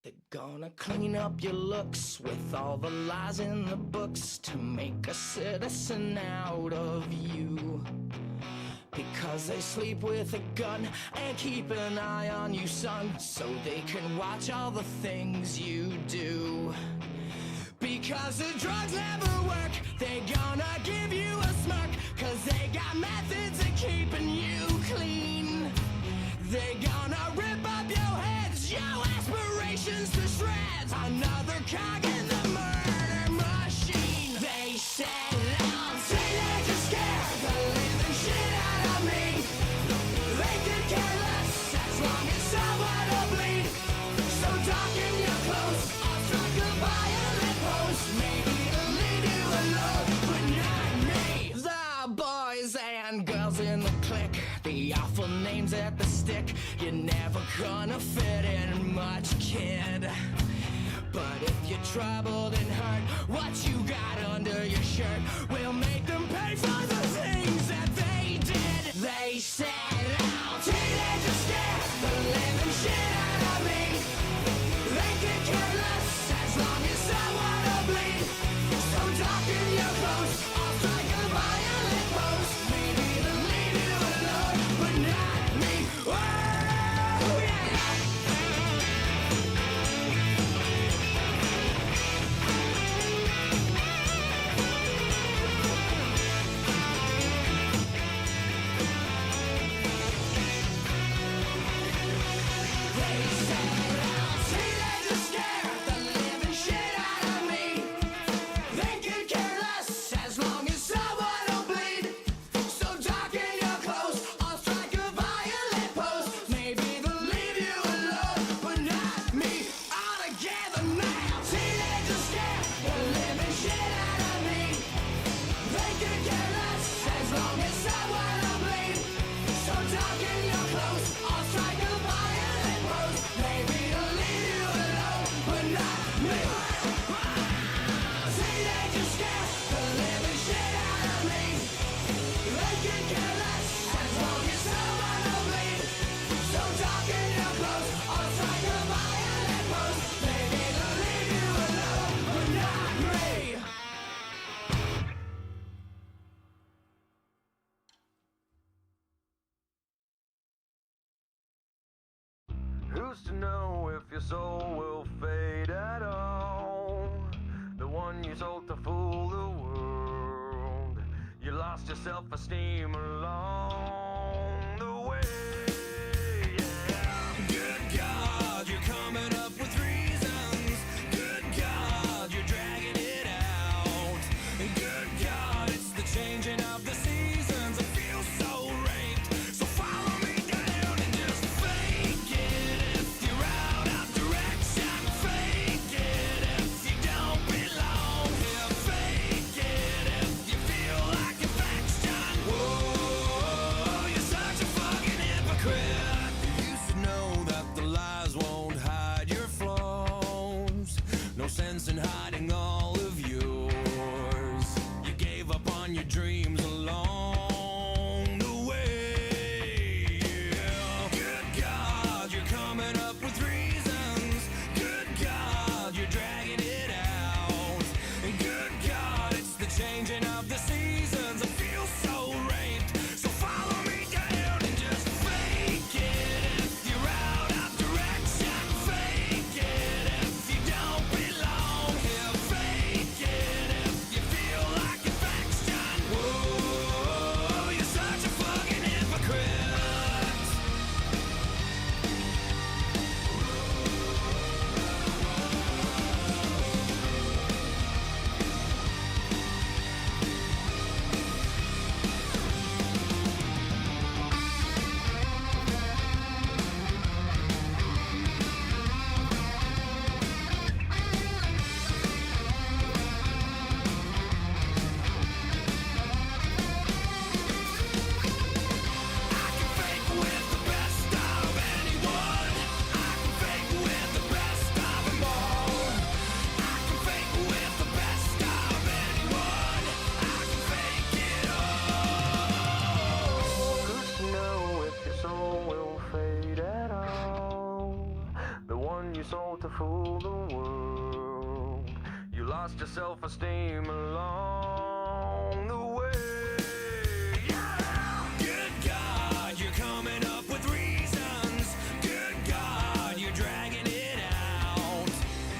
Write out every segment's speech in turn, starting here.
They're gonna clean up your looks with all the lies in the books to make a citizen out of you. Because they sleep with a gun and keep an eye on you, son, so they can watch all the things you do. Because the drugs never work, they gonna give you a smirk, cause they got methods of keeping you clean. They gonna rip up your heads, your aspirations to shreds. Another cog in the murder machine. They said I'll teenagers scare the living shit out of me. They could care less as long as someone will bleed. So darken your clothes, I'll strike a violent pose. Maybe it'll leave you alone, but not me. The boys and girls in the clique, the awful names at the stick. You're never gonna fit in much, kid. But if you're troubled and hurt, what you got under your shirt will make them pay for the things that they did. They said, "I'll teenagers scare the living shit out of me." They can care less as long as someone will bleed. So darken your clothes, I'll strike a violent pose. Maybe they'll leave you alone, but not me. Oh, yeah. Who's to know if your soul will fade at all? The one you sold to fool the world. You lost your self-esteem along the way. Yeah. Good God, you're coming up with reasons. Good God, you're dragging it out. Good God, it's the changing of the seasons. I feel so raped. So follow me down and just fake it. If you're out of direction, fake it. If you don't belong here, fake it. If you feel like affection, whoa, you're such a fucking hypocrite. You used to know that the lies won't hide your flaws. No sense in hiding all of yours. You gave up on your dreams along the way. Yeah. Good God, you're coming up with reasons. Good God, you're dragging it out. And good God, it's the changing of the seasons. I feel so raped. So follow me down and just fake it. If you're out of direction, fake it. If you don't belong here, fake it. If you feel like affection, whoa. lost your self-esteem along the way. Yeah! Good God, you're coming up with reasons. Good God, you're dragging it out.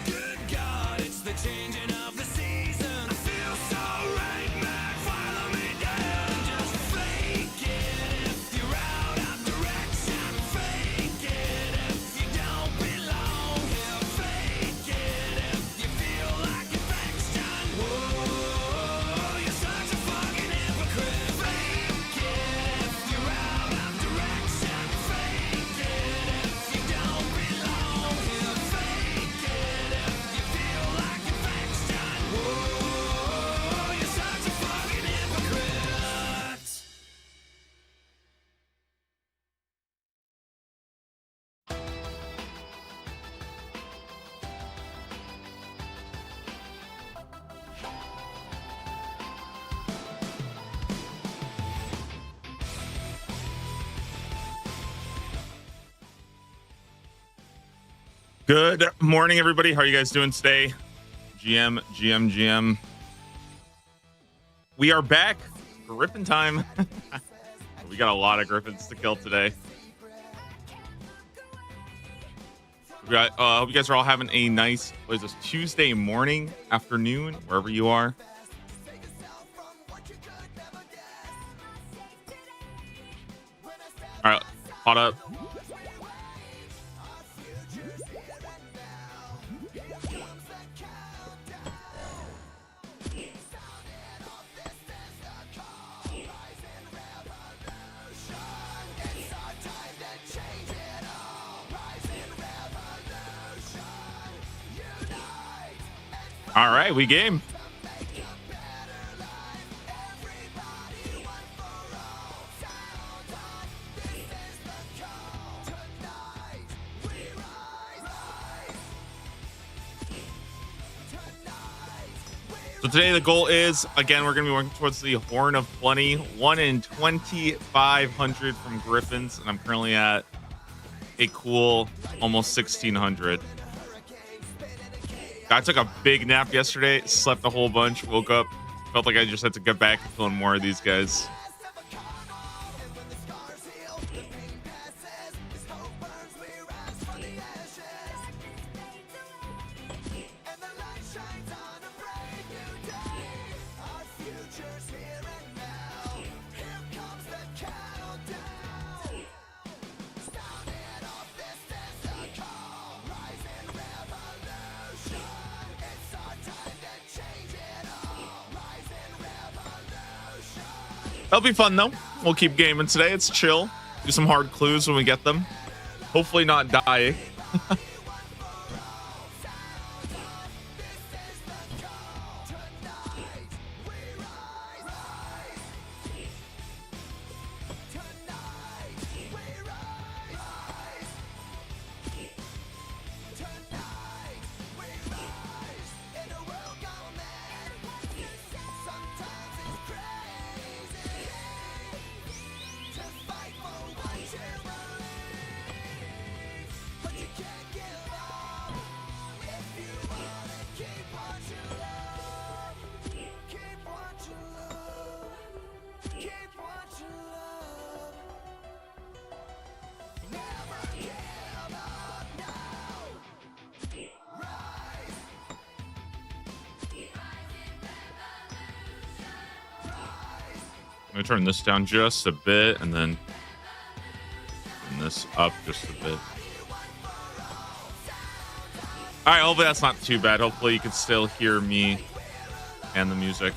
Good God, it's the changing of the season. I feel so right, man, follow me down. Just fake it if you're out of direction. Fake it if you don't belong here. Fake it if you feel like infection. Whoa, you're such a fucking hypocrite. Fake it if you're out of direction. Fake it if you don't belong here. Fake it if you feel like infection. Whoa, you're such a fucking hypocrite. Good morning, everybody. How are you guys doing today? GM. We are back. Griffin time. We got a lot of Griffins to kill today. Hope you guys are all having a nice, what is this, Tuesday morning, afternoon, wherever you are. All right, caught up. All right, we game. So today the goal is, again, we're going to be working towards the Horn of Plenty, 1 in 2,500 from Griffins, and I'm currently at a cool almost 1,600. I took a big nap yesterday, slept a whole bunch, woke up, felt like I just had to get back and killing more of these guys. That'll be fun, though. We'll keep gaming today. It's chill. Do some hard clues when we get them. Hopefully not die. I'm gonna turn this down just a bit and then turn this up just a bit. All right, hopefully that's not too bad. Hopefully you can still hear me and the music.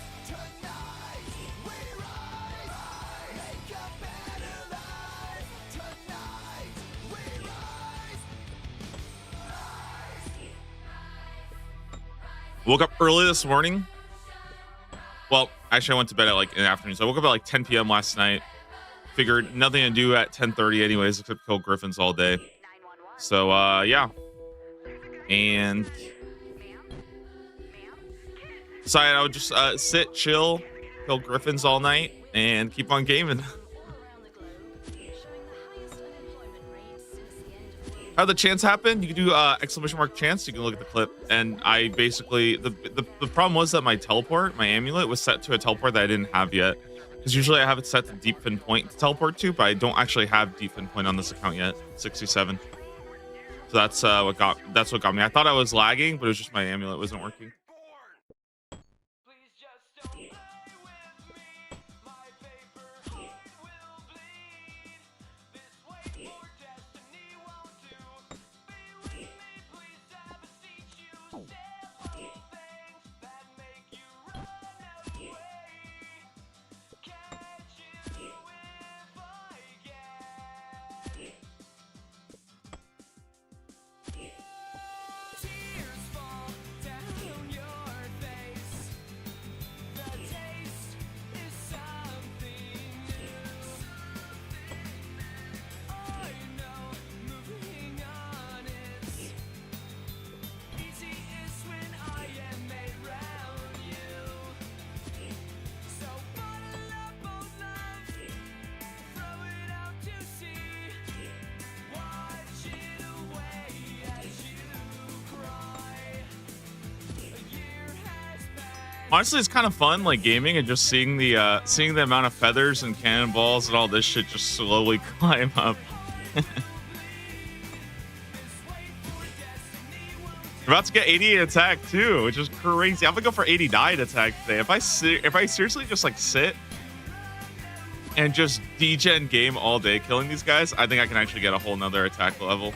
Woke up early this morning. Well, actually, I went to bed at like in the afternoon. So I woke up at like 10 p.m. last night. Figured nothing to do at 10:30 anyways, except kill Griffins all day. So, yeah. And decided I would just sit, chill, kill Griffins all night, and keep on gaming. How the chance happened? You can do exclamation mark chance. You can look at the clip. And I basically the problem was that my teleport, my amulet, was set to a teleport that I didn't have yet. Because usually I have it set to deep fin point to teleport to, but I don't actually have deep fin point on this account yet. 67. So that's what got me. I thought I was lagging, but it was just my amulet wasn't working. Honestly, it's kind of fun, like gaming and just seeing the amount of feathers and cannonballs and all this shit just slowly climb up. We're about to get 88 attack too, which is crazy. I'm gonna go for 89 attack today. If I seriously just like sit and just degen game all day killing these guys, I think I can actually get a whole nother attack level.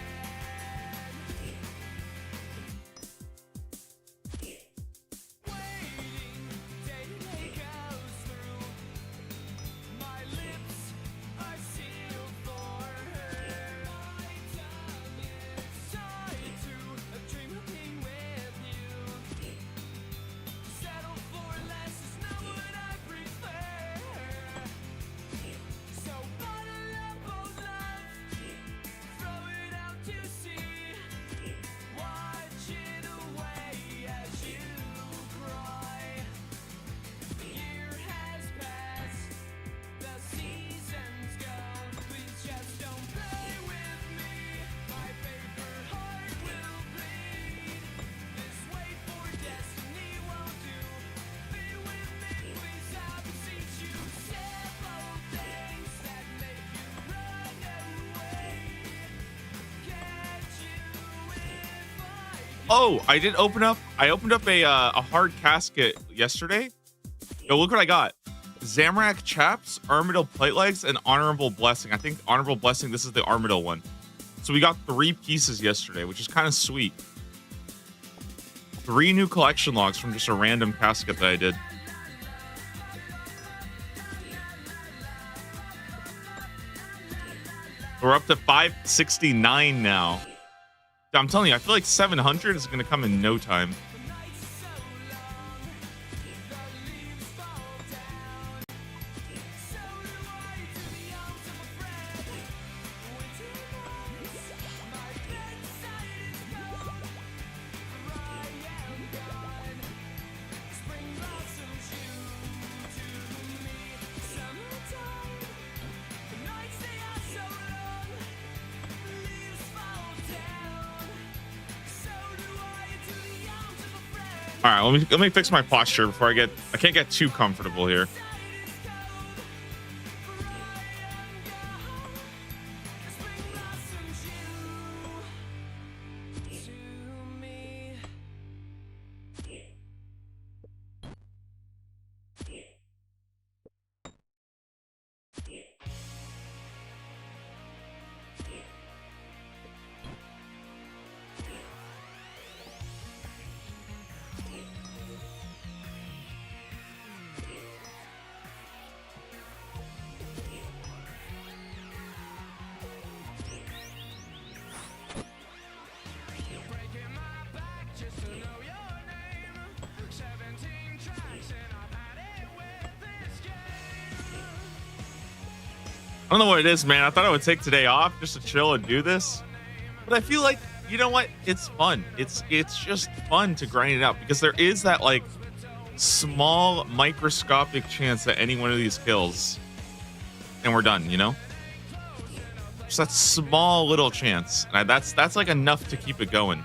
Oh, I opened up a hard casket yesterday. Yo, look what I got. Zamorak Chaps, Armadyl Plate Legs, and Honorable Blessing. I think Honorable Blessing, this is the Armadyl one. So we got 3 pieces yesterday, which is kind of sweet. 3 new collection logs from just a random casket that I did. We're up to 569 now. I'm telling you, I feel like 700 is going to come in no time. All right, let me fix my posture before I can't get too comfortable here. I don't know what it is, man. I thought I would take today off just to chill and do this. But I feel like, you know what? It's fun. It's just fun to grind it out because there is that like small microscopic chance that any one of these kills and we're done, you know? Just that small little chance. And that's like enough to keep it going.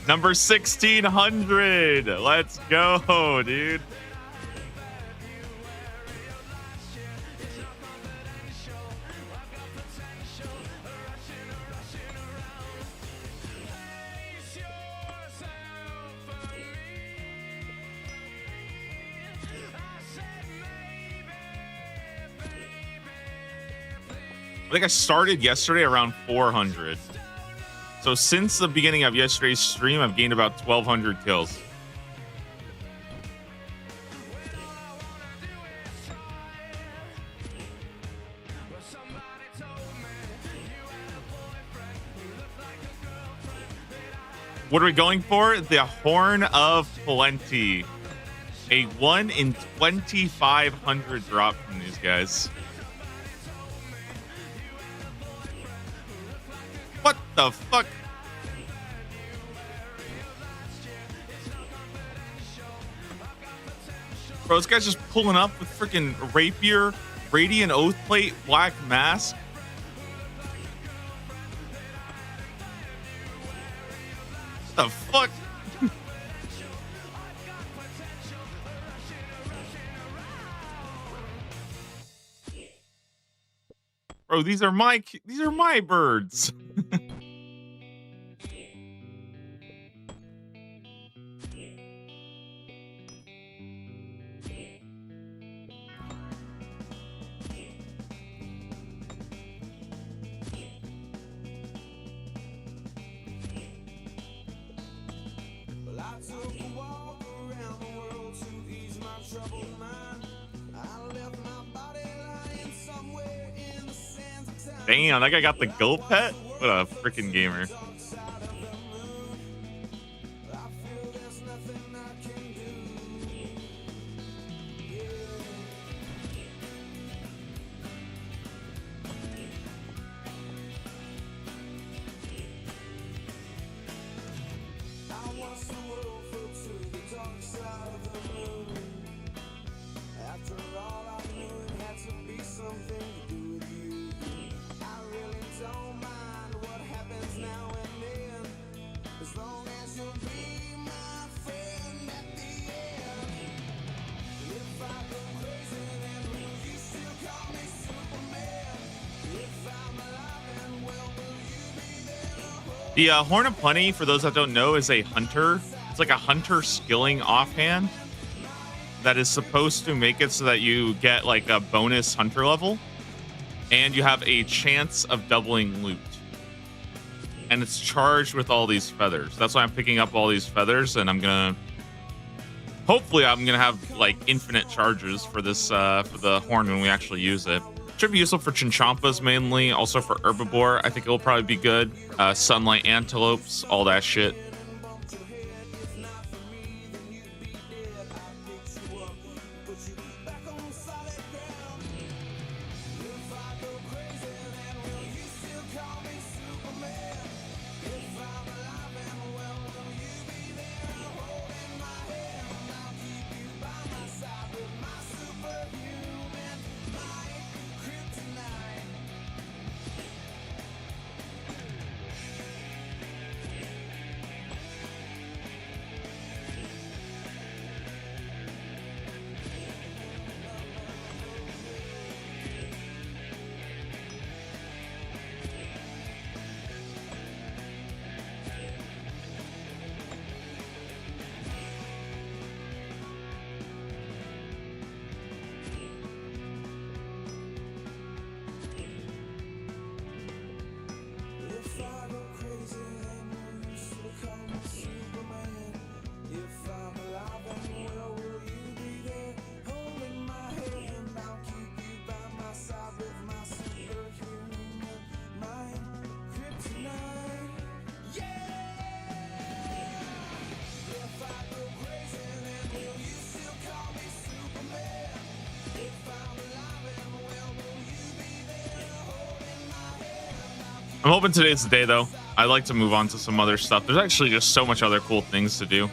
Number 1600. Let's go, dude. I think I started yesterday around 400. So since the beginning of yesterday's stream, I've gained about 1,200 kills. What are we going for? The Horn of Plenty. A 1 in 2,500 drop from these guys. What the fuck? Bro, this guy's just pulling up with freaking rapier, radiant oath plate, black mask. What the fuck? Bro, these are my birds. Damn, that guy got the goat pet? What a freaking gamer. The Horn of Plenty, for those that don't know, is a hunter. It's like a hunter skilling offhand that is supposed to make it so that you get like a bonus hunter level and you have a chance of doubling loot. And it's charged with all these feathers. That's why I'm picking up all these feathers, and hopefully I'm gonna have like infinite charges for this for the horn when we actually use it. Should be useful for chinchampas mainly, also for herbivore. I think it'll probably be good. Sunlight antelopes, all that shit. I'm hoping today's the day, though. I'd like to move on to some other stuff. There's actually just so much other cool things to do.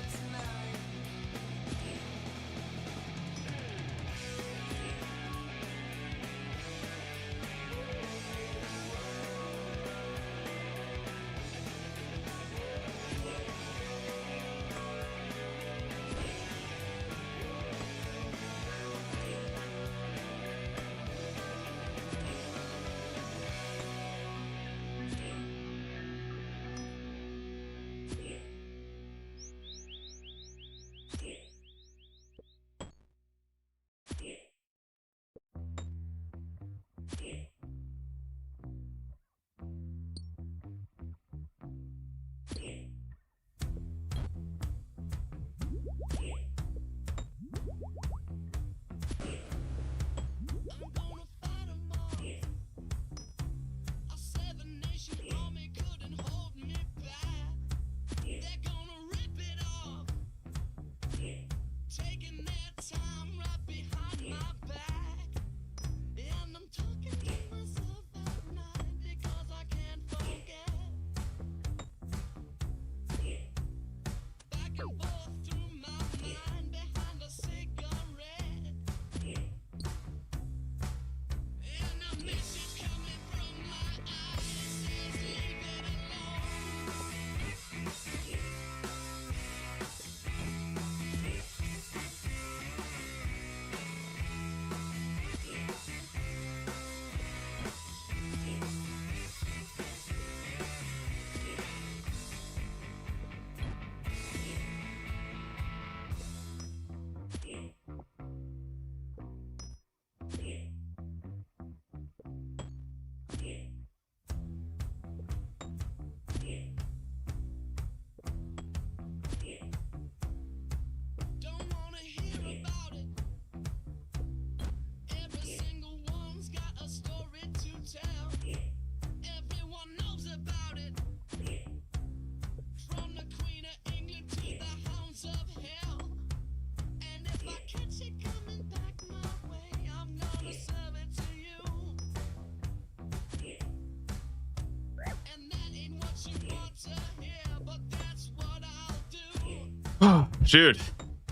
Dude,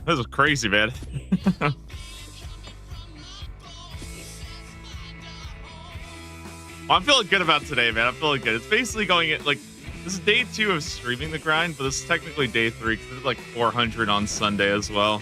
this is crazy, man. Well, I'm feeling good about today, man. I'm feeling good. It's basically going at like, this is day 2 of streaming the grind, but this is technically day 3 because it's like 400 on Sunday as well.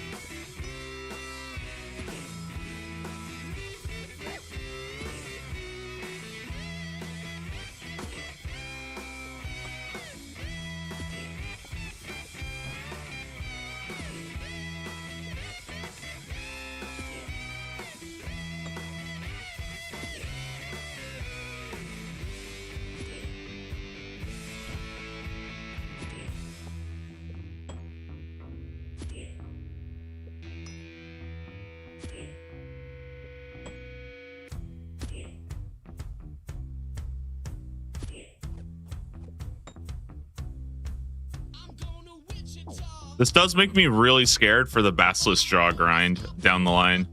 This does make me really scared for the Basilisk Jaw grind down the line.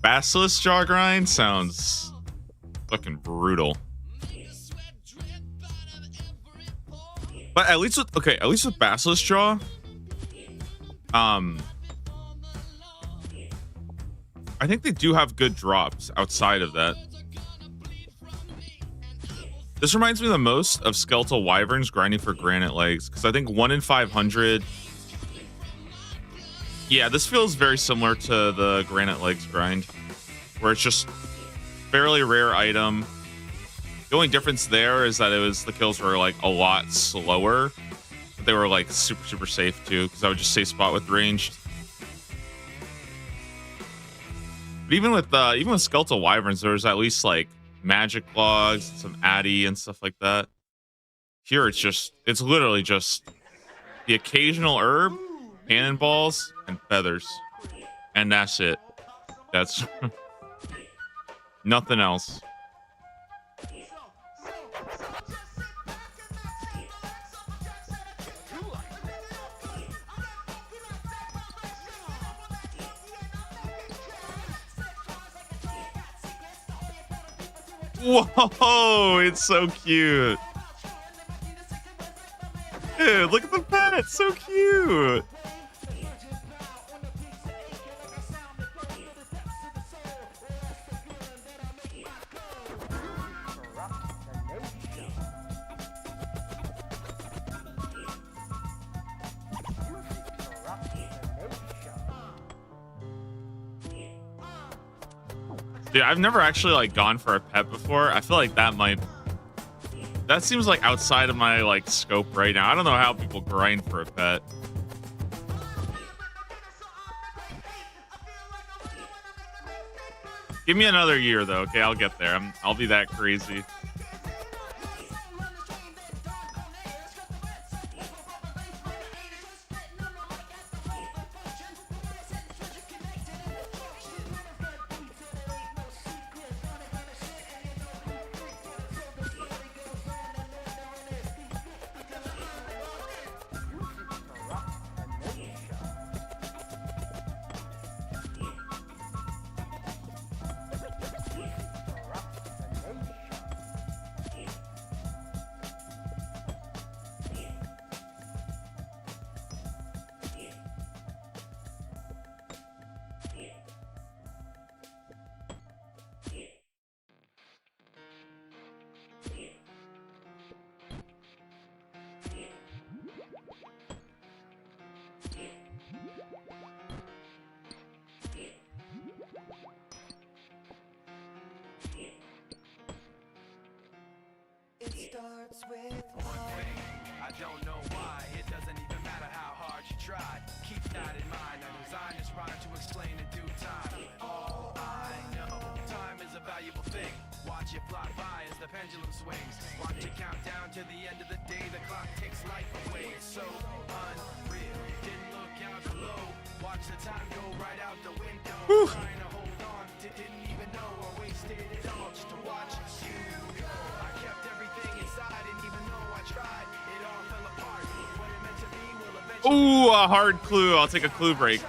Basilisk Jaw grind sounds fucking brutal. But at least with at least with Basilisk Jaw, I think they do have good drops outside of that. This reminds me the most of Skeletal Wyverns grinding for Granite Legs, because I think 1 in 500. Yeah, this feels very similar to the Granite Legs grind, where it's just fairly rare item. The only difference there is that the kills were like a lot slower, but they were like super safe too, because I would just safe spot with ranged. But even with Skeletal Wyverns, there was at least like magic logs, some addy and stuff like that. Here it's literally just the occasional herb, cannonballs, and feathers. And that's it. That's nothing else. Whoa, it's so cute. Dude, look at the pet. It's so cute. Dude, I've never actually like gone for a pet before. I feel like that seems like outside of my like scope right now. I don't know how people grind for a pet. Give me another year though, okay? I'll get there. I'll be that crazy. It starts with one thing. I don't know why. It doesn't even matter how hard you try. Keep that in mind. I designed this rhyme to explain in due time. All I know, time is a valuable thing. Watch it fly by as the pendulum swings. Watch it count down to the end of the day. The clock takes life away. It's so unreal. Didn't look out below. Watch the time go right out the window. Trying to hold on. Didn't even know I wasted it all just to watch you go. I kept everything inside, and even though I tried, it all fell apart. What it meant to be will eventually. Ooh, a hard clue. I'll take a clue break.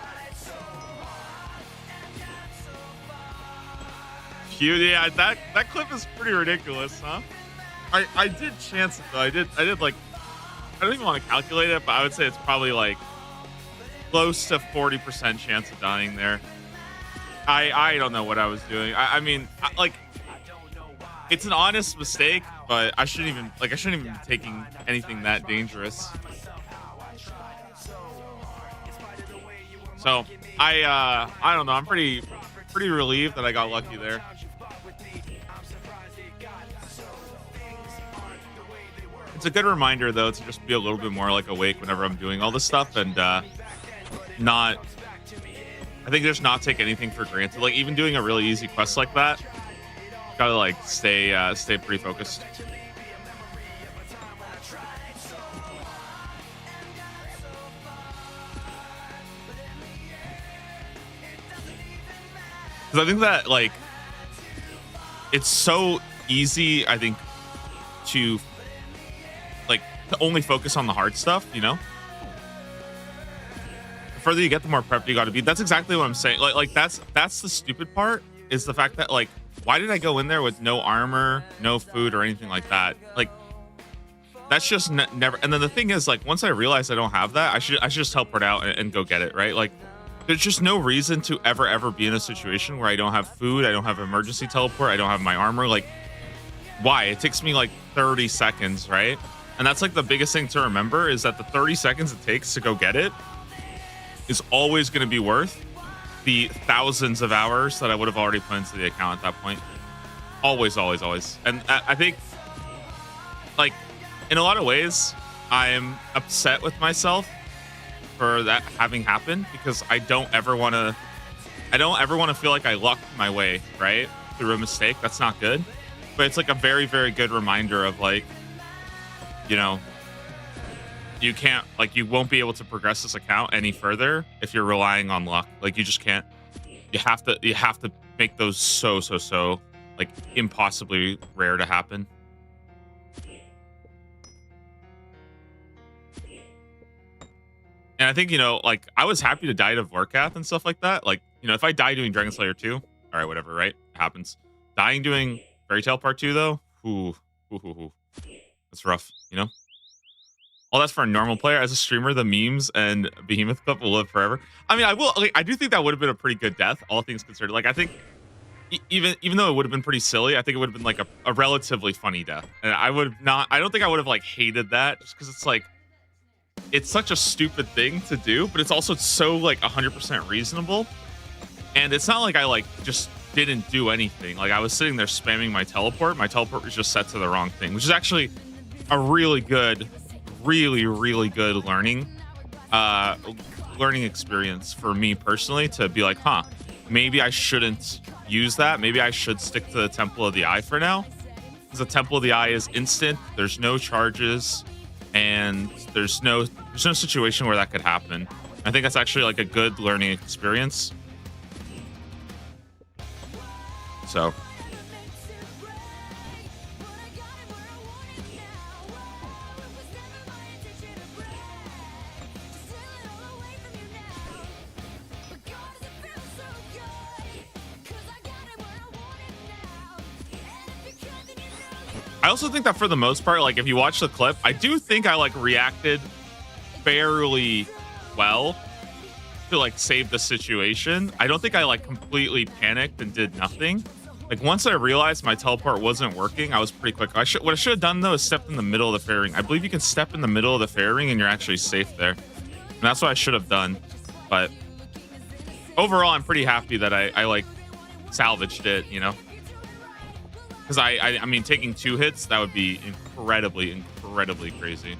Cute. Yeah, that clip is pretty ridiculous, huh? I did chance it though. I did like, I don't even want to calculate it, but I would say it's probably like close to 40% chance of dying there. I don't know what I was doing. I mean, like, it's an honest mistake, but I shouldn't even be taking anything that dangerous. So I don't know. I'm pretty relieved that I got lucky there. It's a good reminder though to just be a little bit more like awake whenever I'm doing all this stuff and not. I think just not take anything for granted. Like even doing a really easy quest like that, gotta like stay pretty focused. Because I think that like it's so easy. I think to only focus on the hard stuff, you know. The further you get, the more prepped you got to be. That's exactly what I'm saying. Like that's the stupid part is the fact that like, why did I go in there with no armor, no food, or anything like that? Like, that's just never. And then the thing is, like, once I realized I don't have that, I should just teleport out and go get it, right? Like, there's just no reason to ever be in a situation where I don't have food, I don't have emergency teleport, I don't have my armor. Like, why? It takes me like 30 seconds, right? And that's like the biggest thing to remember is that the 30 seconds it takes to go get it is always going to be worth the thousands of hours that I would have already put into the account at that point. Always. And I think, like, in a lot of ways, I'm upset with myself for that having happened because I don't ever want to feel like I lucked my way, right? Through a mistake. That's not good. But it's like a very, very good reminder of like, you know, you can't, like, you won't be able to progress this account any further if you're relying on luck. Like, you just can't. You have to make those so like impossibly rare to happen. And I think, you know, like, I was happy to die to Vorkath and stuff like that. Like, you know, if I die doing Dragon Slayer 2, all right, whatever, right? It happens. Dying doing Fairy Tale Part 2 though, ooh. That's rough, you know. All that's for a normal player. As a streamer, the memes and Behemoth Clip will live forever. I mean, I do think that would have been a pretty good death, all things considered. Like, I think even though it would have been pretty silly, I think it would have been like a relatively funny death. And I don't think I would have like hated that, just because it's like, it's such a stupid thing to do, but it's also so like 100% reasonable. And it's not like I like just didn't do anything. Like, I was sitting there spamming my teleport. My teleport was just set to the wrong thing, which is actually a really good learning experience for me personally, to be like, maybe I shouldn't use that. Maybe I should stick to the Temple of the Eye for now, because the Temple of the Eye is instant. There's no charges, and there's no situation where that could happen. I think that's actually like a good learning experience. So I also think that for the most part, like if you watch the clip, I do think I like reacted fairly well to like save the situation. I don't think I like completely panicked and did nothing. Like, once I realized my teleport wasn't working, I was pretty quick. What I should have done though is stepped in the middle of the fairy ring. I believe you can step in the middle of the fairy ring and you're actually safe there. And that's what I should have done. But overall, I'm pretty happy that I like salvaged it, you know? Because I mean, taking 2 hits, that would be incredibly crazy.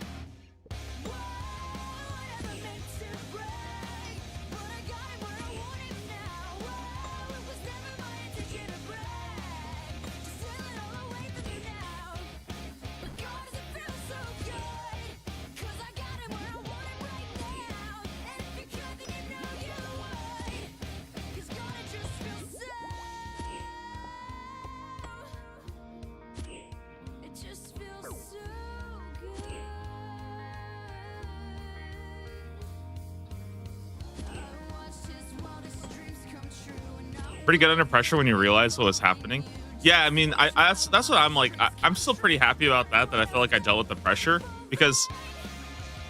Pretty good under pressure when you realize what was happening. Yeah, I mean, that's what I'm like. I'm still pretty happy about that I feel like I dealt with the pressure, because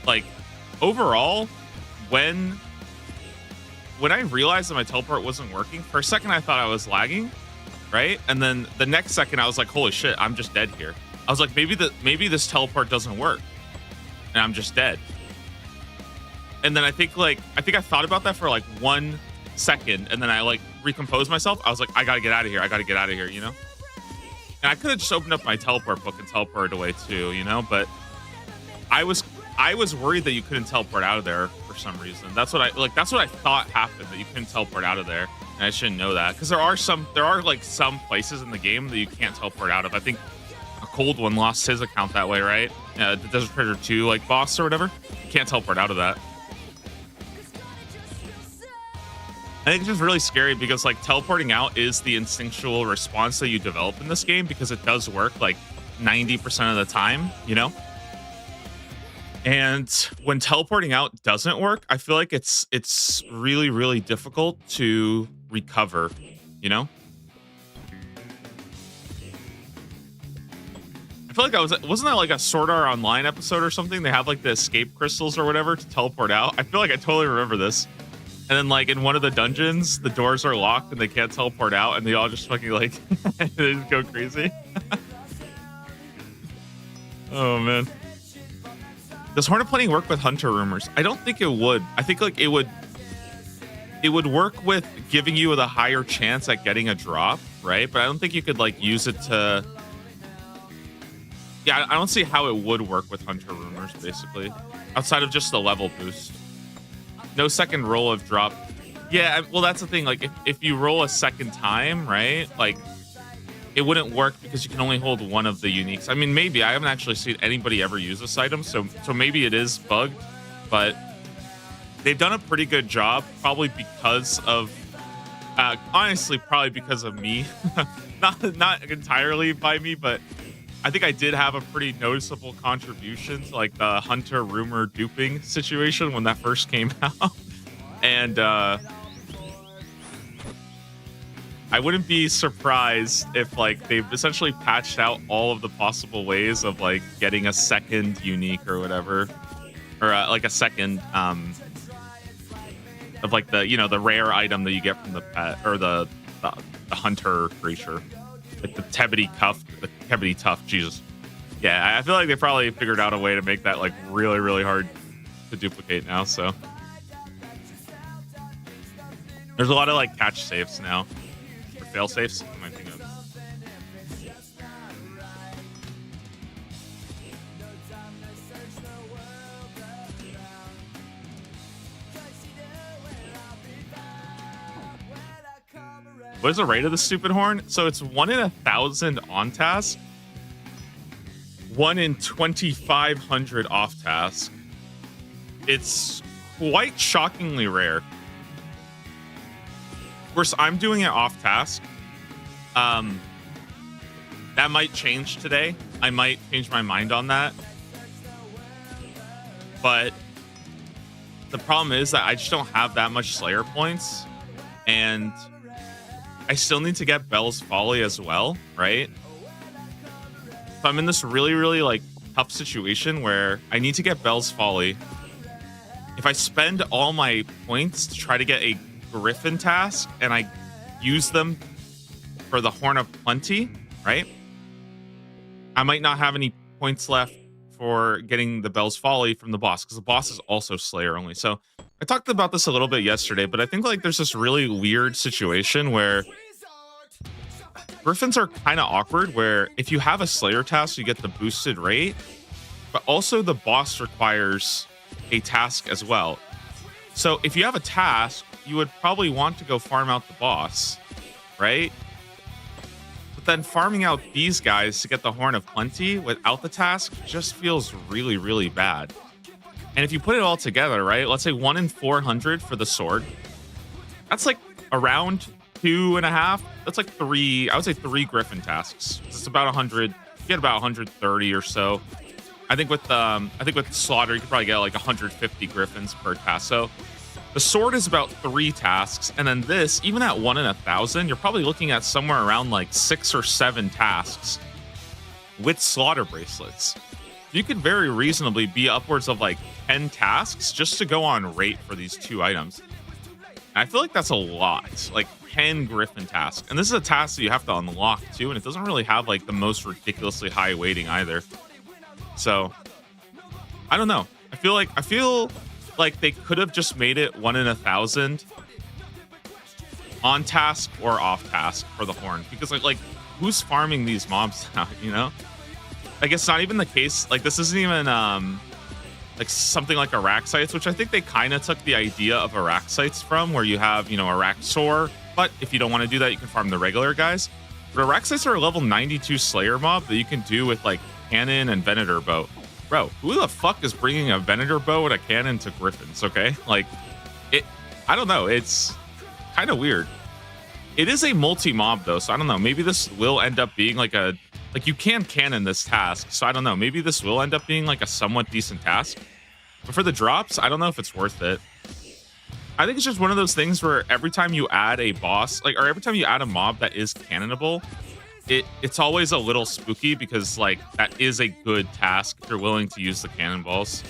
like overall, when I realized that my teleport wasn't working, for a second I thought I was lagging, right? And then the next second I was like, holy shit, I'm just dead here. I was like, maybe this teleport doesn't work and I'm just dead. And then I think I thought about that for like 1 second, and then I like recomposed myself. I was like, I gotta get out of here, you know? And I could have just opened up my teleport book and teleported away too, you know? But I was worried that you couldn't teleport out of there for some reason. That's what I thought happened, that you couldn't teleport out of there. And I shouldn't know that, because there are like some places in the game that you can't teleport out of. I think a Cold One lost his account that way, right? The Desert Treasure 2 like boss or whatever. You can't teleport out of that. I think it's just really scary, because like teleporting out is the instinctual response that you develop in this game, because it does work like 90% of the time, you know? And when teleporting out doesn't work, I feel like it's really difficult to recover, you know? I feel like wasn't that like a Sword Art Online episode or something? They have like the escape crystals or whatever to teleport out. I feel like I totally remember this. And then like in one of the dungeons, the doors are locked and they can't teleport out, and they all just fucking like they just go crazy. Oh man. Does Hornet Plating work with Hunter Rumors? I don't think it would. I think like it would work with giving you the higher chance at getting a drop, right? But I don't think you could like use it to. Yeah, I don't see how it would work with Hunter Rumors, basically, outside of just the level boost. No second roll of drop. Yeah, well, that's the thing. Like, if you roll a second time, right? Like, it wouldn't work because you can only hold one of the uniques. I mean, maybe. I haven't actually seen anybody ever use this item, so maybe it is bugged. But they've done a pretty good job, probably because of... honestly, probably because of me. not entirely by me, but I think I did have a pretty noticeable contribution to like the Hunter rumor duping situation when that first came out. And I wouldn't be surprised if like they've essentially patched out all of the possible ways of like getting a second unique or whatever, or like a second of like the the rare item that you get from the pet or the hunter creature, like the Tebety Tuft. Jesus, yeah, I feel like they probably figured out a way to make that like really really hard to duplicate now. So there's a lot of like catch safes now. Fail safes. Am I thinking of? What is the rate of the stupid horn? So it's 1 in 1,000 on task, 1 in 2,500 off task. It's quite shockingly rare. Of course, I'm doing it off task. That might change today. I might change my mind on that. But the problem is that I just don't have that much Slayer points. And I still need to get Bell's Folly as well, right? So I'm in this really, really like tough situation where I need to get Bell's Folly. If I spend all my points to try to get a Griffin task and I use them for the Horn of Plenty, right? I might not have any points left for getting the Bell's Folly from the boss because the boss is also Slayer only. So I talked about this a little bit yesterday, but I think like there's this really weird situation where Griffins are kind of awkward where if you have a Slayer task, you get the boosted rate, but also the boss requires a task as well. So if you have a task, you would probably want to go farm out the boss, right? But then farming out these guys to get the Horn of Plenty without the task just feels really, really bad. And if you put it all together, right? Let's say 1 in 400 for the sword. That's like around 2.5. That's like 3. I would say 3 Griffin tasks. It's about 100. You get about 130 or so. I think with Slaughter, you could probably get like 150 Griffins per task. So the sword is about 3 tasks, and then this, even at 1 in 1,000, you're probably looking at somewhere around like 6 or 7 tasks with Slaughter bracelets. You could very reasonably be upwards of like 10 tasks just to go on rate for these 2 items. And I feel like that's a lot, like 10 Griffin tasks. And this is a task that you have to unlock too, and it doesn't really have like the most ridiculously high weighting either. So I don't know. I feel like they could have just made it 1 in 1,000 on task or off task for the horn, because like who's farming these mobs now, you know? Like it's not even the case. Like this isn't even like something like Araxites, which I think they kind of took the idea of Araxites from, where you have, Araxor, but if you don't want to do that, you can farm the regular guys. But Araxites are a level 92 Slayer mob that you can do with like cannon and Venator bow. Bro, who the fuck is bringing a Venator bow and a cannon to Griffins, okay? Like, I don't know. It's kind of weird. It is a multi-mob, though, so I don't know. Maybe this will end up being like you can cannon this task, so I don't know. Maybe this will end up being like a somewhat decent task. But for the drops, I don't know if it's worth it. I think it's just one of those things where every time you add a boss, or every time you add a mob that is cannonable, it's always a little spooky, because like that is a good task if you're willing to use the cannonballs.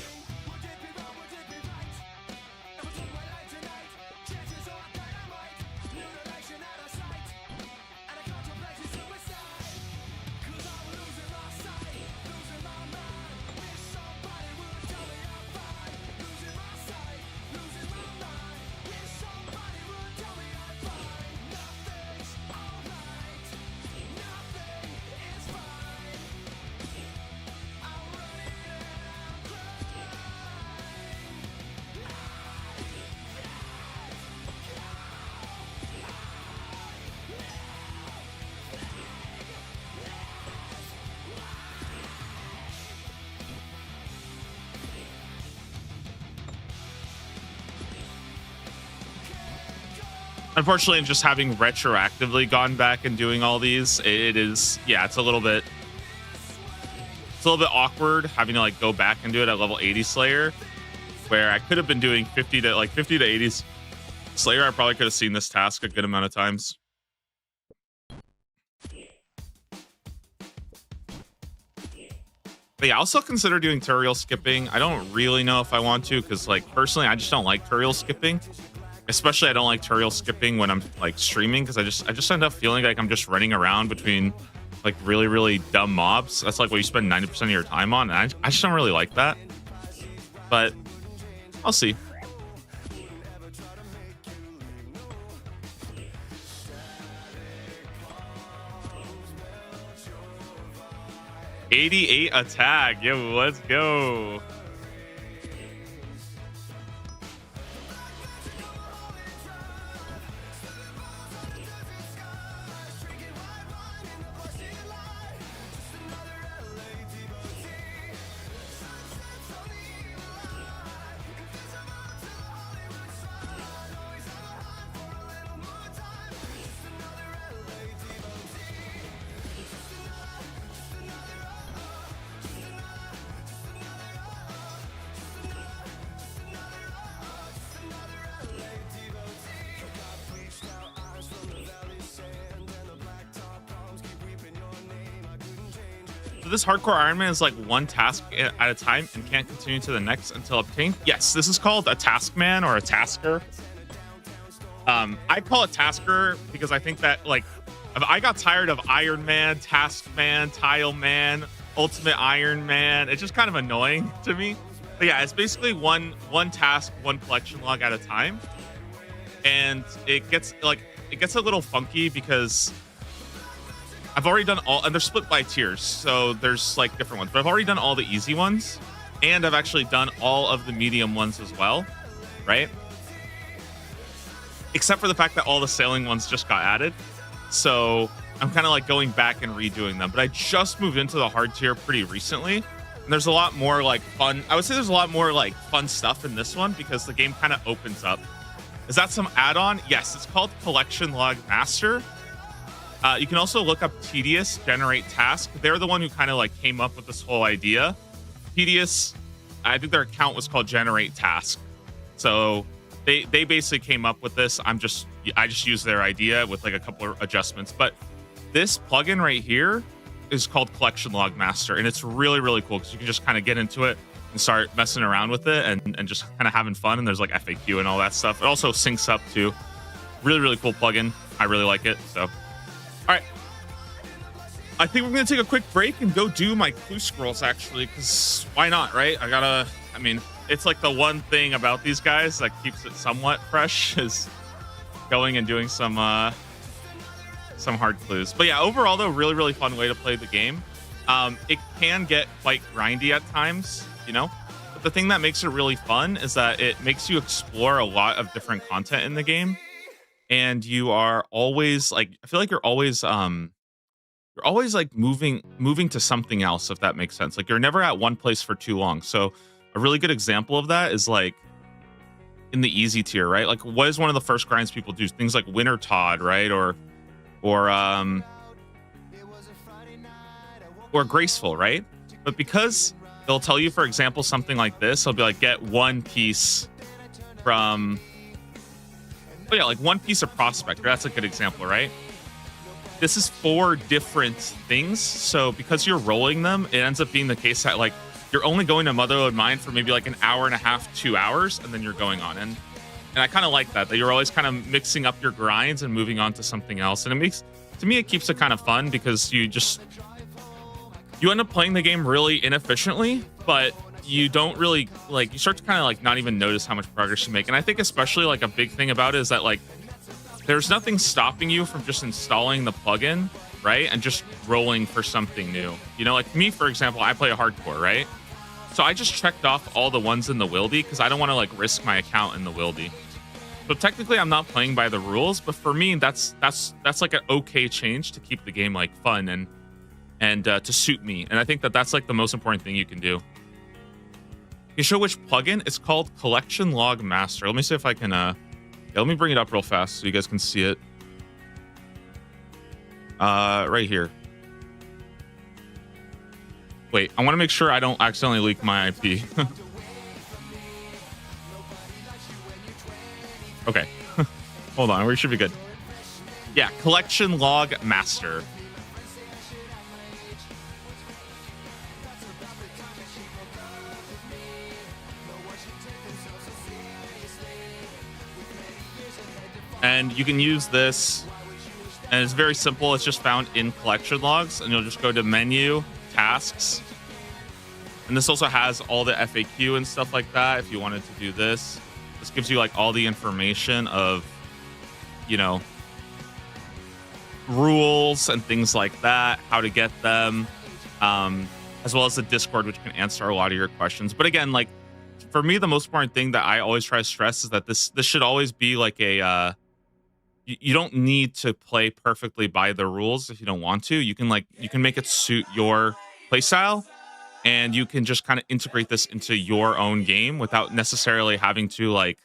Unfortunately, just having retroactively gone back and doing all these, it's a little bit awkward having to like go back and do it at level 80 Slayer, where I could have been doing 50 to 80 Slayer. I probably could have seen this task a good amount of times. But yeah, I'll still consider doing tutorial skipping. I don't really know if I want to, because like personally, I just don't like tutorial skipping. Especially, I don't like tutorial skipping when I'm like streaming, because I just end up feeling like I'm just running around between like really dumb mobs. That's like what you spend 90% of your time on, and I just don't really like that. But I'll see. $88 attack. Yo, let's go. So this hardcore Iron Man is like one task at a time and can't continue to the next until obtained. Yes, this is called a task man or a tasker. I call it tasker because I think that like I got tired of Iron Man, Task Man, Tile Man, Ultimate Iron Man. It's just kind of annoying to me. But yeah, it's basically one task, one collection log at a time. And it gets a little funky because I've already done all, and they're split by tiers, so there's like different ones, but I've already done all the easy ones, and I've actually done all of the medium ones as well, right? Except for the fact that all the sailing ones just got added. So I'm kind of like going back and redoing them, but I just moved into the hard tier pretty recently, and there's a lot more like fun. I would say there's a lot more like fun stuff in this one because the game kind of opens up. Is that some add-on? Yes, it's called Collection Log Master. You can also look up Tedious Generate Task. They're the one who kind of like came up with this whole idea. Tedious, I think their account was called Generate Task. So they basically came up with this. I just used their idea with like a couple of adjustments. But this plugin right here is called Collection Log Master, and it's really cool because you can just kind of get into it and start messing around with it and just kind of having fun. And there's like FAQ and all that stuff. It also syncs up too. Really cool plugin. I really like it. So, all right. I think we're going to take a quick break and go do my clue scrolls, actually, because why not, right? I mean, it's like the one thing about these guys that keeps it somewhat fresh is going and doing some hard clues. But yeah, overall, though, really fun way to play the game. It can get quite grindy at times, you know? But the thing that makes it really fun is that it makes you explore a lot of different content in the game. And you are always like, I feel like you're always like moving to something else, if that makes sense. Like you're never at one place for too long. So a really good example of that is like in the easy tier, right? Like what is one of the first grinds people do? Things like Winter Todd, right? Or Graceful, right? But because they'll tell you, for example, something like this, they'll be like, get one piece from, oh yeah, like one piece of Prospector. That's a good example, right? This is 4 different things. So because you're rolling them, it ends up being the case that like you're only going to Motherlode Mine for maybe like an hour and a half, 2 hours, and then you're going on. And I kind of like that you're always kind of mixing up your grinds and moving on to something else. And it makes, to me, it keeps it kind of fun because you end up playing the game really inefficiently, but you don't really like, you start to kind of like not even notice how much progress you make. And I think especially like a big thing about it is that like there's nothing stopping you from just installing the plugin, right? And just rolling for something new. You know, like me, for example, I play a hardcore, right? So I just checked off all the ones in the Wildy because I don't want to like risk my account in the Wildy. So technically I'm not playing by the rules, but for me, that's like an okay change to keep the game like fun and to suit me. And I think that's like the most important thing you can do. You show which plugin? It's called Collection Log Master. Let me see if I can, let me bring it up real fast so you guys can see it. Right here. Wait, I want to make sure I don't accidentally leak my IP. Okay. Hold on, we should be good. Yeah, Collection Log Master. And you can use this, and it's very simple. It's just found in collection logs, and you'll just go to menu, tasks. And this also has all the FAQ and stuff like that if you wanted to do this. This gives you like all the information of, you know, rules and things like that, how to get them, as well as the Discord, which can answer a lot of your questions. But again, like for me, the most important thing that I always try to stress is that this should always be like a you don't need to play perfectly by the rules if you don't want to. You can make it suit your playstyle, and you can just kind of integrate this into your own game without necessarily having to like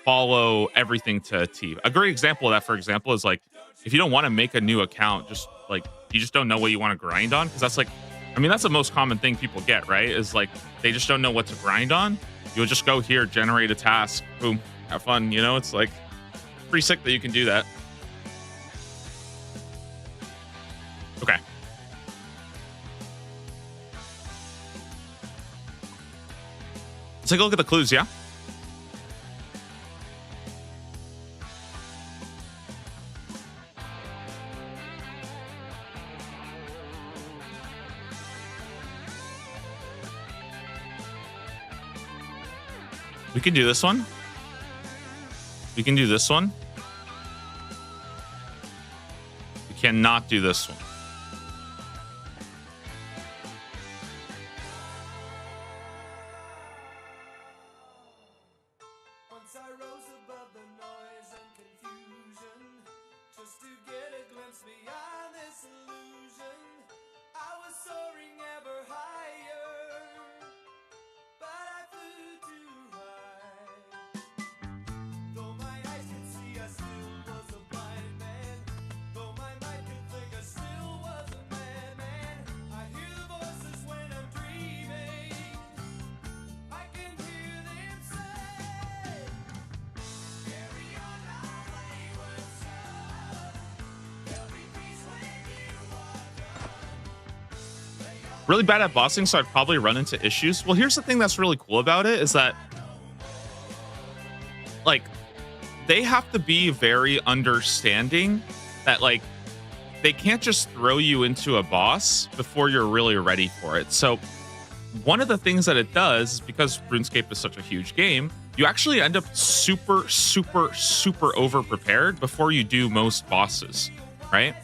follow everything to a T. A great example of that, for example, is like if you don't want to make a new account, just like you just don't know what you want to grind on, because that's like, I mean, that's the most common thing people get, right? Is like they just don't know what to grind on. You'll just go here, generate a task, boom, have fun. You know, it's like pretty sick that you can do that. Okay. Let's take a look at the clues, yeah? We can do this one. We can do this one. We cannot do this one. Once I rose above the noise and confusion, just to get a glimpse beyond this illusion. I was soaring ever higher, but I flew too high. Though my eyes could see, I still was a blind man. Though my mind could think, I still was a madman. I hear the voices when I'm dreaming. I can hear them say, carry on our wayward son. There'll be peace when you are done. Really bad at bossing, so I'd probably run into issues. Well, here's the thing that's really cool about it is that, like, they have to be very understanding that, like, they can't just throw you into a boss before you're really ready for it. So one of the things that it does is because RuneScape is such a huge game, you actually end up super, super, super over prepared before you do most bosses, right?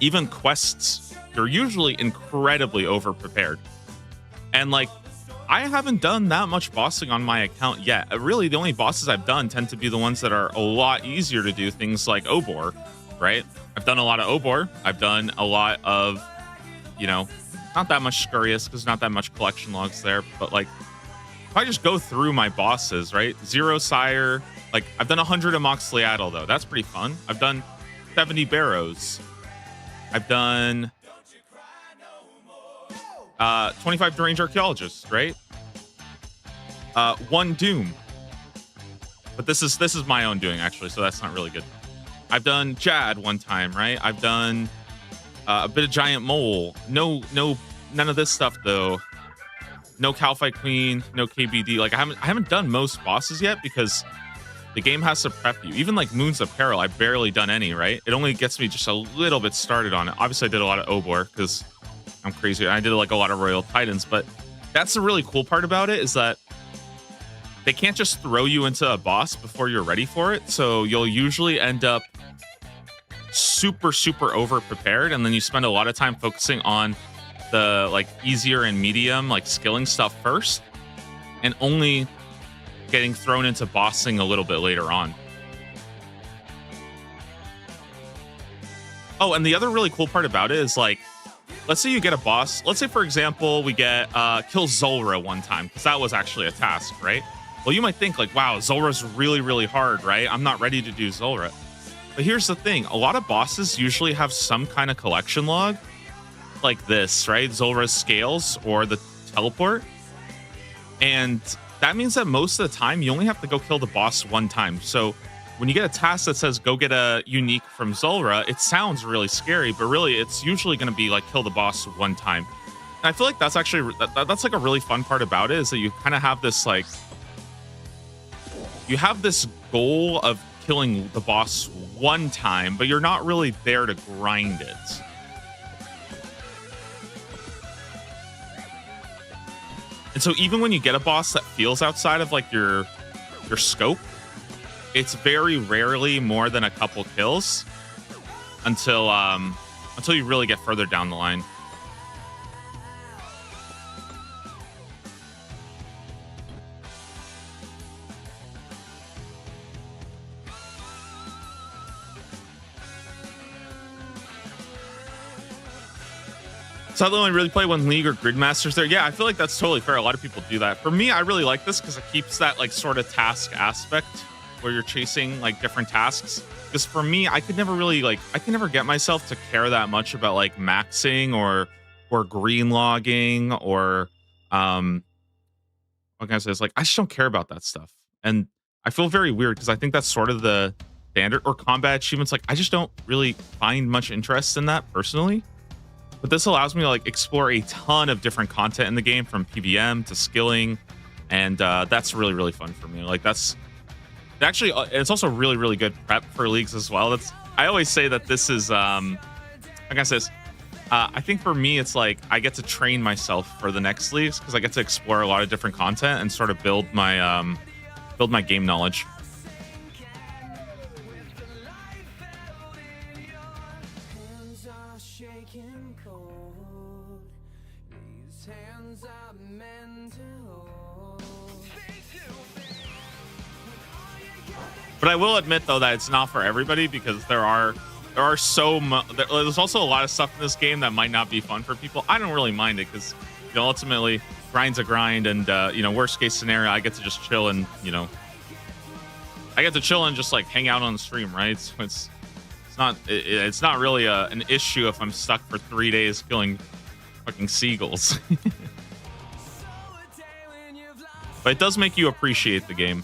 Even quests, you're usually incredibly over prepared. And like, I haven't done that much bossing on my account yet. Really, the only bosses I've done tend to be the ones that are a lot easier to do, things like Obor, right? I've done a lot of Obor. I've done a lot of, you know, not that much Scurious because not that much collection logs there. But like, if I just go through my bosses, right? Zero Sire, like I've done 100 of Moxliaddle though. That's pretty fun. I've done 70 Barrows. I've done 25 Deranged Archaeologists, right? 1 Doom. But this is my own doing actually, so that's not really good. I've done Jad one time, right? I've done a bit of Giant Mole. None of this stuff though. No Calphi Queen, no KBD. Like I haven't done most bosses yet because the game has to prep you. Even like Moon's Apparel, I've barely done any, right? It only gets me just a little bit started on it. Obviously I did a lot of Obor because I'm crazy. I did like a lot of Royal Titans, but that's the really cool part about it is that they can't just throw you into a boss before you're ready for it. So you'll usually end up super, super over prepared. And then you spend a lot of time focusing on the like easier and medium, like skilling stuff first, and only getting thrown into bossing a little bit later on. Oh, and the other really cool part about it is like, let's say you get a boss. Let's say, for example, we get kill Zulrah one time, because that was actually a task, right? Well, you might think like, wow, Zulrah's really, really hard, right? I'm not ready to do Zulrah. But here's the thing. A lot of bosses usually have some kind of collection log like this, right? Zulrah's Scales or the teleport. And that means that most of the time you only have to go kill the boss one time. So when you get a task that says go get a unique from Zulrah, it sounds really scary, but really it's usually going to be like kill the boss one time. And I feel like that's actually, that's like a really fun part about it is that you kind of have this like, you have this goal of killing the boss one time, but you're not really there to grind it. And so even when you get a boss that feels outside of like your scope, it's very rarely more than a couple kills until you really get further down the line. So I only really play when League or Gridmaster's there. Yeah, I feel like that's totally fair. A lot of people do that. For me, I really like this because it keeps that like sort of task aspect where you're chasing like different tasks. Because for me, I could never get myself to care that much about like maxing or green logging or what can I say? It's like I just don't care about that stuff. And I feel very weird because I think that's sort of the standard, or combat achievements. Like I just don't really find much interest in that personally. But this allows me to like explore a ton of different content in the game, from PVM to skilling, and that's really, really fun for me. Like that's actually it's also really, really good prep for leagues as well. I always say that this is I guess this. I think for me it's like I get to train myself for the next leagues because I get to explore a lot of different content and sort of build my game knowledge. But I will admit though that it's not for everybody because there's also a lot of stuff in this game that might not be fun for people. I don't really mind it because ultimately grind's a grind, and worst case scenario I get to just chill and just like hang out on the stream, right? So it's not really an issue if I'm stuck for 3 days killing fucking seagulls. But it does make you appreciate the game.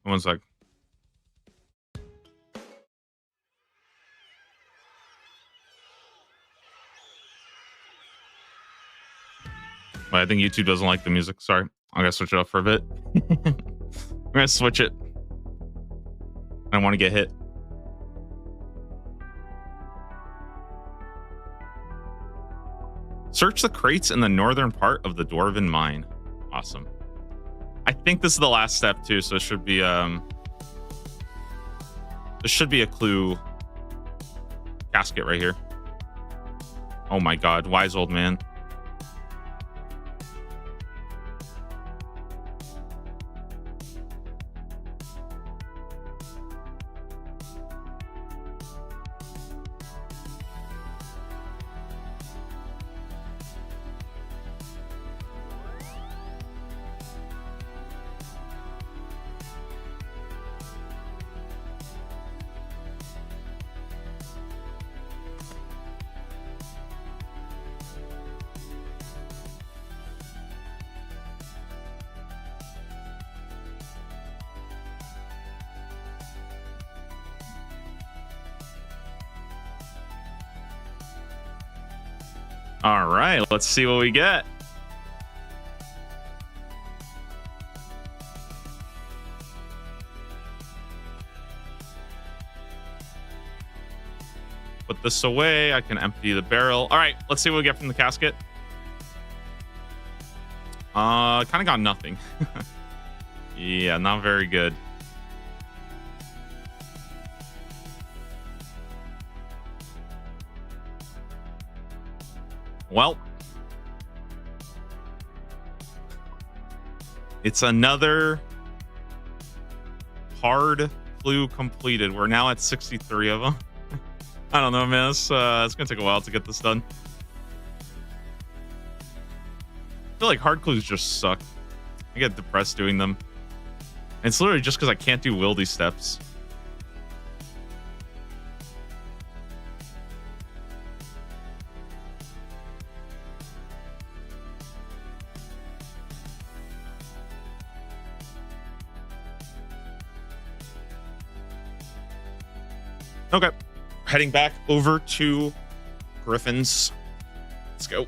One sec. But I think YouTube doesn't like the music. Sorry. I'm going to switch it up for a bit. I'm going to switch it. I don't want to get hit. Search the crates in the northern part of the Dwarven mine. Awesome. I think this is the last step too, so it should be there should be a clue casket right here. Oh my god, wise old man. All right, let's see what we get. Put this away. I can empty the barrel. All right, let's see what we get from the casket. Kind of got nothing. Yeah, not very good. Well, it's another hard clue completed. We're now at 63 of them. I don't know, man. It's gonna take a while to get this done. I feel like hard clues just suck. I get depressed doing them. And it's literally just because I can't do wildy steps. Okay. Heading back over to Griffin's. Let's go.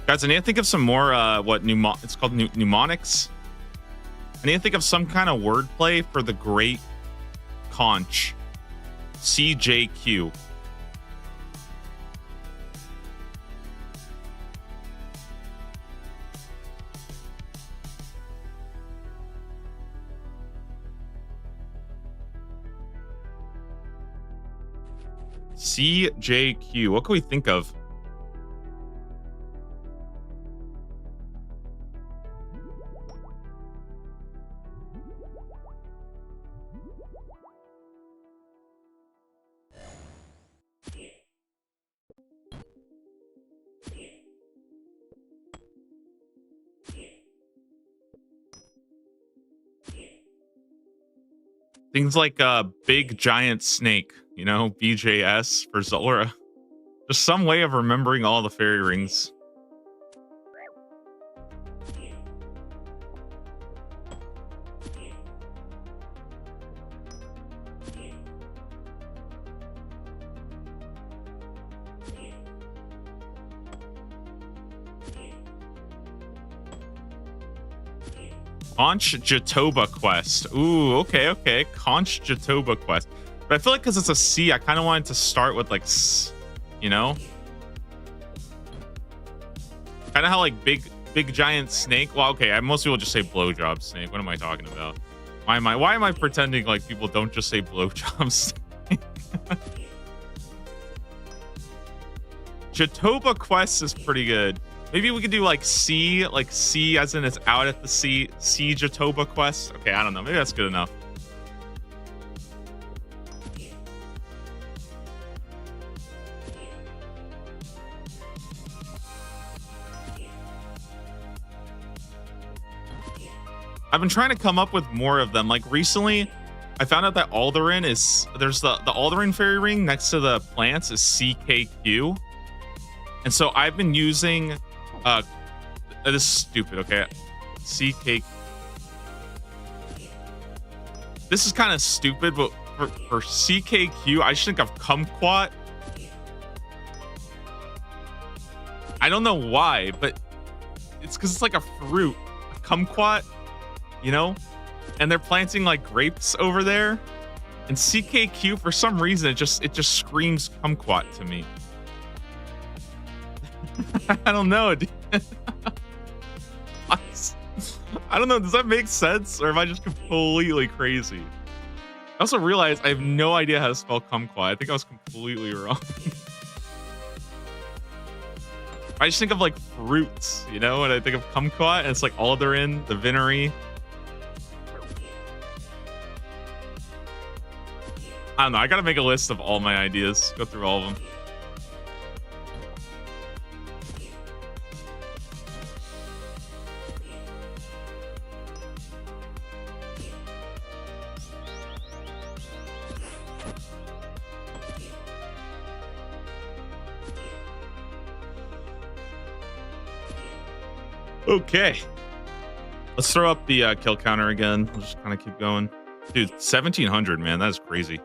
Guys, I need to think of some more, it's called mnemonics. I need to think of some kind of wordplay for the great conch. CJQ. CJQ. What can we think of? Things like big giant snake, you know, BJS for Zora. Just some way of remembering all the fairy rings. Conch Jatoba quest. Ooh, okay. Conch Jatoba quest. But I feel like because it's a C, I kind of wanted to start with like, you know? Kind of how like big giant snake. Well, okay, most people just say blowjob snake. What am I talking about? Why am I pretending like people don't just say blowjob snake? Jatoba quest is pretty good. Maybe we could do like C as in it's out at the sea. C Jatoba quest. Okay, I don't know. Maybe that's good enough. I've been trying to come up with more of them. Like recently, I found out that Alderan there's the Alderan fairy ring next to the plants is CKQ. And so I've been using this is stupid, okay? CK. This is kind of stupid, but for CKQ, I just think of kumquat. I don't know why, but it's because it's like a fruit, a kumquat, you know? And they're planting like grapes over there. And CKQ, for some reason, it just screams kumquat to me. I don't know, dude. I don't know. Does that make sense? Or am I just completely crazy? I also realized I have no idea how to spell kumquat. I think I was completely wrong. I just think of like fruits, you know? And I think of kumquat, and it's like Alderan, the Vinery. I don't know. I gotta make a list of all my ideas. Go through all of them. Okay. Let's throw up the kill counter again. We'll just kind of keep going. Dude, 1,700, man. That is crazy.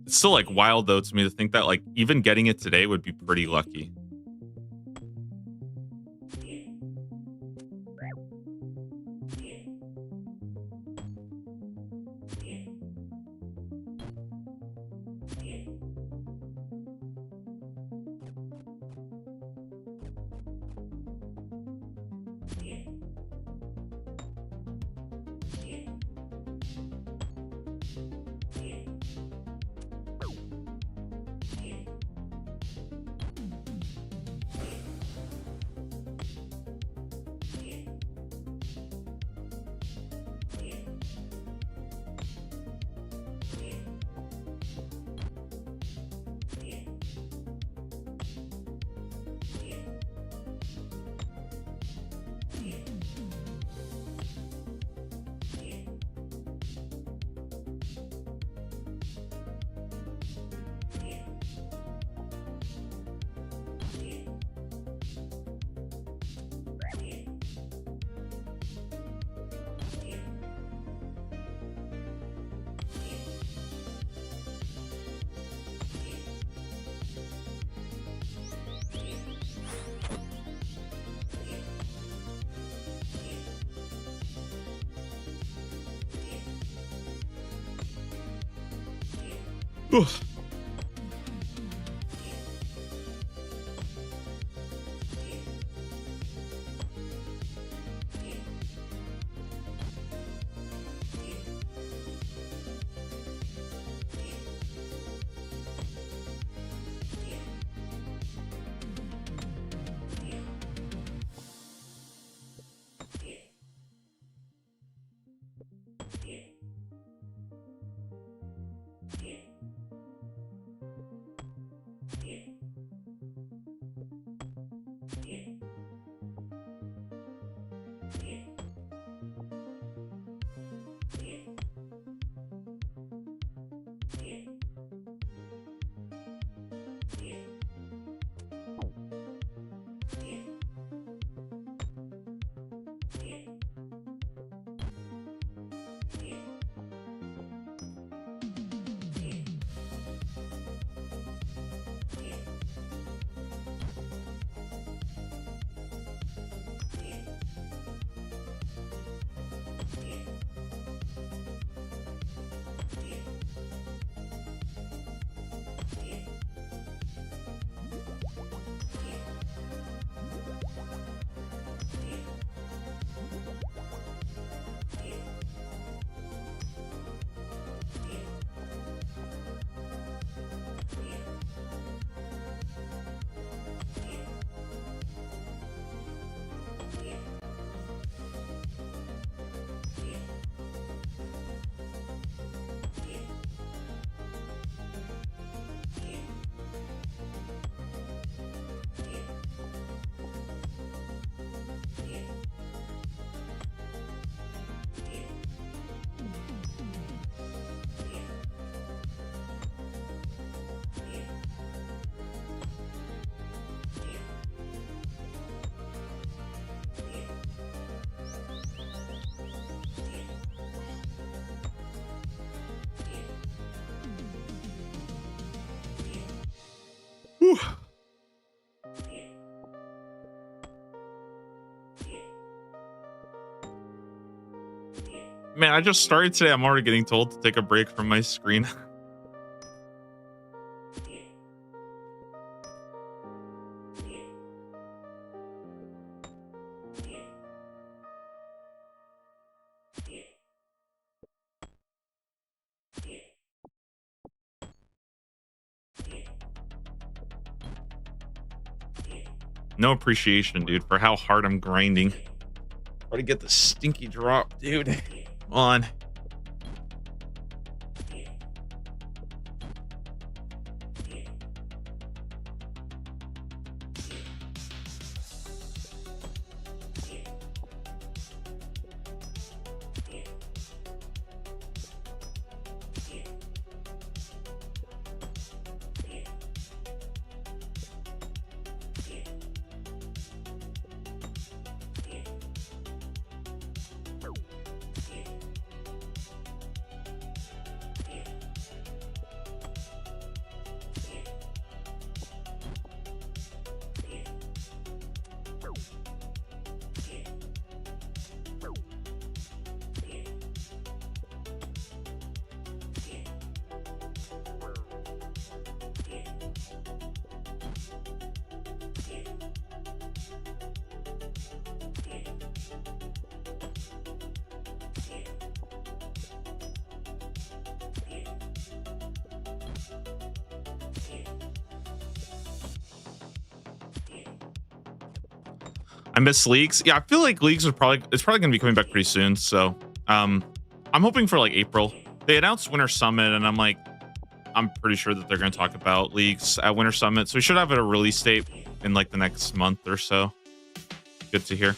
It's still like wild though to me to think that like even getting it today would be pretty lucky. Whew. Whew. Man, I just started today. I'm already getting told to take a break from my screen. No appreciation, dude, for how hard I'm grinding. Try to get the stinky drop, dude. Come on. I miss leagues. Yeah, I feel like leagues are probably gonna be coming back pretty soon. So I'm hoping for like April. They announced Winter Summit, and I'm pretty sure that they're gonna talk about leagues at Winter Summit. So we should have a release date in like the next month or so. Good to hear.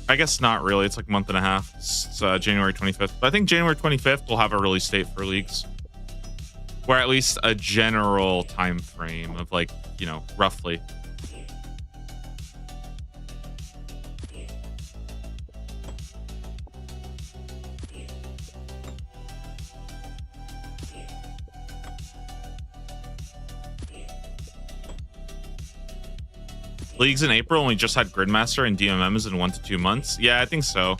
I guess not really. It's like a month and a half. It's January 25th. But I think January 25th we'll have a release date for leagues. Or at least a general time frame of like, you know, roughly. Leagues in April, and we just had Gridmaster and DMMs in 1 to 2 months. Yeah, I think so.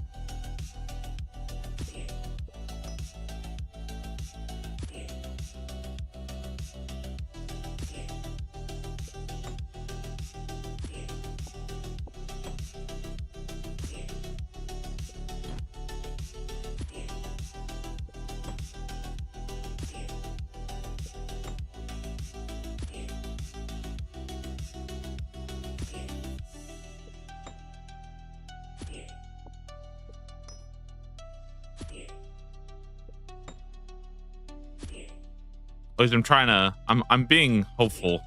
At least I'm being hopeful.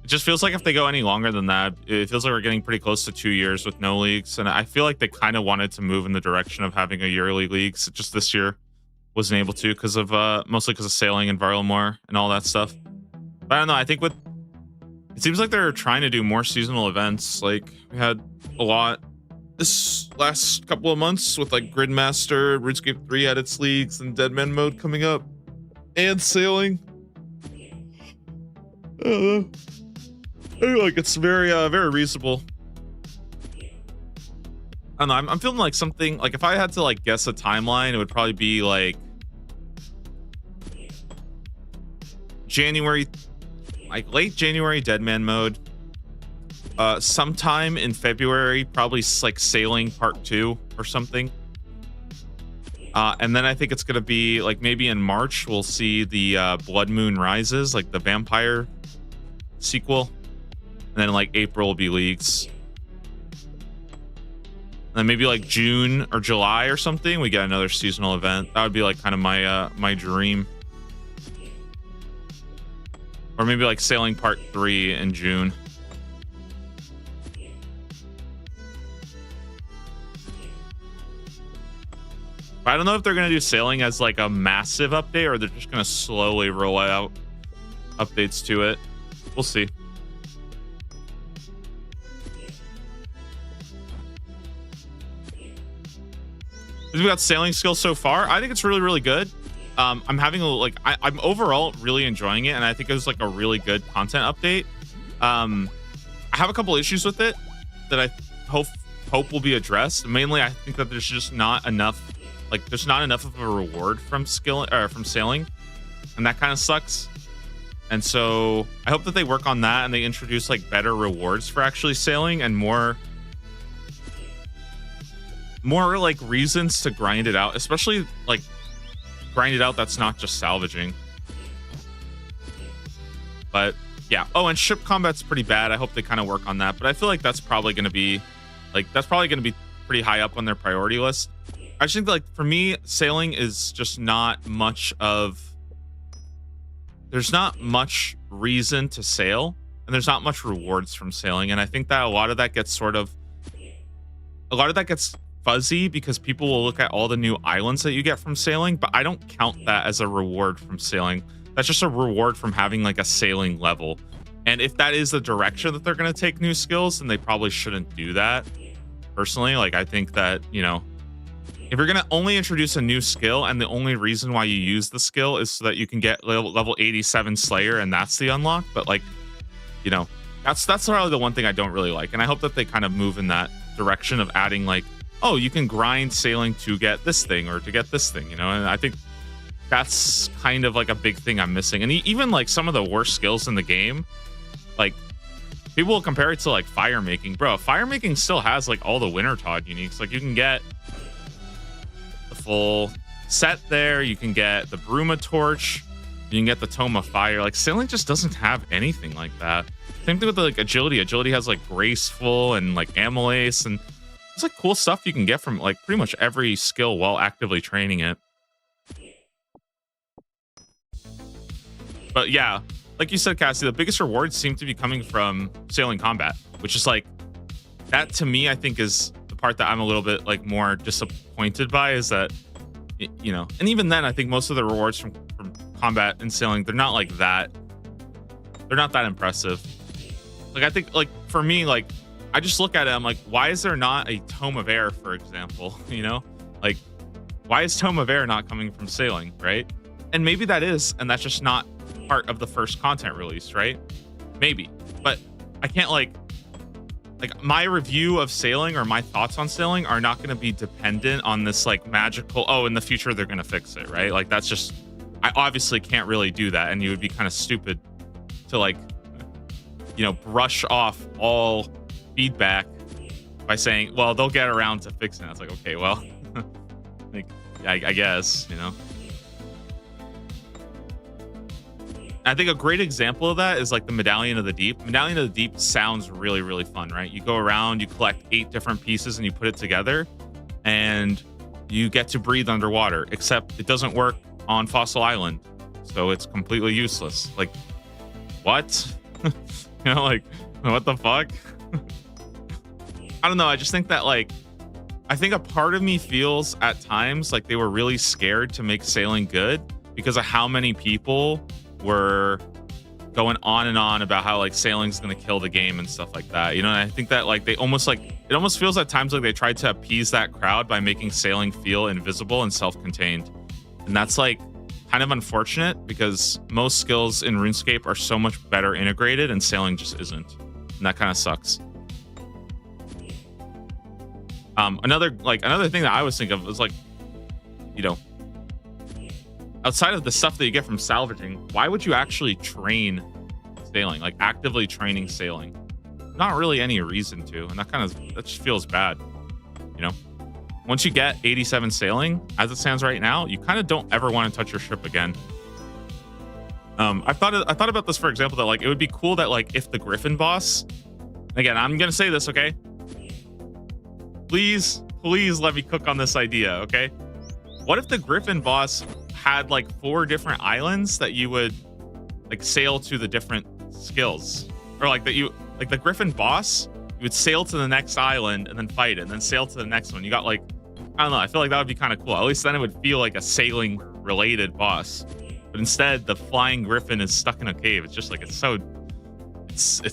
It just feels like if they go any longer than that, it feels like we're getting pretty close to 2 years with no leagues. And I feel like they kind of wanted to move in the direction of having a yearly leagues. Just this year wasn't able to because of mostly because of sailing and Varlamore and all that stuff. But I don't know. I think it seems like they're trying to do more seasonal events. Like we had a lot this last couple of months with like Gridmaster, RuneScape 3 had its leagues, and Deadman mode coming up, and sailing. I don't know. I feel like it's very reasonable. I don't know. I'm feeling like something like if I had to like guess a timeline, it would probably be like January, like late January, Deadman mode. Sometime in February, probably like sailing part 2 or something. And then I think it's gonna be like maybe in March we'll see the Blood Moon Rises, like the vampire sequel. And then like April will be leagues. And then maybe like June or July or something, we get another seasonal event. That would be like kind of my dream. Or maybe like sailing part 3 in June. But I don't know if they're going to do sailing as like a massive update or they're just going to slowly roll out updates to it. We'll see. We got sailing skills so far. I think it's really, really good. I'm having I'm overall really enjoying it, and I think it was like a really good content update. I have a couple issues with it that I hope will be addressed. Mainly, I think that there's just not enough, like there's not enough of a reward from sailing, and that kind of sucks. And so I hope that they work on that and they introduce like better rewards for actually sailing and more like reasons to grind it out, especially like grind it out that's not just salvaging. But yeah. Oh, and ship combat's pretty bad. I hope they kind of work on that, but I feel like that's probably going to be pretty high up on their priority list. I just think like for me, sailing is just not much of, there's not much reason to sail and there's not much rewards from sailing. And I think that a lot of that gets fuzzy because people will look at all the new islands that you get from sailing, but I don't count that as a reward from sailing. That's just a reward from having like a sailing level. And if that is the direction that they're going to take new skills, then they probably shouldn't do that. Personally, like I think that, you know, if you're going to only introduce a new skill and the only reason why you use the skill is so that you can get level 87 Slayer and that's the unlock, but like, you know, that's probably the one thing I don't really like. And I hope that they kind of move in that direction of adding like, oh, you can grind sailing to get this thing or to get this thing, you know? And I think that's kind of like a big thing I'm missing. And even like some of the worst skills in the game, like people will compare it to like fire making. Bro, fire making still has like all the Wintertod uniques. Like you can get the full set there. You can get the Bruma Torch. You can get the Tome of Fire. Like sailing just doesn't have anything like that. Same thing with like agility. Agility has like graceful and like amylase, and it's like cool stuff you can get from like pretty much every skill while actively training it. But yeah, like you said, Cassie, the biggest rewards seem to be coming from sailing combat, which is like, that to me, I think is the part that I'm a little bit like more disappointed by, is that, you know, and even then I think most of the rewards from combat and sailing, they're not that impressive. Like I think like for me, like I just look at it, I'm like, why is there not a Tome of Air, for example? You know, like why is Tome of Air not coming from sailing, right? And maybe that is, and that's just not part of the first content release, right? Maybe, but I can't like my review of sailing or my thoughts on sailing are not going to be dependent on this like magical, oh, in the future they're going to fix it, right? Like that's just, I obviously can't really do that, and you would be kind of stupid to like, you know, brush off all feedback by saying, well, they'll get around to fixing it. It's like, okay, well, like I guess, you know. I think a great example of that is like the Medallion of the Deep. Medallion of the Deep sounds really, really fun, right? You go around, you collect 8 different pieces and you put it together and you get to breathe underwater, except it doesn't work on Fossil Island, so it's completely useless. Like, what? You know, like, what the fuck? I don't know. I just think that, like, I think a part of me feels at times like they were really scared to make sailing good because of how many people were going on and on about how like sailing's going to kill the game and stuff like that. You know, and I think that like they almost like, it almost feels at times like they tried to appease that crowd by making sailing feel invisible and self-contained. And that's like kind of unfortunate because most skills in RuneScape are so much better integrated and sailing just isn't. And that kind of sucks. Another thing that I was thinking of was like, you know, outside of the stuff that you get from salvaging, why would you actually train sailing, like actively training sailing? Not really any reason to, and that just feels bad, you know. Once you get 87 sailing, as it stands right now, you kind of don't ever want to touch your ship again. I thought about this, for example, that like it would be cool that like if the Griffin boss, again, I'm gonna say this, okay? Please let me cook on this idea, okay? What if the Griffin boss had like 4 different islands that you would like sail to the different skills, or like that you like the Griffin boss, you would sail to the next island and then fight it, and then sail to the next one. You got like, I don't know. I feel like that would be kind of cool. At least then it would feel like a sailing related boss. But instead, the flying Griffin is stuck in a cave. It's just like it's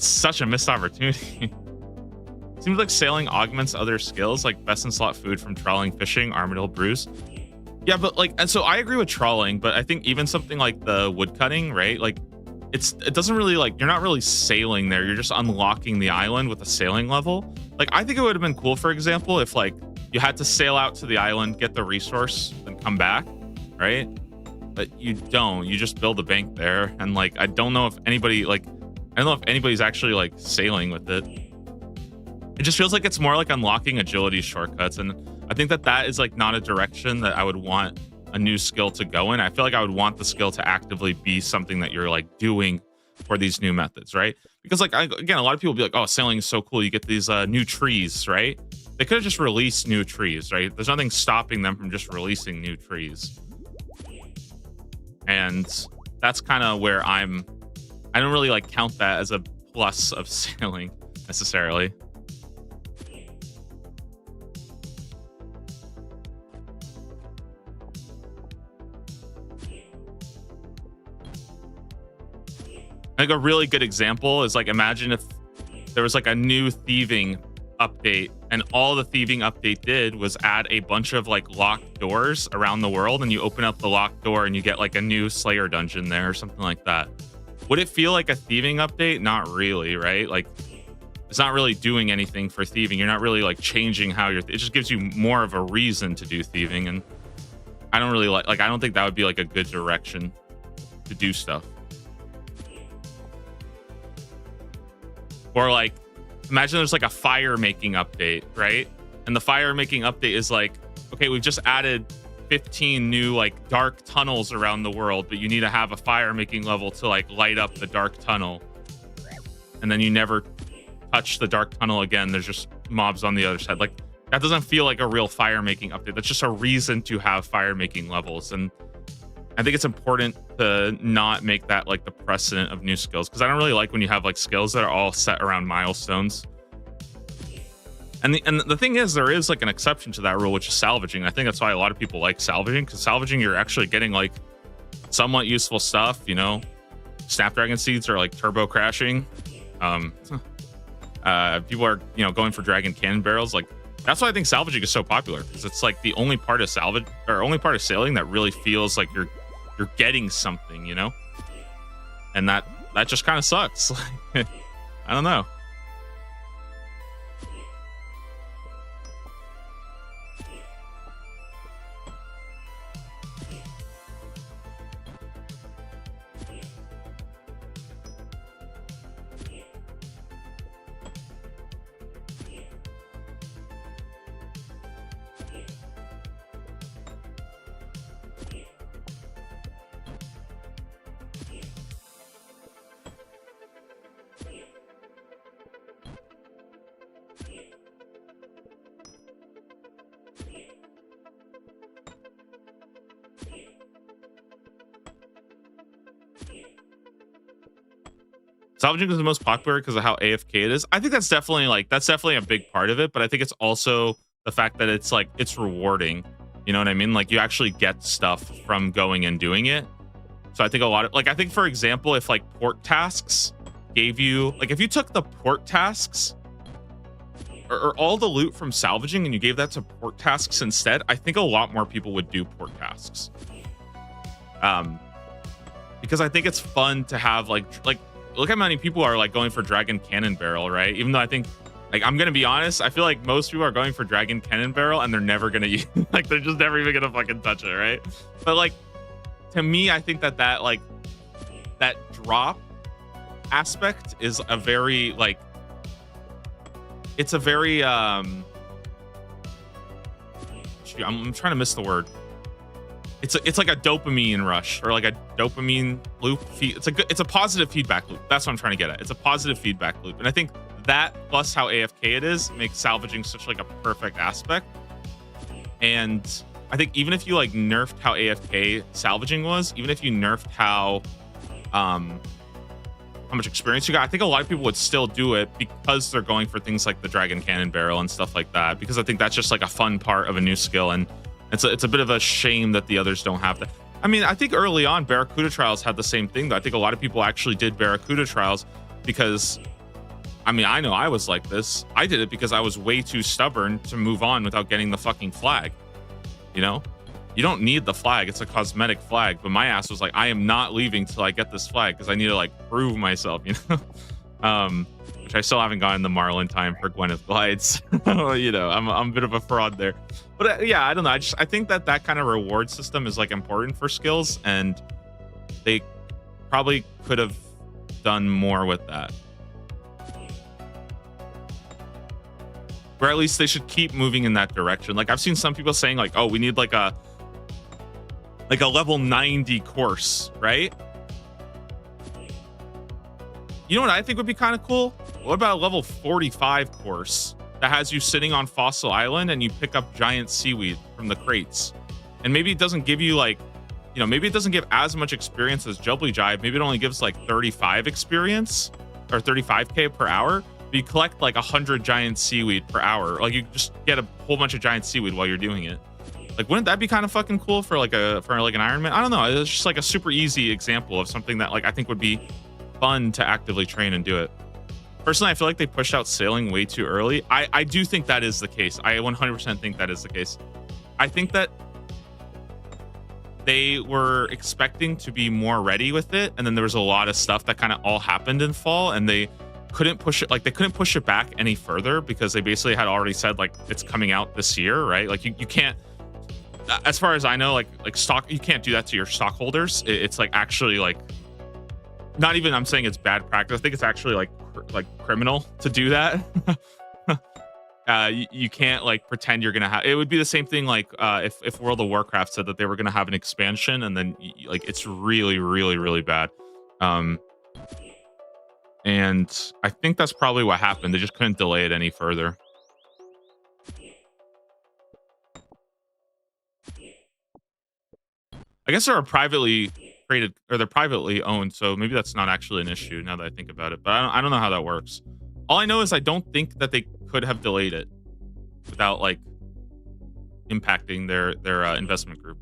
such a missed opportunity. Seems like sailing augments other skills like best in slot food from trawling, fishing, armadillo brews. Yeah, but like, and so I agree with trawling, but I think even something like the wood cutting, right? Like it doesn't really like, you're not really sailing there. You're just unlocking the island with a sailing level. Like I think it would have been cool, for example, if like you had to sail out to the island, get the resource, then come back, right? But you don't. You just build a bank there, and like I don't know if anybody's actually like sailing with it. It just feels like it's more like unlocking agility shortcuts, and I think that is like not a direction that I would want a new skill to go in. I feel like I would want the skill to actively be something that you're like doing for these new methods, right? Because like again, a lot of people be like, "Oh, sailing is so cool. You get these new trees, right?" They could have just released new trees, right? There's nothing stopping them from just releasing new trees, and that's kind of where I don't really like count that as a plus of sailing necessarily. Like a really good example is like, imagine if there was like a new thieving update and all the thieving update did was add a bunch of like locked doors around the world, and you open up the locked door and you get like a new Slayer dungeon there or something like that. Would it feel like a thieving update? Not really, right? Like it's not really doing anything for thieving. You're not really like changing how it just gives you more of a reason to do thieving. And I don't really like I don't think that would be like a good direction to do stuff. Or like, imagine there's like a fire making update, right? And the fire making update is like, okay, we've just added 15 new like dark tunnels around the world, but you need to have a fire making level to like light up the dark tunnel. And then you never touch the dark tunnel again. There's just mobs on the other side. Like that doesn't feel like a real fire making update. That's just a reason to have fire making levels. And I think it's important to not make that like the precedent of new skills, because I don't really like when you have like skills that are all set around milestones. And the thing is, there is like an exception to that rule, which is salvaging. I think that's why a lot of people like salvaging, because salvaging, you're actually getting like somewhat useful stuff. You know, Snapdragon seeds are like turbo crashing. People are, you know, going for dragon cannon barrels. Like that's why I think salvaging is so popular, because it's like the only part of only part of sailing that really feels like you're getting something, you know? And that just kind of sucks. I don't know. salvaging is the most popular because of how AFK it is. I think that's definitely a big part of it, but I think it's also the fact that it's rewarding. You know what I mean? Like you actually get stuff from going and doing it. So I think a lot of I think for example, if like port tasks gave you if you took the port tasks or all the loot from salvaging and you gave that to port tasks instead, I think a lot more people would do port tasks. Because I think it's fun to have like look how many people are like going for Dragon Cannon Barrel, right? Even though I think I'm gonna be honest, I feel like most people are going for Dragon Cannon Barrel and they're never gonna use they're just never even gonna fucking touch it, right? But to me, I think that that drop aspect is a very it's a very I'm trying to miss the word. It's like a dopamine rush or like a dopamine loop. It's a positive feedback loop. That's what I'm trying to get at. It's a positive feedback loop, and I think that plus how AFK it is makes salvaging such a perfect aspect. And I think even if you nerfed how AFK salvaging was, even if you nerfed how much experience you got, I think a lot of people would still do it because they're going for things like the Dragon Cannon Barrel and stuff like that, because I think that's just a fun part of a new skill, and it's a bit of a shame that the others don't have that. I mean, I think early on Barracuda Trials had the same thing, though. I think a lot of people actually did Barracuda Trials because I mean, I know I was like this. I did it because I was way too stubborn to move on without getting the fucking flag. You know, you don't need the flag. It's a cosmetic flag. But my ass was like, I am not leaving till I get this flag because I need to prove myself, you know, which I still haven't gotten the Marlin time for Gwyneth Glides. You know, I'm a bit of a fraud there. But yeah, I don't know. I think that kind of reward system is important for skills, and they probably could have done more with that. Or at least they should keep moving in that direction. I've seen some people saying oh, we need a level 90 course, right? You know what I think would be kind of cool? What about a level 45 course that has you sitting on Fossil Island and you pick up giant seaweed from the crates? And maybe it doesn't give you maybe it doesn't give as much experience as Jubbly Jive. Maybe it only gives 35 experience or 35k per hour. You collect 100 giant seaweed per hour. You just get a whole bunch of giant seaweed while you're doing it. Wouldn't that be kind of fucking cool for an Iron Man? I don't know. It's just a super easy example of something that I think would be fun to actively train and do it. Personally, I feel like they pushed out sailing way too early. I do think that is the case. I 100% think that is the case. I think that they were expecting to be more ready with it, and then there was a lot of stuff that kind of all happened in fall, and they couldn't push it they couldn't push it back any further because they basically had already said it's coming out this year, right? You can't, as far as I know, stock, you can't do that to your stockholders. It's actually not even, I'm saying it's bad practice. I think it's actually criminal to do that. You can't pretend you're gonna have, it would be the same thing if World of Warcraft said that they were gonna have an expansion and then it's really, really, really bad. And I think that's probably what happened. They just couldn't delay it any further. I guess they're privately traded, or they're privately owned, so maybe that's not actually an issue now that I think about it. But I don't know how that works. All I know is I don't think that they could have delayed it without impacting their investment group.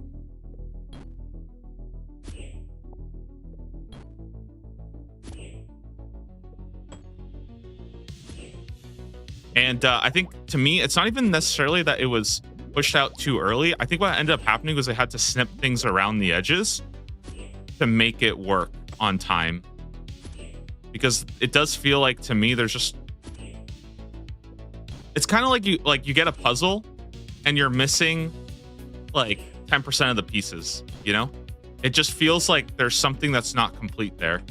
And I think, to me, it's not even necessarily that it was pushed out too early. I think what ended up happening was they had to snip things around the edges to make it work on time. Because it does feel to me, there's just... It's kind of you get a puzzle and you're missing 10% of the pieces, you know? It just feels like there's something that's not complete there.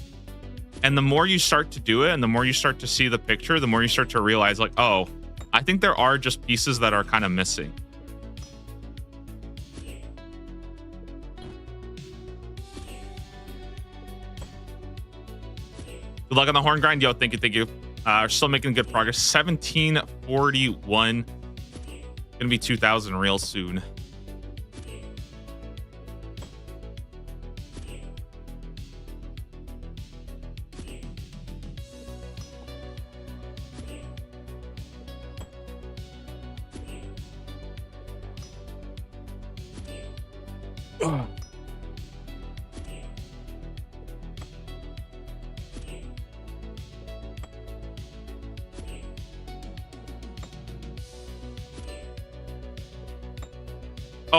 And the more you start to do it and the more you start to see the picture, the more you start to realize oh, I think there are just pieces that are kind of missing. Good luck on the horn grind. Yo, thank you. Still making good progress. 1741. Gonna be 2,000 real soon. Oh,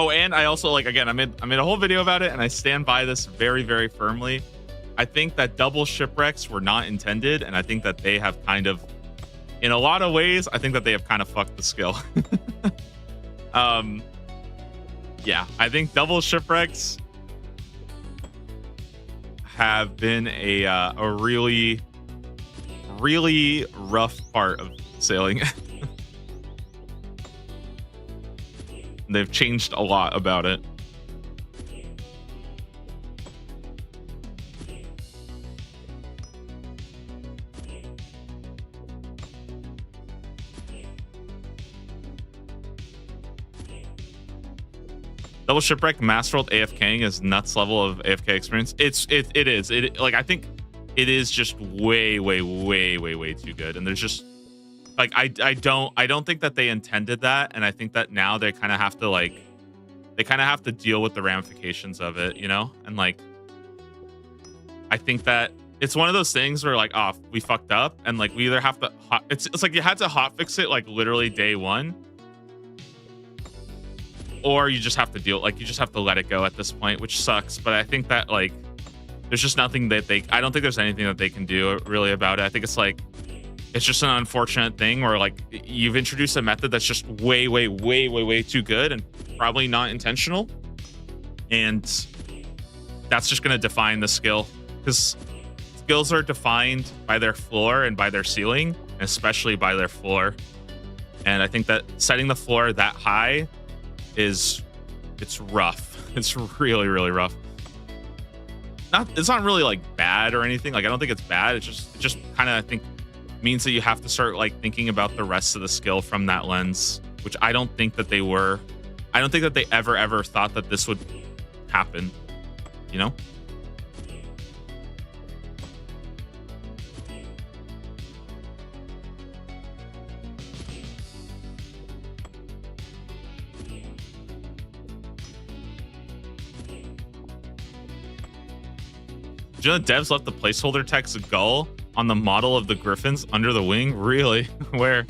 and I also like, again, I made a whole video about it, and I stand by this very, very firmly. I think that double shipwrecks were not intended, and I think that they have kind of, in a lot of ways, I think that they have kind of fucked the skill. Yeah, I think double shipwrecks have been a really, really rough part of sailing. They've changed a lot about it. Double shipwreck master world AFKing is nuts level of AFK experience. It is. Like, I think it is just way too good. And there's just like, I don't think that they intended that, and I think that now they kind of have to deal with the ramifications of it, you know? And like, I think that it's one of those things where like, oh, we fucked up, and like we either have to it's like you had to hotfix it like literally day one, or you just have to deal, like you just have to let it go at this point, which sucks. But I think that like there's just nothing that I don't think there's anything that they can do really about it. I think it's like, it's just an unfortunate thing where like you've introduced a method that's just way too good and probably not intentional. And that's just going to define the skill, because skills are defined by their floor and by their ceiling, and especially by their floor. And I think that setting the floor that high it's rough. It's really rough. It's not really like bad or anything. Like, I don't think it's bad. It just kind of, I think, means that you have to start like thinking about the rest of the skill from that lens, which I don't think that they were. I don't think that they ever thought that this would happen, you know? Do you know devs left the placeholder text gull on the model of the griffins under the wing? Really? Where?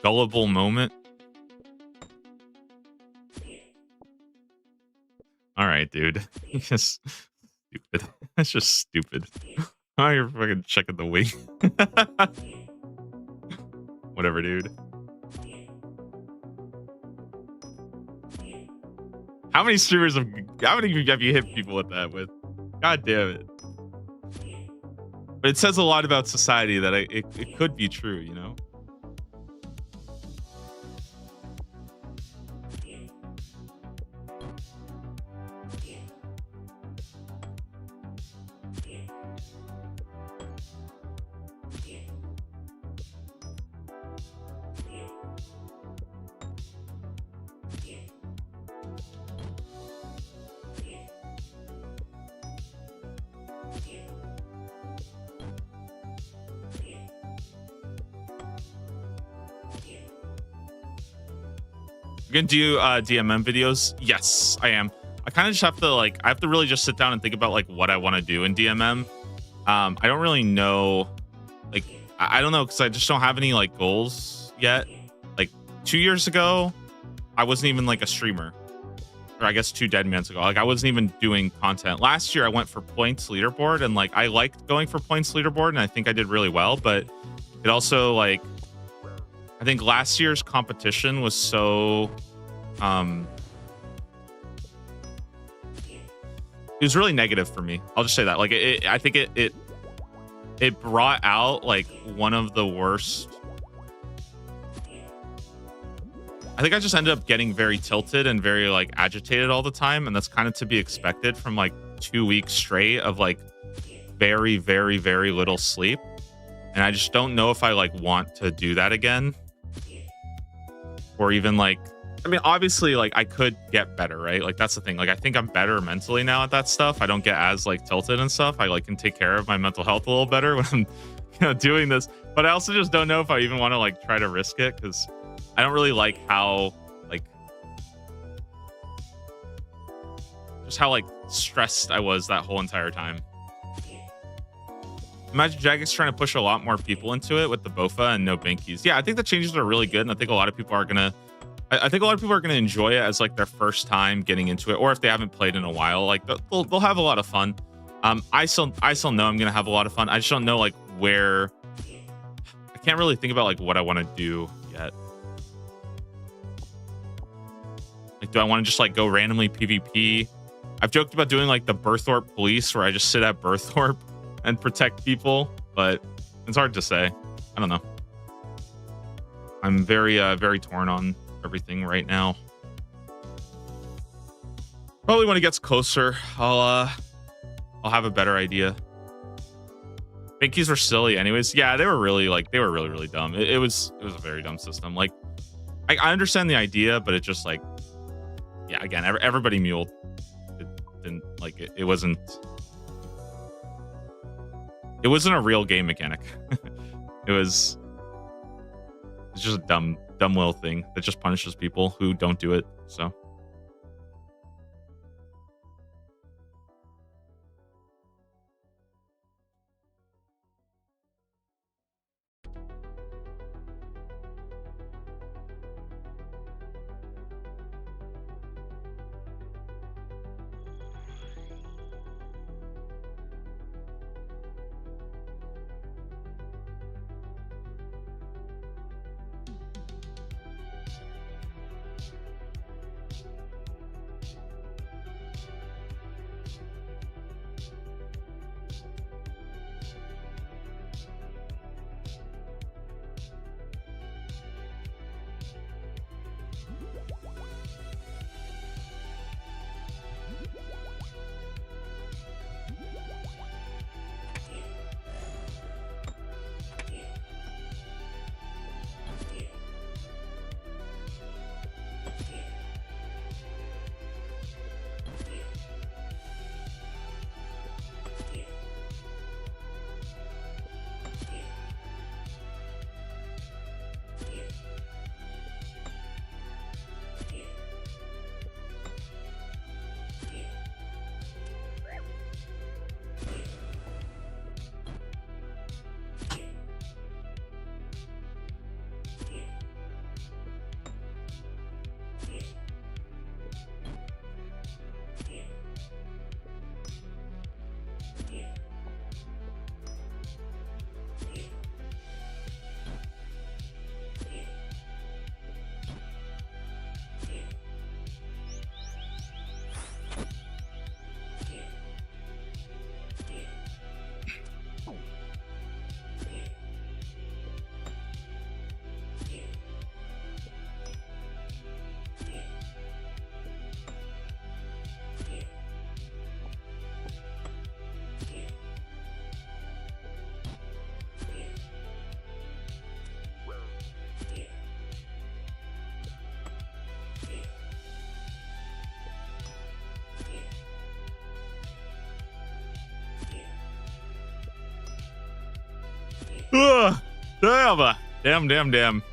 Gullible moment. All right, dude. Just stupid. That's just stupid. Oh, you're fucking checking the wing. Whatever, dude. How many streamers have you hit people with that with? God damn it. But it says a lot about society that it could be true, you know? You're gonna do DMM videos? Yes, I am. I kind of just have to I have to really just sit down and think about like what I want to do in DMM. I don't really know, like I don't know, because I just don't have any like goals yet. Like 2 years ago, I wasn't even like a streamer, or I guess 2 dead months ago, like I wasn't even doing content. Last year I went for points leaderboard, and like I liked going for points leaderboard, and I think I did really well. But it also like, I think last year's competition was so it was really negative for me. I'll just say that. Like I think it brought out like one of the worst. I think I just ended up getting very tilted and very like agitated all the time, and that's kind of to be expected from like 2 weeks straight of like very little sleep. And I just don't know if I like want to do that again. Or even like, I mean, obviously like I could get better, right? Like that's the thing. Like I think I'm better mentally now at that stuff. I don't get as like tilted and stuff. I like can take care of my mental health a little better when I'm doing this, but I also just don't know if I even want to like try to risk it because I don't really like how like just how like stressed I was that whole entire time. Imagine Jagex trying to push a lot more people into it with the Bofa and no Binkies. Yeah, I think the changes are really good, and I think a lot of people are gonna. I think a lot of people are gonna enjoy it as like their first time getting into it, or if they haven't played in a while, like they'll have a lot of fun. I still know I'm gonna have a lot of fun. I just don't know like where. I can't really think about like what I want to do yet. Like, do I want to just like go randomly PvP? I've joked about doing like the Berthorpe police, where I just sit at Berthorpe and protect people, but it's hard to say. I don't know. I'm very torn on everything right now. Probably when it gets closer, I'll have a better idea. Binkies were silly anyways. Yeah, they were really dumb. It was a very dumb system. Like I understand the idea, but it just like, yeah, again, everybody muled. It didn't like it wasn't a real game mechanic. It's just a dumb little thing that just punishes people who don't do it. So ugh, damn.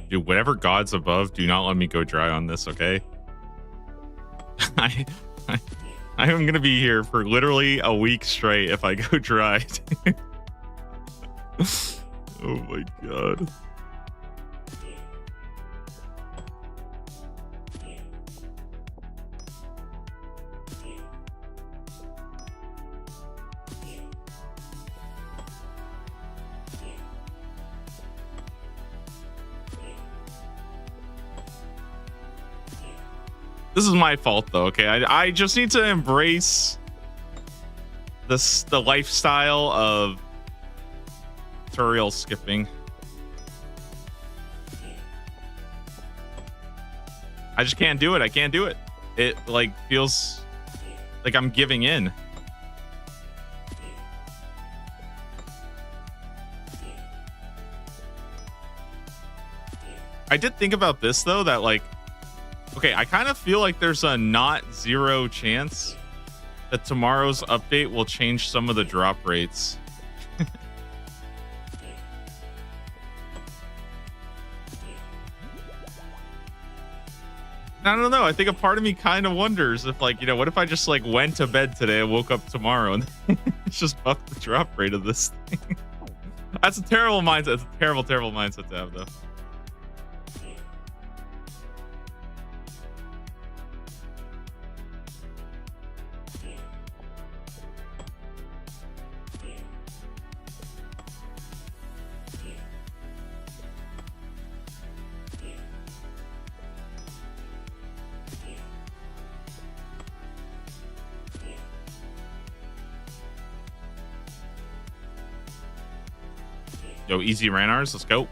Dude, whatever gods above, do not let me go dry on this, okay? I, I, I am gonna be here for literally a week straight if I go dry. Oh my god. This is my fault though, okay? I just need to embrace the lifestyle of tutorial skipping. I just can't do it. I can't do it. It like feels like I'm giving in. I did think about this though, that like, okay, I kind of feel like there's a not zero chance that tomorrow's update will change some of the drop rates. I don't know. I think a part of me kind of wonders if, like, you know, what if I just like went to bed today and woke up tomorrow and it's just buffed the drop rate of this thing. That's a terrible mindset. It's a terrible, terrible mindset to have, though. Yo, easy Ranars, let's go.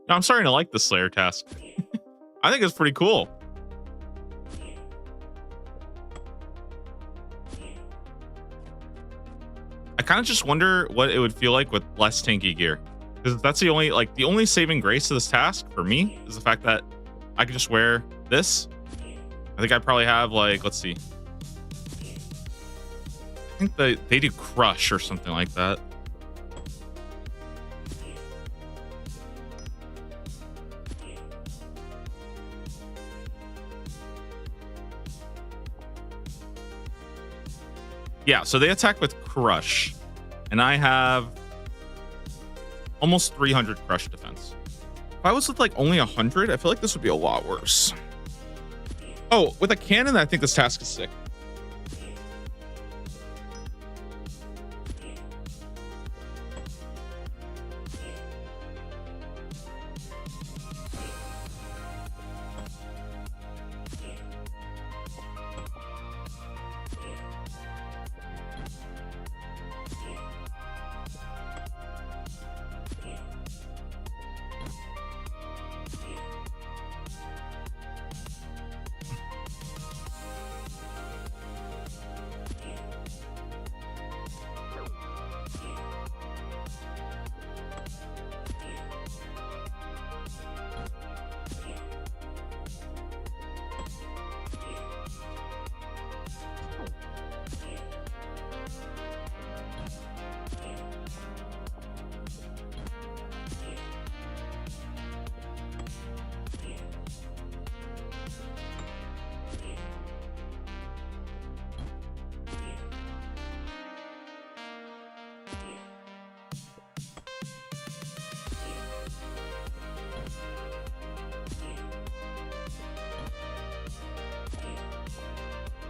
No, I'm starting to like the Slayer task. I think it's pretty cool. I kind of just wonder what it would feel like with less tanky gear, because that's the only saving grace to this task for me is the fact that I could just wear this. I think I probably have, like, let's see. I think they do crush or something like that. Yeah, so they attack with crush, and I have almost 300 crush defense. If I was with like only 100, I feel like this would be a lot worse. Oh, with a cannon, I think this task is sick.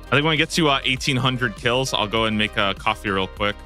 I think when we get to 1,800 kills, I'll go and make a coffee real quick.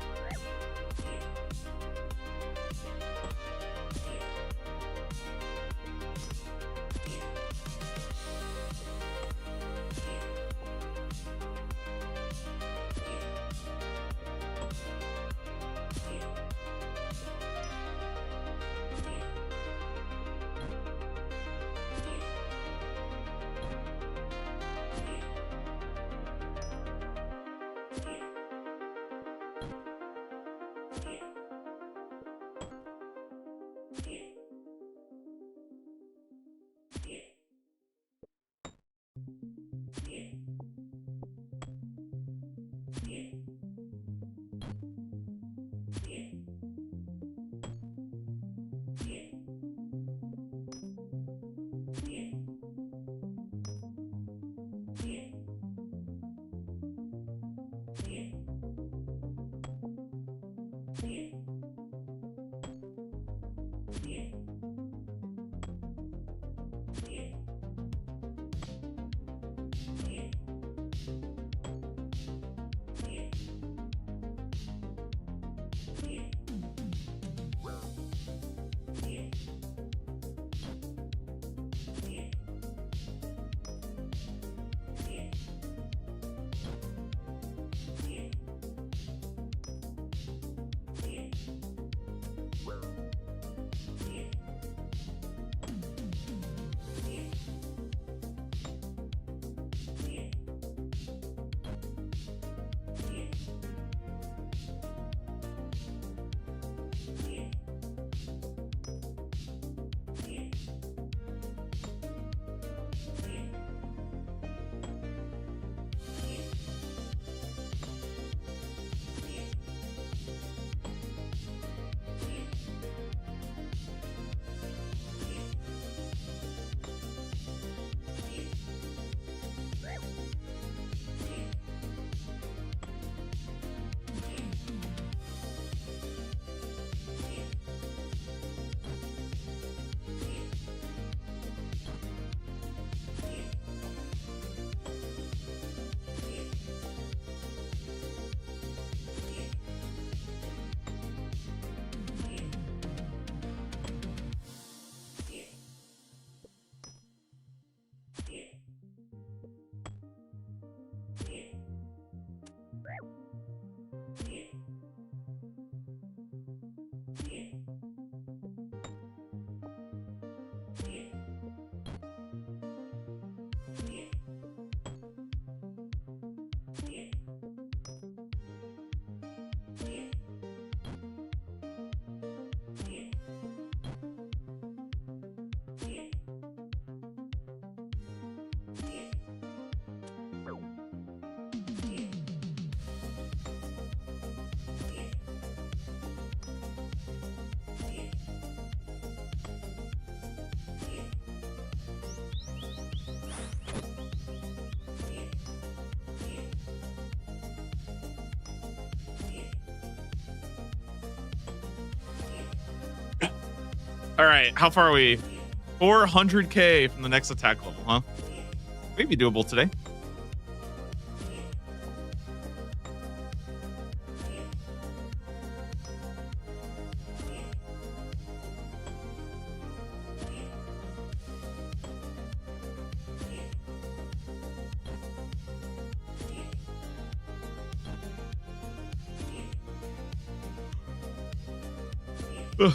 All right, how far are we? 400k from the next attack level, huh? Maybe doable today. Ugh.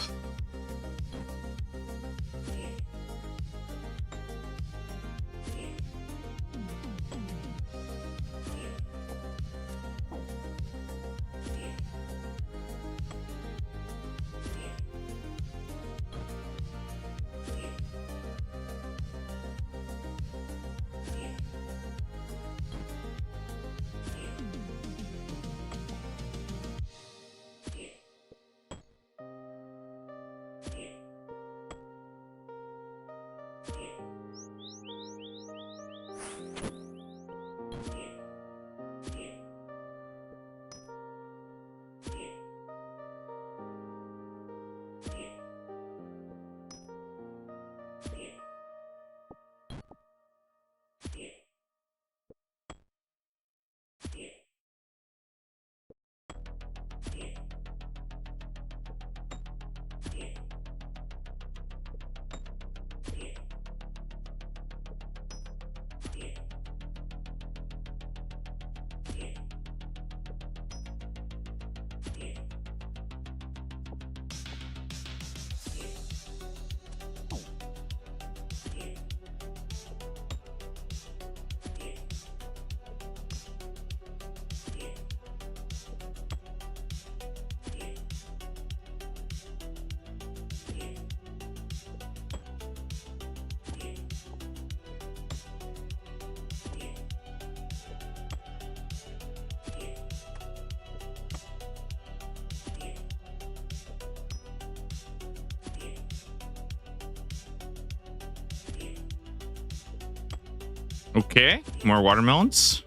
Okay, more watermelons.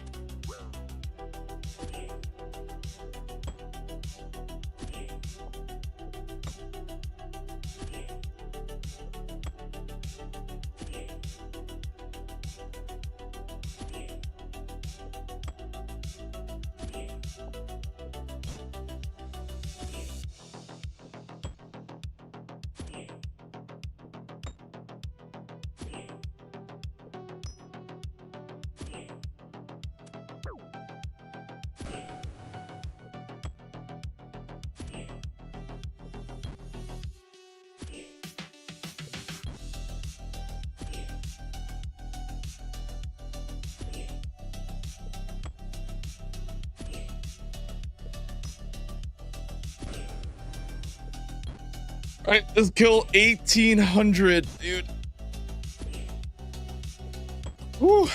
All right, let's kill 1,800, dude. Whew. All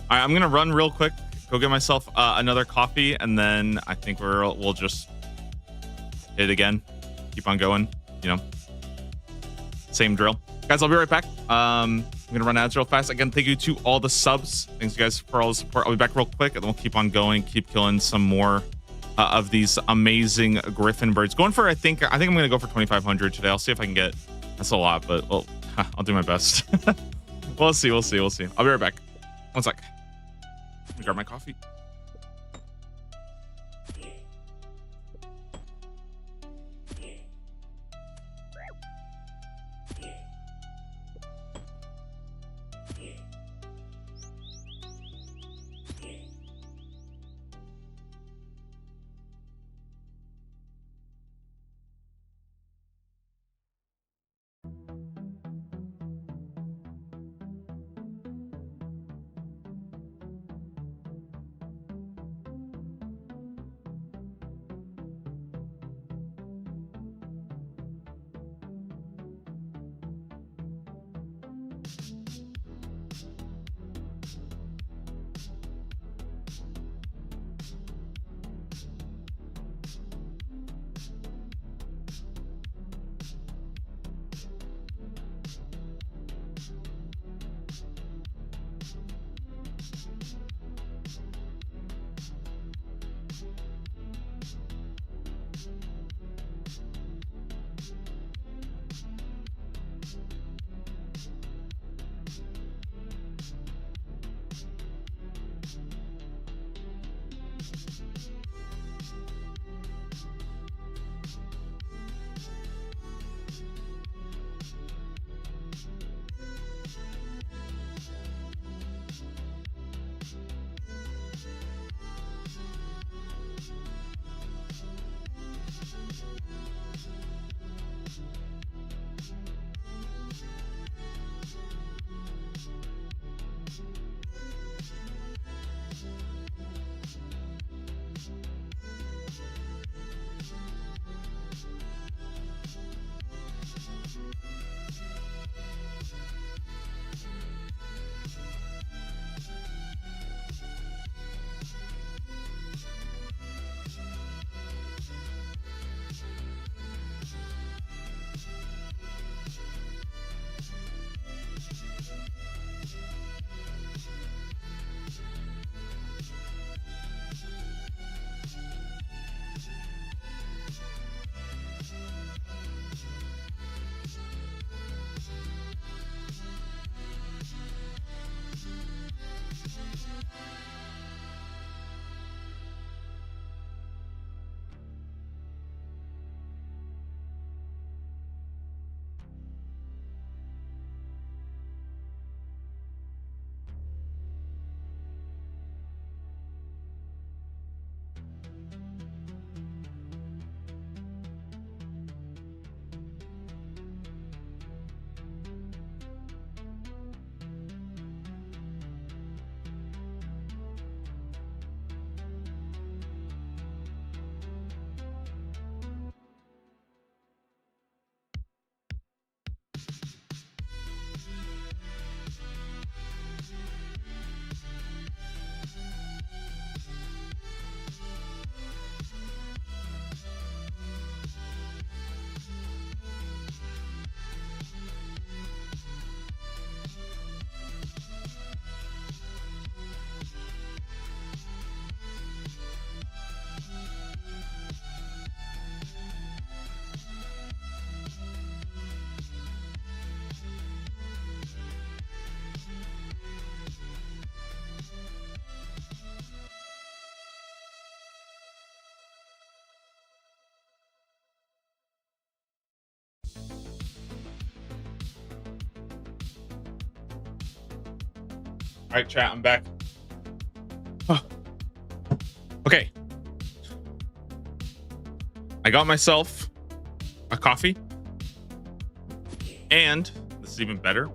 right, I'm gonna run real quick, go get myself another coffee, and then I think we'll just hit it again, keep on going. You know, same drill, guys. I'll be right back. I'm gonna run ads real fast. Again, thank you to all the subs. Thanks, you guys, for all the support. I'll be back real quick, and then we'll keep on going, keep killing some more of these amazing griffin birds. Going for, I think I'm gonna go for 2,500 today. I'll see if I can get. That's a lot, but well, I'll do my best. We'll see. I'll be right back. One sec. Let me grab my coffee. All right, chat. I'm back. Okay. I got myself a coffee. And this is even better.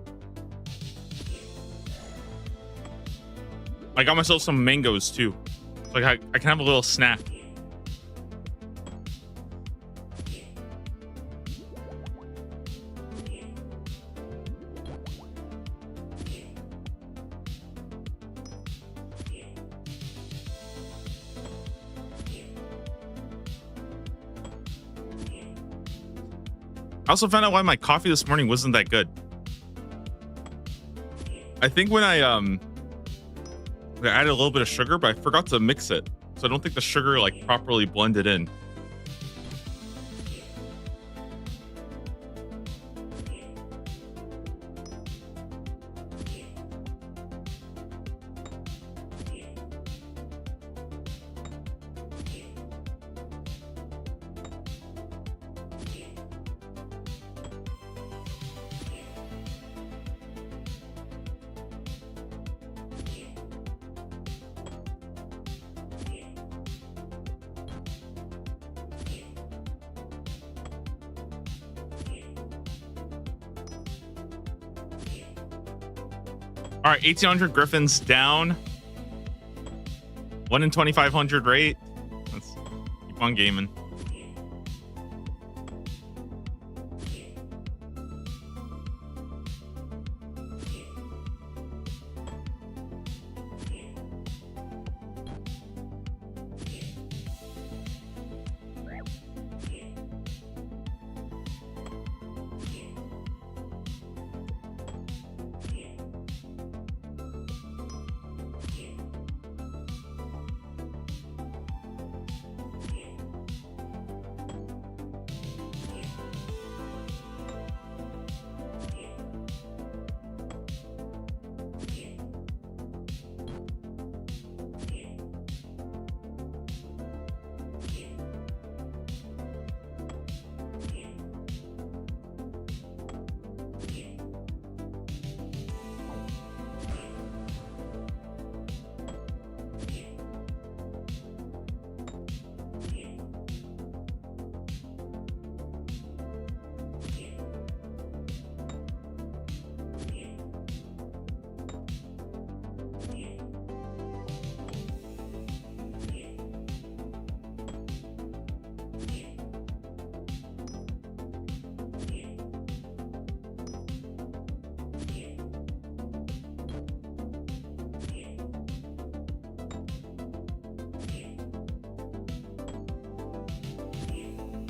I got myself some mangoes too. So I can have a little snack. I also found out why my coffee this morning wasn't that good. I think when I added a little bit of sugar, but I forgot to mix it. So I don't think the sugar like properly blended in. All right, 1,800 Griffins down. 1 in 2,500 rate. Let's keep on gaming.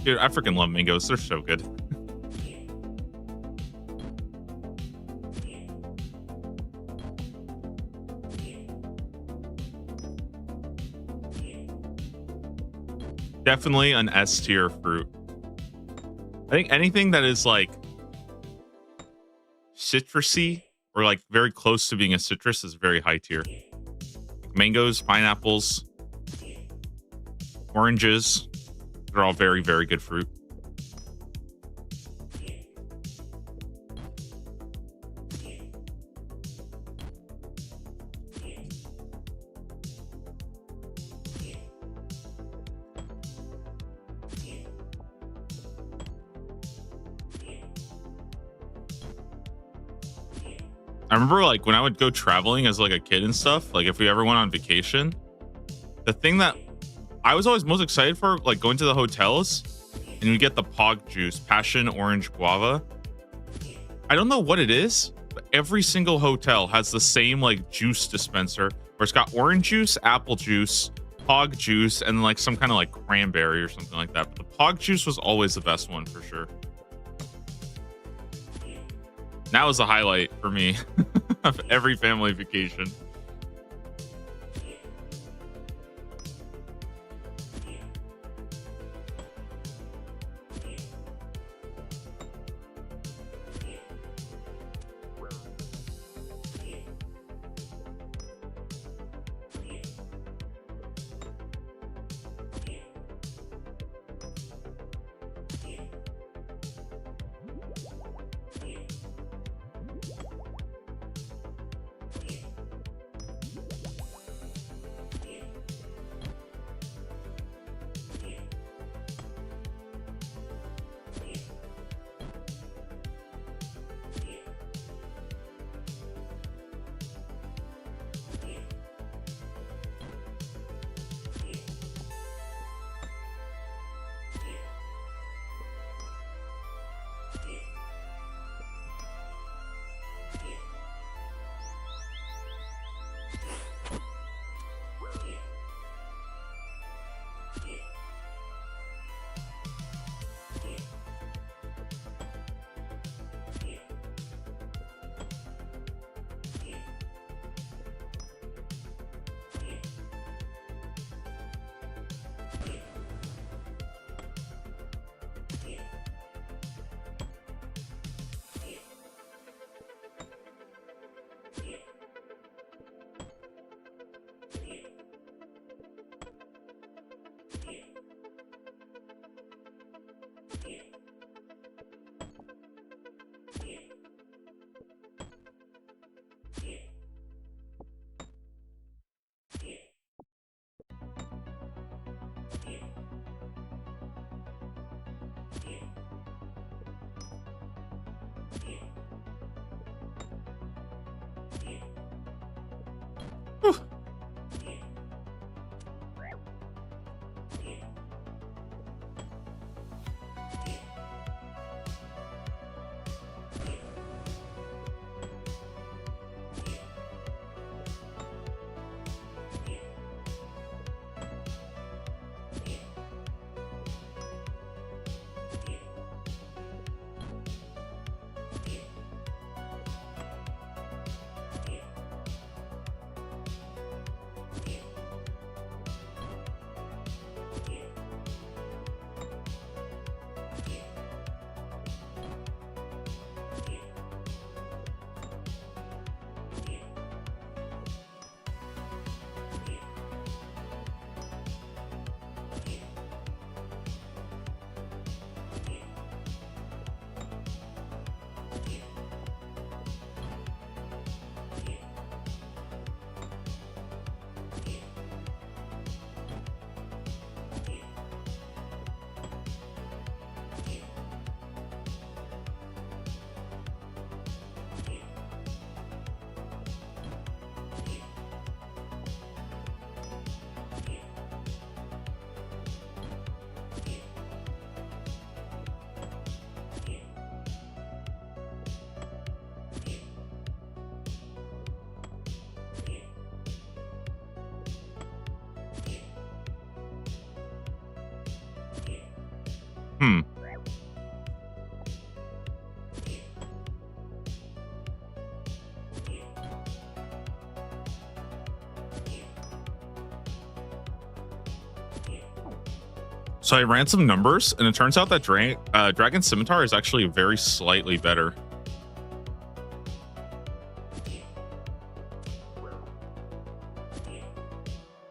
Dude, I freaking love mangoes. They're so good. Definitely an S tier fruit. I think anything that is like citrusy or like very close to being a citrus is very high tier. Mangoes, pineapples, oranges. They're all very, very good fruit. I remember like when I would go traveling as like a kid and stuff, like if we ever went on vacation, the thing that I was always most excited for, like going to the hotels and you get the POG juice, passion, orange, guava. I don't know what it is, but every single hotel has the same like juice dispenser where it's got orange juice, apple juice, POG juice, and like some kind of like cranberry or something like that. But the POG juice was always the best one for sure. That was the highlight for me of every family vacation. Hmm. So I ran some numbers, and it turns out that Dragon Scimitar is actually very slightly better.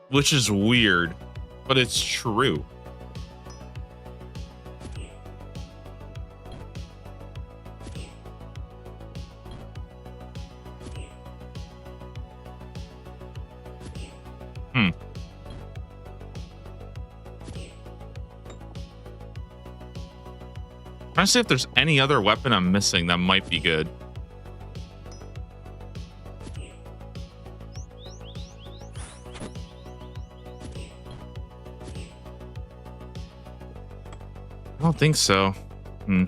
Which is weird, but it's true. Hmm. Trying to see if there's any other weapon I'm missing that might be good. I don't think so. Hmm.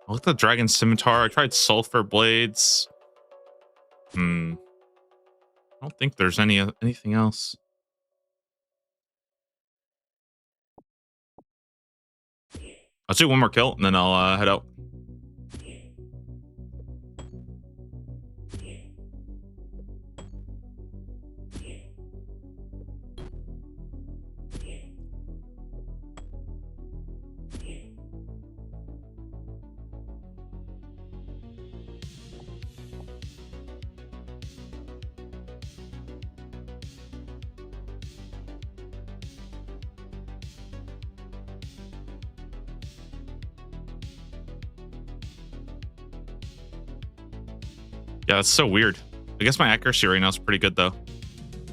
I looked at Dragon Scimitar. I tried Sulfur Blades. I don't think there's anything else. I'll do one more kill and then I'll head out. Yeah, that's so weird. I guess my accuracy right now is pretty good though.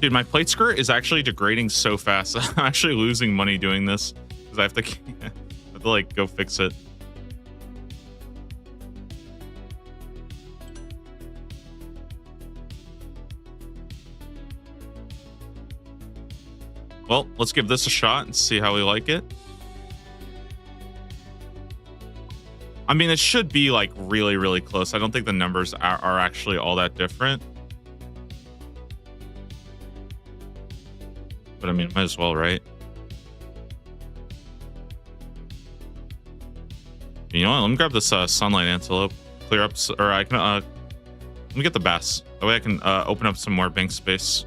Dude, my plate skirt is actually degrading so fast. I'm actually losing money doing this because I have to, I have to like go fix it. Well, let's give this a shot and see how we like it. I mean, it should be like really, really close. I don't think the numbers are actually all that different. But I mean, might as well, right? You know what? Let me grab this sunlight antelope. Clear up, or I can. Let me get the bass. That way I can open up some more bank space.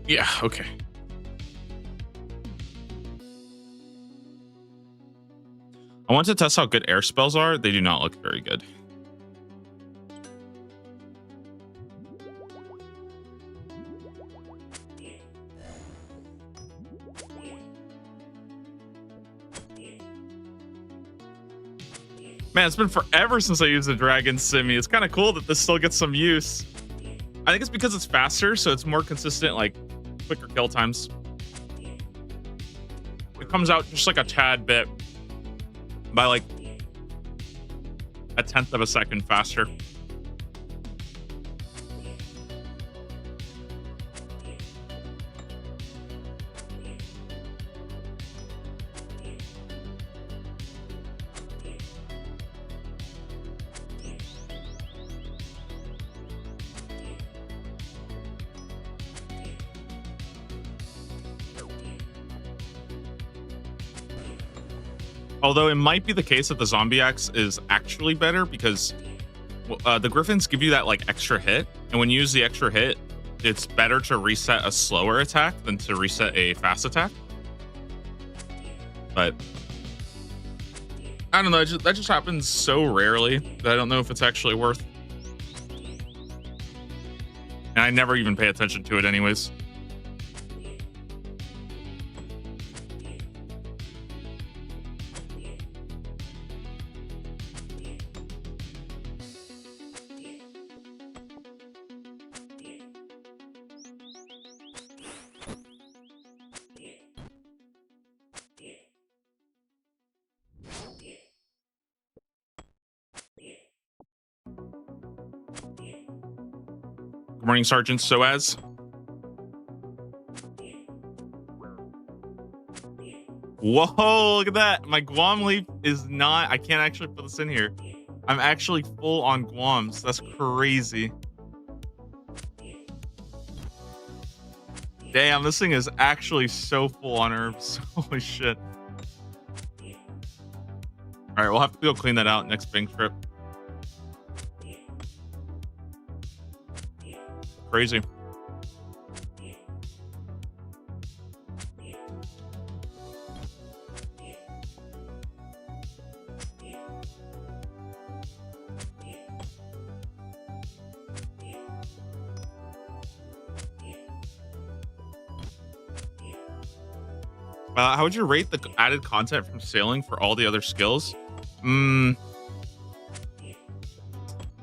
Yeah, okay. I want to test how good air spells are. They do not look very good. Man, it's been forever since I used a Dragon Simi. It's kind of cool that this still gets some use. I think it's because it's faster, so it's more consistent, like quicker kill times. It comes out just like a tad bit by like a 1/10 of a second faster. Although it might be the case that the Zombie Axe is actually better because the Griffins give you that like extra hit. And when you use the extra hit, it's better to reset a slower attack than to reset a fast attack. But I don't know. That just happens so rarely that I don't know if it's actually worth. And I never even pay attention to it anyways. Good morning, Sergeant Soaz. Whoa, look at that. My Guam leaf is not... I can't actually put this in here. I'm actually full on Guams. That's crazy. Damn, this thing is actually so full on herbs. Holy shit. All right, we'll have to go clean that out next bank trip. Crazy. How would you rate the added content from sailing for all the other skills? What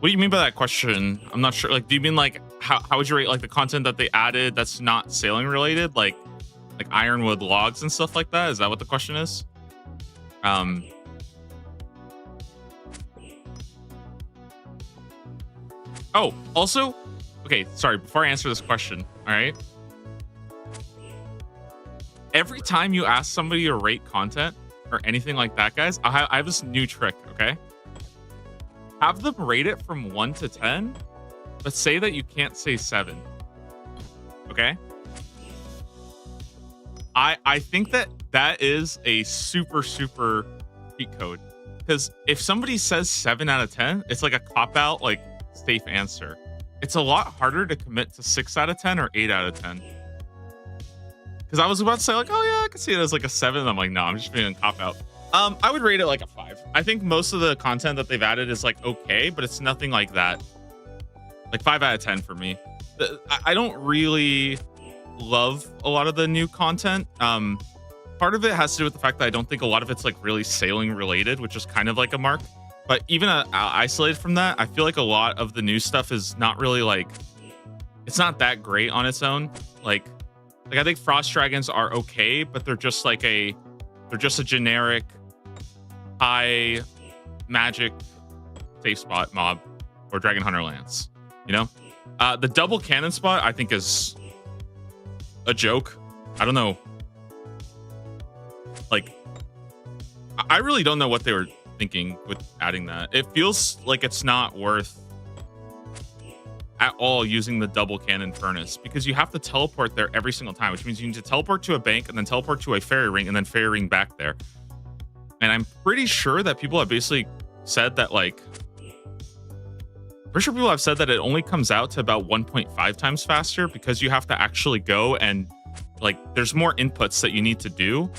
do you mean by that question? I'm not sure. Like, do you mean like how would you rate like the content that they added that's not sailing related, like ironwood logs and stuff like that? Is that what the question is? Um, oh, also, okay, sorry, before I answer this question, all right? Every time you ask somebody to rate content or anything like that, guys, I have this new trick, okay? Have them rate it from 1 to 10, but say that you can't say 7. Okay? I think that is a super cheat code. Because if somebody says 7 out of 10, it's like a cop-out, like, safe answer. It's a lot harder to commit to 6 out of 10 or 8 out of 10. Because I was about to say, like, oh yeah, I can see it as like a 7. And I'm like, no, I'm just being a cop-out. I would rate it like a 5. I think most of the content that they've added is like okay, but it's nothing like that. Like 5 out of 10 for me. I don't really love a lot of the new content. Part of it has to do with the fact that I don't think a lot of it's like really sailing related, which is kind of like a mark. But even isolated from that, I feel like a lot of the new stuff is not really like, it's not that great on its own. Like I think Frost Dragons are okay, but they're just a generic high magic safe spot mob or Dragon Hunter Lance, you know? The double cannon spot I think is a joke. I don't know. Like, I really don't know what they were thinking with adding that. It feels like it's not worth at all using the double cannon furnace because you have to teleport there every single time, which means you need to teleport to a bank and then teleport to a fairy ring and then fairy ring back there. And I'm pretty sure that people have basically said that, like, pretty sure people have said that it only comes out to about 1.5 times faster because you have to actually go and, like, there's more inputs that you need to do.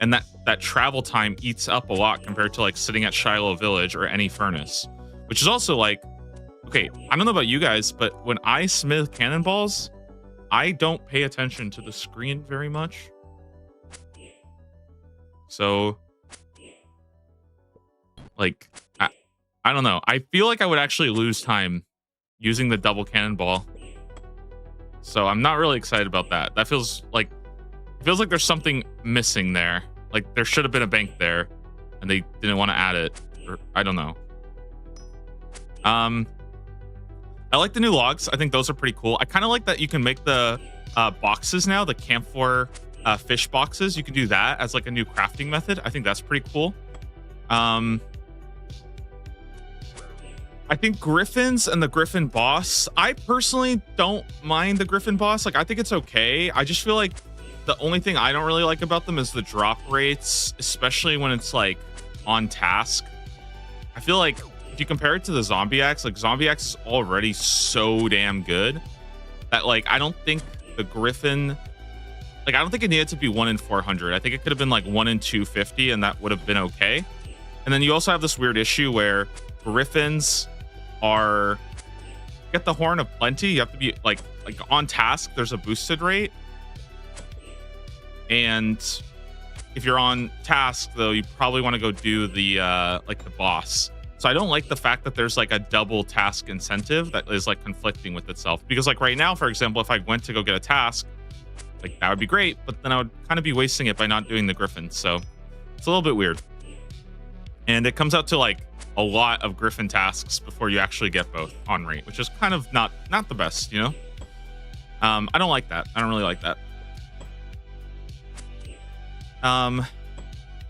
And that travel time eats up a lot compared to, like, sitting at Shiloh Village or any furnace, which is also, like, okay, I don't know about you guys, but when I smith cannonballs, I don't pay attention to the screen very much. So, like, I don't know. I feel like I would actually lose time using the double cannonball. So I'm not really excited about that. That feels like there's something missing there. Like there should have been a bank there and they didn't want to add it. Or I don't know. I like the new logs. I think those are pretty cool. I kind of like that you can make the boxes now, the camphor fish boxes. You can do that as like a new crafting method. I think that's pretty cool. I think Griffins and the Griffin boss, I personally don't mind the Griffin boss. Like, I think it's okay. I just feel like the only thing I don't really like about them is the drop rates, especially when it's like on task. I feel like if you compare it to the Zombie Axe, like Zombie Axe is already so damn good that, like, I don't think the Griffin, like, I don't think it needed to be 1 in 400. I think it could have been like 1 in 250 and that would have been okay. And then you also have this weird issue where Griffins get the Horn of Plenty. You have to be like on task. There's a boosted rate. And if you're on task though, you probably want to go do the like the boss. So I don't like the fact that there's like a double task incentive that is like conflicting with itself. Because like right now, for example, if I went to go get a task, like that would be great, but then I would kind of be wasting it by not doing the Griffin. So it's a little bit weird. And it comes out to like a lot of Griffin tasks before you actually get both on rate, which is kind of not the best, you know? I don't like that. I don't really like that.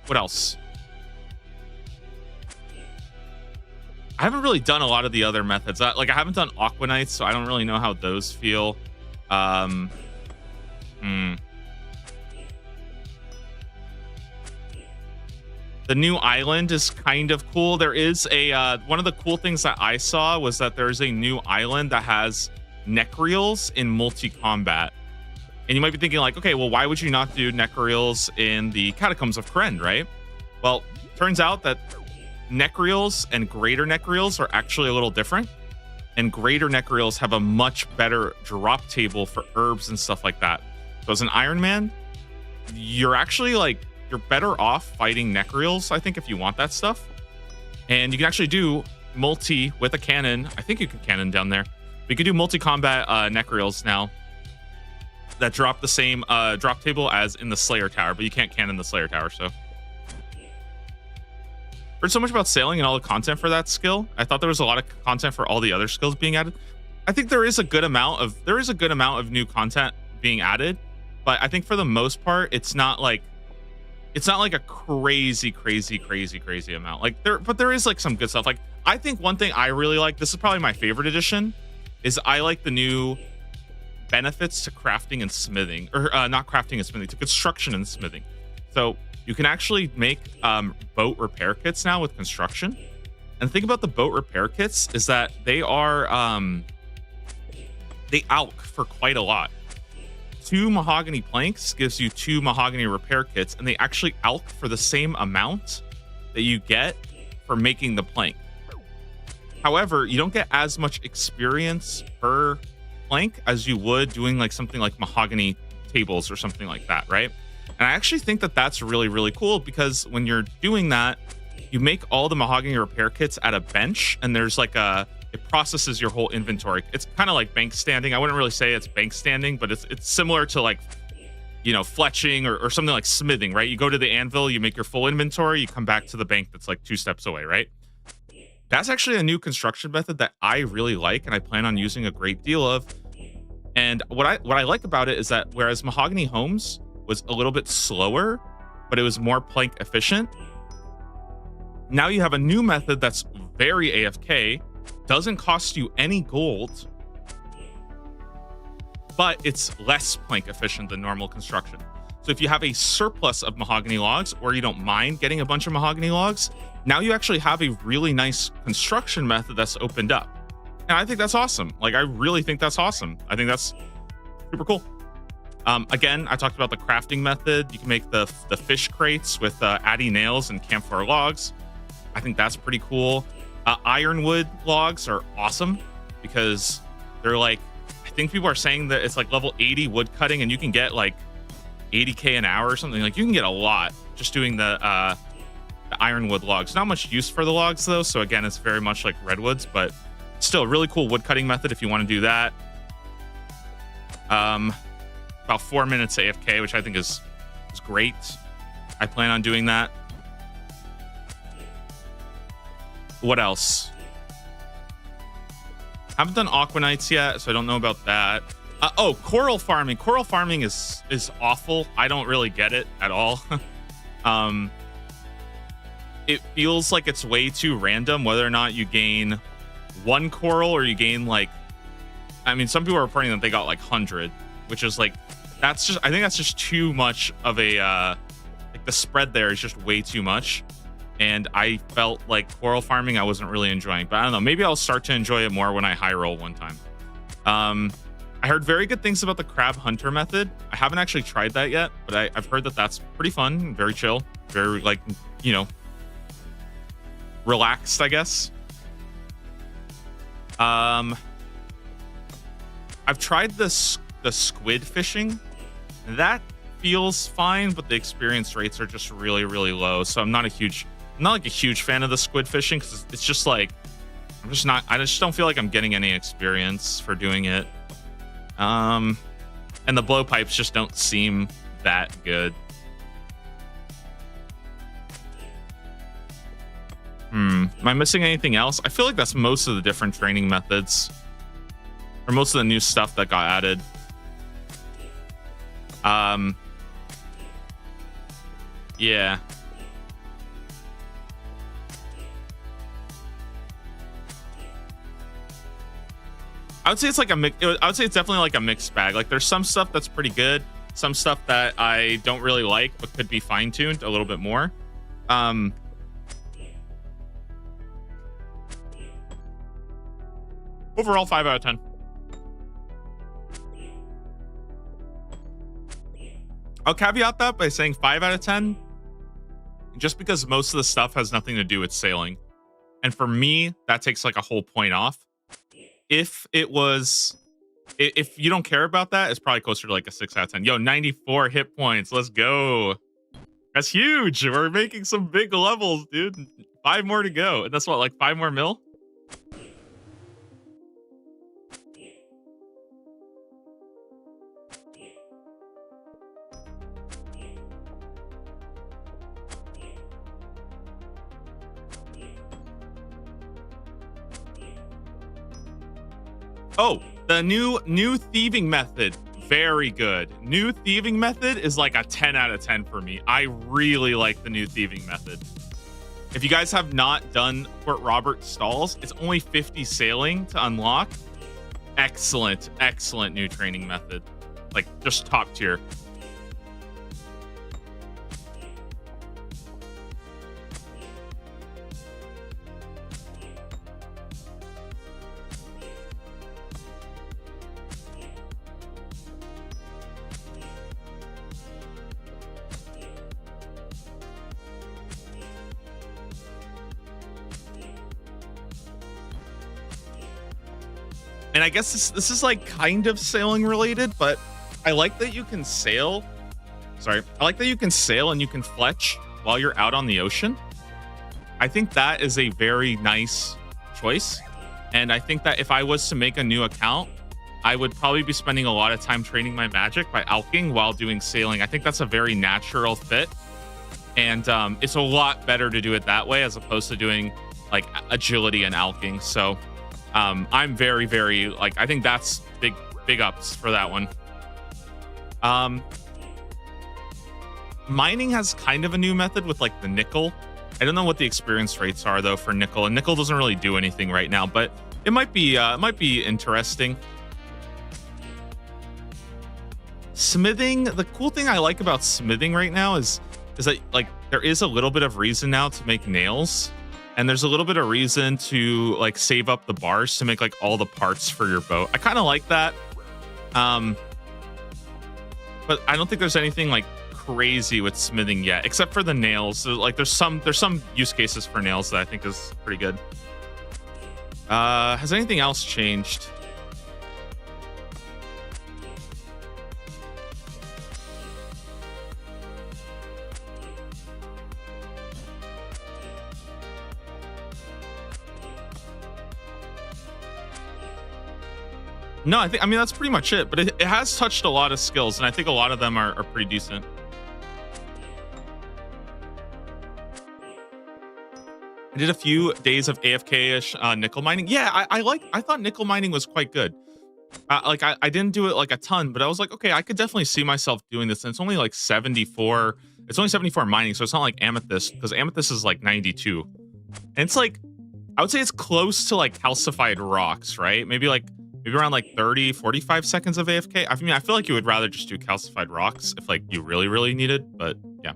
What else? I haven't really done a lot of the other methods. I haven't done Aqua Knights, so I don't really know how those feel. The new island is kind of cool. There is a one of the cool things that I saw was that there's a new island that has Necreals in multi-combat. And you might be thinking like, okay, well, why would you not do Necreals in the Catacombs of Krend, right? Well, turns out that Necreals and Greater Necreals are actually a little different. And Greater Necreals have a much better drop table for herbs and stuff like that. So as an Iron Man, you're actually like, you're better off fighting Necreals, I think, if you want that stuff. And you can actually do multi with a cannon. I think you can cannon down there. But you can do multi-combat Necreals now that drop the same drop table as in the Slayer Tower, but you can't cannon the Slayer Tower, so. heard so much about sailing and all the content for that skill. I thought there was a lot of content for all the other skills being added. I think there is a good amount of new content being added, but I think for the most part, it's not like a crazy amount. Like there is like some good stuff. Like I think one thing I really like, this is probably my favorite edition, is I like the new benefits to crafting and smithing, or not crafting and smithing, to construction and smithing. So you can actually make boat repair kits now with construction. And the thing about the boat repair kits is that they are they alch for quite a lot. 2 mahogany planks gives you 2 mahogany repair kits, and they actually alch for the same amount that you get for making the plank. However, you don't get as much experience per plank as you would doing like something like mahogany tables or something like that, right? And I actually think that that's really, really cool, because when you're doing that, you make all the mahogany repair kits at a bench, and there's like it processes your whole inventory. It's kind of like bank standing. I wouldn't really say it's bank standing, but it's similar to like, you know, fletching or something like smithing, right? You go to the anvil, you make your full inventory, you come back to the bank that's like 2 steps away, right? That's actually a new construction method that I really like, and I plan on using a great deal of. And what I like about it is that whereas Mahogany Homes was a little bit slower, but it was more plank efficient, now you have a new method that's very AFK, doesn't cost you any gold, but it's less plank efficient than normal construction. So if you have a surplus of mahogany logs, or you don't mind getting a bunch of mahogany logs, now you actually have a really nice construction method that's opened up. And I think that's awesome. Like, I really think that's awesome. I think that's super cool. Again, I talked about the crafting method. You can make the fish crates with addy nails and campfire logs. I think that's pretty cool. Ironwood logs are awesome because they're like, I think people are saying that it's like level 80 wood cutting, and you can get like 80k an hour or something. Like, you can get a lot just doing the ironwood logs. Not much use for the logs though, so again, it's very much like redwoods, but still a really cool wood cutting method if you want to do that. About 4 minutes AFK, which I think is great. I plan on doing that. What else? Haven't done Aquanites yet, so I don't know about that. Oh, coral farming. Coral farming is awful. I don't really get it at all. It feels like it's way too random whether or not you gain 1 coral or you gain like, I mean, some people are reporting that they got like 100, which is like, I think that's just too much of a, like the spread there is just way too much. And I felt like coral farming I wasn't really enjoying, but I don't know, maybe I'll start to enjoy it more when I high roll one time. I heard very good things about the crab hunter method. I haven't actually tried that yet, but I've heard that that's pretty fun, very chill, very like, you know, relaxed, I guess. I've tried the squid fishing. That feels fine, but the experience rates are just really, really low. So I'm not like a huge fan of the squid fishing, because it's just like, I just don't feel like I'm getting any experience for doing it. And the blowpipes just don't seem that good. Am I missing anything else? I feel like that's most of the different training methods, or most of the new stuff that got added. Yeah. I would say it's like I would say it's definitely like a mixed bag. Like, there's some stuff that's pretty good, some stuff that I don't really like but could be fine-tuned a little bit more. Overall, 5 out of 10. I'll caveat that by saying 5 out of 10, just because most of the stuff has nothing to do with sailing. And for me, that takes like a whole point off. If you don't care about that, it's probably closer to like a 6 out of 10. Yo, 94 hit points. Let's go. That's huge. We're making some big levels, dude. 5 more to go. And that's what, like 5 more mil? Oh, the new thieving method. Very good. New thieving method is like a 10 out of 10 for me. I really like the new thieving method. If you guys have not done Port Robert stalls, it's only 50 sailing to unlock. Excellent, excellent new training method. Like, just top tier. And I guess this is like kind of sailing related, but I like that you can sail. Sorry. I like that you can sail and you can fletch while you're out on the ocean. I think that is a very nice choice. And I think that if I was to make a new account, I would probably be spending a lot of time training my magic by alching while doing sailing. I think that's a very natural fit. And it's a lot better to do it that way as opposed to doing like agility and alching. So I'm very, very like, I think that's big ups for that one. Mining has kind of a new method with like the nickel. I don't know what the experience rates are though for nickel, and nickel doesn't really do anything right now, but it might be interesting. Smithing, the cool thing I like about smithing right now is that like there is a little bit of reason now to make nails. And there's a little bit of reason to like save up the bars to make like all the parts for your boat. I kind of like that. But I don't think there's anything like crazy with smithing yet, except for the nails. So, like there's some use cases for nails that I think is pretty good. Has anything else changed? No, I mean, that's pretty much it, but it has touched a lot of skills, and I think a lot of them are pretty decent. I did a few days of AFK-ish nickel mining. Yeah, I thought nickel mining was quite good. Like, I didn't do it like a ton, but I was like, okay, I could definitely see myself doing this. And it's only like 74. It's only 74 mining, so it's not like amethyst, because amethyst is like 92. And it's like, I would say it's close to like calcified rocks, right? Maybe around like 30, 45 seconds of AFK. I mean, I feel like you would rather just do calcified rocks if like you really, really needed, but yeah.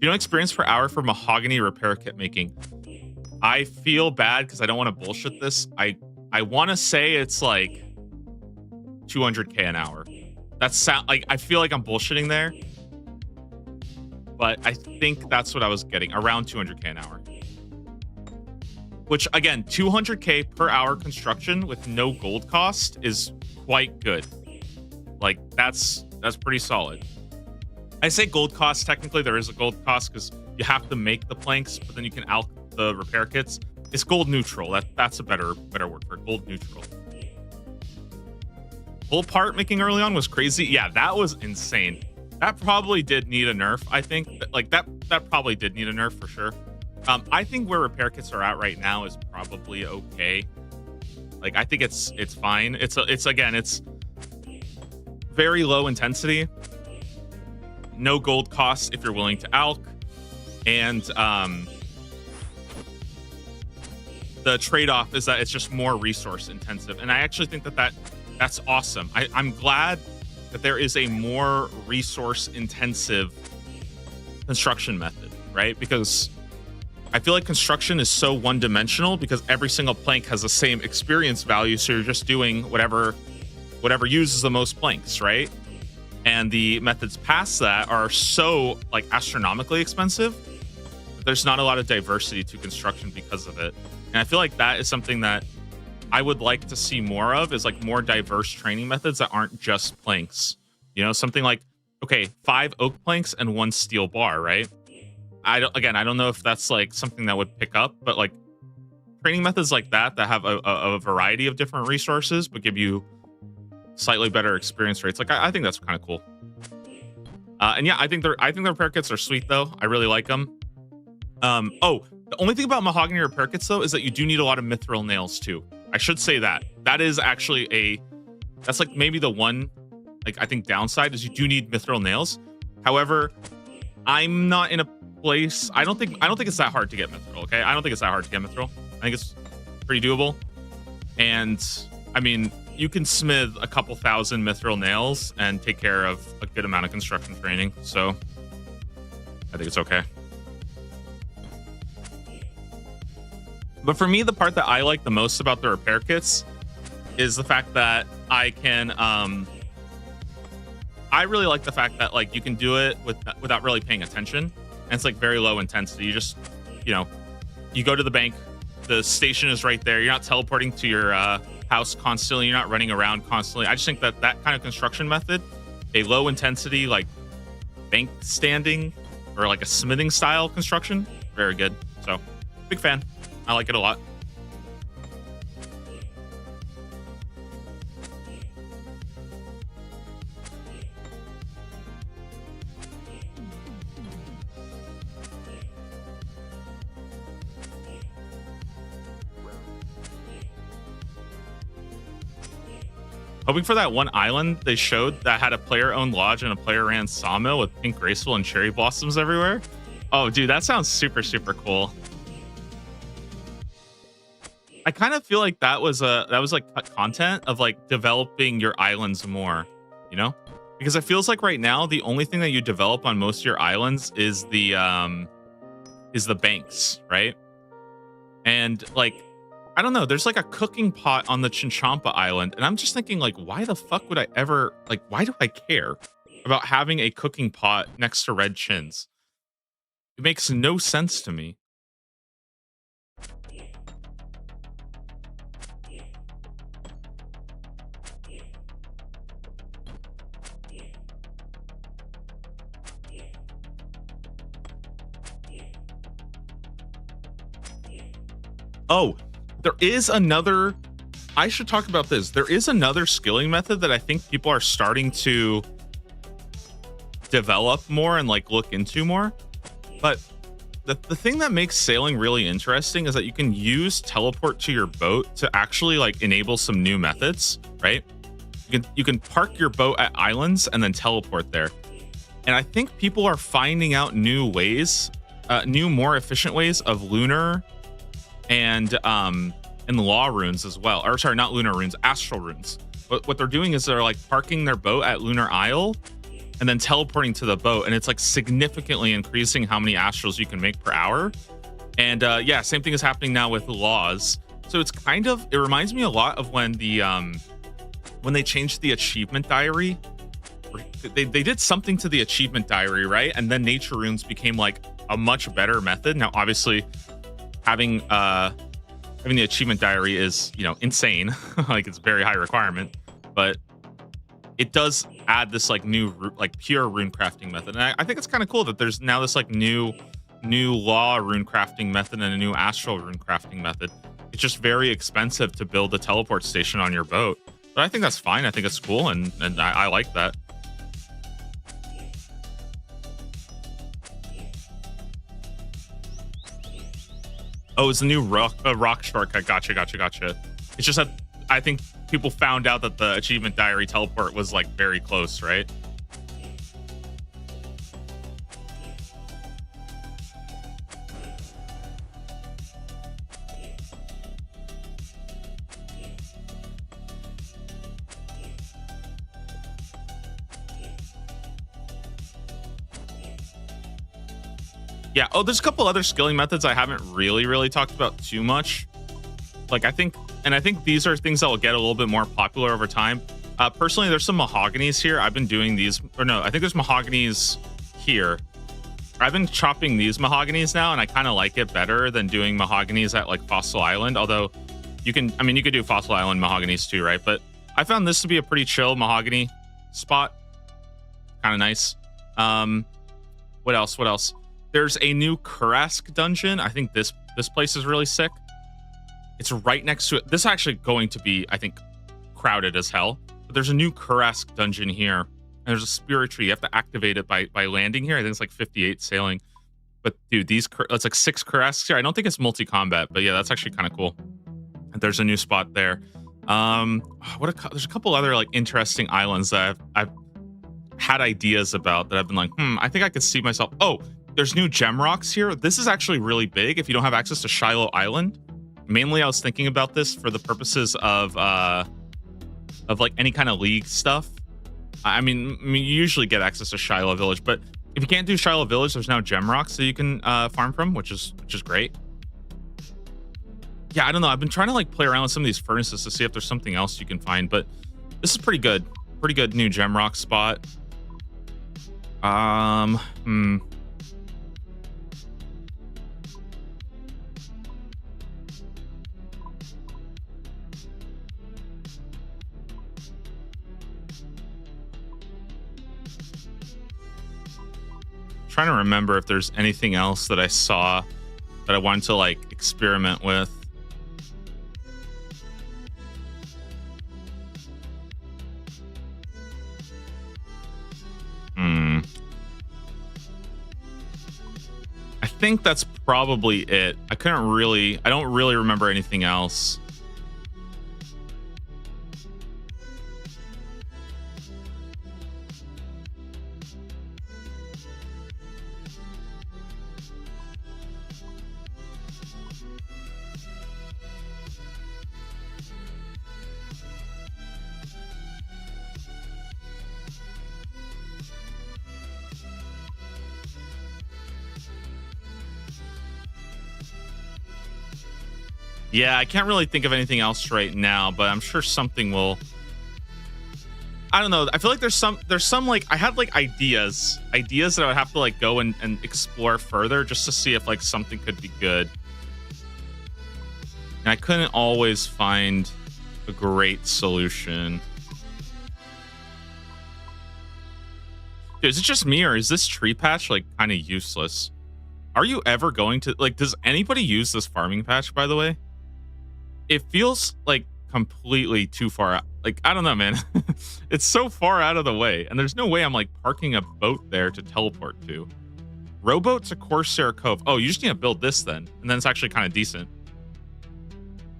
You know, experience per hour for mahogany repair kit making. I feel bad because I don't want to bullshit this. I want to say it's like 200K an hour. Like, I feel like I'm bullshitting there, but I think that's what I was getting, around 200K an hour. Which, again, 200K per hour construction with no gold cost is quite good. Like, that's pretty solid. I say gold cost. Technically, there is a gold cost because you have to make the planks, but then you can alch the repair kits. It's gold neutral. That's a better word for it. Gold neutral. Full part making early on was crazy. Yeah, that was insane. That probably did need a nerf, I think. Like, that probably did need a nerf for sure. I think where repair kits are at right now is probably okay. Like, I think it's fine. It's very low intensity. No gold costs if you're willing to alch. And the trade-off is that it's just more resource intensive. And I actually think that's awesome. I'm glad that there is a more resource intensive construction method, right? Because I feel like construction is so one-dimensional because every single plank has the same experience value, so you're just doing whatever uses the most planks, right? And the methods past that are so like astronomically expensive that there's not a lot of diversity to construction because of it. And I feel like that is something that I would like to see more of, is like more diverse training methods that aren't just planks. You know, something like, okay, 5 oak planks and 1 steel bar, right? I don't know if that's like something that would pick up, but like training methods like that have a variety of different resources but give you slightly better experience rates. Like, I think that's kind of cool. And yeah, I think the repair kits are sweet though. I really like them. Oh, the only thing about mahogany repair kits though is that you do need a lot of mithril nails too. I should say that is actually That's like maybe the one, like, I think downside is you do need mithril nails. However, I'm not in a place. I don't think it's that hard to get mithril. Okay, I don't think it's that hard to get mithril. I think it's pretty doable. And I mean, you can smith a couple thousand mithril nails and take care of a good amount of construction training. So I think it's okay. But for me, the part that I like the most about the repair kits is the fact that I can, I really like the fact that like you can do it without really paying attention. And it's like very low intensity. You just, you know, you go to the bank, the station is right there. You're not teleporting to your house constantly. You're not running around constantly. I just think that that kind of construction method, a low intensity, like bank standing or like a smithing style construction, very good. So big fan. I like it a lot. Hoping for that one island they showed that had a player-owned lodge and a player-ran sawmill with pink graceful and cherry blossoms everywhere. Oh, dude, that sounds super, super cool. I kind of feel like that was like cut content of like developing your islands more, you know? Because it feels like right now the only thing that you develop on most of your islands is the banks, right? And like, I don't know, there's like a cooking pot on the Chinchampa Island, and I'm just thinking like, why the fuck would I ever, like, why do I care about having a cooking pot next to red chins? It makes no sense to me. Oh, there is another, I should talk about this. There is another skilling method that I think people are starting to develop more and like look into more. But the thing that makes sailing really interesting is that you can use teleport to your boat to actually like enable some new methods, right? You can park your boat at islands and then teleport there. And I think people are finding out new ways, new, more efficient ways of lunar and law runes as well. Or sorry, not lunar runes, astral runes. But what they're doing is they're like parking their boat at Lunar Isle and then teleporting to the boat, and it's like significantly increasing how many astrals you can make per hour. And yeah, same thing is happening now with laws. So it's kind of, it reminds me a lot of when the when they changed the achievement diary. They did something to the achievement diary, right? And then nature runes became like a much better method. Now, obviously, having the achievement diary is, you know, insane. Like, it's a very high requirement, but it does add this like new, like pure rune crafting method. And I think it's kind of cool that there's now this like new law rune crafting method and a new astral rune crafting method. It's just very expensive to build a teleport station on your boat, but I think that's fine. I think it's cool, and I like that. Oh, it's a new rock shortcut. Gotcha. It's just that I think people found out that the achievement diary teleport was like very close, right? Yeah. Oh, there's a couple other skilling methods I haven't really talked about too much. Like, I think these are things that will get a little bit more popular over time. Personally, there's some mahoganies here. I've been doing these, or no, I think there's mahoganies here. I've been chopping these mahoganies now, and I kind of like it better than doing mahoganies at like Fossil Island. Although you could do Fossil Island mahoganies too, right? But I found this to be a pretty chill mahogany spot. Kind of nice. What else? There's a new Kurask dungeon. I think this place is really sick. It's right next to it. This is actually going to be, I think, crowded as hell. But there's a new Kurask dungeon here. And there's a spirit tree. You have to activate it by landing here. I think it's like 58 sailing. But dude, it's like 6 Kurasks here. I don't think it's multi-combat, but yeah, that's actually kind of cool. And there's a new spot there. There's a couple other like interesting islands that I've had ideas about that I've been like, I think I could see myself. Oh, there's new gem rocks here. This is actually really big if you don't have access to Shiloh Island. Mainly, I was thinking about this for the purposes of like any kind of league stuff. I mean, you usually get access to Shiloh Village, but if you can't do Shiloh Village, there's now gem rocks that you can farm from, which is great. Yeah, I don't know. I've been trying to like play around with some of these furnaces to see if there's something else you can find, but this is pretty good. Pretty good new gem rock spot. Trying to remember if there's anything else that I saw that I wanted to like experiment with. I think that's probably it. I don't really remember anything else. Yeah, I can't really think of anything else right now, but I'm sure something will. I don't know. I feel like there's some like I had like ideas that I would have to like go and explore further just to see if like something could be good. And I couldn't always find a great solution. Dude, is it just me or is this tree patch like kind of useless? Are you ever going to like, does anybody use this farming patch, by the way? It feels like completely too far out. Like, I don't know, man. It's so far out of the way. And there's no way I'm like parking a boat there to teleport to. Rowboat to Corsair Cove. Oh, you just need to build this then. And then it's actually kind of decent.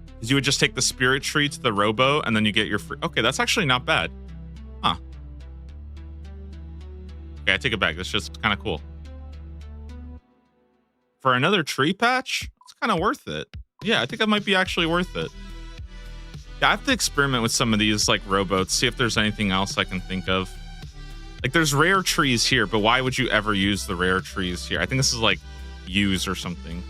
Because you would just take the spirit tree to the rowboat and then you get your free. Okay, that's actually not bad. Huh. Okay, I take it back. That's just kind of cool. For another tree patch, it's kind of worth it. Yeah, I think that might be actually worth it. Yeah, I have to experiment with some of these like rowboats, see if there's anything else I can think of. Like there's rare trees here, but why would you ever use the rare trees here? I think this is like use or something.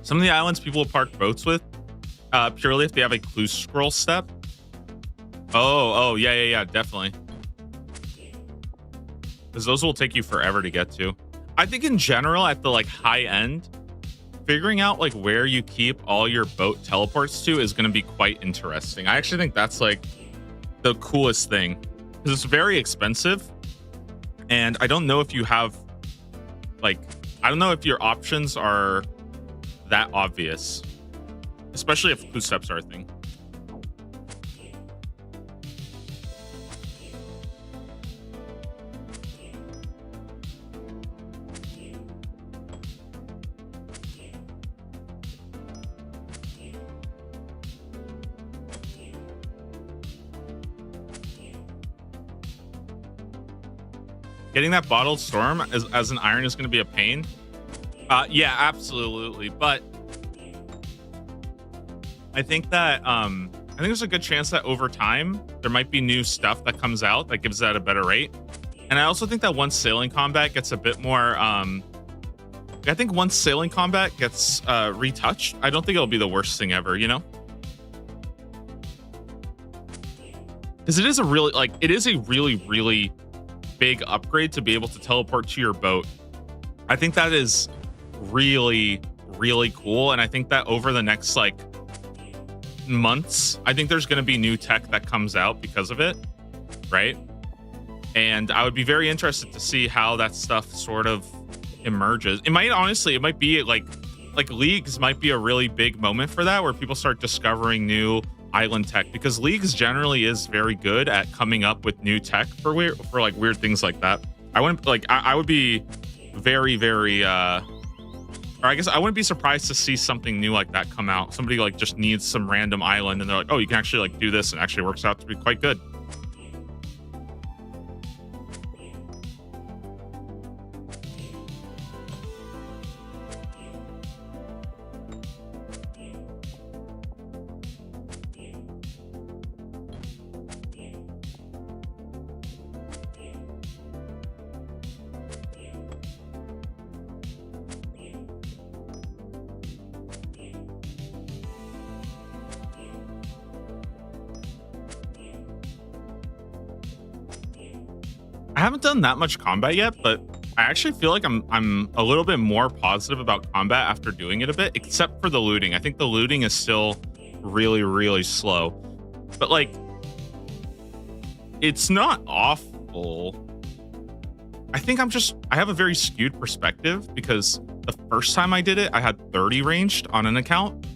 Some of the islands people will park boats with, purely if they have a clue scroll step. Oh, yeah, definitely. Because those will take you forever to get to. I think in general, at the like high end, figuring out like where you keep all your boat teleports to is going to be quite interesting. I actually think that's like the coolest thing because it's very expensive, and I don't know if you have like I don't know if your options are that obvious, especially if clue steps are a thing. Getting that bottled storm as an iron is going to be a pain. Yeah, absolutely. But I think that I think there's a good chance that over time there might be new stuff that comes out that gives that a better rate. And I also think that once sailing combat gets a bit more, I think once sailing combat gets retouched, I don't think it'll be the worst thing ever. You know, because it is a really big upgrade to be able to teleport to your boat. I think that is really cool, and I think that over the next like months, I think there's going to be new tech that comes out because of it, right? And I would be very interested to see how that stuff sort of emerges. It might be like leagues might be a really big moment for that, where people start discovering new island tech, because leagues generally is very good at coming up with new tech for weird things like that. I would be very, very or I guess I wouldn't be surprised to see something new like that come out. Somebody like just needs some random island and they're like, oh, you can actually like do this, and it actually works out to be quite good. I haven't done that much combat yet, but I actually feel like I'm a little bit more positive about combat after doing it a bit, except for the looting. I think the looting is still really, really slow. But like, it's not awful. I think I have a very skewed perspective, because the first time I did it, I had 30 ranged on an account.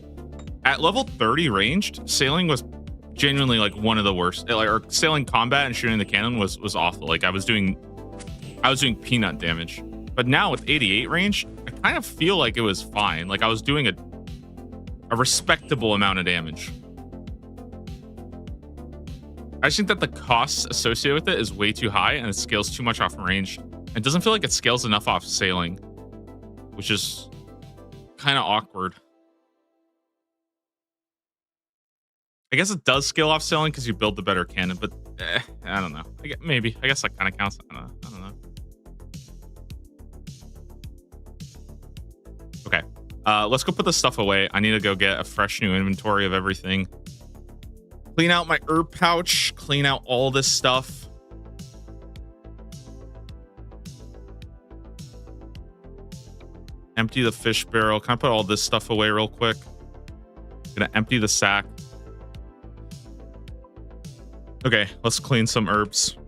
At level 30 ranged, sailing was genuinely like one of the worst. Or sailing combat and shooting the cannon was awful. Like I was doing peanut damage. But now with 88 range, I kind of feel like it was fine. Like I was doing a respectable amount of damage. I just think that the costs associated with it is way too high, and it scales too much off range. It doesn't feel like it scales enough off sailing, which is kind of awkward. I guess it does scale off sailing because you build the better cannon, but I don't know. Maybe. I guess that kind of counts. I don't know. Okay. Let's go put this stuff away. I need to go get a fresh new inventory of everything. Clean out my herb pouch. Clean out all this stuff. Empty the fish barrel. Can I put all this stuff away real quick? Gonna empty the sack. Okay, let's clean some herbs.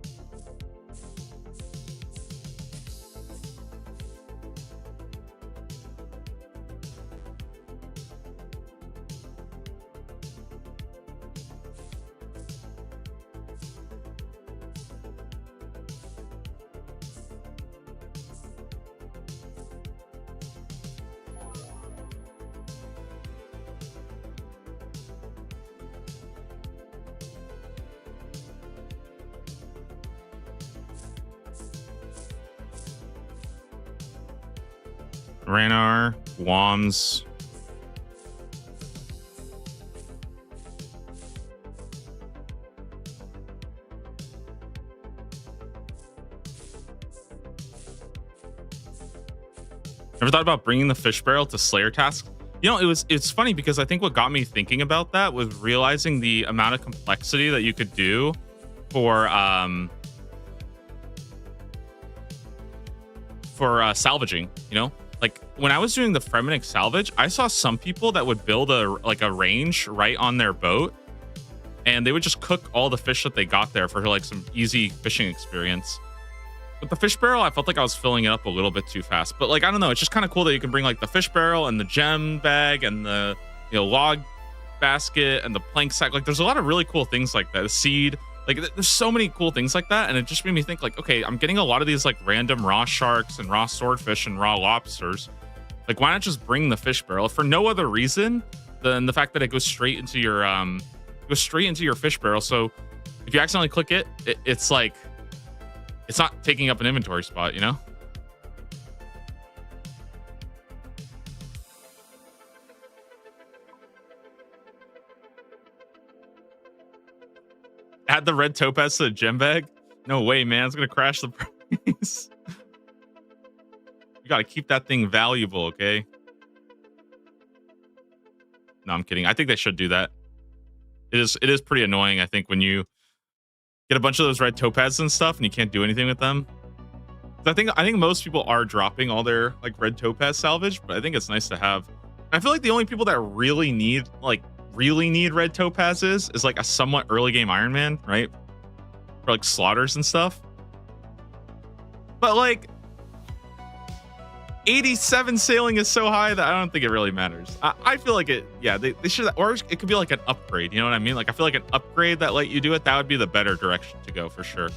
Ranar, Woms. Ever thought about bringing the fish barrel to Slayer tasks? You know, it's funny because I think what got me thinking about that was realizing the amount of complexity that you could do for salvaging, you know? Like when I was doing the Fremenic salvage, I saw some people that would build a range right on their boat, and they would just cook all the fish that they got there for like some easy fishing experience. With the fish barrel, I felt like I was filling it up a little bit too fast. But like, I don't know, it's just kind of cool that you can bring like the fish barrel and the gem bag and the, you know, log basket and the plank sack. Like there's a lot of really cool things like that. The seed, like there's so many cool things like that. And it just made me think like, okay, I'm getting a lot of these like random raw sharks and raw swordfish and raw lobsters. Like why not just bring the fish barrel for no other reason than the fact that it goes straight into your fish barrel. So if you accidentally click it, it's like, it's not taking up an inventory spot, you know? Add the red topaz to the gem bag? No way, man. It's going to crash the price. You got to keep that thing valuable, okay? No, I'm kidding. I think they should do that. It is pretty annoying, I think, when you get a bunch of those red topazes and stuff and you can't do anything with them. I think most people are dropping all their like red topaz salvage, but I think it's nice to have. I feel like the only people that really need like really need red topazes is like a somewhat early game Iron Man, right? For like slaughters and stuff. But like 87 sailing is so high that I don't think it really matters. I feel like it, yeah, they should, or it could be like an upgrade. You know what I mean? Like, I feel like an upgrade that let you do it, that would be the better direction to go for sure.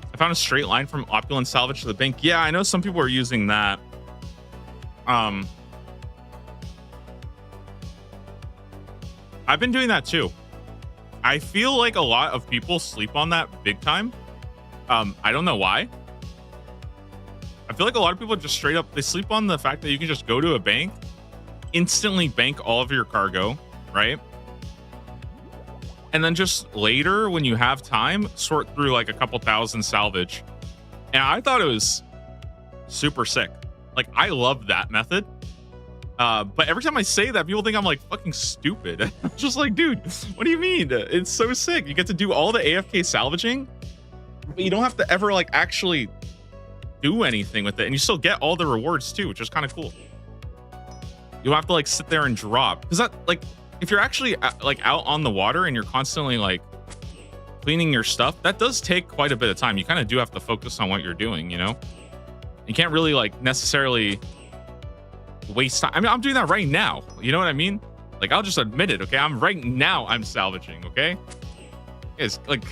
I found a straight line from opulent salvage to the bank. Yeah, I know some people are using that. I've been doing that too. I feel like a lot of people sleep on that big time. I don't know why. I feel like a lot of people just straight up, they sleep on the fact that you can just go to a bank, instantly bank all of your cargo, right? And then just later, when you have time, sort through like a couple thousand salvage. And I thought it was super sick. Like, I love that method. But every time I say that, people think I'm like fucking stupid. I'm just like, dude, what do you mean? It's so sick. You get to do all the AFK salvaging, but you don't have to ever like actually do anything with it. And you still get all the rewards too, which is kind of cool. You don't have to like sit there and drop. Because that, like, if you're actually like out on the water and you're constantly like cleaning your stuff, that does take quite a bit of time. You kind of do have to focus on what you're doing, you know? You can't really like necessarily waste time. I mean, I'm doing that right now. You know what I mean? Like, I'll just admit it, okay? I'm salvaging, okay? It's like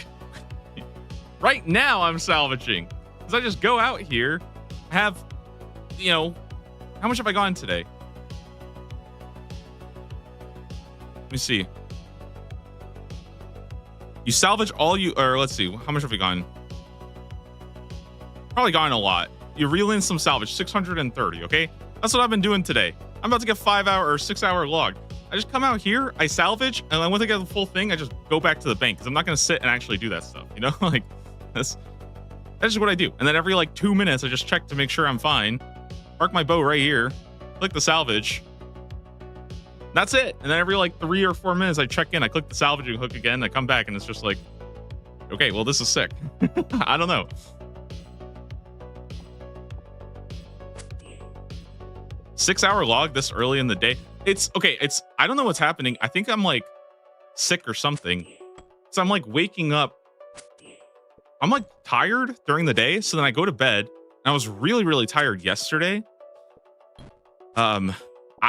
right now I'm salvaging. Because I just go out here, have, you know, how much have I gone today? Let me see. You salvage all you, or let's see, how much have we gone? Probably gone a lot. You reel in some salvage, 630, okay? That's what I've been doing today. I'm about to get 5 hour or 6 hour log. I just come out here, I salvage, and then once I get the full thing, I just go back to the bank because I'm not going to sit and actually do that stuff, you know? Like, that's just what I do. And then every like 2 minutes, I just check to make sure I'm fine. Park my boat right here, click the salvage. That's it. And then every like 3 or 4 minutes, I check in, I click the salvaging hook again, I come back, and it's just like, okay, well, this is sick. I don't know. 6 hour log this early in the day. It's okay. I don't know what's happening. I think I'm like sick or something. So I'm like waking up. I'm like tired during the day. So then I go to bed, and I was really, really tired yesterday.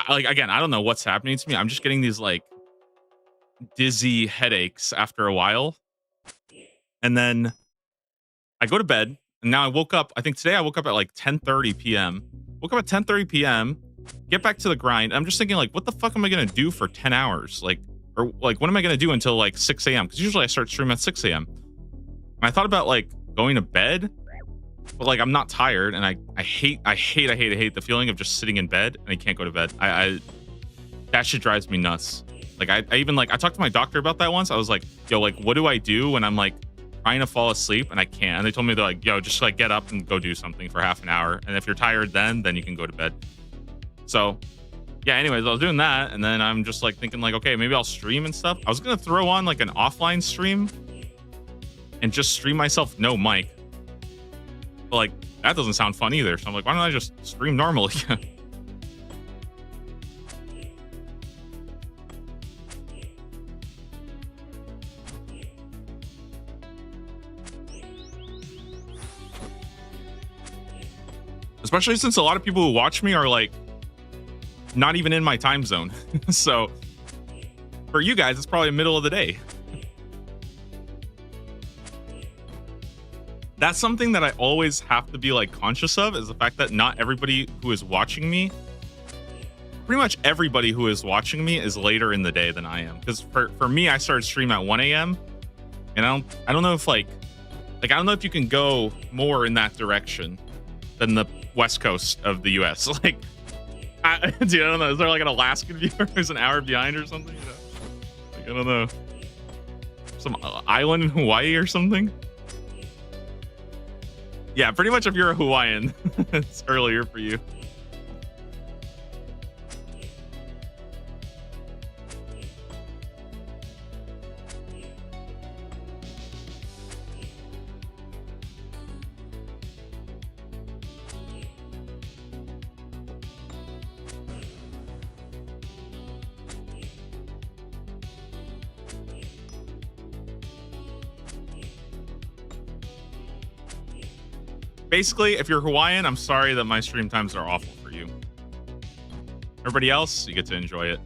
Again, I don't know what's happening to me. I'm just getting these like dizzy headaches after a while. And then I go to bed, and now I woke up. I think today I woke up at like 10:30 p.m. Woke up at 10:30 p.m. Get back to the grind. I'm just thinking like, what the fuck am I going to do for 10 hours? Like, or like, what am I going to do until like 6 a.m.? Because usually I start streaming at 6 a.m. And I thought about like going to bed, but like I'm not tired, and I hate the feeling of just sitting in bed and I can't go to bed. That shit drives me nuts. Like I even like I talked to my doctor about that once. I was like, yo, like what do I do when I'm like trying to fall asleep and I can't? And they told me, they're like, yo, just like get up and go do something for half an hour, and if you're tired then you can go to bed. So yeah, anyways, I was doing that, and then I'm just like thinking like, okay, maybe I'll stream and stuff. I was gonna throw on like an offline stream and just stream myself no mic, but like that doesn't sound fun either. So I'm like, why don't I just stream normally? Especially since a lot of people who watch me are like not even in my time zone. So for you guys, it's probably the middle of the day. That's something that I always have to be like conscious of, is the fact that not everybody who is watching me, pretty much everybody who is watching me is later in the day than I am. Because for me, I started stream at 1 a.m. and I don't know if like I don't know if you can go more in that direction than the West Coast of the US. Like Dude, I don't know. Is there like an Alaskan viewer who's an hour behind or something? You know? Like, I don't know. Some island in Hawaii or something? Yeah, pretty much if you're a Hawaiian, it's earlier for you. Basically, if you're Hawaiian, I'm sorry that my stream times are awful for you. Everybody else, you get to enjoy it.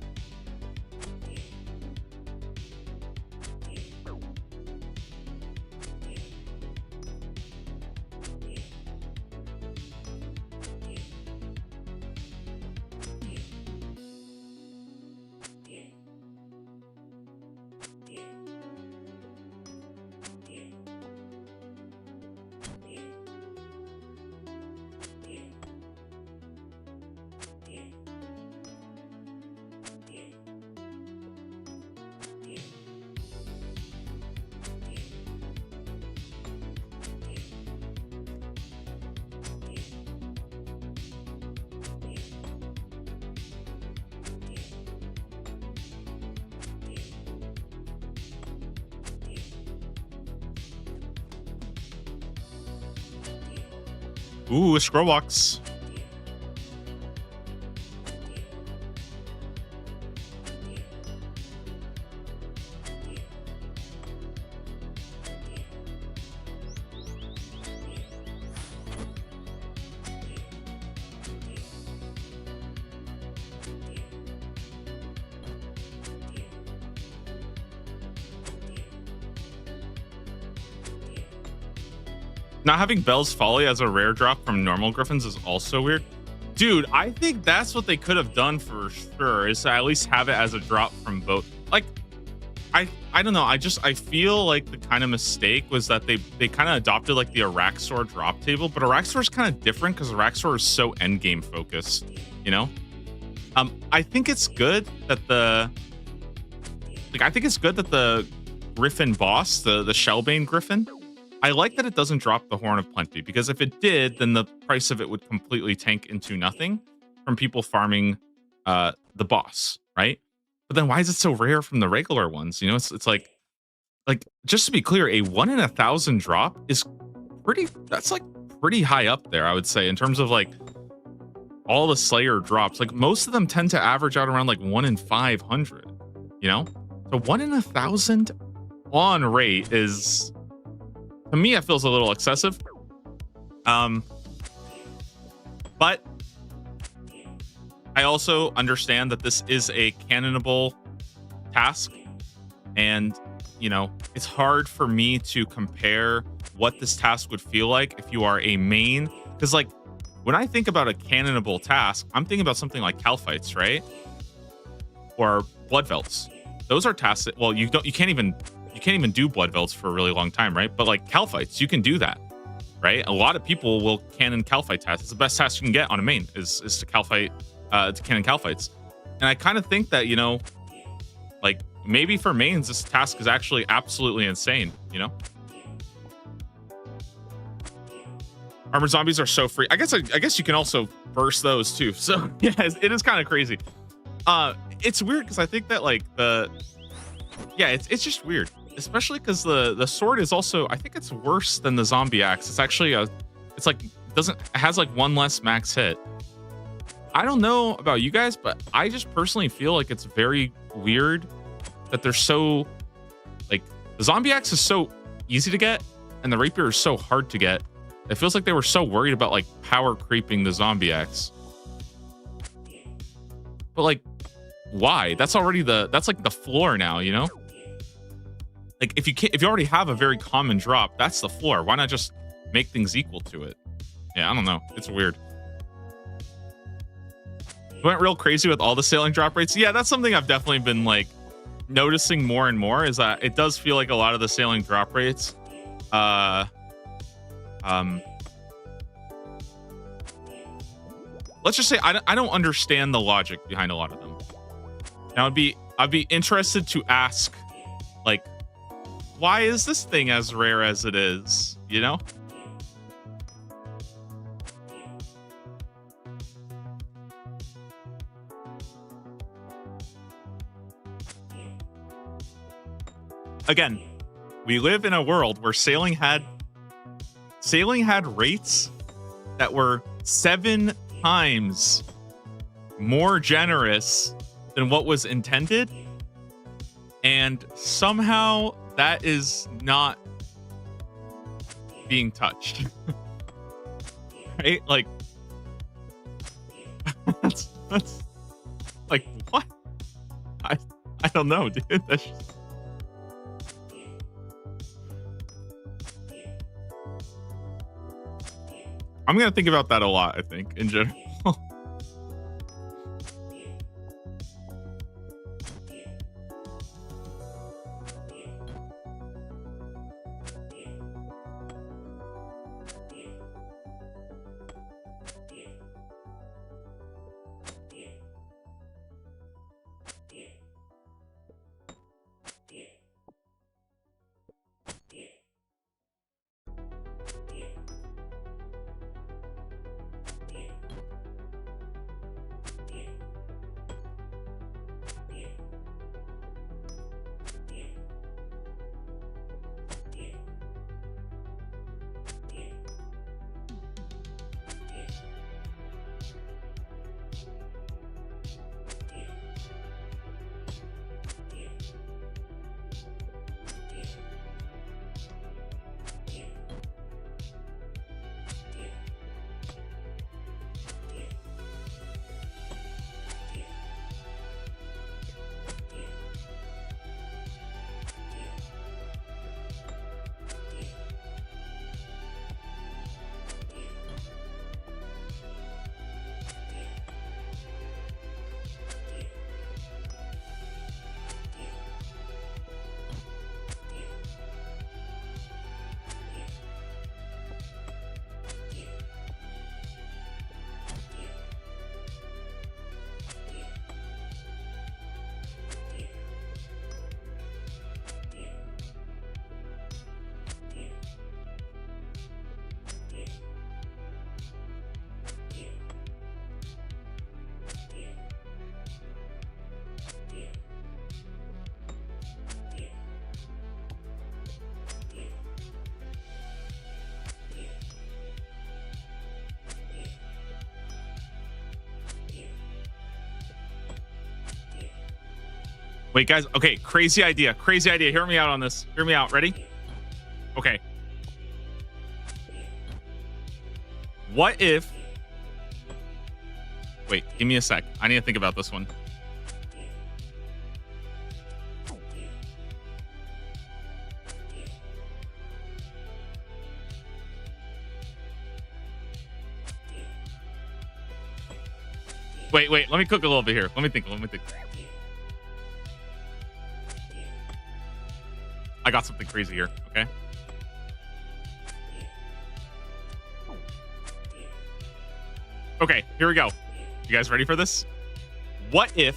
Ooh, a scroll box. Not having Bell's Folly as a rare drop from normal Griffins is also weird. Dude, I think that's what they could have done for sure, is to at least have it as a drop from both. Like, I don't know. I feel like the kind of mistake was that they kind of adopted like the Araxor drop table, but Araxor is kind of different because Araxor is so endgame focused, you know? I think it's good that the Griffin boss, the Shellbane Griffin, I like that it doesn't drop the Horn of Plenty, because if it did, then the price of it would completely tank into nothing from people farming the boss, right? But then why is it so rare from the regular ones? You know, it's like just to be clear, a 1 in 1,000 drop is that's like pretty high up there, I would say, in terms of like all the Slayer drops. Like most of them tend to average out around like 1 in 500, you know? So 1 in 1,000 on rate is, to me, it feels a little excessive. But I also understand that this is a cannonable task, and you know, it's hard for me to compare what this task would feel like if you are a main, because like when I think about a cannonable task, I'm thinking about something like Calphites, right? Or Bloodvelts. Those are tasks that, well, you can't even do Bloodvelts for a really long time, right? But like Calphites, you can do that, right? A lot of people will cannon Calphite tasks. It's the best task you can get on a main is to Calphite, to cannon Calphites. And I kind of think that, you know, like maybe for mains, this task is actually absolutely insane, you know? Armor zombies are so free. I guess you can also burst those too. So yeah, it is kind of crazy. It's weird because I think that like it's just weird, especially because the sword is also, I think it's worse than the zombie axe. It's actually it has like one less max hit. I don't know about you guys, but I just personally feel like it's very weird that they're so, like, the zombie axe is so easy to get and the rapier is so hard to get. It feels like they were so worried about like power creeping the zombie axe. But like, why? That's like the floor now, you know? Like if you already have a very common drop, that's the floor. Why not just make things equal to it? Yeah, I don't know. It's weird. Went real crazy with all the sailing drop rates. Yeah, that's something I've definitely been like noticing more and more, is that it does feel like a lot of the sailing drop rates let's just say I don't understand the logic behind a lot of them. Now I'd be interested to ask, like, why is this thing as rare as it is? You know? Again, we live in a world where sailing had rates that were 7 times more generous than what was intended, and somehow that is not being touched. Right? Like that's like, what? I don't know, dude. That's just... I'm gonna think about that a lot, I think, in general. Wait, guys. Okay, crazy idea. Crazy idea. Hear me out on this. Hear me out. Ready? Okay. What if... Wait, give me a sec. I need to think about this one. Wait. Let me cook a little bit here. Let me think. I got something crazy here, okay? Okay, here we go. You guys ready for this? What if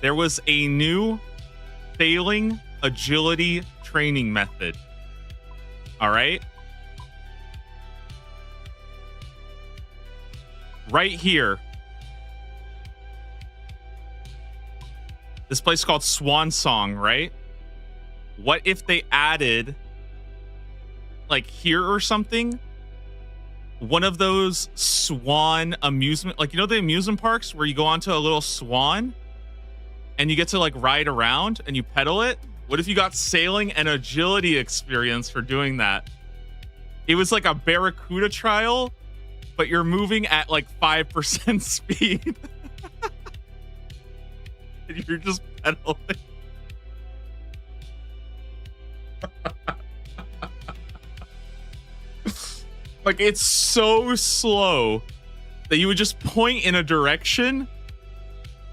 there was a new sailing agility training method? All right? Right here. This place called Swan Song, right? What if they added, like here or something, one of those swan amusement, like, you know, the amusement parks where you go onto a little swan and you get to like ride around and you pedal it? What if you got sailing and agility experience for doing that? It was like a Barracuda trial, but you're moving at like 5% speed. And you're just pedaling. Like, it's so slow that you would just point in a direction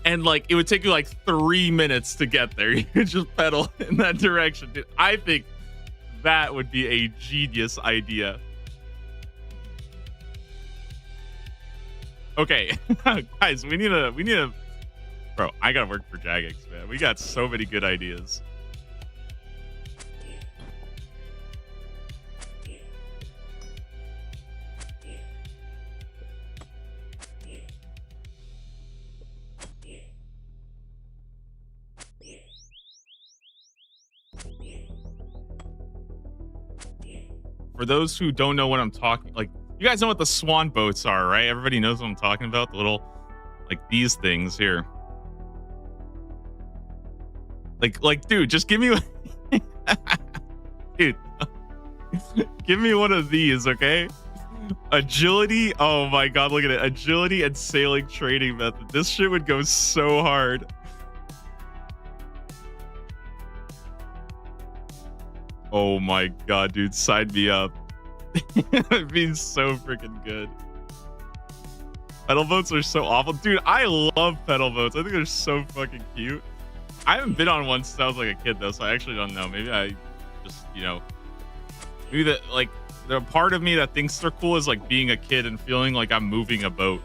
and like it would take you like 3 minutes to get there. You could just pedal in that direction. Dude, I think that would be a genius idea. Okay, guys, we need a bro. I gotta work for Jagex, man. We got so many good ideas. For those who don't know what I'm talking, like, you guys know what the swan boats are, right? Everybody knows what I'm talking about. The little, like, these things here. Like, dude, just give me, dude, give me one of these, okay? Agility. Oh my god, look at it. Agility and sailing training method. This shit would go so hard. Oh my god, dude, sign me up. It'd be so freaking good. Pedal boats are so awful. Dude, I love pedal boats. I think they're so fucking cute. I haven't been on one since I was like a kid though, so I actually don't know. Maybe I just, you know, maybe that, like, the part of me that thinks they're cool is like being a kid and feeling like I'm moving a boat.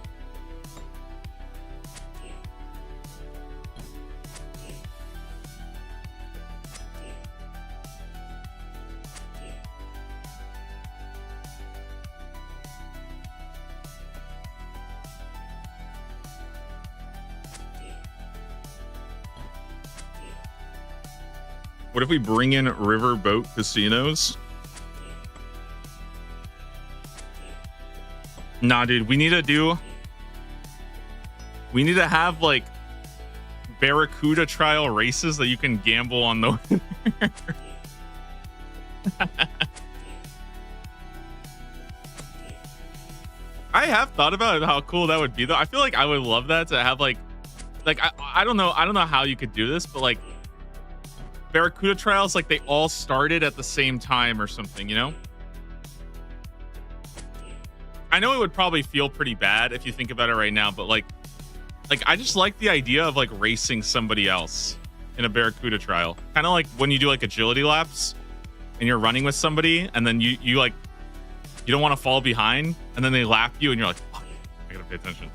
What if we bring in riverboat casinos? Nah, dude, we need to have like Barracuda trial races that you can gamble on the winner. I have thought about how cool that would be though. I feel like I would love that, to have like I don't know how you could do this, but like Barracuda trials, like they all started at the same time or something, you know? I know it would probably feel pretty bad if you think about it right now, but like I just like the idea of like racing somebody else in a Barracuda trial. Kind of like when you do like agility laps and you're running with somebody and then you like, you don't want to fall behind and then they lap you and you're like, fuck, I gotta pay attention.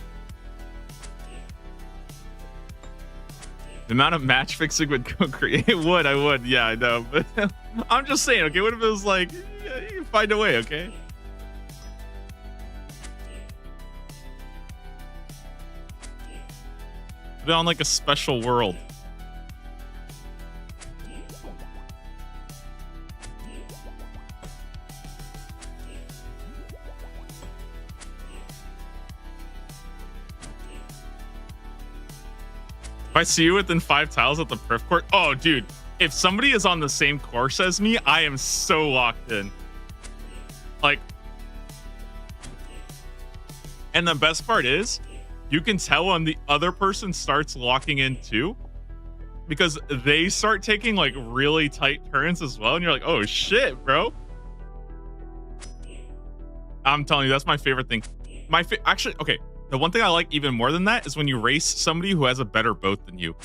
The amount of match fixing would go crazy. I would. Yeah, I know. But I'm just saying, okay, what if it was like, yeah, you can find a way, okay? Be on like a special world. If I see you within 5 tiles at the perf court, oh, dude, if somebody is on the same course as me, I am so locked in. Like, and the best part is, you can tell when the other person starts locking in too, because they start taking like really tight turns as well, and you're like, oh shit, bro. I'm telling you, that's my favorite thing. Actually, okay. The one thing I like even more than that is when you race somebody who has a better boat than you.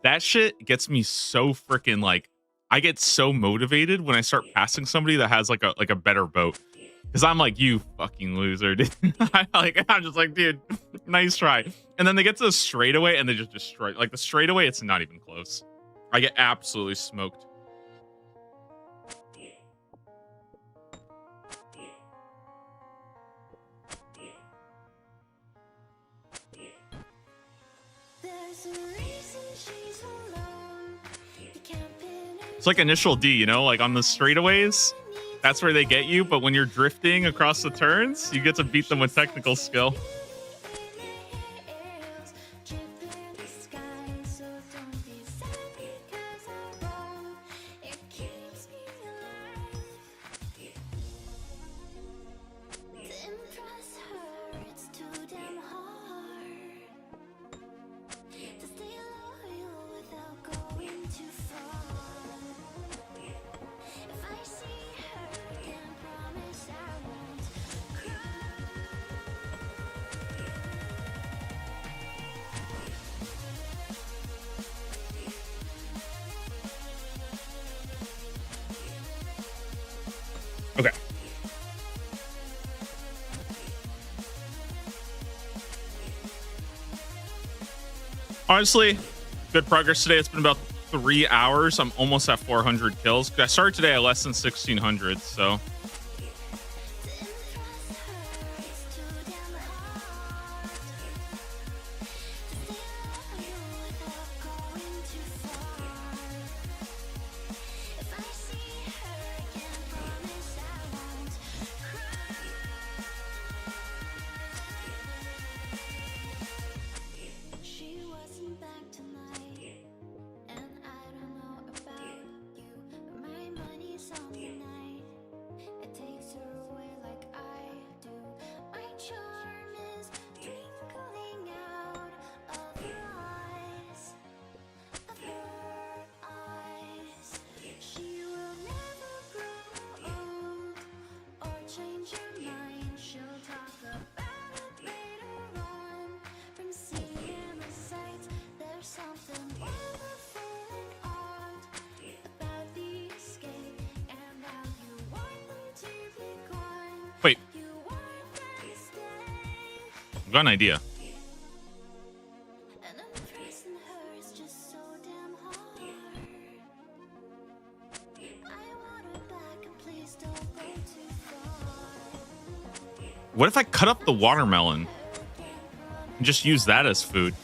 That shit gets me so freaking like, I get so motivated when I start passing somebody that has like a better boat. Cause I'm like, you fucking loser, dude. I'm just like, dude, nice try. And then they get to the straightaway and they just destroy. Like the straightaway, it's not even close. I get absolutely smoked. It's like initial D, you know, like on the straightaways, that's where they get you. But when you're drifting across the turns, you get to beat them with technical skill. Honestly, good progress today. It's been about 3 hours. I'm almost at 400 kills. I started today at less than 1,600, so. Wait. I've got an idea. What if I cut up the watermelon and just use that as food?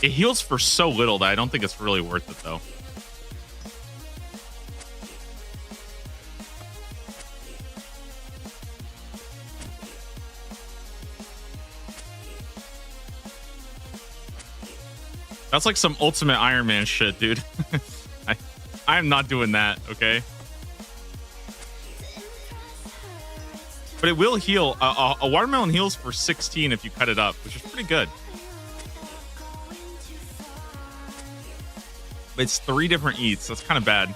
It heals for so little that I don't think it's really worth it, though. That's like some ultimate Iron Man shit, dude. I am not doing that, okay? But it will heal. A watermelon heals for 16 if you cut it up, which is pretty good. But it's 3 different eats. That's kind of bad.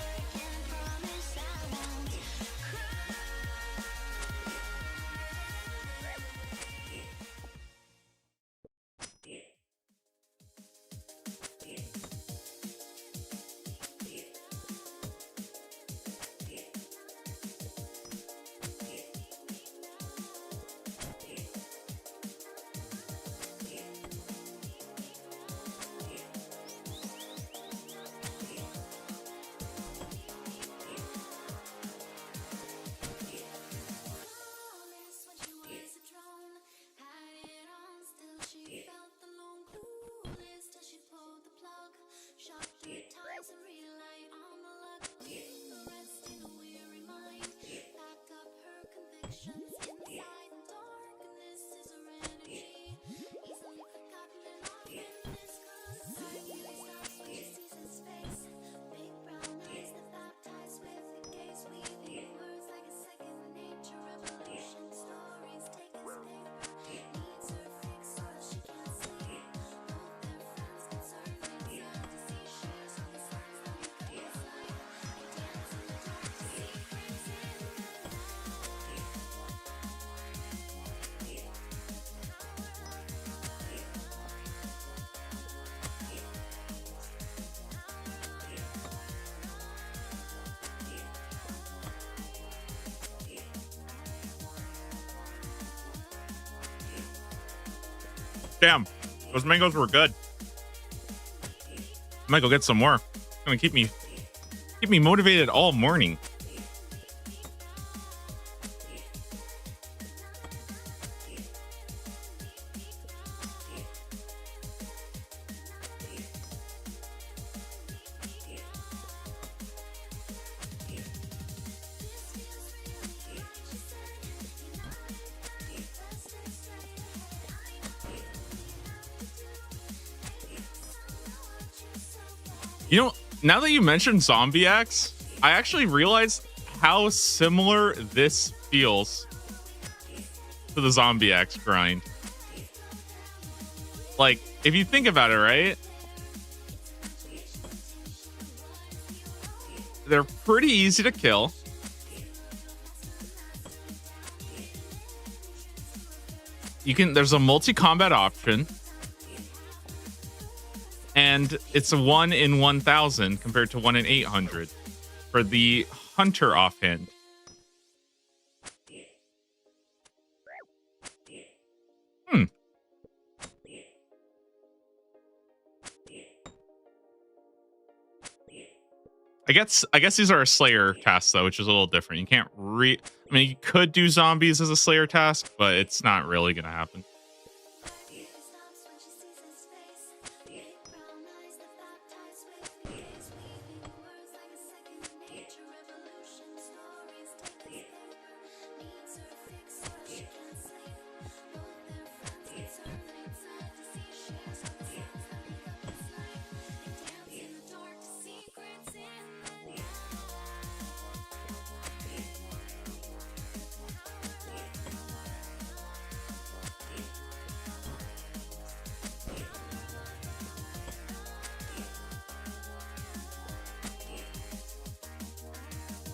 Damn, those mangoes were good. I might go get some more. It's gonna keep me motivated all morning. You know, now that you mentioned Zombie X, I actually realized how similar this feels to the Zombie X grind. Like, if you think about it, right? They're pretty easy to kill. There's a multi-combat option. And it's a 1 in 1,000 compared to 1 in 800 for the Hunter offhand. I guess these are a Slayer tasks though, which is a little different. You can't I mean, you could do zombies as a Slayer task, but it's not really gonna happen.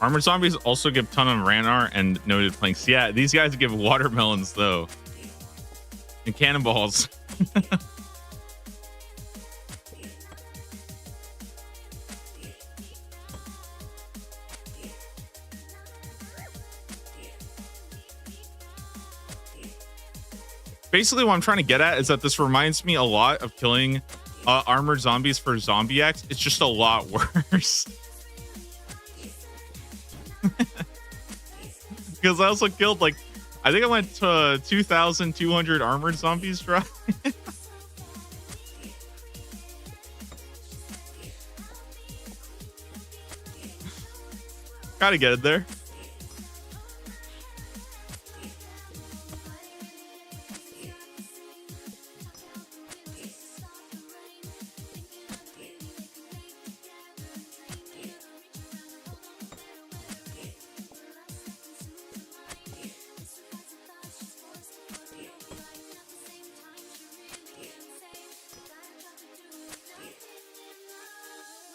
Armored zombies also give ton on Ranar and noted planks. Yeah, these guys give watermelons though. And cannonballs. Basically, what I'm trying to get at is that this reminds me a lot of killing armored zombies for Zombie X. It's just a lot worse. Because I also killed, like, I think I went to 2,200 armored zombies dry. Gotta get it there.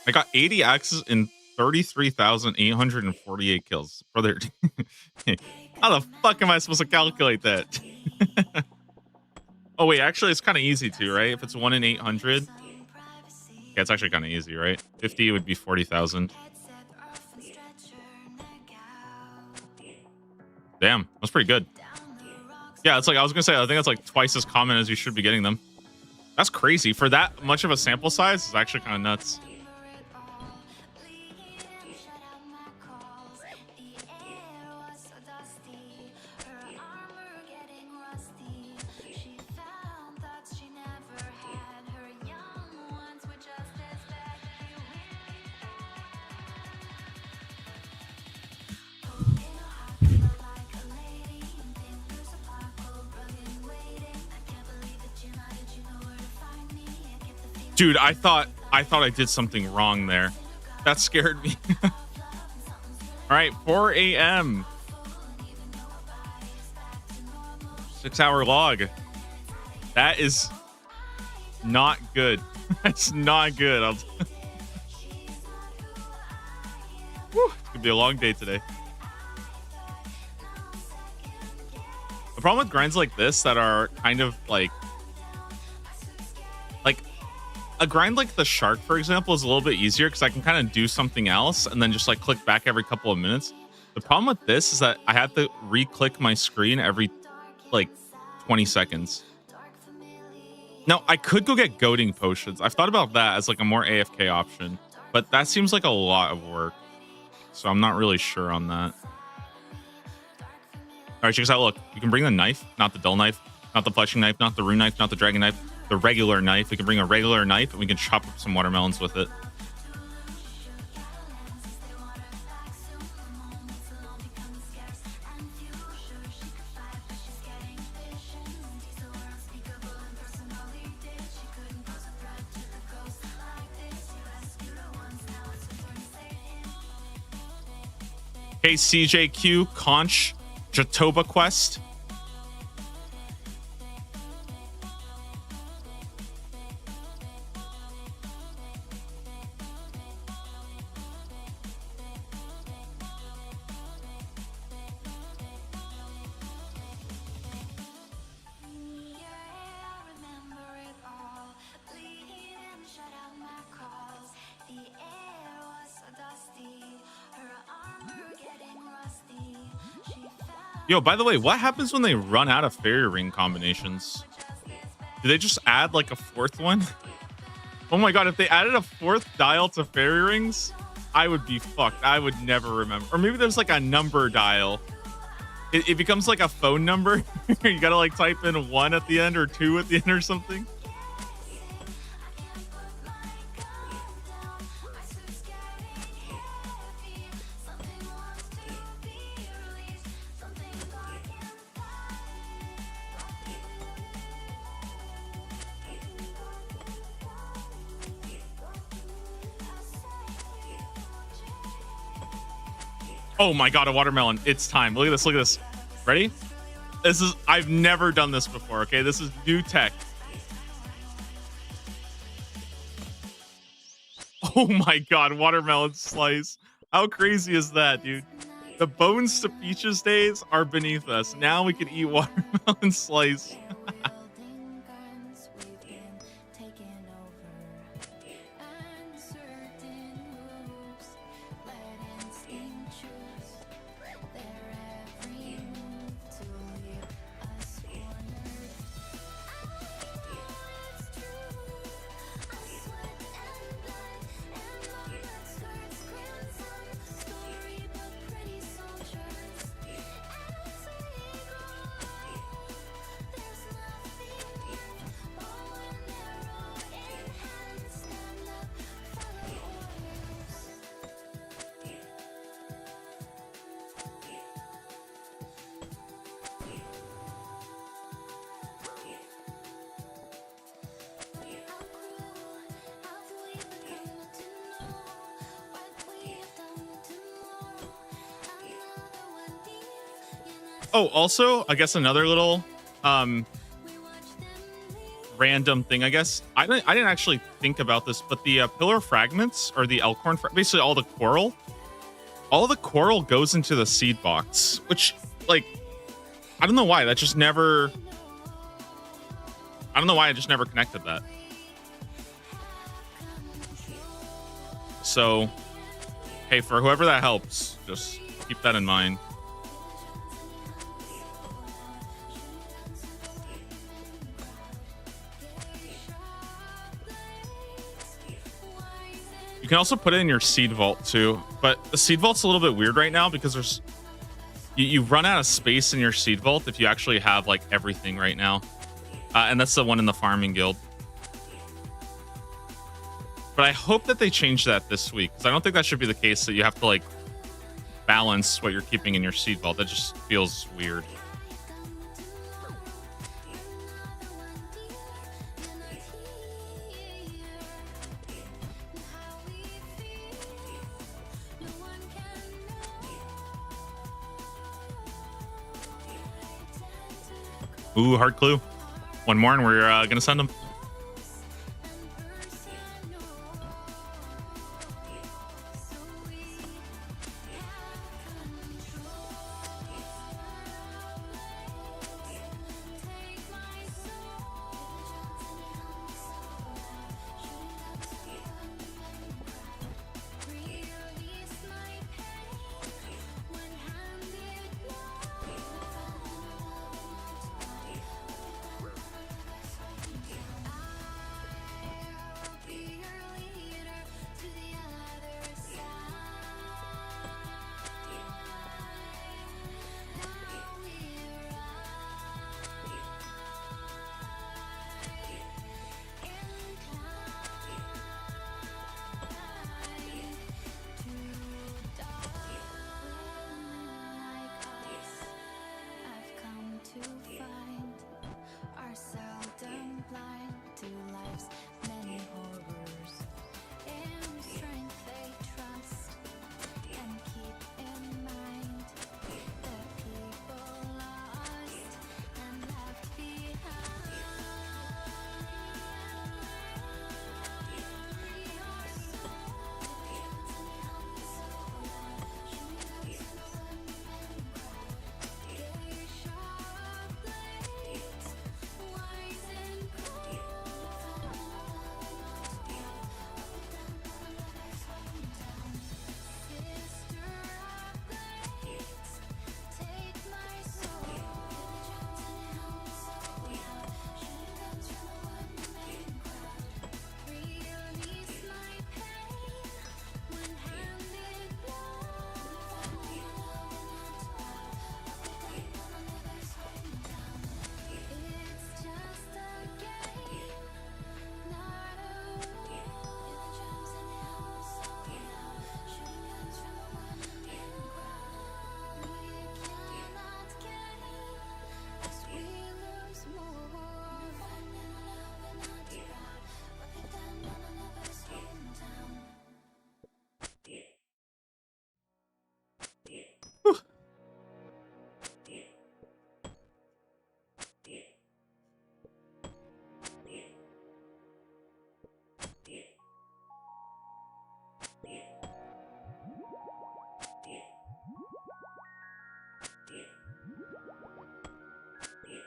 I got 80 axes in 33,848 kills. Brother, how the fuck am I supposed to calculate that? Oh, wait, actually, it's kind of easy too, right? If it's 1 in 800. Yeah, it's actually kind of easy, right? 50 would be 40,000. Damn, that's pretty good. Yeah, it's like, I was going to say, I think that's like twice as common as you should be getting them. That's crazy. For that much of a sample size, it's actually kind of nuts. Dude, I thought I did something wrong there. That scared me. All right, 4 a.m. 6-hour log. That is not good. That's not good. Whew, it's gonna be a long day today. The problem with grinds like this that are kind of like a grind like the shark, for example, is a little bit easier because I can kind of do something else and then just like click back every couple of minutes. The problem with this is that I have to re-click my screen every like 20 seconds. Now, I could go get goading potions. I've thought about that as like a more AFK option, but that seems like a lot of work. So I'm not really sure on that. All right, check this out. Look, you can bring the knife, not the dull knife, not the fleshing knife, not the rune knife, not the dragon knife. The regular knife. We can bring a regular knife and we can chop up some watermelons with it. Okay, CJQ, Conch, Jatoba quest. Yo, by the way, what happens when they run out of fairy ring combinations? Do they just add like a fourth one? Oh my god, if they added a fourth dial to fairy rings, I would be fucked. I would never remember. Or maybe there's like a number dial. It becomes like a phone number. You gotta like type in 1 at the end or 2 at the end or something. Oh my god, a watermelon. It's time. Look at this. Look at this. Ready? I've never done this before, okay? This is new tech. Oh my god, watermelon slice. How crazy is that, dude? The bones to peaches days are beneath us. Now we can eat watermelon slice. Oh, also, I guess another little random thing, I guess. I didn't actually think about this, but the pillar fragments or the elkhorn, basically all the coral goes into the seed box, which, like, I don't know why. I just never connected that. So, hey, for whoever that helps, just keep that in mind. You can also put it in your seed vault too, but the seed vault's a little bit weird right now because you run out of space in your seed vault if you actually have like everything right now, and that's the one in the farming guild. But I hope that they change that this week, because I don't think that should be the case, that you have to like balance what you're keeping in your seed vault. That just feels weird. Ooh, hard clue. One more and we're gonna send them.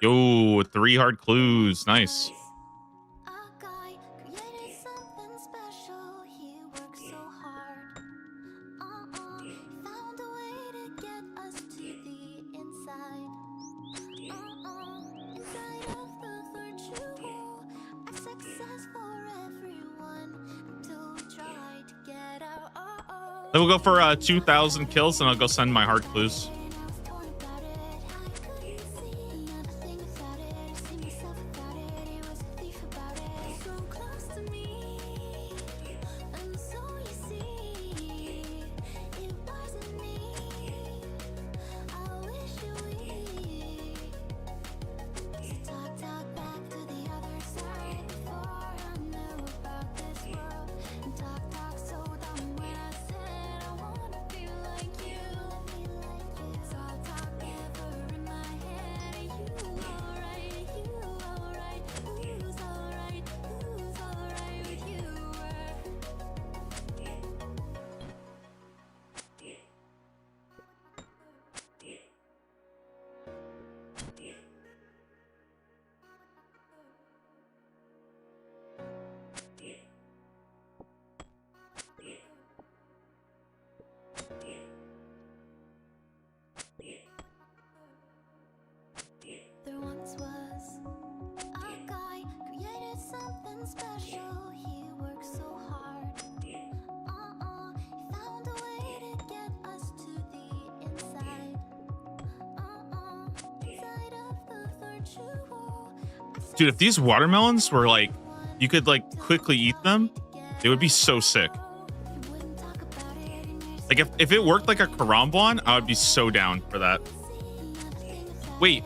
Yo, 3 hard clues. Nice. A guy created something special. He worked so hard. Found a way to get us to the inside. Inside of the virtual, a success for everyone until we try to get out. Then we'll go for 2,000 kills, and I'll go send my hard clues. There once was a guy created something special. He worked so hard. He found a way to get us to the inside. Inside of the virtual. Dude, if these watermelons were like, you could like quickly eat them, they would be so sick. Like if it worked like a Karambwan, I would be so down for that. Wait,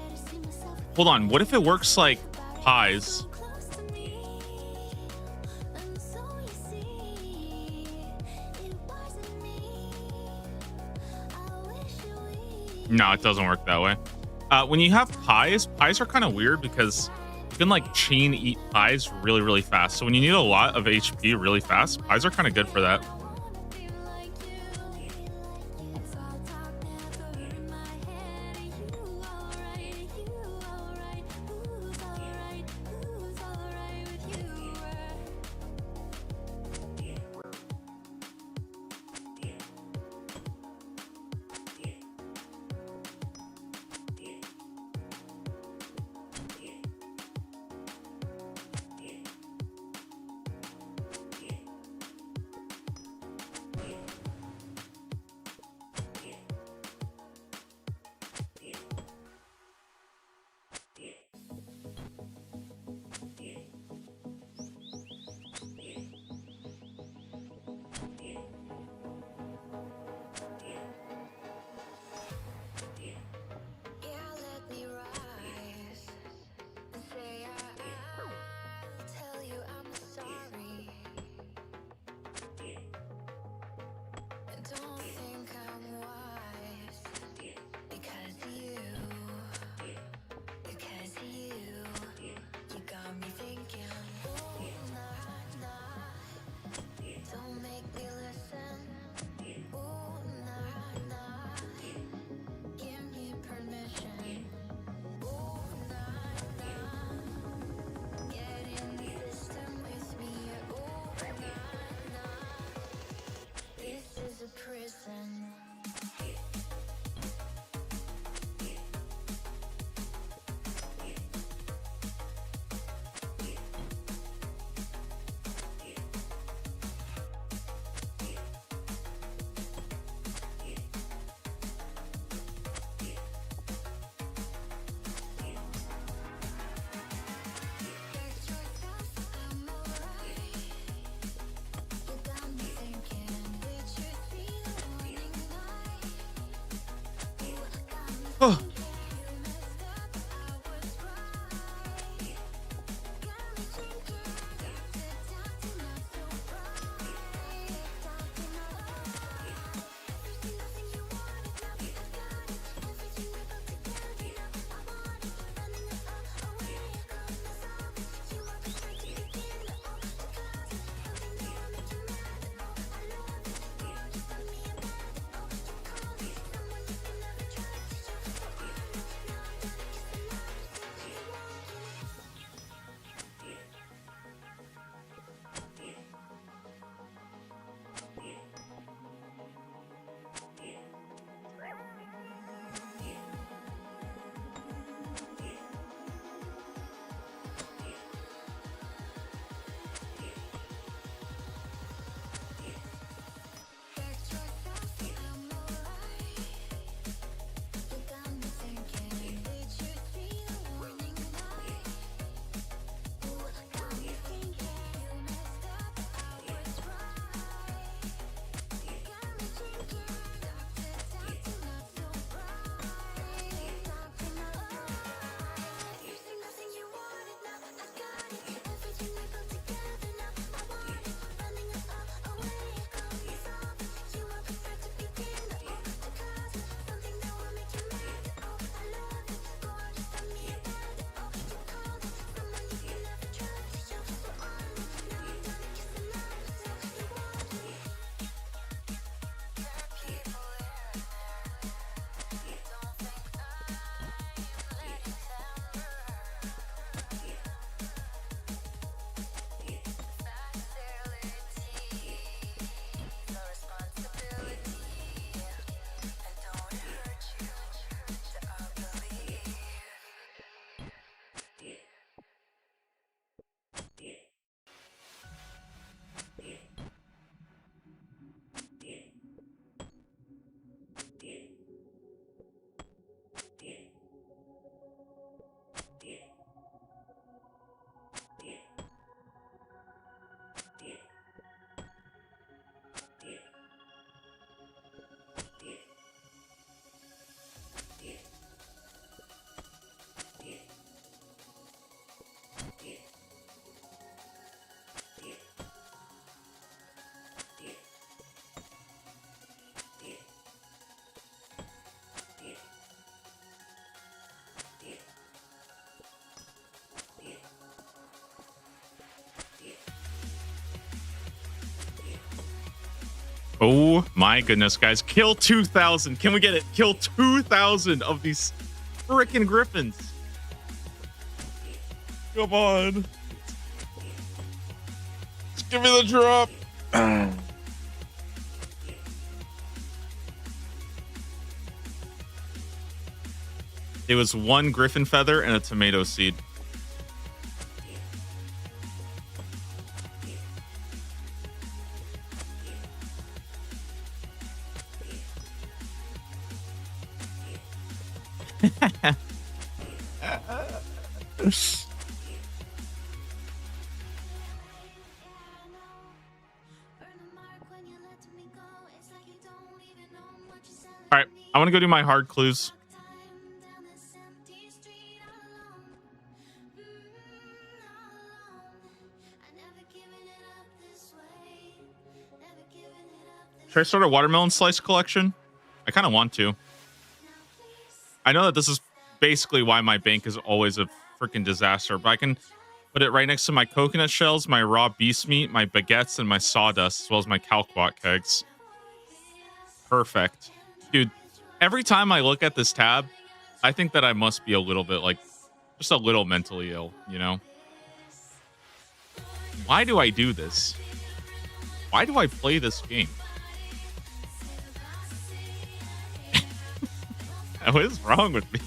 hold on. What if it works like pies? No, it doesn't work that way. When you have pies are kind of weird because you can like chain eat pies really, really fast. So when you need a lot of HP really fast, pies are kind of good for that. Oh. Oh my goodness, guys. Kill 2,000. Can we get it? Kill 2,000 of these freaking griffins. Come on. Just give me the drop. It was one griffin feather and a tomato seed. All right, I want to go do my hard clues. Should I start a watermelon slice collection? I kind of want to. I know that this is basically why my bank is always a freaking disaster, but I can put it right next to my coconut shells, my raw beast meat, my baguettes, and my sawdust, as well as my Calquat kegs. Perfect. Dude, every time I look at this tab, I think that I must be a little bit, like, just a little mentally ill, you know? Why do I do this? Why do I play this game? What is wrong with me?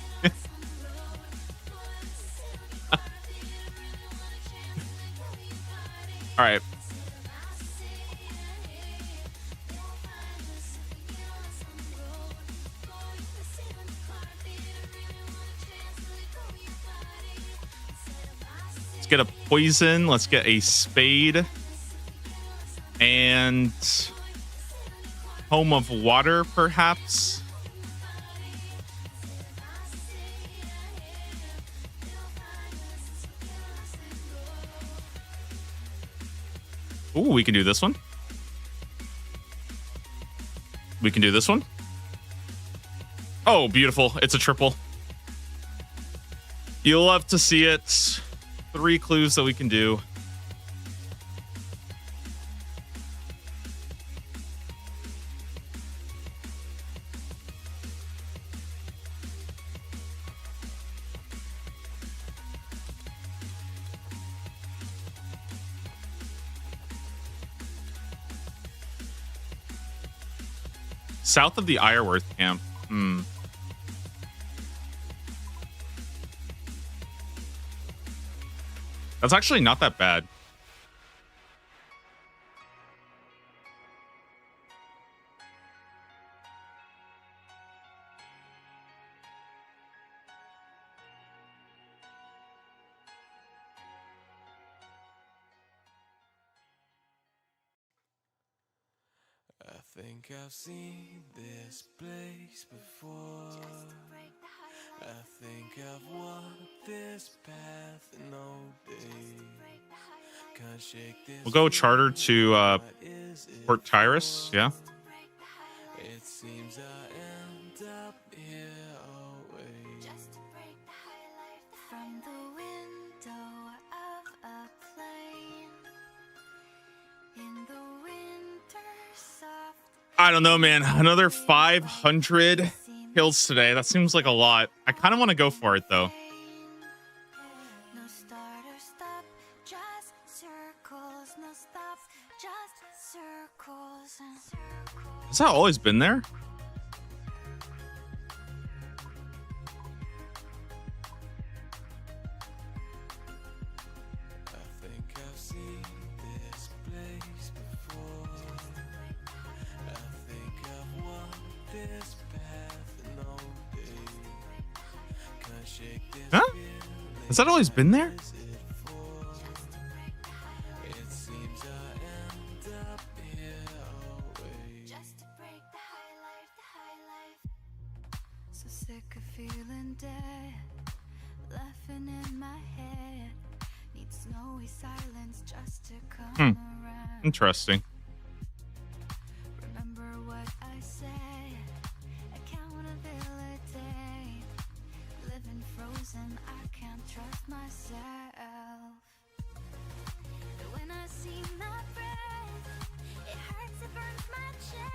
All right. Let's get a poison. Let's get a spade. And home of water, perhaps. Ooh, we can do this one. We can do this one. Oh, beautiful. It's a triple. You'll love to see it. 3 clues that we can do. South of the Ironworth camp. That's actually not that bad. I think I've seen this place before. I think I've walked this path in all day. Can't shake this. We'll go charter to Port Tyrus. Yeah. It seems I end up here always. From the window of a plane in the winter soft. I don't know, man. Another 500 kills today. That seems like a lot. I kind of want to go for it, though. No start or stop, just circles. No stops, just circles and circles. Has that always been there? I think I've seen this place before. I think I've walked this path in all day. Can't shake this Huh? feeling. Has that always been there? Is it for? It seems I end up here always. Just to break the high life. So sick of feeling dead, laughing in my head. Need snowy silence just to come around. Interesting. Remember what I said, accountability. Living frozen, I can't trust myself. But when I see my breath, it hurts, it burns my chest.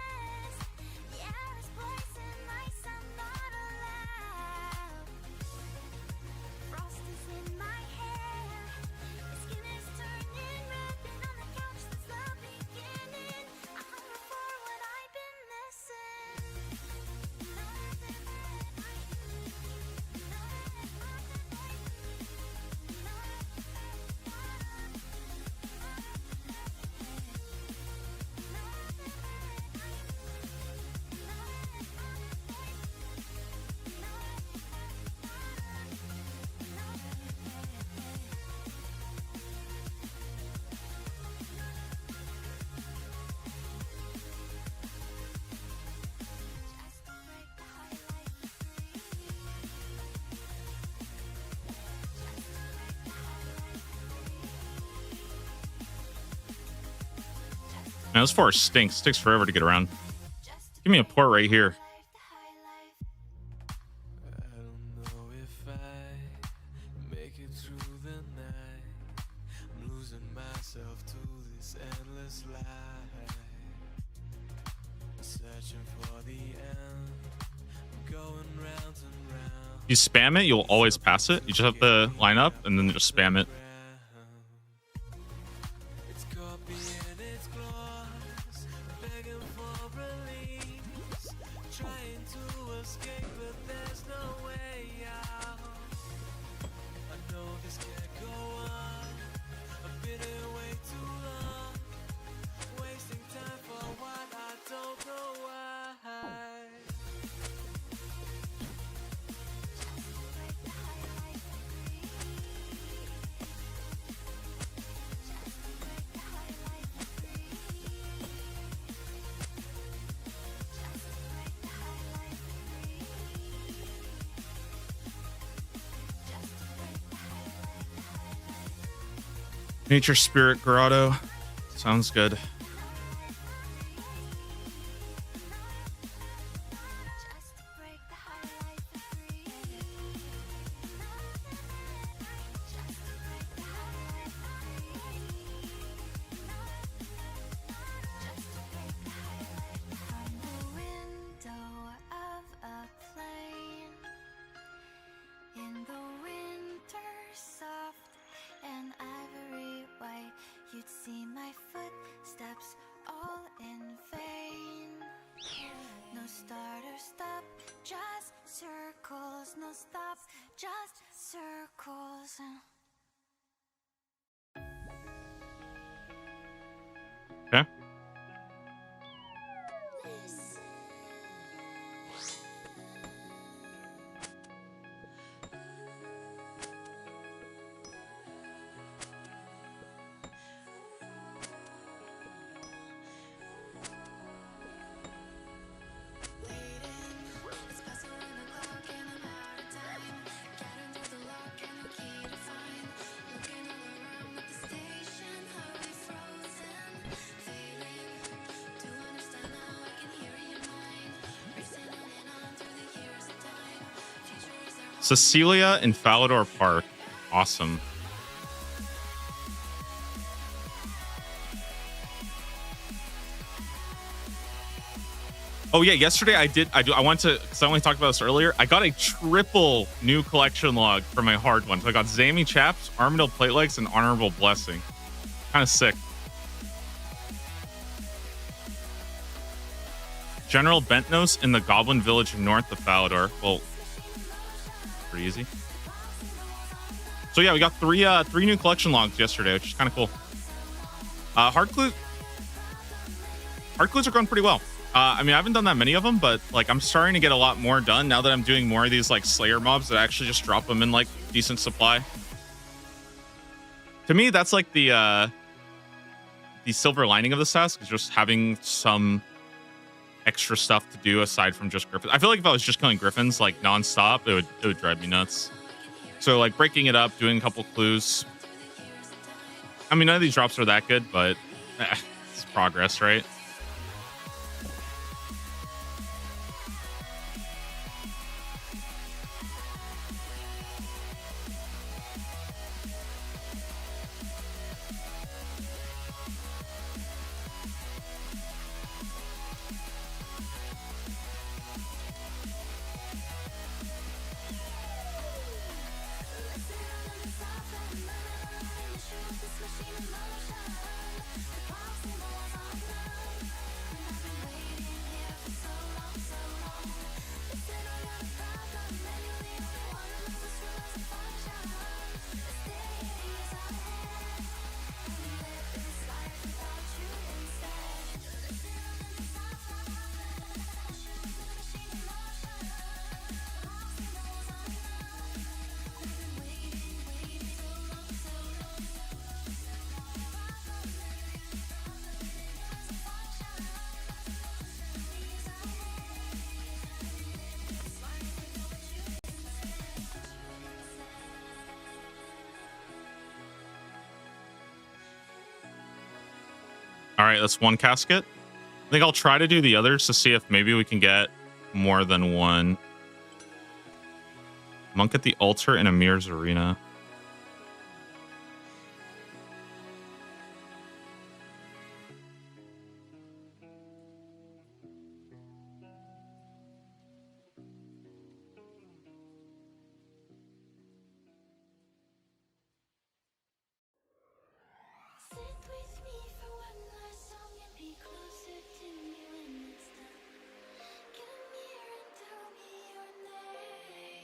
Man, this forest stinks. Takes forever to get around. Give me a port right here. I don't know if I make it through the night. I'm losing myself to this endless life. Searching for the end. I'm going round and round. You spam it, you'll always pass it. You just have to line up and then just spam it. It's caught me in its claws, begging for release, trying to escape, but there's no way out. I know this can't go on. I've been here way too long, wasting time for what I don't know why. Nature Spirit Grotto. Sounds good. From the window of a plane, in the winter soft and ivory white, you'd see my footsteps all in vain. No start or stop, just circles. No stop, just circles. Okay. It's past 1 o'clock and I'm out of time. Getting through the lock and the key to find. Looking all around at the station, how we frozen, failing to understand how I can hear your mind. Racing on and on through the years of time. Future is our Cecilia in Falador Park. Awesome. Oh yeah, yesterday I went to, because I only talked about this earlier. I got a triple new collection log for my hard one. So I got Zami Chaps, Armadillo Plate Legs, and Honorable Blessing. Kind of sick. General Bentnos in the Goblin Village north of Falador. Well, pretty easy. So yeah, we got three new collection logs yesterday, which is kind of cool. Hard clues are going pretty well. I mean, I haven't done that many of them, but like I'm starting to get a lot more done now that I'm doing more of these like Slayer mobs that actually just drop them in like decent supply. To me, that's like the silver lining of this task, is just having some extra stuff to do aside from just griffins. I feel like if I was just killing griffins like nonstop, it would drive me nuts. So like breaking it up, doing a couple clues. I mean, none of these drops are that good, but it's progress, right? All right, that's one casket. I think I'll try to do the others to see if maybe we can get more than one. Monk at the altar in Amir's arena. Sit with me for one last song and be closer to me when it's done. Come here and tell me your name.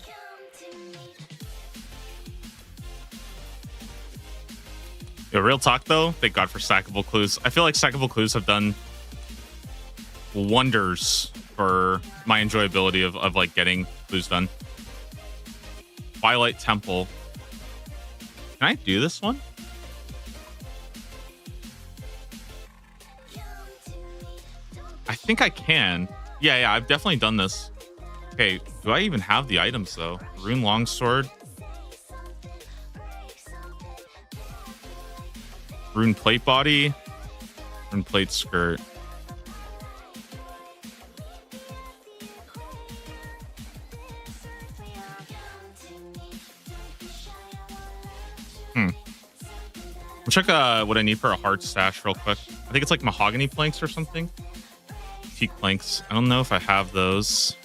Come to me. Yo, real talk though, thank God for stackable clues. I feel like stackable clues have done wonders for my enjoyability of like getting clues done. Twilight Temple. Can I do this one? I think I can. Yeah, I've definitely done this. Okay, do I even have the items though? Rune Longsword. Rune Plate Body. Rune Plate Skirt. We'll check what I need for a hard stash real quick. I think it's like mahogany planks or something. Teak planks. I don't know if I have those.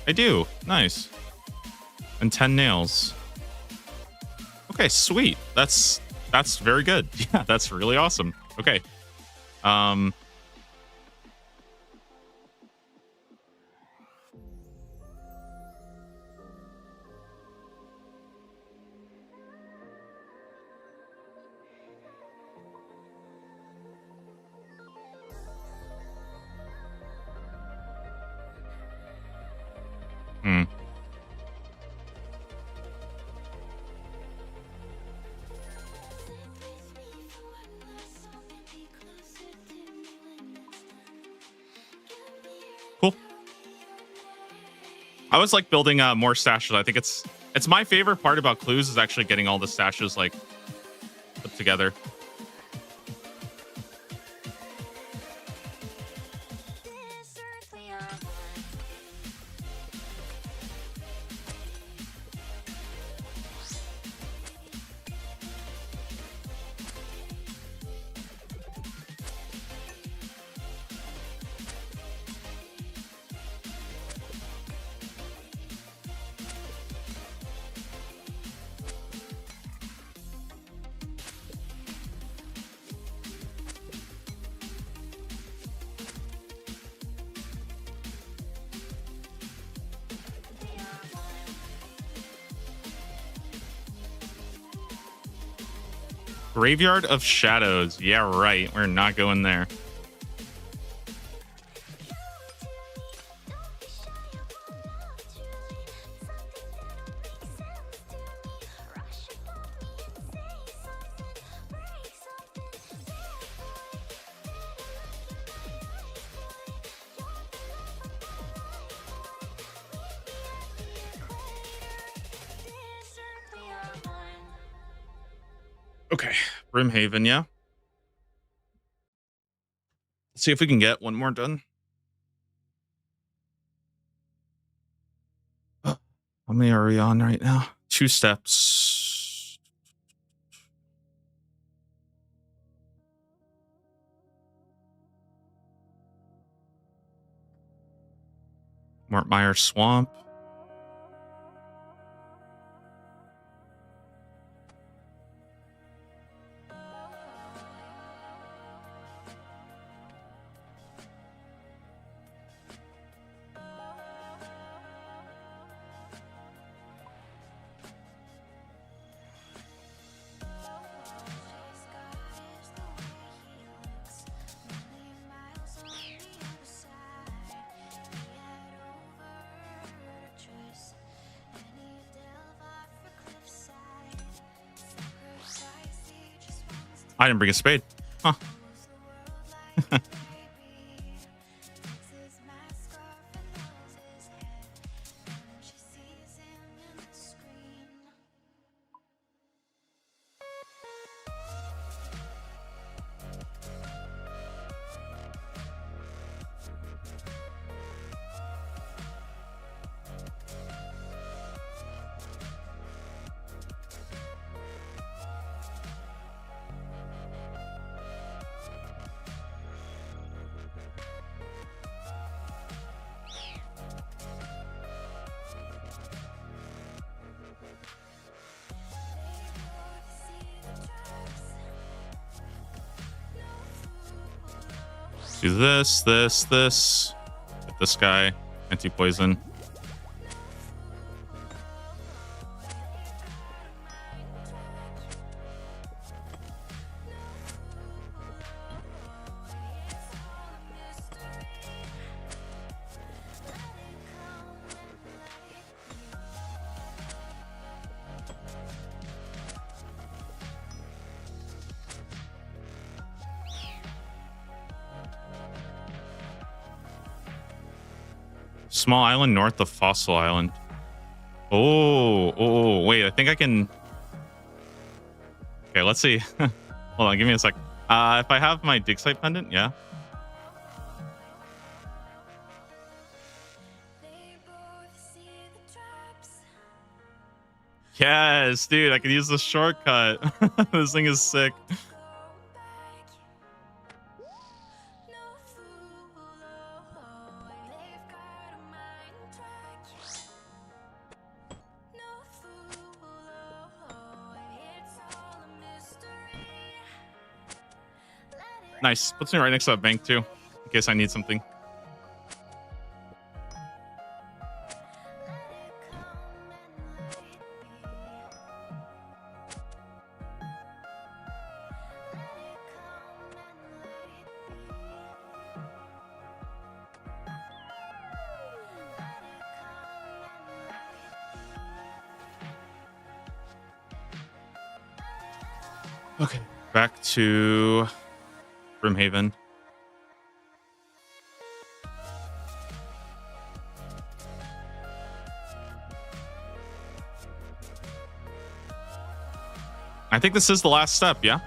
I do. Nice. And 10 nails. Okay, sweet. That's very good. Yeah, that's really awesome. Okay. Cool. I was like building more stashes. I think it's my favorite part about clues is actually getting all the stashes like put together. Graveyard of Shadows. Yeah, right. We're not going there. Okay, Brimhaven, yeah. Let's see if we can get one more done. How many are we on right now? 2 steps. Mortmire Swamp. I didn't bring a spade. Huh. Do this. Get this guy. Anti-poison. Small island north of Fossil Island. Oh, wait, I think I can. Okay, let's see. Hold on, give me a sec. If I have my dig site pendant, yeah. Yes, dude, I can use the shortcut. This thing is sick. Nice. Puts me right next to that bank, too, in case I need something. Okay. Back to Brimhaven. I think this is the last step, yeah?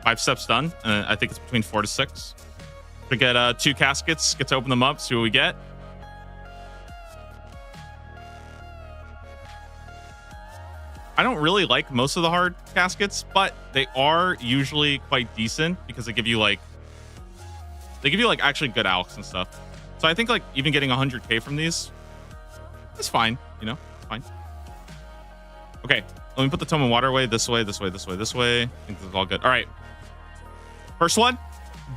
5 steps done. I think it's between 4 to 6. We get 2 caskets, get to open them up, see what we get. I don't really like most of the hard caskets, but they are usually quite decent because they give you like actually good alks and stuff. So I think like even getting 100k from these is fine, you know, it's fine. Okay, let me put the tome and water away. This way. I think this is all good. All right, first one.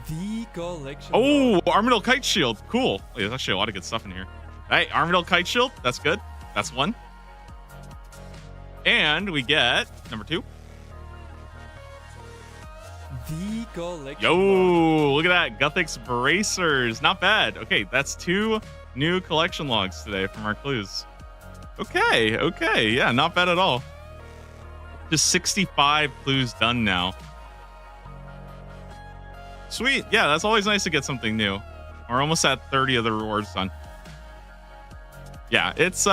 The collection. Oh, Armadillo Kite Shield, cool. Oh, there's actually a lot of good stuff in here. Hey, Armadillo Kite Shield, that's good. That's one. And we get number 2. The collection. Yo, look at that. Guthix Bracers. Not bad. Okay, that's 2 new collection logs today from our clues. Okay. Yeah, not bad at all. Just 65 clues done now. Sweet. Yeah, that's always nice to get something new. We're almost at 30 of the rewards done. Yeah, it's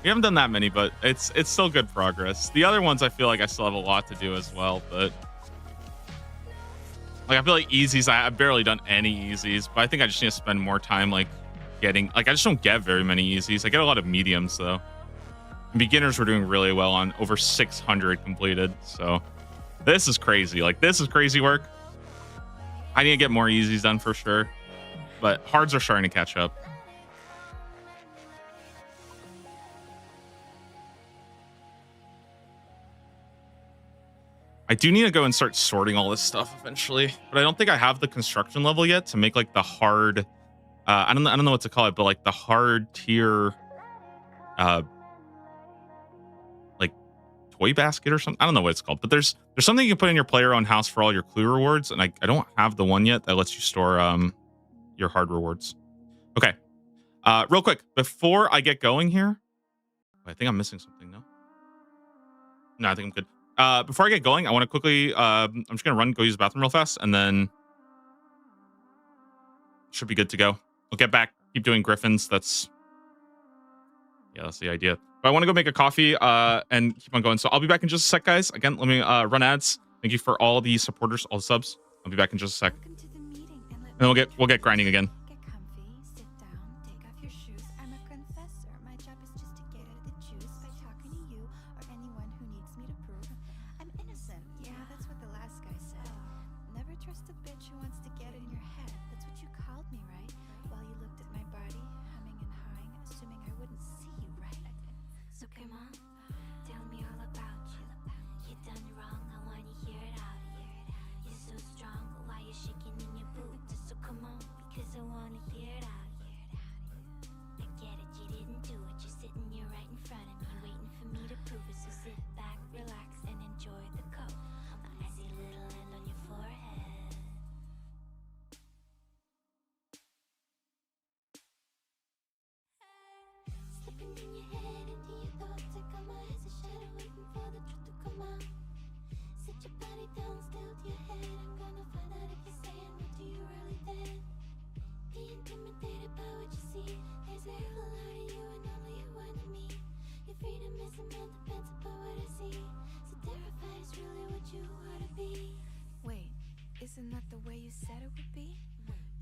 we haven't done that many, but it's still good progress. The other ones I feel like I still have a lot to do as well, but like I feel like easies, I've barely done any easies, but I think I just need to spend more time like getting, like I just don't get very many easies. I get a lot of mediums though. Beginners were doing really well on over 600 completed, so this is crazy. Like this is crazy work. I need to get more easies done for sure, but hards are starting to catch up. I do need to go and start sorting all this stuff eventually, but I don't think I have the construction level yet to make like the hard, I don't know what to call it, but like the hard tier, like toy basket or something. I don't know what it's called, but there's something you can put in your player own house for all your clue rewards. And I don't have the one yet that lets you store, your hard rewards. Okay. Real quick before I get going here, I think I'm missing something. No, I think I'm good. Before I get going, I want to quickly, I'm just going to go use the bathroom real fast, and then should be good to go. We'll get back, keep doing Griffins. That's the idea. But I want to go make a coffee, and keep on going. So I'll be back in just a sec, guys. Again, let me, run ads. Thank you for all the supporters, all the subs. I'll be back in just a sec. And then we'll get grinding again. Get comfy, sit down, take off your shoes. I'm a confessor. My job is just to get out of the juice by talking to you or anyone who needs me to prove I'm innocent. Yeah, that's what the last guy said. Never trust a bitch who wants to get in your head. That's what you called me, right? While you looked at my body, humming and hawing, assuming I wouldn't see you, right? So come on, tell me all about you. You done wrong, I wanna hear it out. You're so strong, why you shaking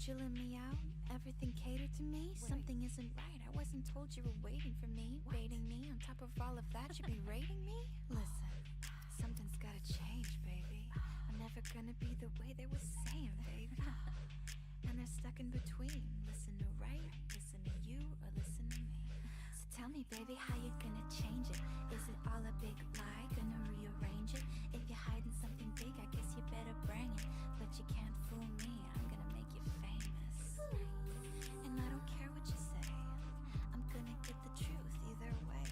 chillin' me out? Everything catered to me? Something isn't right. I wasn't told you were waiting for me. Baiting me on top of all of that, you'd be rating me? Listen, something's gotta change, baby. I'm never gonna be the way they were saying, baby. And they're stuck in between. Listen to right, listen to you, or listen to me. So tell me, baby, how you gonna change it? Is it all a big lie? Gonna rearrange it? If you're hiding something big, I guess you better bring it. But you can't fool me, I'm gonna make you famous. And I don't care what you say, I'm gonna get the truth either way.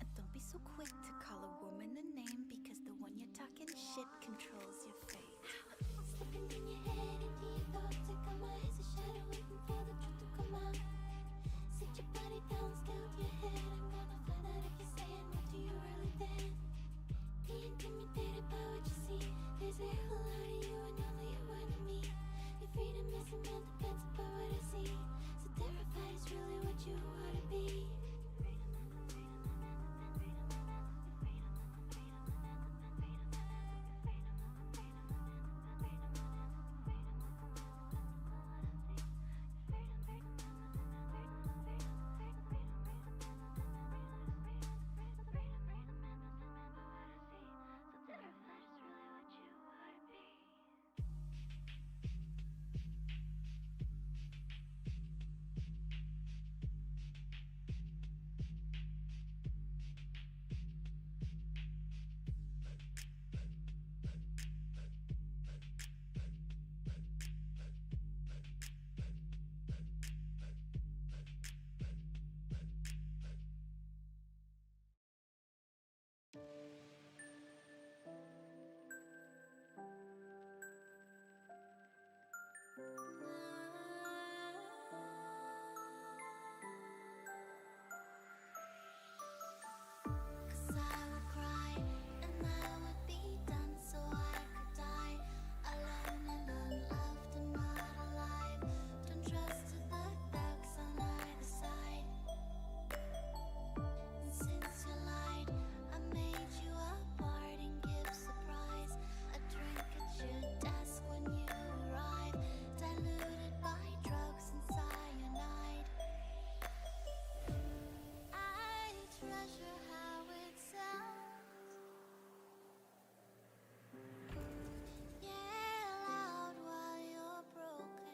And don't be so quick to call a woman a name, because the one you're talking shit controls your fate. Stepping in your head, into your thoughts, I got my eyes a shadow, waiting for the truth to come out. Sit your body down, scout your head, I'm gonna find out if you're saying what do you really think. Be intimidated by what you see. There's a hell out of you and only a one of me. Your freedom is a man depends upon what I see. So terrified is really what you wanna be. Cause I would cry and I would be done so I could die alone and unloved and not alive. Don't trust the thugs on either side. And since you lied, I made you a parting gift surprise. A drink at your desk when you arrive, diluted by drugs and cyanide. I treasure how it sounds. Yell out while you're broken.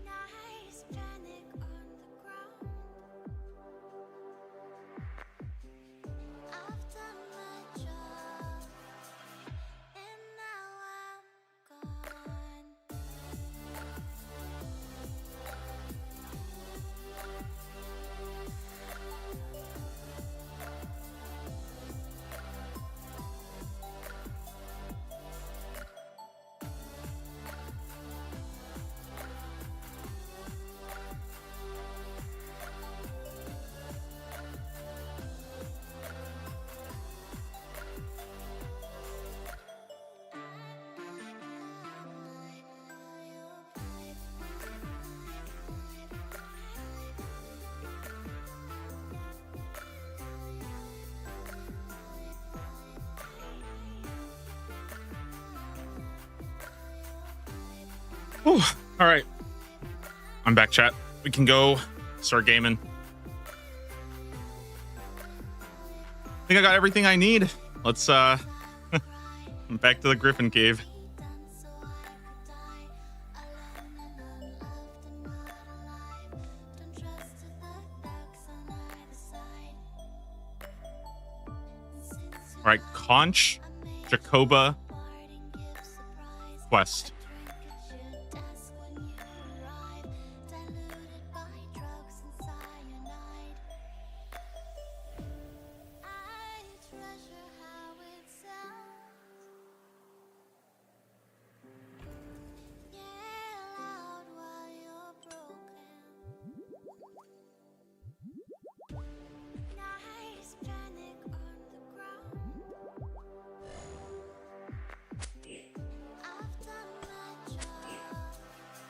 Nice panic on the ground. I've done my job, and now I'm gone. Whew. All right. I'm back, chat. We can go start gaming. I think I got everything I need. Let's back to the Griffin Cave. All right, Conch, Jacoba, Quest.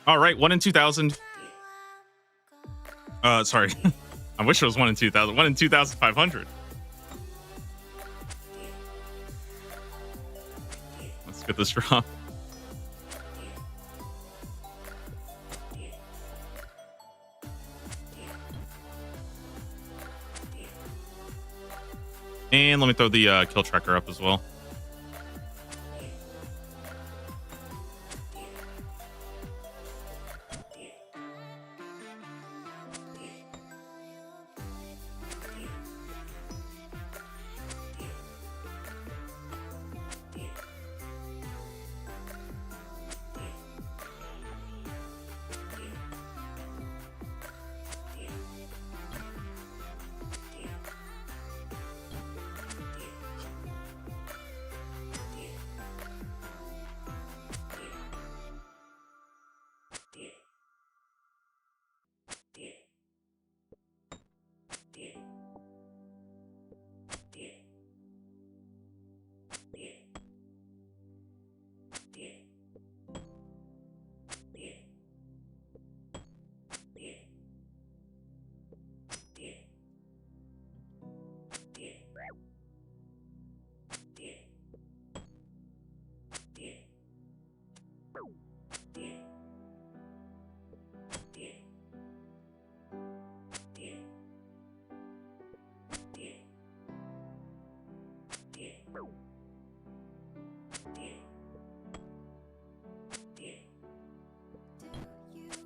All right, 1 in 2,000. Sorry. I wish it was 1 in 2,000. 1 in 2,500. Let's get this drop. And let me throw the kill tracker up as well.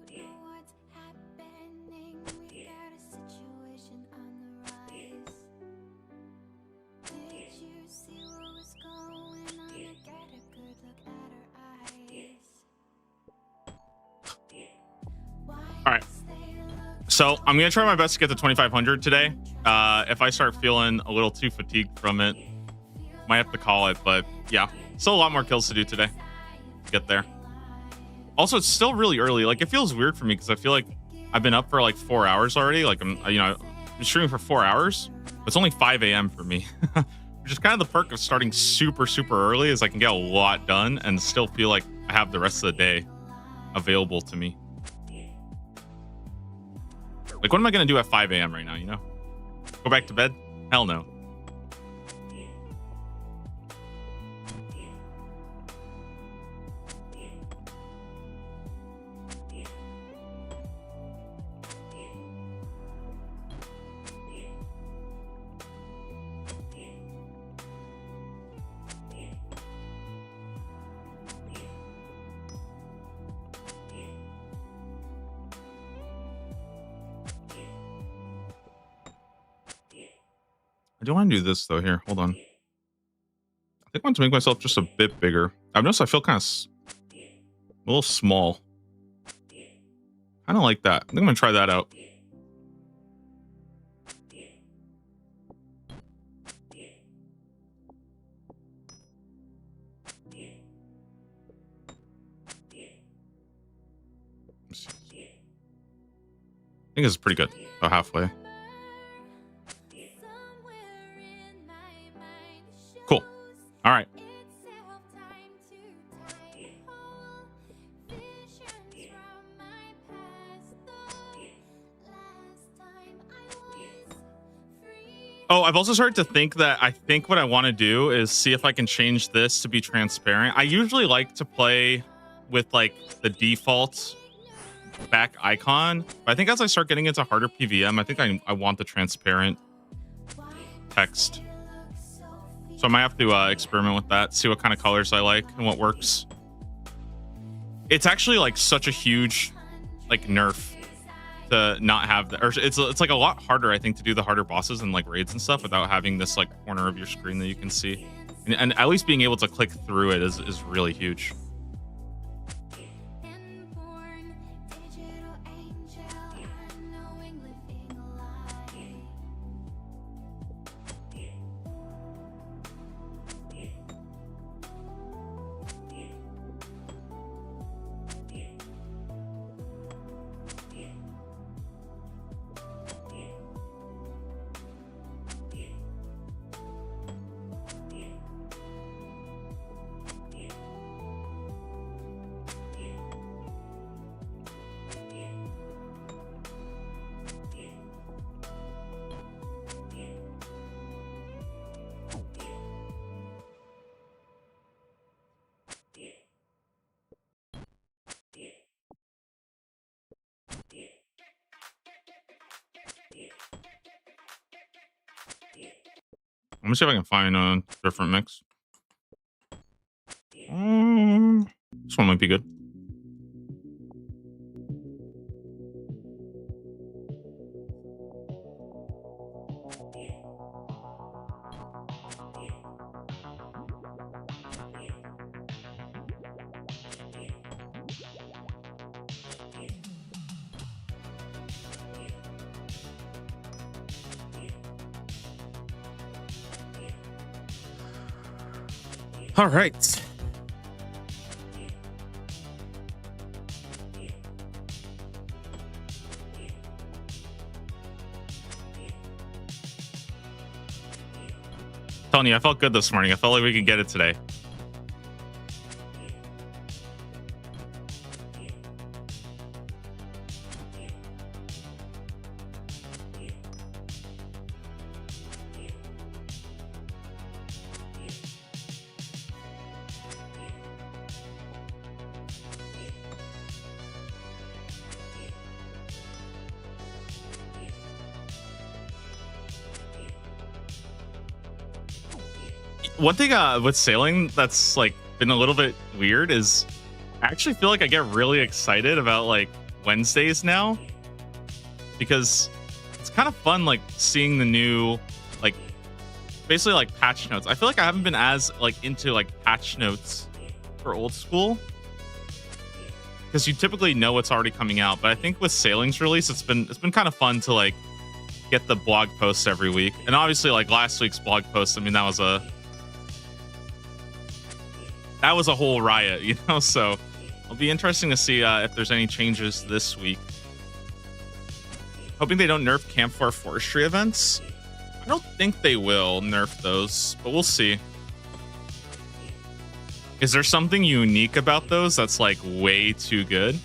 Do you know what's happening? We got a situation on the rise. Did you see what was going on? I got a good look at her eyes. All right. So I'm going to try my best to get to 2,500 today. If I start feeling a little too fatigued from it, might have to call it. But yeah, still a lot more kills to do today to get there. Also, it's still really early. Like, it feels weird for me because I feel like I've been up for like 4 hours already. Like, I'm streaming for 4 hours. It's only 5 a.m. for me, which is kind of the perk of starting super early, is I can get a lot done and still feel like I have the rest of the day available to me. Like, what am I going to do at 5 a.m. right now, you know? Go back to bed? Hell no. I do want to do this though. Here, hold on. I think I want to make myself just a bit bigger. I've noticed I feel kind of a little small. Kind of like that. I think I'm gonna try that out. I think it's pretty good. About halfway. Cool. All right. Oh, I've also started to think that I think what I want to do is see if I can change this to be transparent. I usually like to play with like the default back icon, but I think as I start getting into harder PVM, I think I want the transparent text. So I might have to experiment with that, see what kind of colors I like and what works. It's actually like such a huge like nerf to not have that, or it's like a lot harder, I think, to do the harder bosses and like raids and stuff without having this like corner of your screen that you can see, and at least being able to click through it is really huge. Let me see if I can find a different mix. This one might be good. All right. Telling you, I felt good this morning. I felt like we could get it today. One thing with sailing that's like been a little bit weird is I actually feel like I get really excited about like Wednesdays now, because it's kind of fun like seeing the new like basically like patch notes. I feel like I haven't been as like into like patch notes for old school, because you typically know what's already coming out. But I think with Sailing's release, it's been kind of fun to like get the blog posts every week. And obviously like last week's blog post, I mean, that was a whole riot, you know? So it'll be interesting to see if there's any changes this week. Hoping they don't nerf Camp 4 forestry events. I don't think they will nerf those, but we'll see. Is there something unique about those that's like way too good?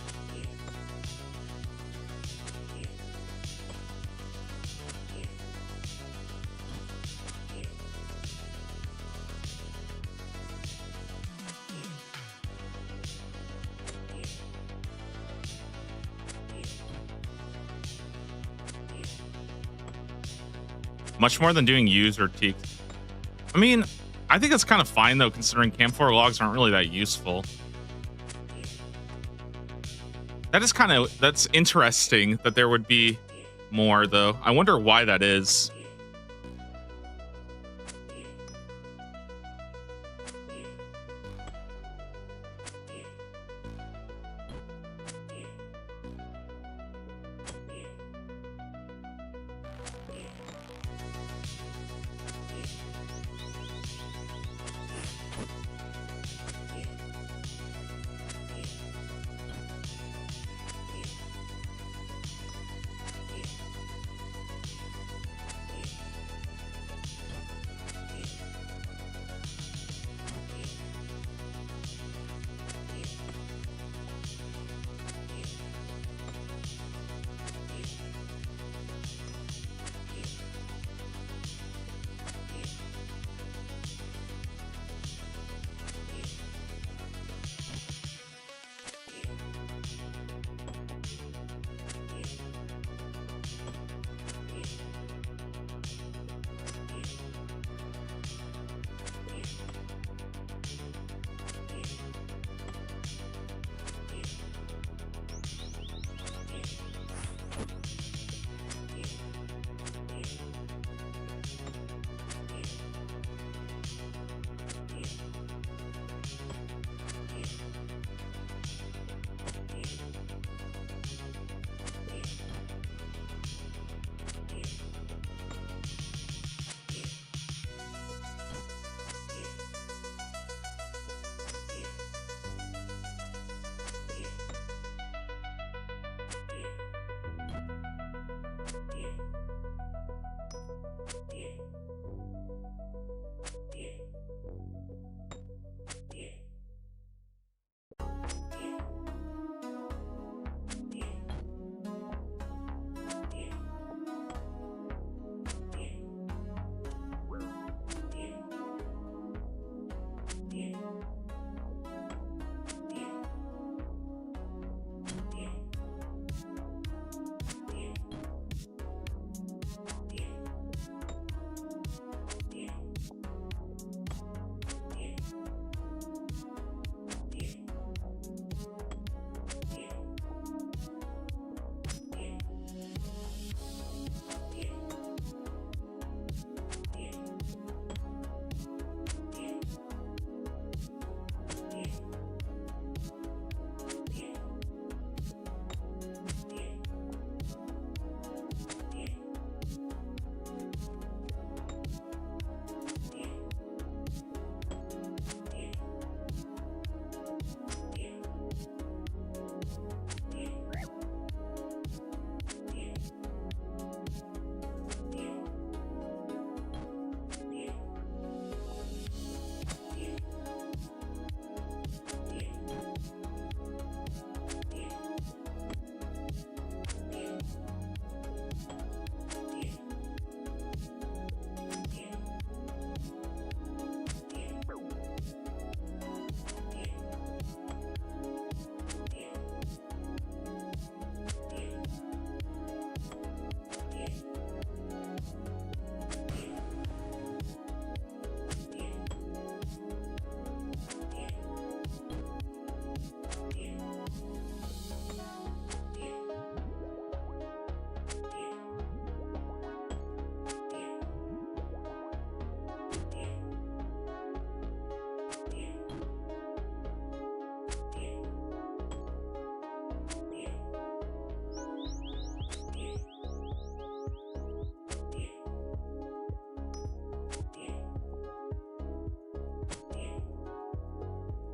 Much more than doing use or teak. I mean, I think it's kind of fine though, considering Camp 4 logs aren't really that useful. That's interesting that there would be more though. I wonder why that is.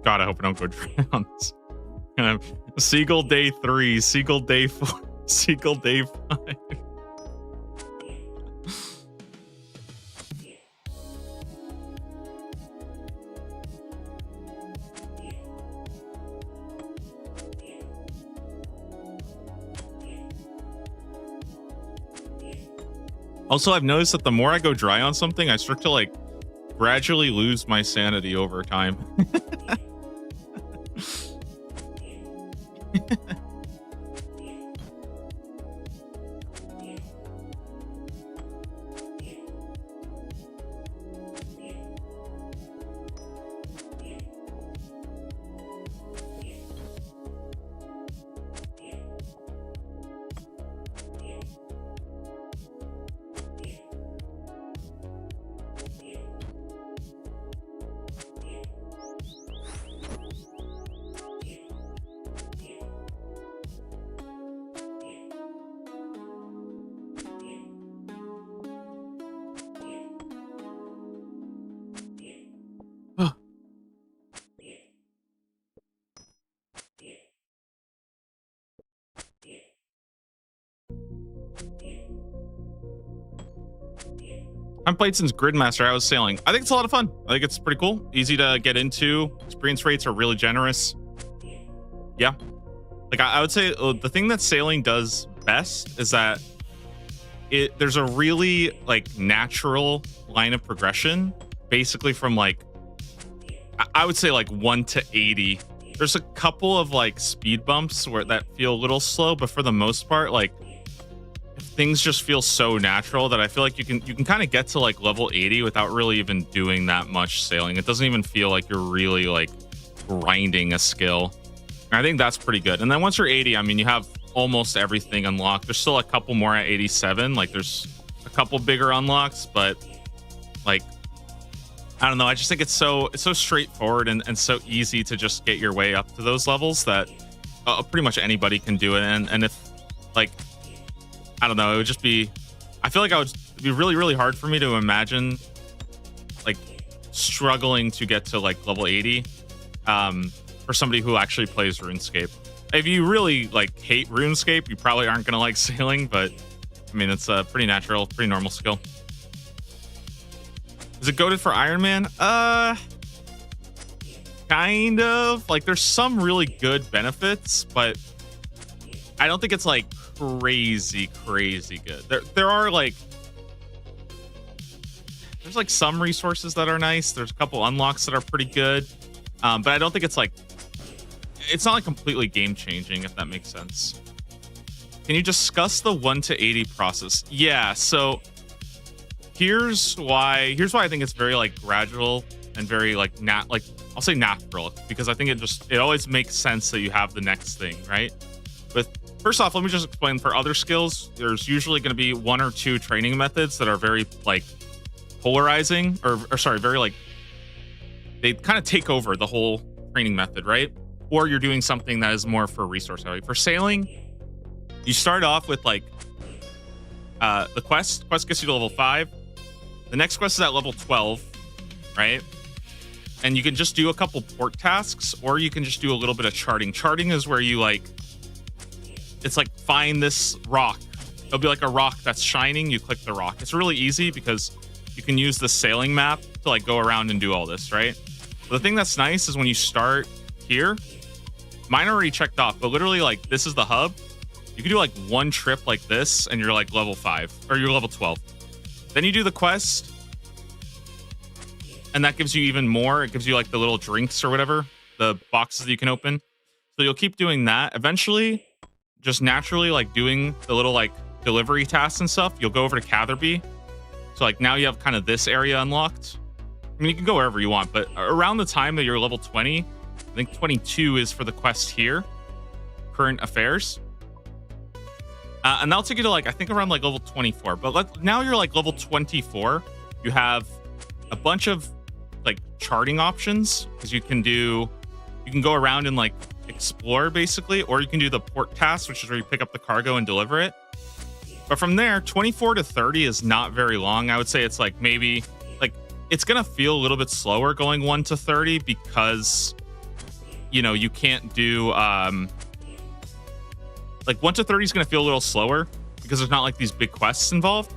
God, I hope I don't go dry on this. Seagull day 3, Seagull day 4, Seagull day 5. Also, I've noticed that the more I go dry on something, I start to like gradually lose my sanity over time. I'm played since Gridmaster. I was sailing. I think it's a lot of fun. I think it's pretty cool. Easy to get into. Experience rates are really generous. Yeah. Like I would say the thing that sailing does best is that there's a really like natural line of progression, basically from like, I would say like 1 to 80. There's a couple of like speed bumps where that feel a little slow, but for the most part, like things just feel so natural that I feel like you can kind of get to like level 80 without really even doing that much sailing. It doesn't even feel like you're really like grinding a skill. And I think that's pretty good. And then once you're 80, I mean, you have almost everything unlocked. There's still a couple more at 87. Like there's a couple bigger unlocks, but like, I don't know. I just think it's so straightforward and so easy to just get your way up to those levels that pretty much anybody can do it. And if like, I don't know, it would just be, I feel like it'd be really, really hard for me to imagine like struggling to get to like level 80 for somebody who actually plays RuneScape. If you really like hate RuneScape, you probably aren't going to like sailing, but I mean, it's a pretty natural, pretty normal skill. Is it goated for Iron Man? Kind of. Like there's some really good benefits, but I don't think it's like crazy good. There are like, there's like some resources that are nice. There's a couple unlocks that are pretty good, but I don't think it's like, it's not like completely game changing, if that makes sense. Can you discuss the 1 to 80 process? Yeah, so here's why I think it's very like gradual and very like I'll say natural, because I think it always makes sense that you have the next thing, right? But first off, let me just explain, for other skills, there's usually going to be 1 or 2 training methods that are very like polarizing or sorry, very like, they kind of take over the whole training method, right? Or you're doing something that is more for resource heavy. For sailing, you start off with like the quest gets you to level 5. The next quest is at level 12, right? And you can just do a couple port tasks, or you can just do a little bit of charting. Charting is where you like, it's like find this rock. It'll be like a rock that's shining. You click the rock. It's really easy because you can use the sailing map to like go around and do all this, right? But the thing that's nice is when you start here, mine already checked off, but literally like this is the hub. You can do like one trip like this and you're like level 5 or you're level 12. Then you do the quest and that gives you even more. It gives you like the little drinks or whatever, the boxes that you can open. So you'll keep doing that. Eventually, just naturally like doing the little like delivery tasks and stuff, you'll go over to Catherby. So like now you have kind of this area unlocked. I mean, you can go wherever you want, but around the time that you're level 20, I think 22 is for the quest here, current affairs. And that'll take you to like, I think around like level 24, but now you're like level 24. You have a bunch of like charting options because you can go around and like explore basically, or you can do the port task, which is where you pick up the cargo and deliver it. But from there, 24 to 30 is not very long. I would say it's like maybe like it's going to feel a little bit slower going 1 to 30 because you can't do like 1 to 30 is going to feel a little slower because there's not like these big quests involved.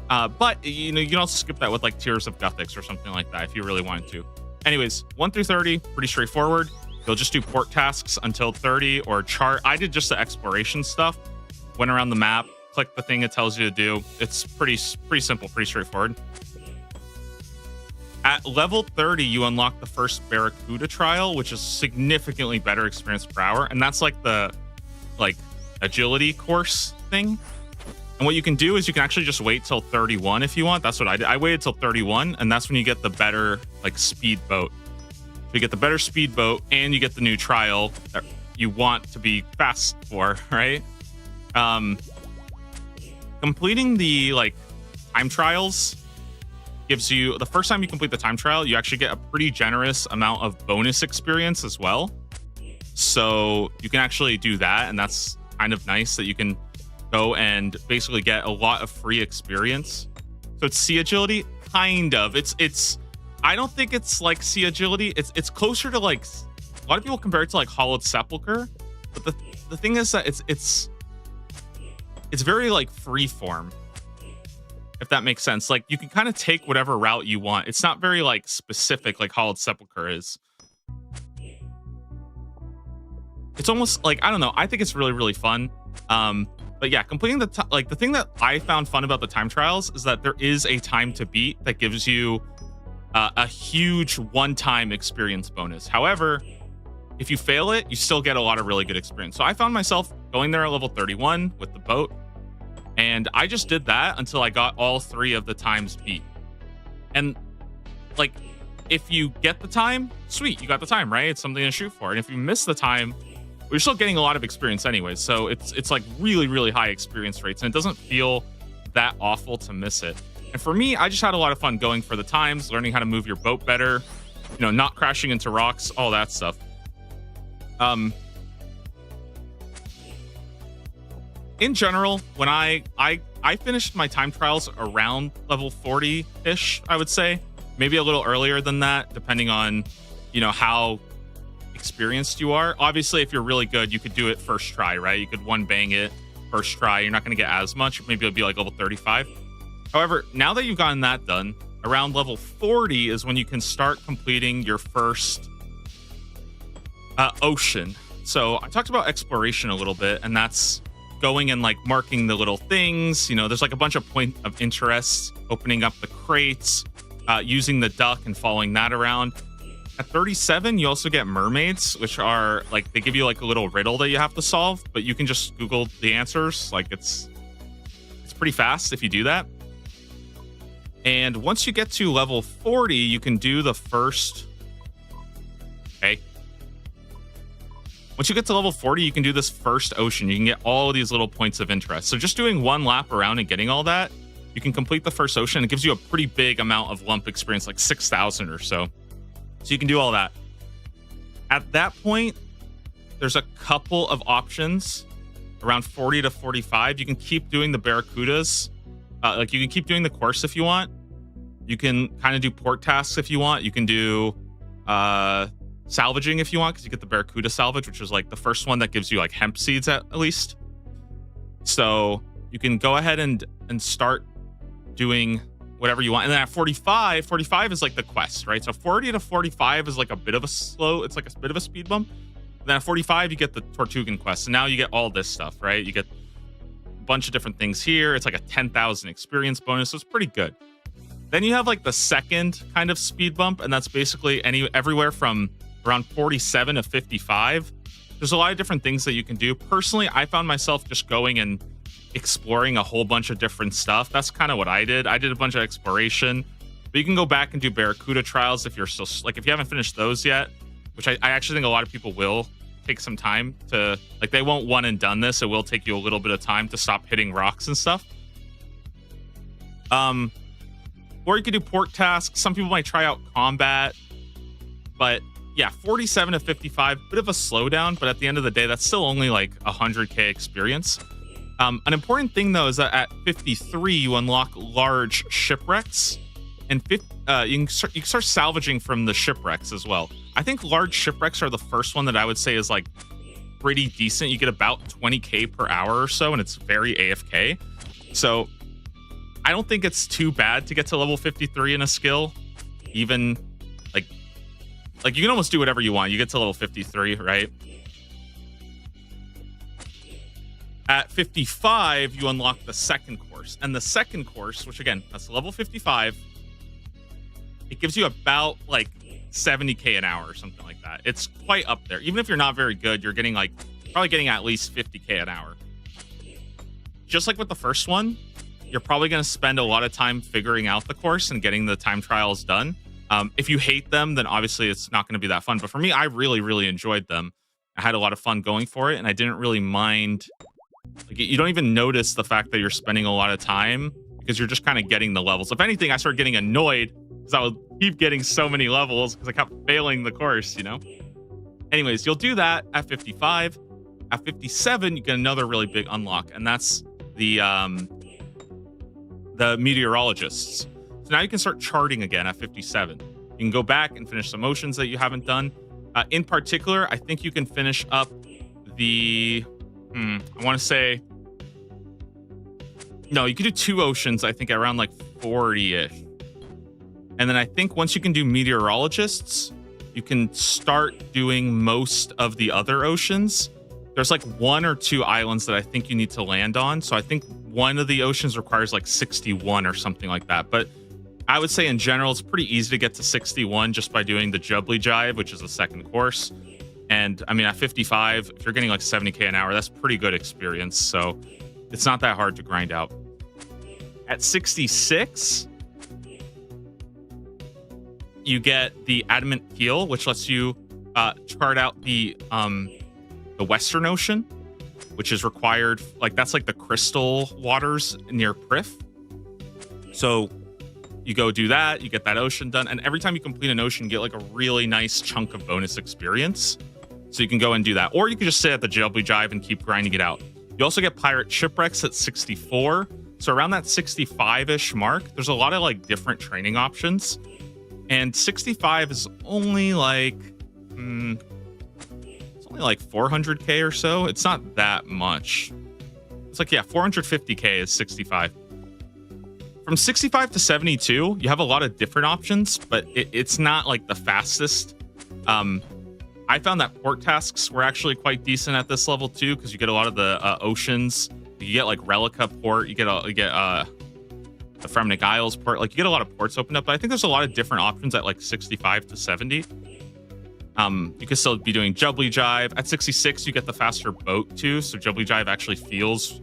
But you can also skip that with like Tears of Guthix or something like that if you really wanted to. Anyways, 1 through 30, pretty straightforward. You'll just do port tasks until 30 or chart. I did just the exploration stuff. Went around the map, click the thing it tells you to do. It's pretty simple, pretty straightforward. At level 30, you unlock the first Barracuda trial, which is significantly better experience per hour. And that's like the agility course thing. And what you can do is you can actually just wait till 31 if you want. That's what I did. I waited till 31, and that's when you get the better speed boat. So you get the better speed boat, and you get the new trial that you want to be fast for, right? Completing the time trials gives you, the first time you complete the time trial, you actually get a pretty generous amount of bonus experience as well. So you can actually do that, and that's kind of nice that you can go and basically get a lot of free experience. So it's Sea Agility, kind of. It's I don't think it's like Sea Agility. It's closer to like, a lot of people compare it to like Hollowed Sepulchre, but the thing is that it's very like free form, if that makes sense. Like you can kind of take whatever route you want. It's not very like specific like Hollowed Sepulchre is. It's almost like, I don't know. I think it's really, really fun. But yeah, completing the thing that I found fun about the time trials is that there is a time to beat that gives you a huge one-time experience bonus. However, if you fail it, you still get a lot of really good experience. So I found myself going there at level 31 with the boat, and I just did that until I got all 3 of the times beat. And like, if you get the time, sweet, you got the time, right? It's something to shoot for. And if you miss the time, you're still getting a lot of experience anyways. So it's like really, really high experience rates, and it doesn't feel that awful to miss it. And for me, I just had a lot of fun going for the times, learning how to move your boat better, not crashing into rocks, all that stuff. In general, when I finished my time trials around level 40-ish, I would say, maybe a little earlier than that, depending on, how experienced you are. Obviously, if you're really good, you could do it first try, right? You could one bang it first try. You're not going to get as much. Maybe it'll be like level 35. However, now that you've gotten that done, around level 40 is when you can start completing your first ocean. So I talked about exploration a little bit, and that's going and like marking the little things. There's like a bunch of point of interest, opening up the crates, using the duck and following that around. At 37, you also get mermaids, which are like, they give you like a little riddle that you have to solve, but you can just Google the answers. Like it's pretty fast if you do that. And once you get to level 40, you can do the first. Okay. Once you get to level 40, you can do this first ocean. You can get all of these little points of interest. So just doing one lap around and getting all that, you can complete the first ocean. It gives you a pretty big amount of lump experience, like 6,000 or so. So you can do all that. At that point, there's a couple of options around 40 to 45. You can keep doing the Barracudas. You can keep doing the course if you want. You can kind of do port tasks if you want. You can do salvaging if you want, because you get the Barracuda salvage, which is like the first one that gives you like hemp seeds at least. So you can go ahead and start doing whatever you want. And then at 45 is like the quest, right? So 40 to 45 is like a bit of a bit of a speed bump. And then at 45, you get the Tortugan quest. And now you get all this stuff, right? You get a bunch of different things here. It's like a 10,000 experience bonus. So it's pretty good. Then you have like the second kind of speed bump, and that's basically everywhere from around 47 to 55. There's a lot of different things that you can do. Personally, I found myself just going and exploring a whole bunch of different stuff. That's kind of what I did. I did a bunch of exploration, but you can go back and do Barracuda trials if you're still like, if you haven't finished those yet, which I actually think a lot of people will take some time to, like, they won't one and done this. It will take you a little bit of time to stop hitting rocks and stuff. Or you could do port tasks. Some people might try out combat, but yeah, 47 to 55, bit of a slowdown, but at the end of the day, that's still only like 100k experience. An important thing though is that at 53, you unlock large shipwrecks, and you can start salvaging from the shipwrecks as well. I think large shipwrecks are the first one that I would say is like pretty decent. You get about 20k per hour or so, and it's very AFK. So I don't think it's too bad to get to level 53 in a skill. Even like you can almost do whatever you want. You get to level 53, right? At 55, you unlock the second course. And the second course, which again, that's level 55, it gives you about like 70k an hour or something like that. It's quite up there. Even if you're not very good, you're getting like probably getting at least 50k an hour. Just like with the first one, you're probably going to spend a lot of time figuring out the course and getting the time trials done. If you hate them, then obviously it's not going to be that fun. But for me, I really, really enjoyed them. I had a lot of fun going for it, and I didn't really mind. Like, you don't even notice the fact that you're spending a lot of time because you're just kind of getting the levels. If anything, I started getting annoyed because I would keep getting so many levels because I kept failing the course, you know? Anyways, you'll do that at 55. At 57, you get another really big unlock, and that's the meteorologists. So now you can start charting again at 57. You can go back and finish some oceans that you haven't done. In particular, I think you can finish up the... I want to say... No, you can do 2 oceans, I think, around like 40-ish. And then I think once you can do meteorologists, you can start doing most of the other oceans. There's like 1 or 2 islands that I think you need to land on. So I think one of the oceans requires like 61 or something like that. But I would say in general, it's pretty easy to get to 61 just by doing the Jubbly Jive, which is the second course. And I mean, at 55, if you're getting like 70k an hour, that's pretty good experience. So it's not that hard to grind out. At 66, you get the Adamant Keel, which lets you chart out the Western Ocean, which is required. Like, that's like the crystal waters near Prif. So you go do that, you get that ocean done, and every time you complete an ocean, you get like a really nice chunk of bonus experience. So you can go and do that. Or you can just sit at the Jubbly Jive and keep grinding it out. You also get pirate shipwrecks at 64. So around that 65-ish mark, there's a lot of like different training options. And 65 is only like... it's only like 400k or so. It's not that much. It's like, yeah, 450k is 65. From 65 to 72, you have a lot of different options, but it's not like the fastest. I found that port tasks were actually quite decent at this level too, because you get a lot of the oceans. You get like Relica port, you get the Fremnik Isles port. Like, you get a lot of ports opened up, but I think there's a lot of different options at like 65 to 70. You can still be doing Jubbly Jive. At 66, you get the faster boat too, so Jubbly Jive actually feels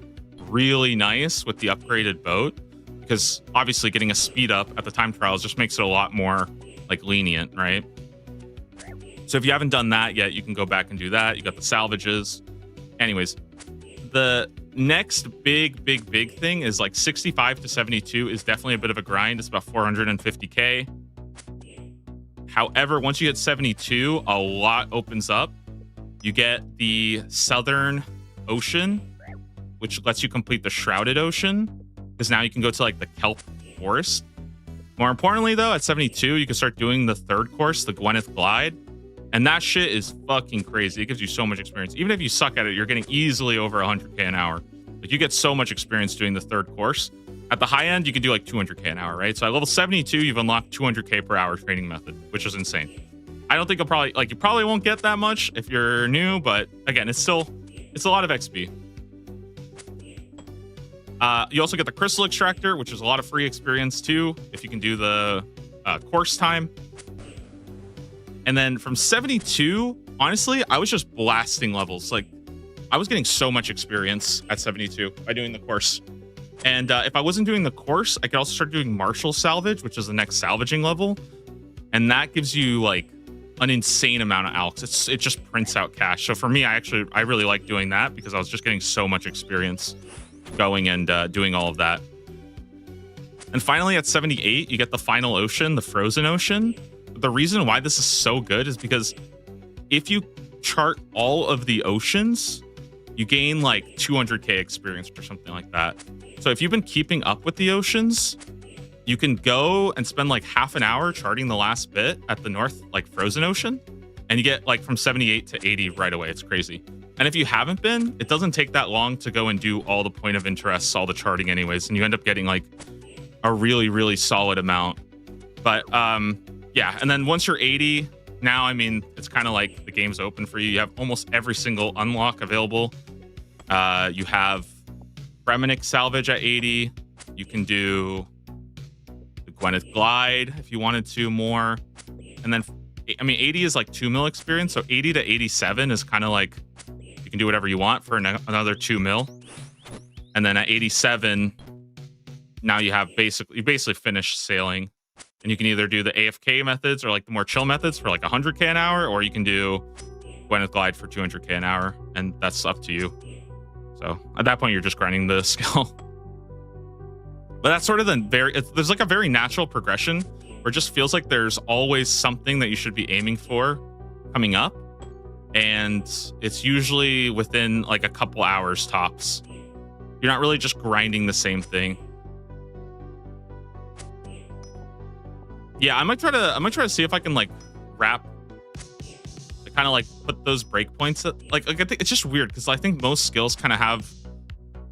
really nice with the upgraded boat, because obviously getting a speed up at the time trials just makes it a lot more like lenient, right? So if you haven't done that yet, you can go back and do that. You got the salvages. Anyways, the next big thing is like 65 to 72 is definitely a bit of a grind. It's about 450k. However, once you get 72, a lot opens up. You get the Southern Ocean, which lets you complete the Shrouded Ocean, because now you can go to like the Kelp Forest. More importantly, though, at 72, you can start doing the third course, the Gwyneth Glide. And that shit is fucking crazy. It gives you so much experience. Even if you suck at it, you're getting easily over 100k an hour. Like, you get so much experience doing the third course. At the high end, you can do like 200k an hour, right? So at level 72, you've unlocked 200k per hour training method, which is insane. I don't think you probably won't get that much if you're new, but again, it's a lot of XP. You also get the Crystal Extractor, which is a lot of free experience too, if you can do the course time. And then from 72, honestly, I was just blasting levels. Like, I was getting so much experience at 72 by doing the course. And if I wasn't doing the course, I could also start doing Martial Salvage, which is the next salvaging level. And that gives you like an insane amount of alks. It just prints out cash. So for me, I really like doing that because I was just getting so much experience going and doing all of that. And finally, at 78, you get the final ocean, the Frozen Ocean. The reason why this is so good is because if you chart all of the oceans, you gain like 200k experience or something like that. So if you've been keeping up with the oceans, you can go and spend like half an hour charting the last bit at the North, like Frozen Ocean. and you get like from 78 to 80 right away. It's crazy. And if you haven't been, it doesn't take that long to go and do all the point of interests, all the charting anyways, and you end up getting like a really, really solid amount. But yeah, and then once you're 80, now, I mean, it's kind of like the game's open for you. You have almost every single unlock available. You have Bremenic salvage at 80. You can do the Gwyneth Glide if you wanted to more. And then, I mean, 80 is like 2 mil experience. So 80 to 87 is kind of like you can do whatever you want for another 2 mil. And then at 87, now you basically finished sailing. And you can either do the AFK methods or like the more chill methods for like 100k an hour, or you can do Gwyneth Glide for 200k an hour, and that's up to you. So at that point, you're just grinding the skill. But that's sort of there's like a very natural progression where it just feels like there's always something that you should be aiming for coming up. And it's usually within like a couple hours tops. You're not really just grinding the same thing. Yeah, I might try to see if I can like wrap, kind of like put those breakpoints like I think it's just weird because I think most skills kind of have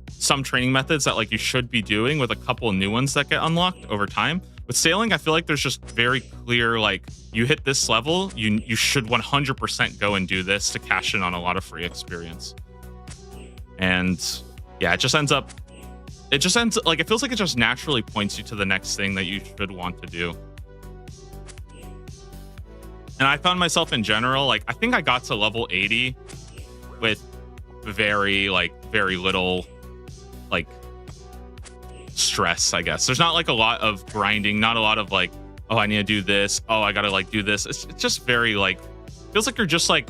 some training methods that like you should be doing with a couple of new ones that get unlocked over time. With sailing, I feel like there's just very clear, like you hit this level, you should 100% go and do this to cash in on a lot of free experience. And yeah, it feels like it just naturally points you to the next thing that you should want to do. And I found myself in general, like, I think I got to level 80 with very little, like, stress, I guess. There's not, like, a lot of grinding, not a lot of, like, oh, I need to do this. Oh, I gotta, like, do this. It's just very, like, feels like you're just, like,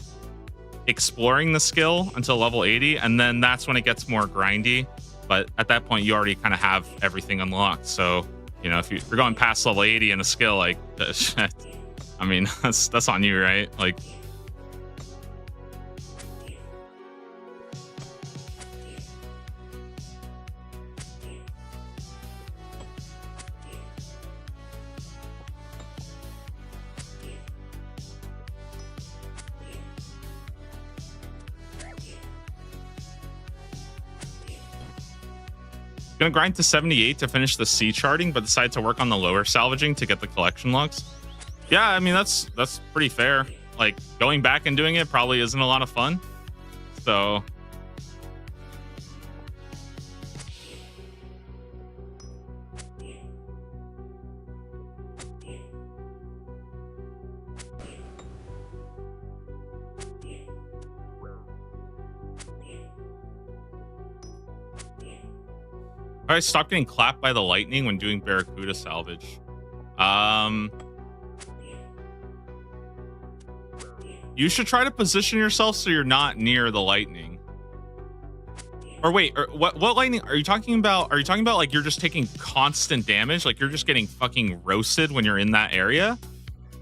exploring the skill until level 80, and then that's when it gets more grindy. But at that point, you already kind of have everything unlocked. So, you know, if you're going past level 80 in a skill, like, I mean, that's on you, right? Like, gonna grind to 78 to finish the sea charting, but decide to work on the lower salvaging to get the collection logs. Yeah, I mean, that's pretty fair. Like, going back and doing it probably isn't a lot of fun. So all right, stop getting clapped by the lightning when doing Barracuda salvage. You should try to position yourself so you're not near the lightning. Or wait, what lightning are you talking about? Are you talking about like you're just taking constant damage? Like you're just getting fucking roasted when you're in that area?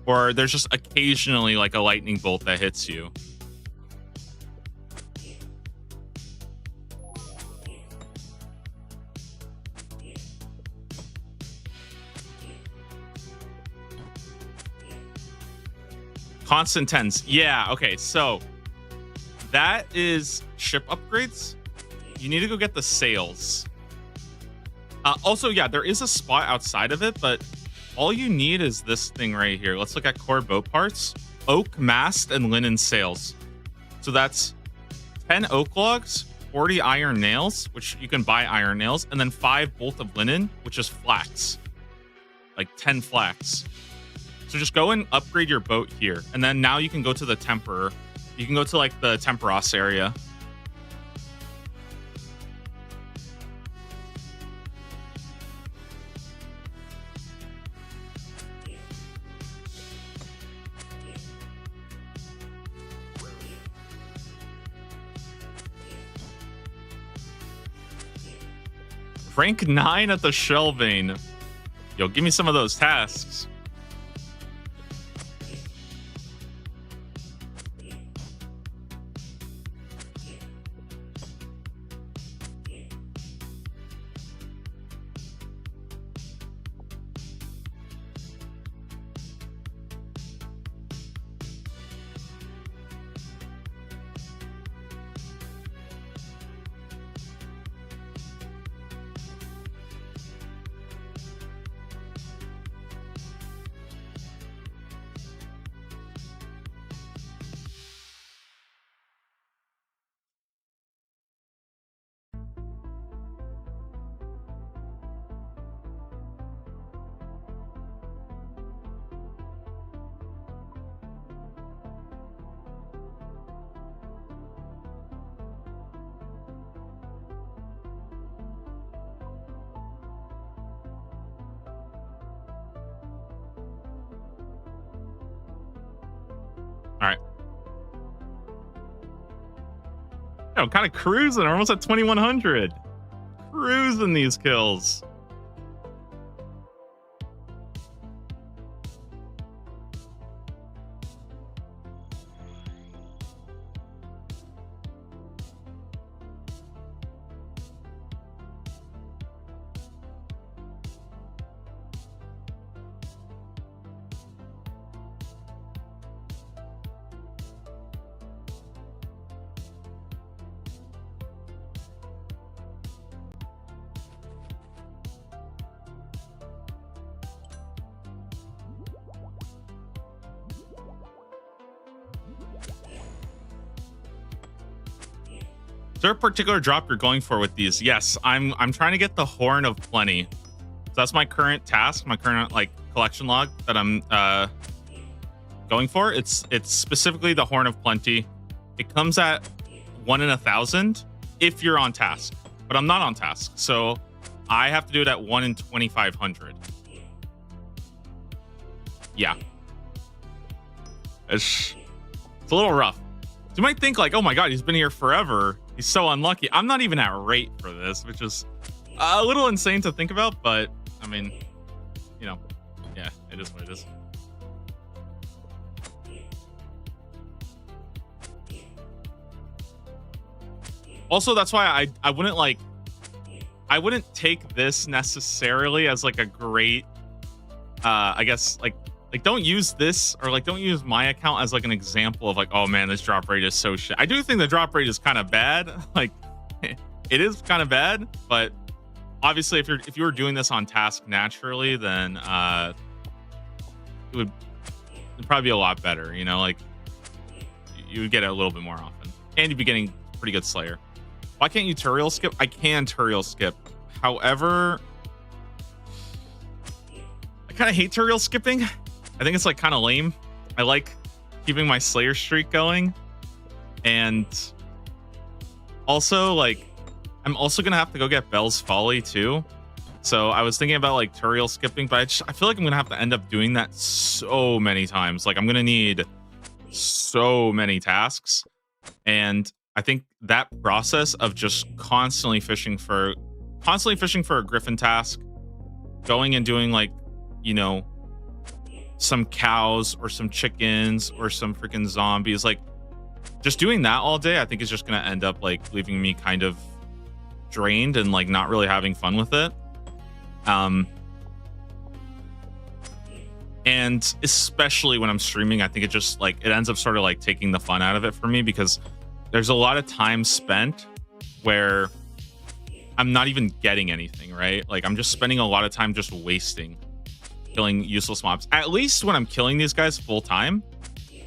Or there's just occasionally like a lightning bolt that hits you? Constant 10s. Yeah, okay, so that is ship upgrades. You need to go get the sails. Also, yeah, there is a spot outside of it, but all you need is this thing right here. Let's look at core boat parts. Oak mast and linen sails. So that's 10 oak logs, 40 iron nails, which you can buy iron nails, and then 5 bolt of linen, which is flax. Like 10 flax. So just go and upgrade your boat here. And then now you can go to the Temperer. You can go to like the Temperos area. Rank 9 at the Shell Vein. Yo, give me some of those tasks. know, kind of cruising. We're almost at 2100. Cruising these kills. Is there a particular drop you're going for with these? Yes, I'm trying to get the Horn of Plenty. So that's my current task, my current like collection log that I'm going for. It's specifically the Horn of Plenty. It comes at 1 in 1,000 if you're on task, but I'm not on task, so I have to do it at 1 in 2,500. Yeah, it's a little rough. You might think like, oh my god, he's been here forever. He's so unlucky. I'm not even at rate for this, which is a little insane to think about, but I mean, you know, yeah, it is what it is. Also, that's why I wouldn't take this necessarily as like a great I guess like don't use this, or like don't use my account as like an example of like, oh man, this drop rate is so shit. I do think the drop rate is kind of bad. Like it is kind of bad, but obviously if you were doing this on task naturally, then it'd probably be a lot better, you know, like you would get it a little bit more often, and you'd be getting pretty good Slayer. Why can't you Turiel skip? I can Turiel skip. However, I kind of hate Turiel skipping. I think it's like kind of lame. I like keeping my Slayer streak going. And also like, I'm also going to have to go get Bell's Folly too. So I was thinking about like Turiel skipping, but I feel like I'm going to have to end up doing that so many times. Like I'm going to need so many tasks. And I think that process of just constantly fishing for a Griffin task, going and doing like, you know, some cows or some chickens or some freaking zombies, like just doing that all day, I think is just going to end up like leaving me kind of drained and like not really having fun with it. And especially when I'm streaming, I think it just like, it ends up sort of like taking the fun out of it for me, because there's a lot of time spent where I'm not even getting anything, right? Like I'm just spending a lot of time just wasting killing useless mobs. At least when I'm killing these guys full time,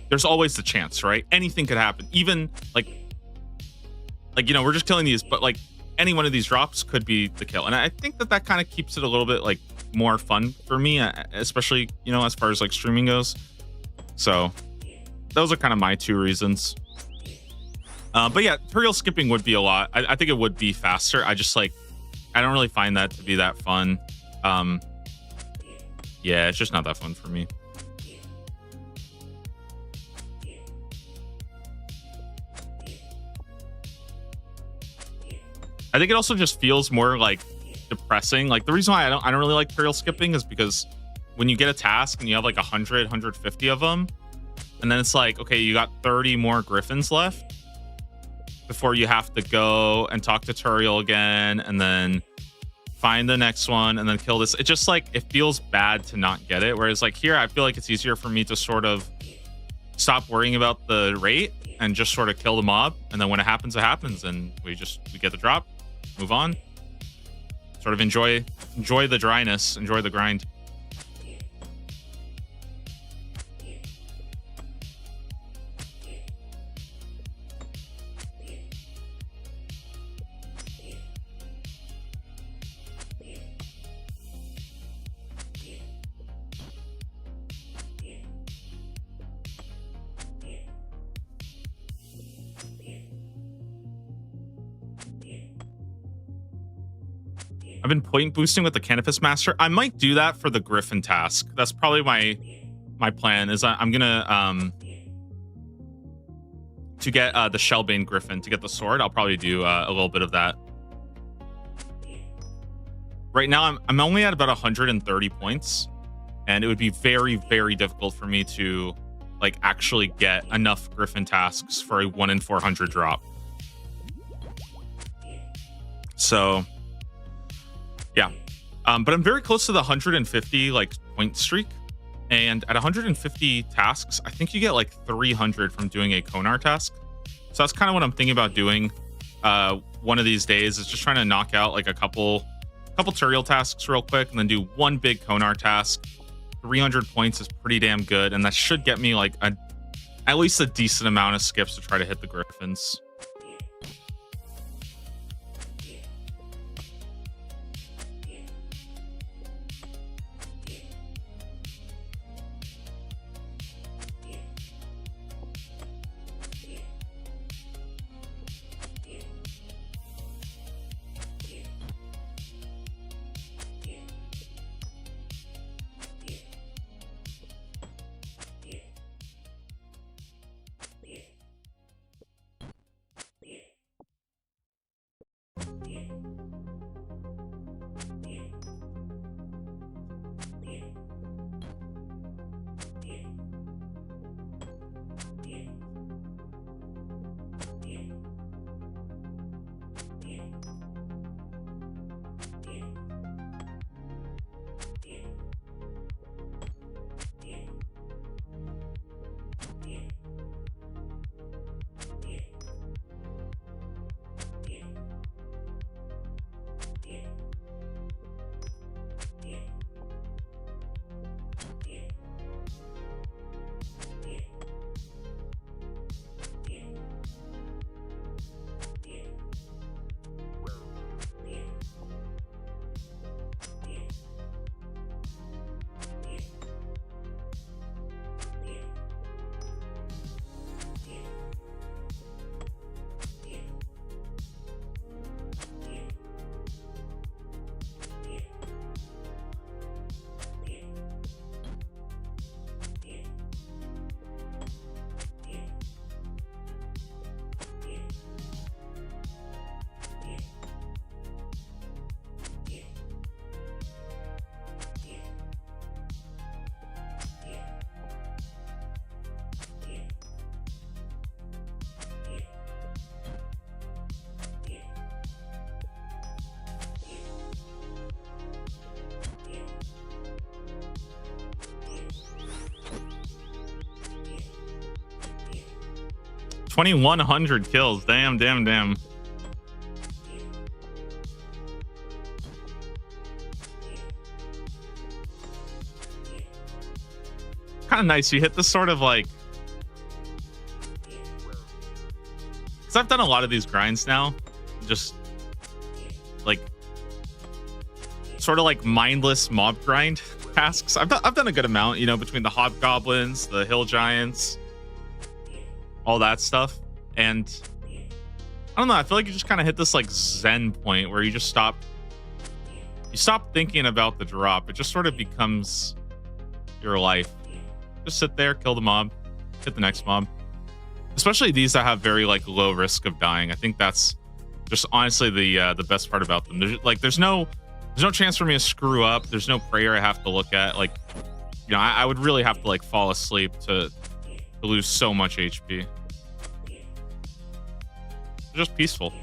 there's always the chance, right? Anything could happen. Even like you know, we're just killing these, but like any one of these drops could be the kill. And I think that kind of keeps it a little bit like more fun for me, especially, you know, as far as like streaming goes. So those are kind of my two reasons. But yeah, Turiel skipping would be a lot. I think it would be faster. I just like, I don't really find that to be that fun. Yeah, it's just not that fun for me. I think it also just feels more like depressing. Like the reason why I don't really like Turiel skipping is because when you get a task and you have like 100, 150 of them, and then it's like, okay, you got 30 more Griffins left before you have to go and talk to Turiel again, and then find the next one, and then kill this. It just like, it feels bad to not get it. Whereas like here, I feel like it's easier for me to sort of stop worrying about the rate and just sort of kill the mob. And then when it happens, and we get the drop, move on, sort of enjoy the dryness, enjoy the grind. I've been point boosting with the Canopus Master. I might do that for the Griffin task. That's probably my plan, is I'm gonna to get the Shellbane Griffin to get the sword. I'll probably do a little bit of that. Right now, I'm only at about 130 points, and it would be very, very difficult for me to like actually get enough Griffin tasks for a 1 in 400 drop. So, yeah. But I'm very close to the 150 like point streak, and at 150 tasks, I think you get like 300 from doing a Konar task. So that's kind of what I'm thinking about doing. One of these days is just trying to knock out like a couple tutorial tasks real quick, and then do one big Konar task. 300 points is pretty damn good, and that should get me like at least a decent amount of skips to try to hit the Griffins. $2,100 kills. Damn. Kind of nice. You hit the sort of like, because I've done a lot of these grinds now, just like sort of like mindless mob grind tasks. I've done a good amount, you know, between the hobgoblins, the hill giants, all that stuff. And I don't know, I feel like you just kind of hit this like zen point where you just stop thinking about the drop. It just sort of becomes your life. Just sit there, kill the mob, hit the next mob. Especially these that have very like low risk of dying. I think that's just honestly the best part about them. There's no chance for me to screw up. There's no prayer I have to look at. Like, you know, I would really have to like fall asleep to lose so much HP. Just peaceful.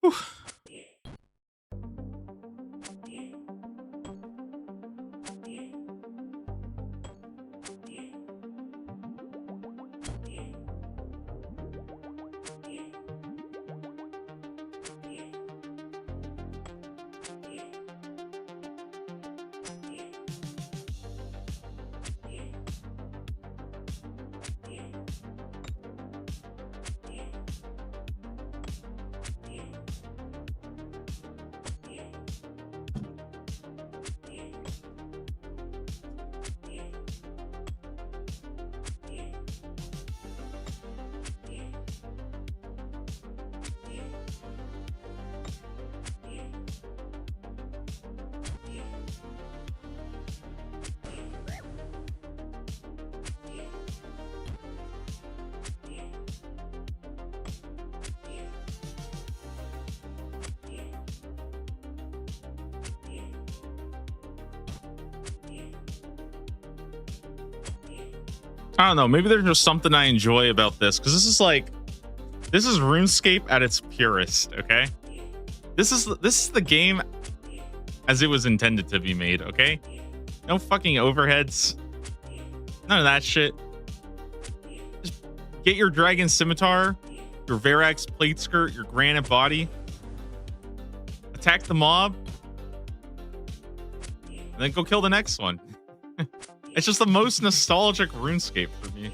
Whew. I don't know. Maybe there's just something I enjoy about this because this is RuneScape at its purest. Okay, this is the game as it was intended to be made. Okay, no fucking overheads, none of that shit. Just get your dragon scimitar, your Verax plate skirt, your granite body, attack the mob, and then go kill the next one. It's just the most nostalgic RuneScape for me.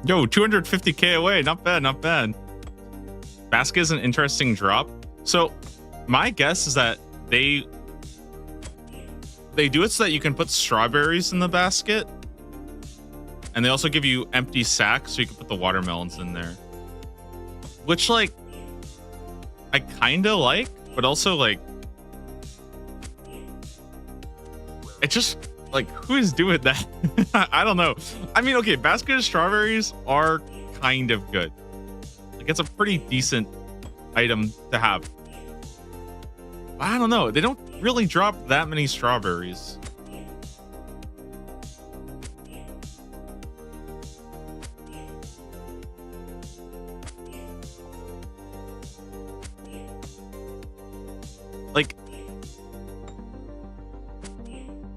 Yo, 250k away. Not bad, not bad. Basket is an interesting drop. So my guess is that they do it so that you can put strawberries in the basket. And they also give you empty sacks so you can put the watermelons in there. Which, like, I kind of like, but also, like, it just, like, who is doing that? I don't know. I mean, okay, basket of strawberries are kind of good. Like, it's a pretty decent item to have. I don't know. They don't really drop that many strawberries. Like,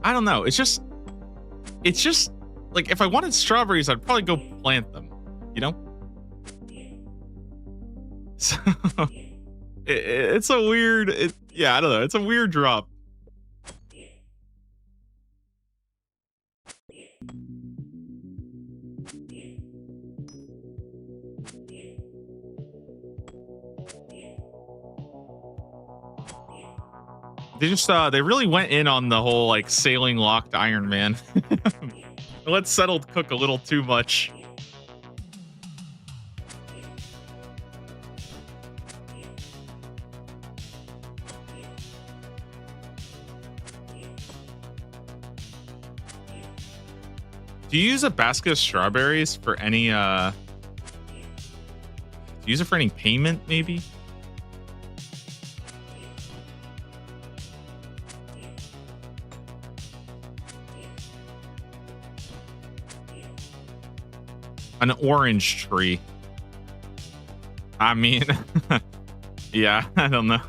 I don't know. It's just like, if I wanted strawberries, I'd probably go plant them, you know? So it's a weird, yeah, I don't know. It's a weird drop. They really went in on the whole, like, sailing locked Iron Man. Let Settled cook a little too much. Do you use a basket of strawberries for any, do you use it for any payment, maybe? An orange tree. I mean, yeah, I don't know.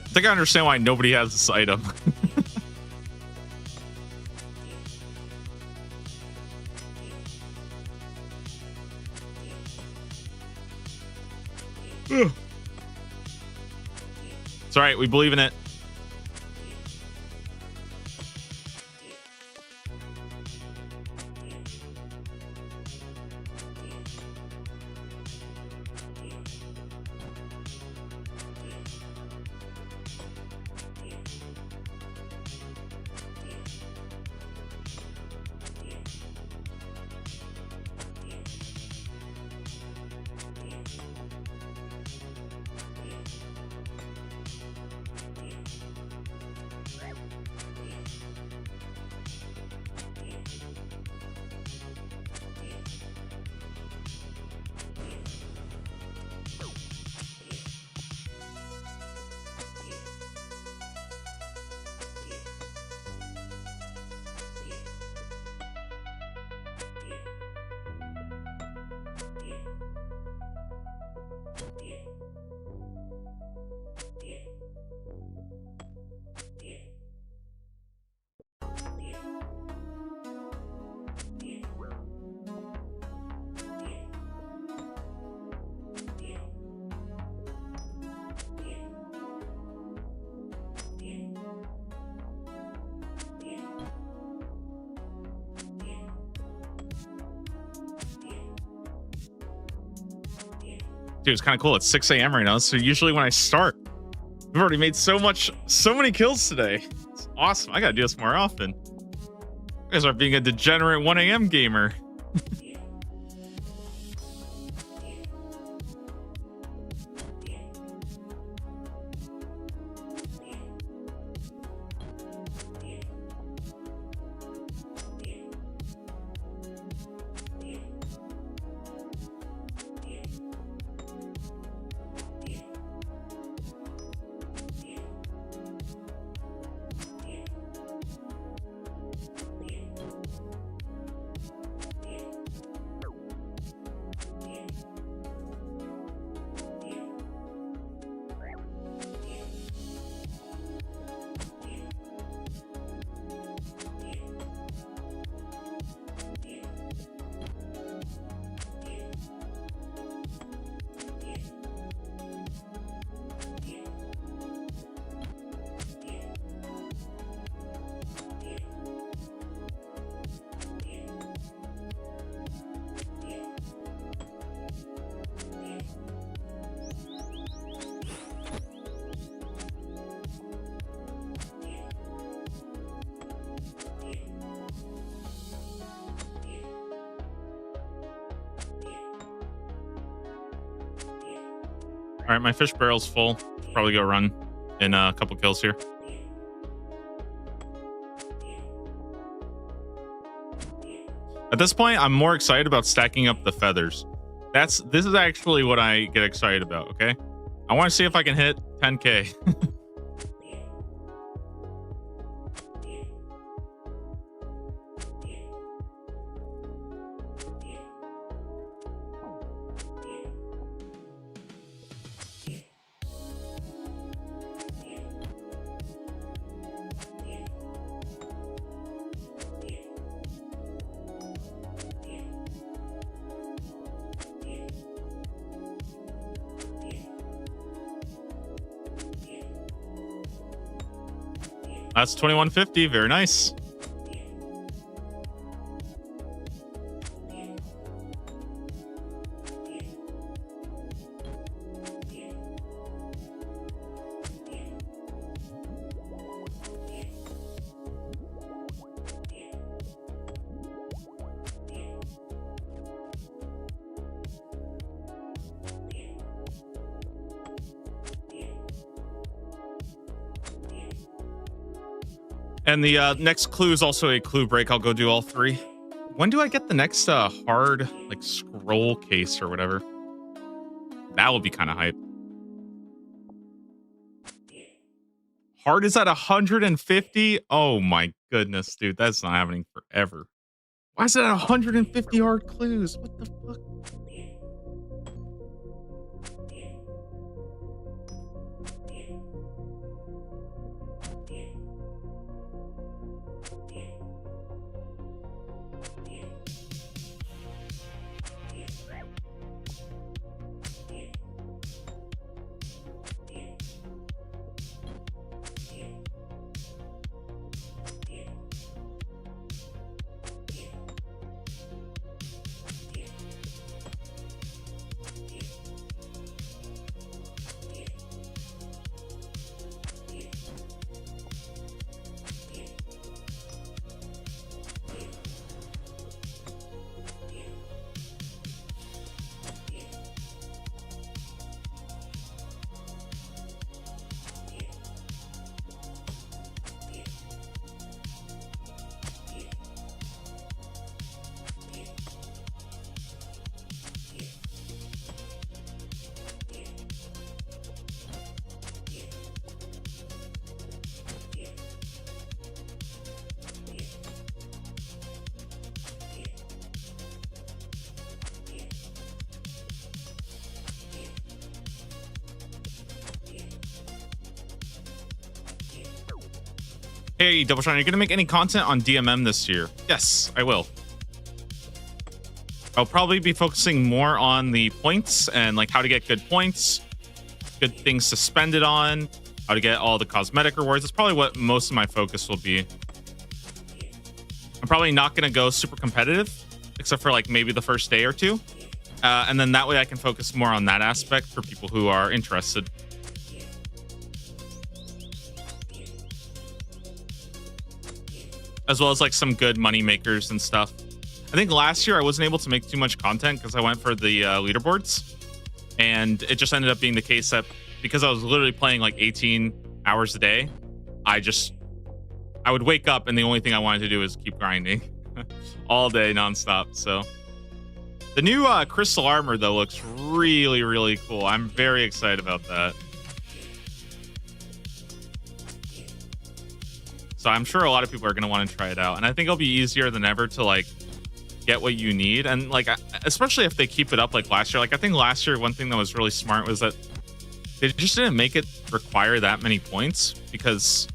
I think I understand why nobody has this item. It's all right. We believe in it. Dude, it's kind of cool. It's 6 a.m. right now. So usually when I start, we've already made so many kills today. It's awesome. I gotta do this more often. You guys are being a degenerate 1 a.m. gamer. All right, my fish barrel's full. Should probably go run in a couple kills here. At this point, I'm more excited about stacking up the feathers. This is actually what I get excited about, okay? I want to see if I can hit 10K. That's 2150. Very nice. And the next clue is also a clue break. I'll go do all three. When do I get the next hard like scroll case or whatever? That will be kind of hype. Hard is at 150. Oh my goodness, dude, that's not happening forever. Why is it at 150 hard clues? What the fuck? Hey, Double Shine, are you going to make any content on DMM this year? Yes, I will. I'll probably be focusing more on the points and like how to get good points, good things to spend it on, how to get all the cosmetic rewards. That's probably what most of my focus will be. I'm probably not going to go super competitive, except for like maybe the first day or two. And then that way I can focus more on that aspect for people who are interested. As well as like some good money makers and stuff. I think last year I wasn't able to make too much content because I went for the leaderboards. And it just ended up being the case that because I was literally playing like 18 hours a day, I would wake up and the only thing I wanted to do is keep grinding all day nonstop. So the new crystal armor though looks really, really cool. I'm very excited about that. So I'm sure a lot of people are going to want to try it out. And I think it'll be easier than ever to like get what you need. And like, especially if they keep it up like last year. Like I think last year, one thing that was really smart was that they just didn't make it require that many points because,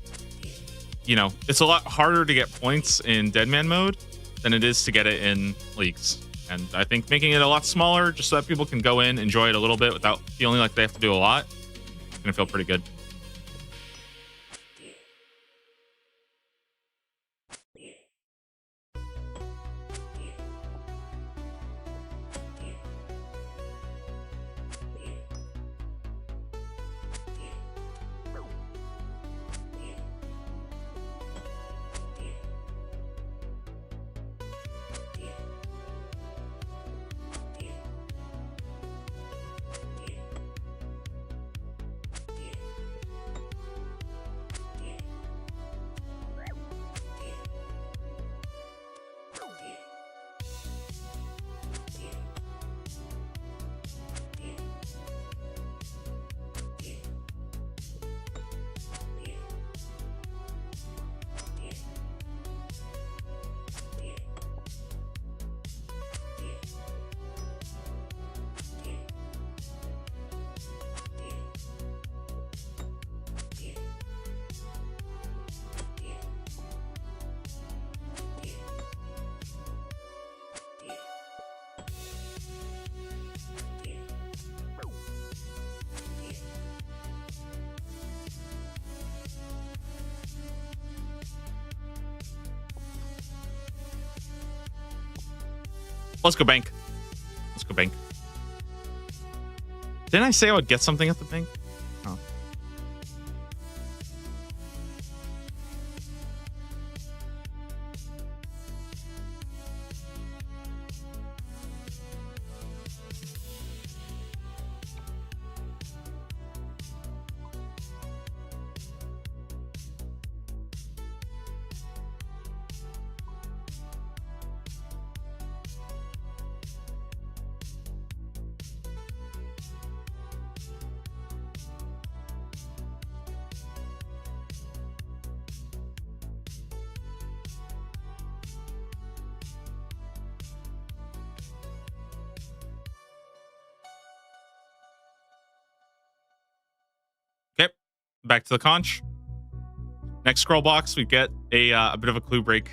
you know, it's a lot harder to get points in Deadman mode than it is to get it in leagues. And I think making it a lot smaller just so that people can go in, enjoy it a little bit without feeling like they have to do a lot, it's going to feel pretty good. Let's go bank. Let's go bank. Didn't I say I would get something at the bank? Oh. Okay, back to the conch. Next scroll box, we get a bit of a clue break.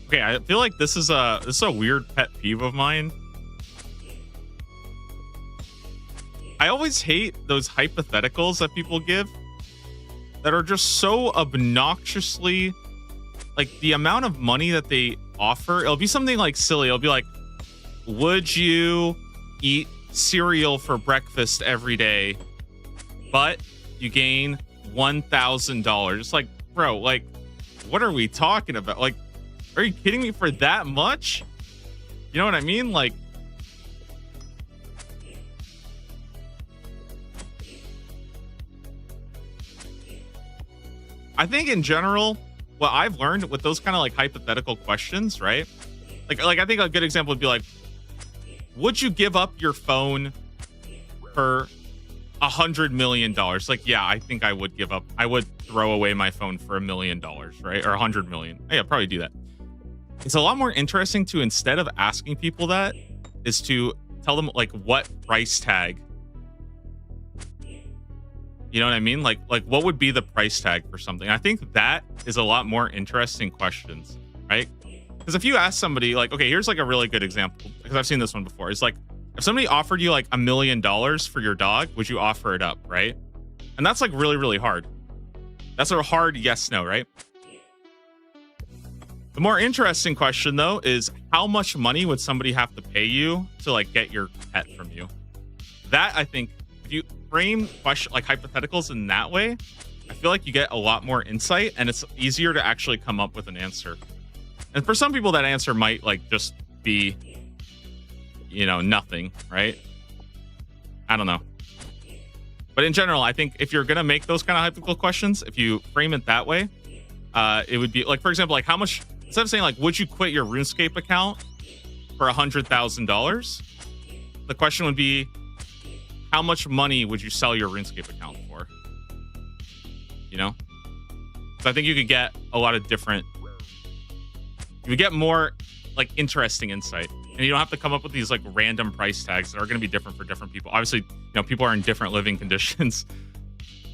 Okay, I feel like this is a weird pet peeve of mine. I always hate those hypotheticals that people give that are just so obnoxiously, like, the amount of money that they offer. It'll be something like silly. It'll be like, would you eat cereal for breakfast every day, but you gain $1,000? It's like, bro, like, what are we talking about? Like, are you kidding me for that much? You know what I mean? Like, I think in general, what I've learned with those kind of like hypothetical questions, right? Like I think a good example would be like, would you give up your phone for $100 million? Like, yeah, I think I would give up. I would throw away my phone for $1 million, right? Or 100 million. Yeah, probably do that. It's a lot more interesting to, instead of asking people that, is to tell them like what price tag. You know what I mean? Like what would be the price tag for something? I think that is a lot more interesting questions, right? Because if you ask somebody like, okay, here's like a really good example, because I've seen this one before. It's like, if somebody offered you like $1 million for your dog, would you offer it up, right? And that's like really, really hard. That's a hard yes, no, right? The more interesting question though is, how much money would somebody have to pay you to like get your pet from you? That, I think, if you frame question like hypotheticals in that way, I feel like you get a lot more insight and it's easier to actually come up with an answer. And for some people, that answer might like just be, you know, nothing, right? I don't know. But in general, I think if you're going to make those kind of hypothetical questions, if you frame it that way, it would be like, for example, like how much, instead of saying like, would you quit your RuneScape account for $100,000? The question would be, how much money would you sell your RuneScape account for? You know? So I think you could get a lot of different, you would get more like interesting insight. And you don't have to come up with these like random price tags that are going to be different for different people. Obviously, you know, people are in different living conditions.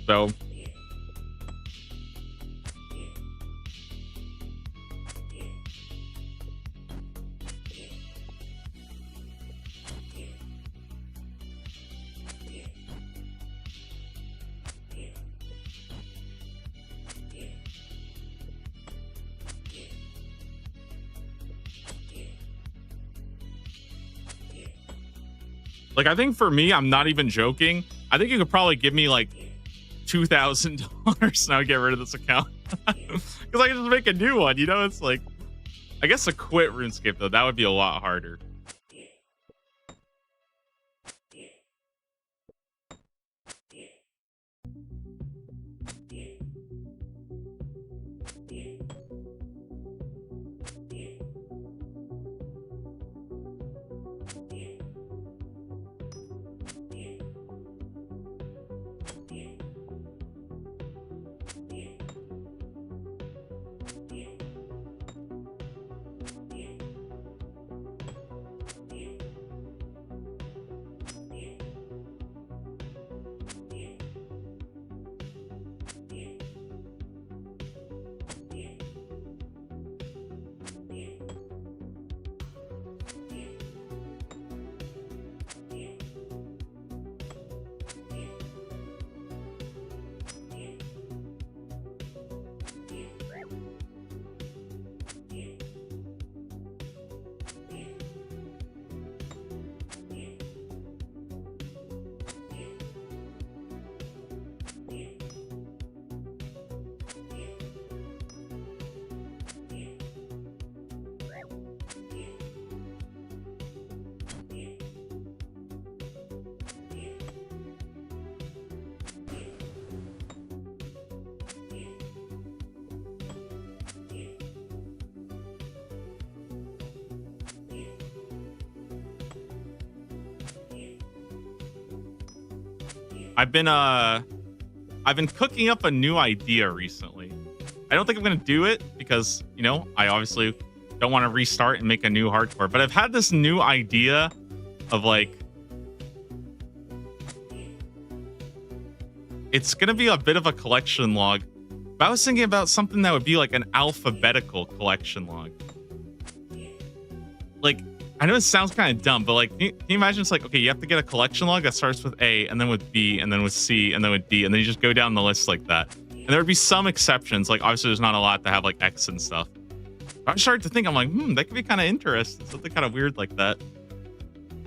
So like, I think for me, I'm not even joking. I think you could probably give me like $2,000 and I would get rid of this account. Because I can just make a new one, you know? It's like, I guess to quit RuneScape, though, that would be a lot harder. I've been cooking up a new idea recently. I don't think I'm gonna do it because, you know, I obviously don't want to restart and make a new hardcore. But I've had this new idea of like, it's gonna be a bit of a collection log. But I was thinking about something that would be like an alphabetical collection log. Like, I know it sounds kind of dumb, but like, can you imagine it's like, okay, you have to get a collection log that starts with A and then with B and then with C and then with D, and then you just go down the list like that. And there would be some exceptions. Like, obviously, there's not a lot that have like X and stuff. I started to think, I'm like, that could be kind of interesting. Something kind of weird like that.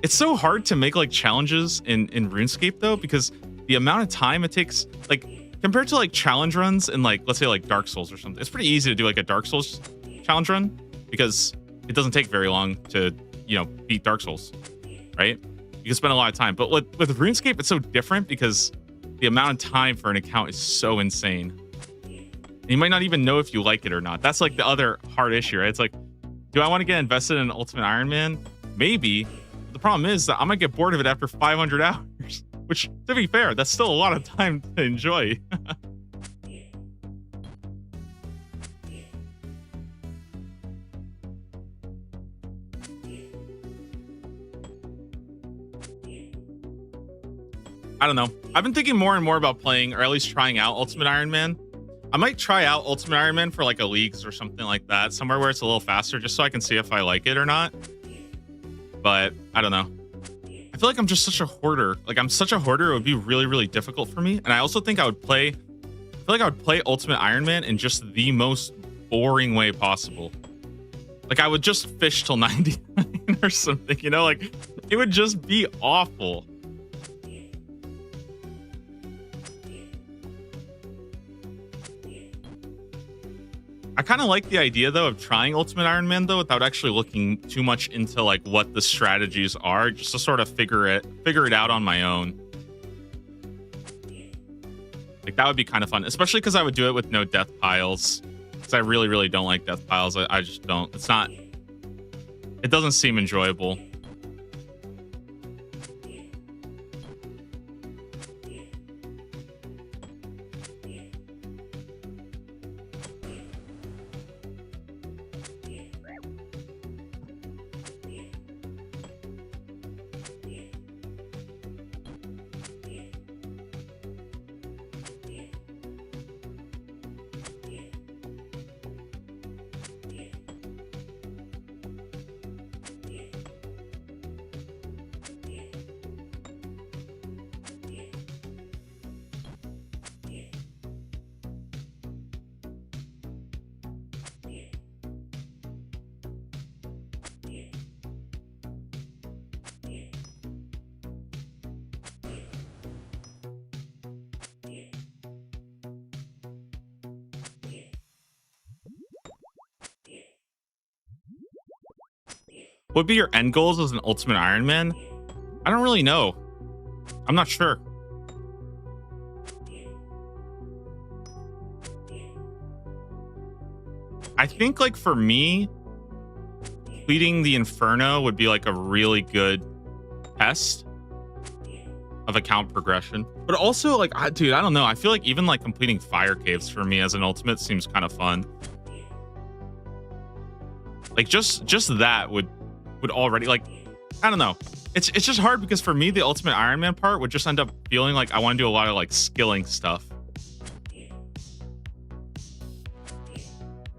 It's so hard to make like challenges in RuneScape though, because the amount of time it takes, like compared to like challenge runs in like, let's say like Dark Souls or something, it's pretty easy to do like a Dark Souls challenge run because it doesn't take very long to, you know, beat Dark Souls, right? You can spend a lot of time. But with RuneScape, it's so different because the amount of time for an account is so insane. And you might not even know if you like it or not. That's like the other hard issue, right? It's like, do I want to get invested in Ultimate Iron Man? Maybe. The problem is that I might get bored of it after 500 hours, which, to be fair, that's still a lot of time to enjoy. I don't know. I've been thinking more and more about playing, or at least trying out Ultimate Iron Man. I might try out Ultimate Iron Man for like a leagues or something like that, somewhere where it's a little faster, just so I can see if I like it or not. But I don't know. I feel like I'm just such a hoarder. Like, I'm such a hoarder, it would be really, really difficult for me. And I also think I feel like I would play Ultimate Iron Man in just the most boring way possible. Like, I would just fish till 99 or something, you know? Like, it would just be awful. I kind of like the idea, though, of trying Ultimate Iron Man, though, without actually looking too much into, like, what the strategies are, just to sort of figure it out on my own. Like, that would be kind of fun, especially because I would do it with no death piles, because I really, really don't like death piles. I just don't. It doesn't seem enjoyable. What would be your end goals as an Ultimate Iron Man? I don't really know. I'm not sure. I think, like, for me, completing the Inferno would be like a really good test of account progression. But also, like, dude, I don't know. I feel like even like completing Fire Caves for me as an ultimate seems kind of fun. Like, just that would already, like, I don't know. It's just hard because for me, the Ultimate Iron Man part would just end up feeling like I want to do a lot of like skilling stuff.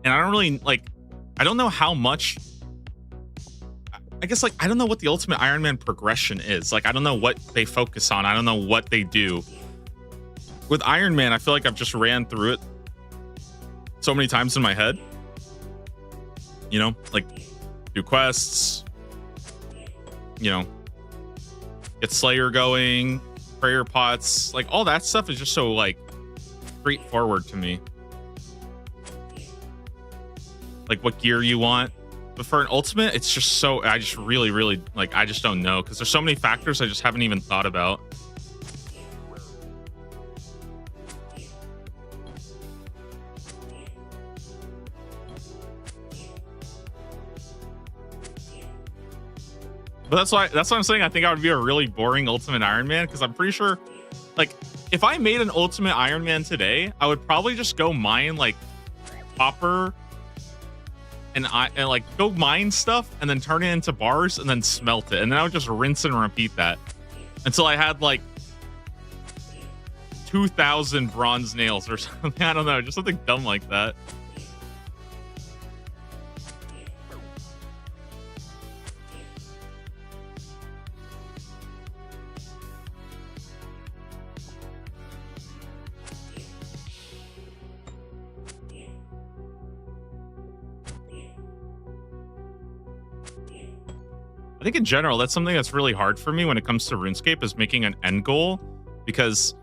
And I don't really, like, I don't know how much, I guess, like, I don't know what the Ultimate Iron Man progression is. Like, I don't know what they focus on. I don't know what they do. With Iron Man, I feel like I've just ran through it so many times in my head. You know, like, do quests, you know, get Slayer going, prayer pots, like, all that stuff is just so, like, straightforward to me. Like, what gear you want. But for an ultimate, it's just so, I just really, really, like, I just don't know, because there's so many factors I just haven't even thought about. But that's why I'm saying I think I would be a really boring Ultimate Iron Man, because I'm pretty sure, like, if I made an Ultimate Iron Man today, I would probably just go mine, like, copper and like go mine stuff and then turn it into bars and then smelt it, and then I would just rinse and repeat that until I had like 2,000 bronze nails or something. I don't know, just something dumb like that. think in general, that's something that's really hard for me when it comes to RuneScape is making an end goal, because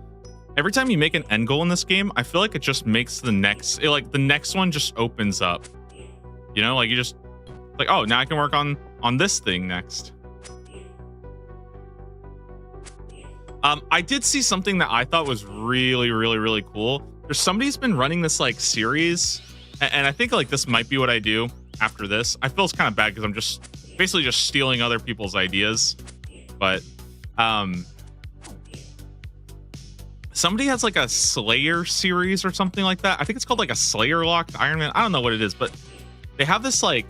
every time you make an end goal in this game, I feel like it just makes the next one just opens up. You know, like you just like, oh, now I can work on this thing next. I did see something that I thought was really, really, really cool. There's somebody's been running this like series, and I think like this might be what I do after this. I feel it's kind of bad because I'm just basically just stealing other people's ideas, but somebody has like a Slayer series or something like that. I think it's called like a Slayer locked Iron Man. I don't know what it is, but they have this like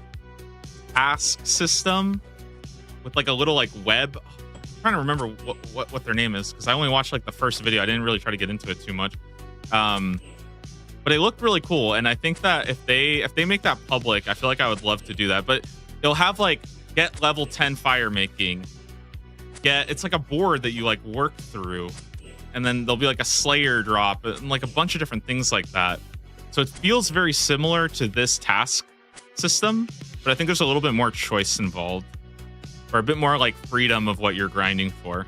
task system with like a little like web. I'm trying to remember what their name is because I only watched like the first video. I didn't really try to get into it too much. But it looked really cool, and I think that if they make that public, I feel like I would love to do that. But they'll have like get level 10 fire making. It's like a board that you like work through, and then there'll be like a Slayer drop and like a bunch of different things like that. So it feels very similar to this task system, but I think there's a little bit more choice involved, or a bit more like freedom of what you're grinding for.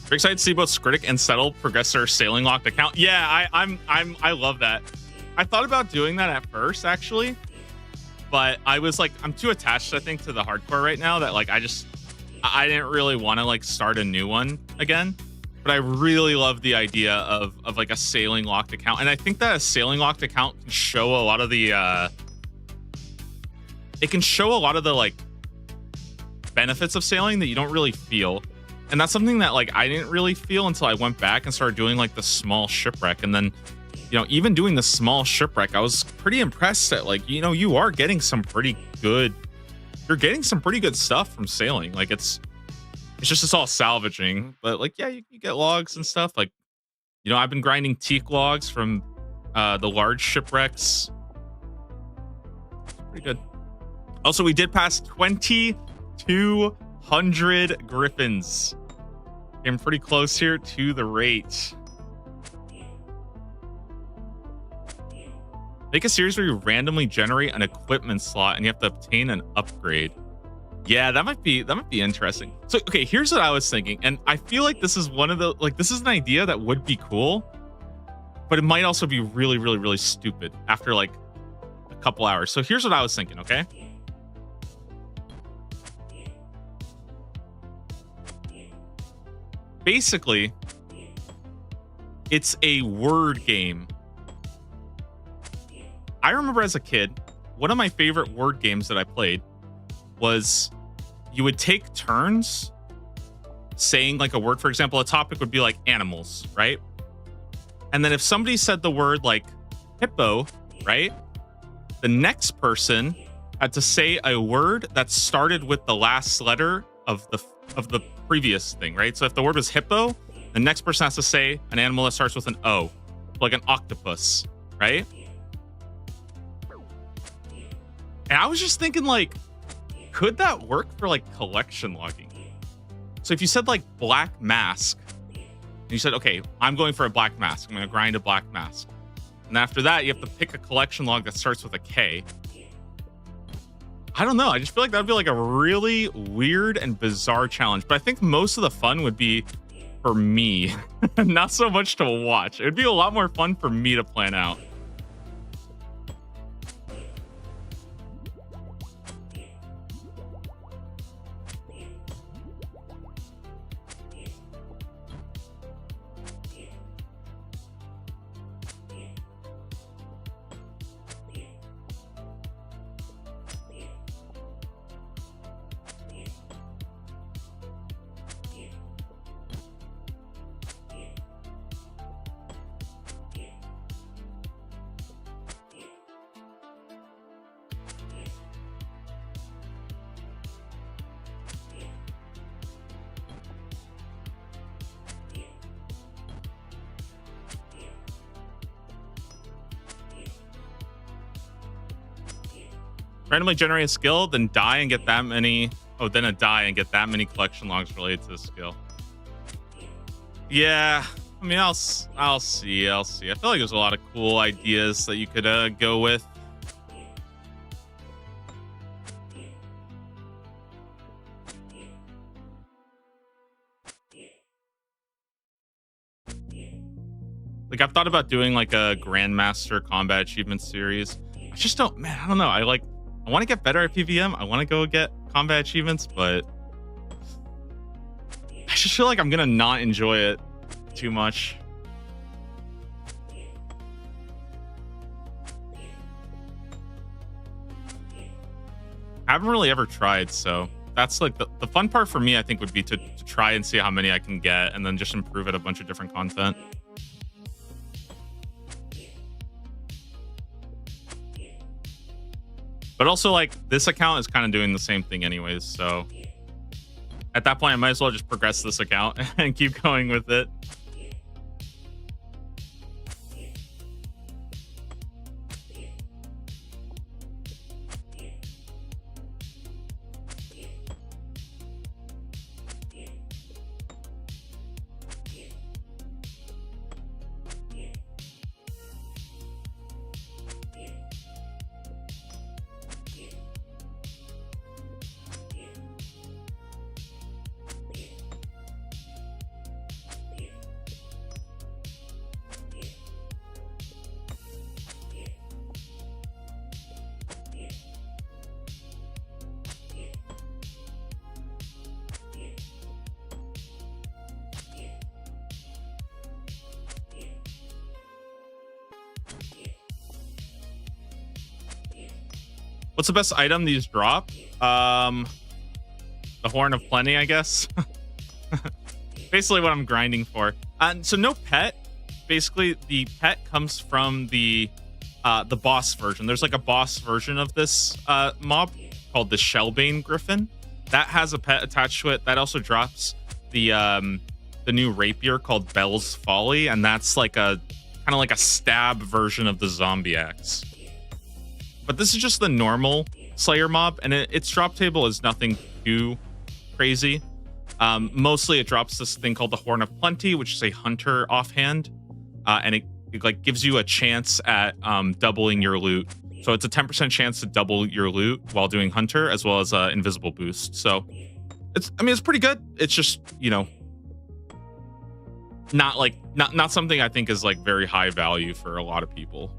Very excited to see both Skritic and Settle progress their sailing locked account. Yeah, I love that. I thought about doing that at first, actually, but I was like, I'm too attached, I think, to the hardcore right now that like I didn't really want to like start a new one again. But I really love the idea of like a sailing locked account, and I think that a sailing locked account can show a lot of the like benefits of sailing that you don't really feel. And that's something that like I didn't really feel until I went back and started doing like the small shipwreck. And then, you know, even doing the small shipwreck, I was pretty impressed that like, you know, you're getting some pretty good stuff from sailing. Like it's all salvaging, but like, yeah, you get logs and stuff. Like, you know, I've been grinding teak logs from the large shipwrecks. Pretty good. Also, we did pass 2,200 griffins. Came pretty close here to the rate. Make a series where you randomly generate an equipment slot and you have to obtain an upgrade. Yeah, that might be interesting. So, okay, here's what I was thinking, and I feel like this is this is an idea that would be cool, but it might also be really, really, really stupid after like a couple hours. So here's what I was thinking, okay? Basically, it's a word game. I remember as a kid, one of my favorite word games that I played was you would take turns saying like a word. For example, a topic would be like animals, right? And then if somebody said the word like hippo, right? The next person had to say a word that started with the last letter of the previous thing, right? So if the word was hippo, the next person has to say an animal that starts with an O, like an octopus, right? And I was just thinking, like, could that work for like collection logging? So if you said like black mask, and you said, okay, I'm going for a black mask, I'm going to grind a black mask. And after that, you have to pick a collection log that starts with a K. I don't know. I just feel like that'd be like a really weird and bizarre challenge. But I think most of the fun would be for me, not so much to watch. It'd be a lot more fun for me to plan out. Randomly generate a skill, then die and get that many. Oh, then a die and get that many collection logs related to the skill. Yeah, I mean, I'll see. I feel like there's a lot of cool ideas that you could go with. Like, I've thought about doing like a Grandmaster Combat Achievement series. I just don't, man, I don't know. I want to get better at PVM. I want to go get combat achievements, but I just feel like I'm going to not enjoy it too much. I haven't really ever tried, so that's like the fun part for me, I think, would be to try and see how many I can get and then just improve at a bunch of different content. But also, like, this account is kind of doing the same thing anyways, so at that point, I might as well just progress this account and keep going with it. What's the best item these drop? The Horn of Plenty, I guess. Basically what I'm grinding for. So no pet. Basically, the pet comes from the boss version. There's like a boss version of this mob called the Shellbane Griffin. That has a pet attached to it. That also drops the new rapier called Bell's Folly, and that's like a kind of like a stab version of the zombie axe. But this is just the normal Slayer mob, and its drop table is nothing too crazy. Mostly it drops this thing called the Horn of Plenty, which is a hunter offhand, and it like gives you a chance at doubling your loot. So it's a 10% chance to double your loot while doing hunter, as well as invisible boost. So it's pretty good. It's just, you know, not something I think is like very high value for a lot of people.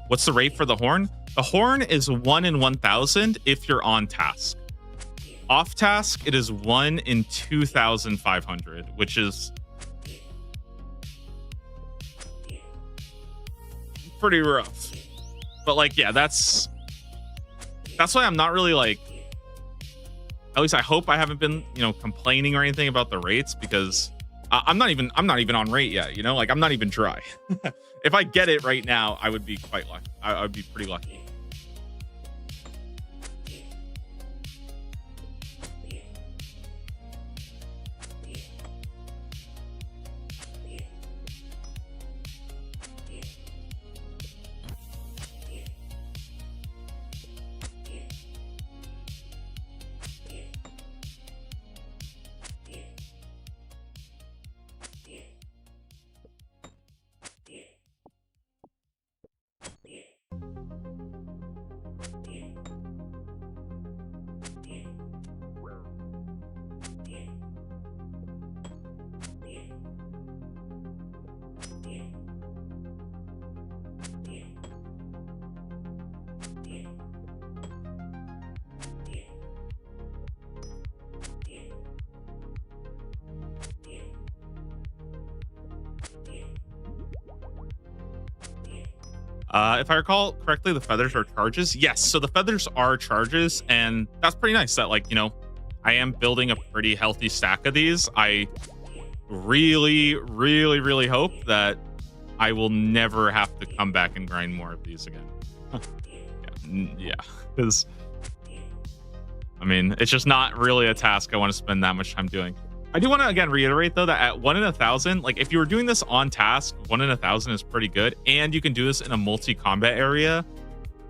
What's the rate for the horn? The horn is 1 in 1,000 if you're on task. Off task, it is 1 in 2,500, which is pretty rough. But like, yeah, that's why I'm not really like, at least I hope I haven't been, you know, complaining or anything about the rates, because I'm not even on rate yet, you know, like I'm not even dry. If I get it right now, I would be quite lucky. I would be pretty lucky. If I recall correctly, the feathers are charges. Yes, so the feathers are charges, and that's pretty nice that, like, you know, I am building a pretty healthy stack of these. I really, really, really hope that I will never have to come back and grind more of these again. Yeah, because I mean, it's just not really a task I want to spend that much time doing. I do want to again reiterate though that at 1 in 1,000, like if you were doing this on task, 1 in 1,000 is pretty good, and you can do this in a multi-combat area.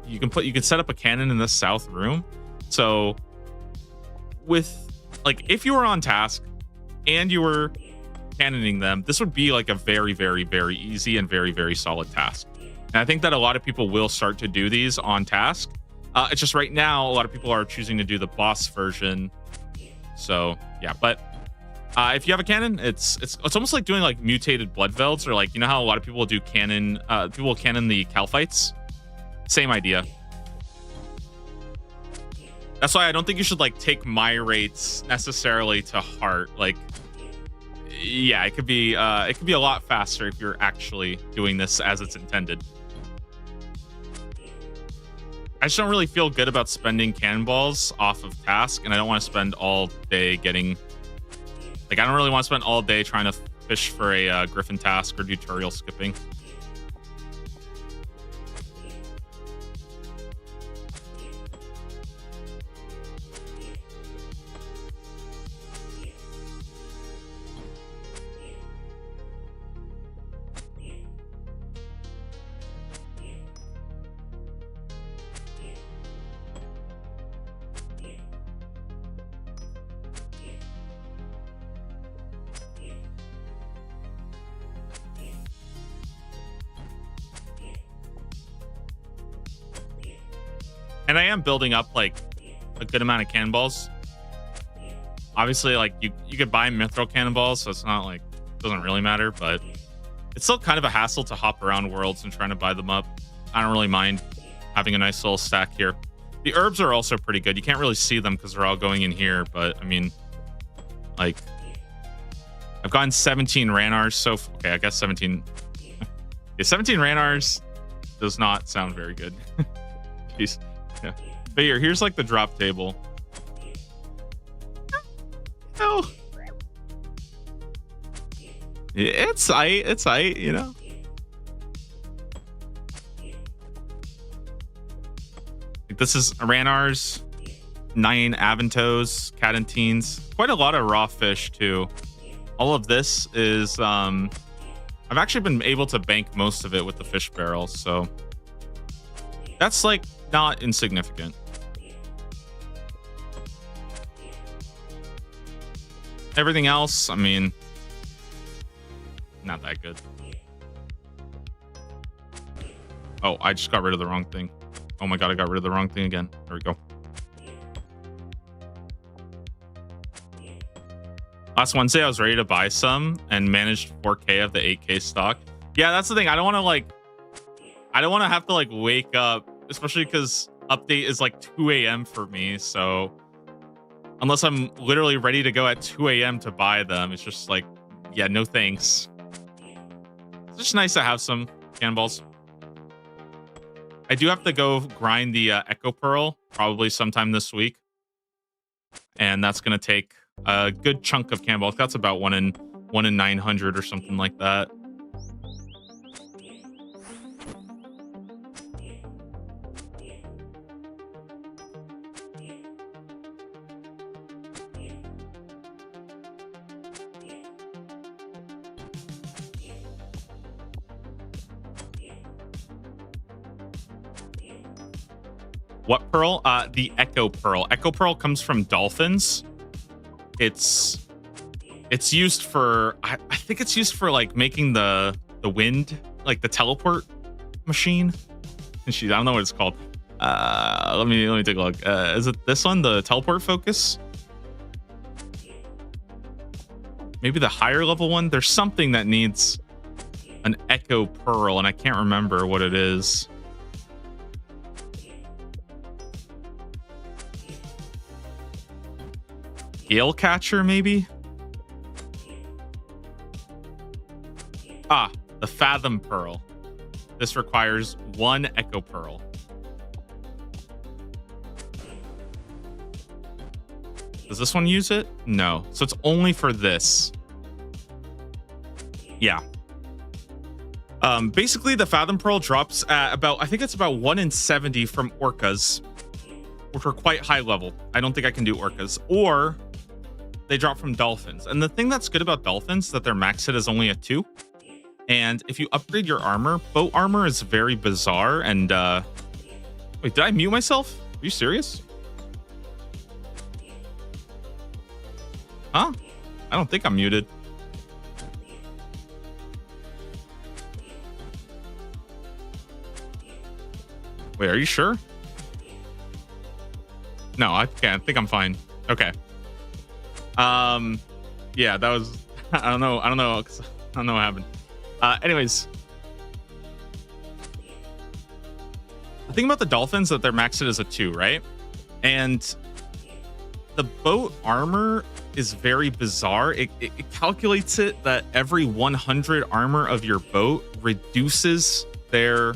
You can set up a cannon in the south room. So with like if you were on task and you were cannoning them, this would be like a very, very, very easy and very, very solid task. And I think that a lot of people will start to do these on task. It's just right now a lot of people are choosing to do the boss version. So yeah, but if you have a cannon, it's almost like doing like mutated blood velds, or like, you know how a lot of people do cannon, people will cannon the Cal fights. Same idea. That's why I don't think you should like take my rates necessarily to heart. Like, yeah, it could be a lot faster if you're actually doing this as it's intended. I just don't really feel good about spending cannonballs off of task, and I don't want to spend all day getting. Like, I don't really want to spend all day trying to fish for a Griffin task or do tutorial skipping. And I am building up like a good amount of cannonballs. Obviously, like you could buy mithril cannonballs, so it's not like it doesn't really matter, but it's still kind of a hassle to hop around worlds and trying to buy them up. I don't really mind having a nice little stack here. The herbs are also pretty good. You can't really see them because they're all going in here, but I mean, like, I've gotten 17 Ranars, so okay, I guess 17. Yeah, 17 Ranars does not sound very good. Jeez. Yeah. But here's like the drop table. Oh. Yeah, it's aight, you know. Like, this is Ranars, 9 Aventos, Catentines, quite a lot of raw fish too. All of this is I've actually been able to bank most of it with the fish barrels, so that's like not insignificant. Everything else, I mean, not that good. Oh, I just got rid of the wrong thing. Oh my god, I got rid of the wrong thing again. There we go. Last Wednesday, I was ready to buy some and managed 4K of the 8K stock. Yeah, that's the thing. I don't want to have to like wake up, especially because update is like 2 a.m. for me. So unless I'm literally ready to go at 2 a.m. to buy them, it's just like, yeah, no thanks. It's just nice to have some cannonballs. I do have to go grind the Echo Pearl probably sometime this week, and that's gonna take a good chunk of cannonballs. That's about 1 in 900 or something like that. What pearl? The Echo Pearl. Echo Pearl comes from dolphins. It's used for I think it's used for like making the wind, like the teleport machine. I don't know what it's called. Let me take a look. Is it this one, the teleport focus? Maybe the higher level one. There's something that needs an Echo Pearl, and I can't remember what it is. Gale Catcher, maybe? Ah, the Fathom Pearl. This requires 1 Echo Pearl. Does this one use it? No. So it's only for this. Yeah. Basically, the Fathom Pearl drops at about, I think it's about 1 in 70 from orcas, which are quite high level. I don't think I can do orcas. Or they drop from dolphins. And the thing that's good about dolphins that their max hit is only a 2. And if you upgrade your armor, boat armor is very bizarre. And wait, did I mute myself? Are you serious? Huh? I don't think I'm muted. Wait, are you sure? No, I can't. I think I'm fine. Okay. Yeah, that was. I don't know. I don't know what happened. Anyways, the thing about the dolphins that their max hit is a 2, right? And the boat armor is very bizarre. It calculates it that every 100 armor of your boat reduces their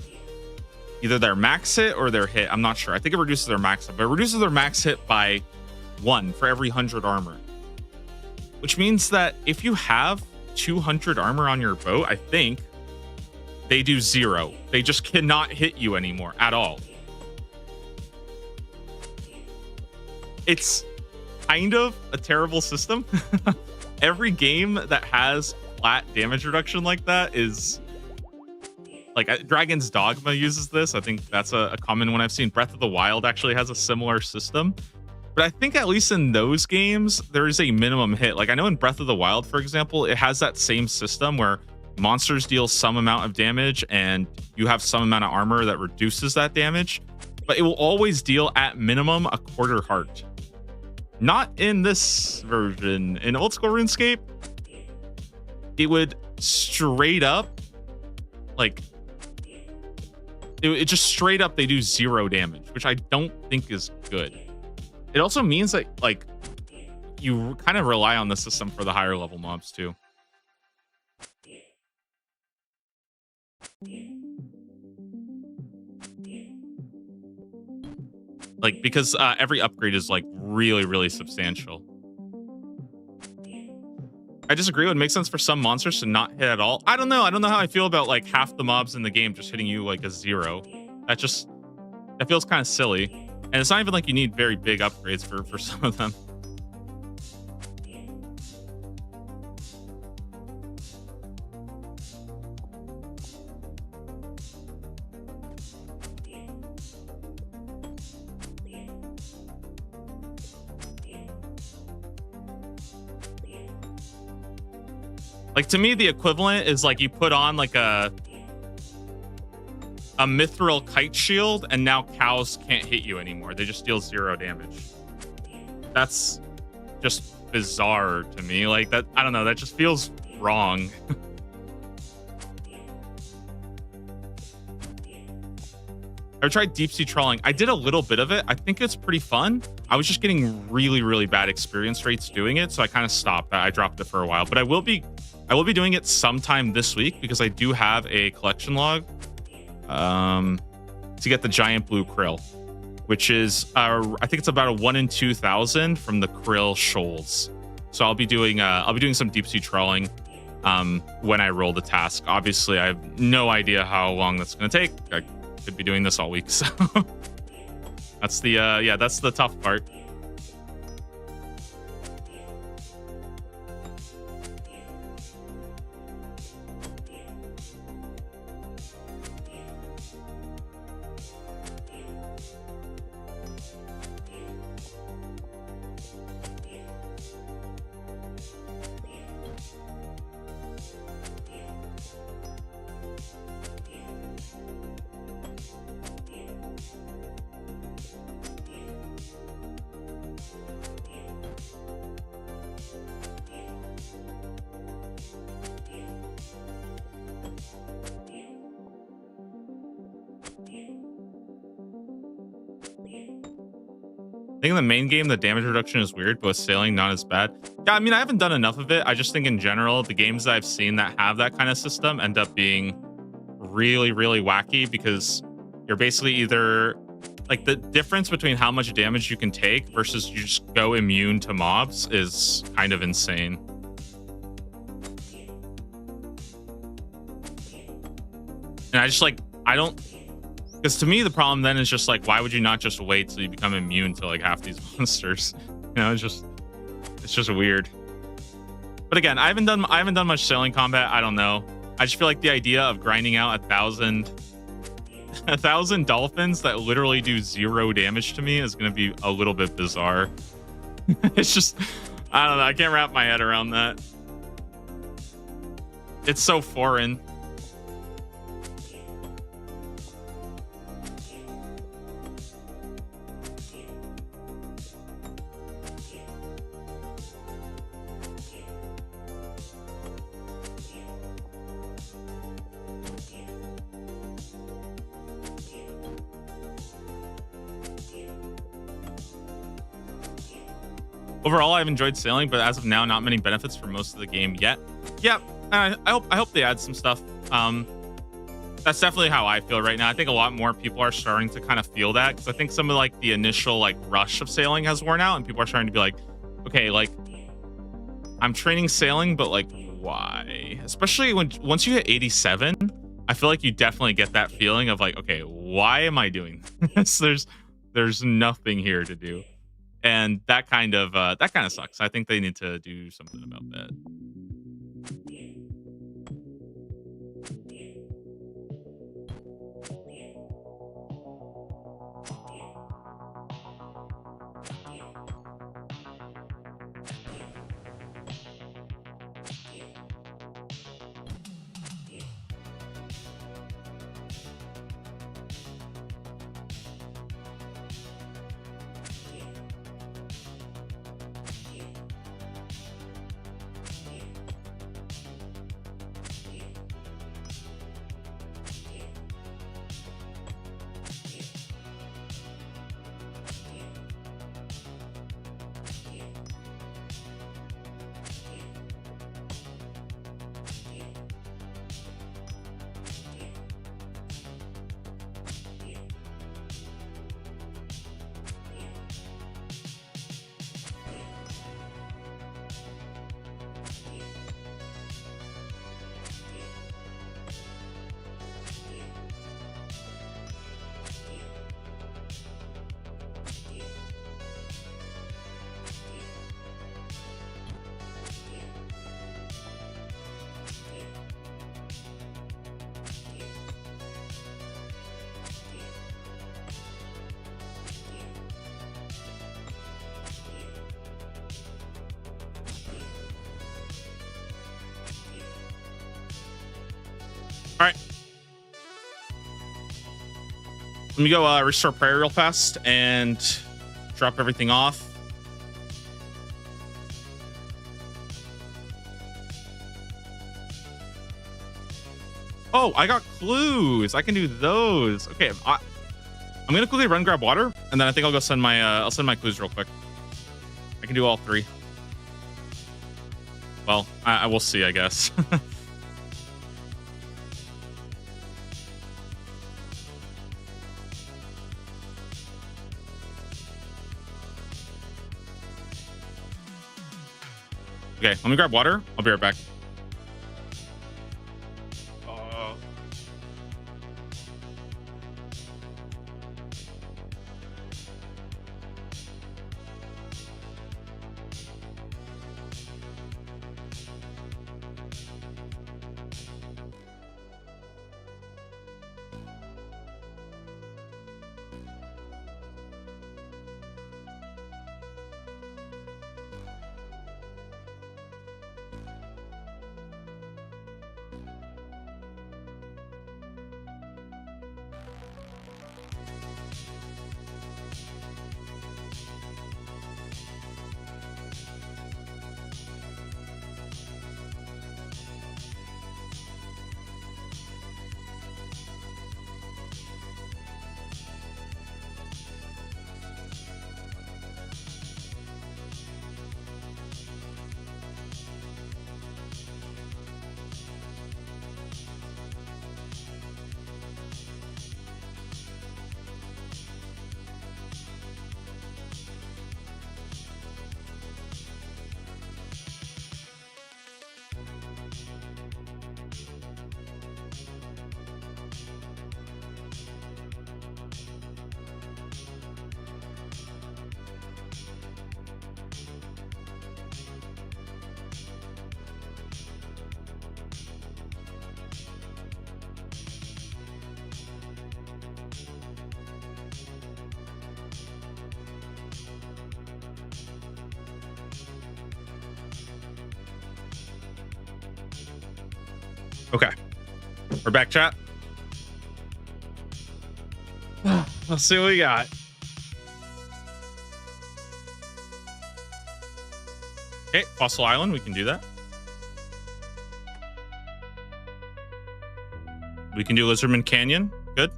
either their max hit or their hit. I'm not sure. I think it reduces their max hit, but it reduces their max hit by 1 for every 100 armor. Which means that if you have 200 armor on your boat, I think they do 0. They just cannot hit you anymore at all. It's kind of a terrible system. Every game that has flat damage reduction like that is like Dragon's Dogma uses this. I think that's a common one I've seen. Breath of the Wild actually has a similar system. But I think at least in those games, there is a minimum hit. Like I know in Breath of the Wild, for example, it has that same system where monsters deal some amount of damage and you have some amount of armor that reduces that damage. But it will always deal at minimum a quarter heart. Not in this version. In old school RuneScape, it would straight up, like, it just straight up, they do 0 damage, which I don't think is good. It also means that, like, you kind of rely on the system for the higher level mobs, too. Like, because every upgrade is, like, really, really substantial. I disagree. It would make sense for some monsters to not hit at all. I don't know. I don't know how I feel about, like, half the mobs in the game just hitting you, like, a 0. That feels kind of silly. And it's not even like you need very big upgrades for some of them. Like, to me, the equivalent is like you put on like a mithril kite shield and now cows can't hit you anymore. They just deal 0 damage. That's just bizarre to me. Like that, I don't know, that just feels wrong. I tried deep sea trawling. I did a little bit of it. I think it's pretty fun. I was just getting really, really bad experience rates doing it, so I kind of stopped. I dropped it for a while, but I will be doing it sometime this week because I do have a collection log to get the giant blue krill, which is I think it's about a 1 in 2,000 from the krill shoals. So I'll be doing some deep sea trawling when I roll the task. Obviously, I have no idea how long that's going to take. I could be doing this all week, so that's the tough part. I think in the main game, the damage reduction is weird, but with sailing, not as bad. Yeah, I mean, I haven't done enough of it. I just think in general, the games that I've seen that have that kind of system end up being really, really wacky because you're basically either like the difference between how much damage you can take versus you just go immune to mobs is kind of insane. And I don't, because to me, the problem then is just like, why would you not just wait till you become immune to like half these monsters? You know, it's It's just weird. But again, I haven't done much sailing combat. I don't know. I just feel like the idea of grinding out 1,000 dolphins that literally do 0 damage to me is going to be a little bit bizarre. It's just, I don't know. I can't wrap my head around that. It's so foreign. Overall, I've enjoyed sailing, but as of now, not many benefits for most of the game yet. Yeah, I hope they add some stuff. That's definitely how I feel right now. I think a lot more people are starting to kind of feel that, because I think some of like the initial like rush of sailing has worn out, and people are starting to be like, okay, like I'm training sailing, but like why? Especially once you hit 87, I feel like you definitely get that feeling of like, okay, why am I doing this? There's nothing here to do. And that kind of sucks. I think they need to do something about that. All right. Let me go restore prayer real fast and drop everything off. Oh, I got clues. I can do those. Okay, I'm gonna quickly run grab water, and then I think I'll go send my I'll send my clues real quick. I can do all 3. Well, I will see, I guess. Okay, let me grab water. I'll be right back. Okay. We're back, chat. Let's see what we got. Okay, Fossil Island, we can do that. We can do Lizardman Canyon. Good.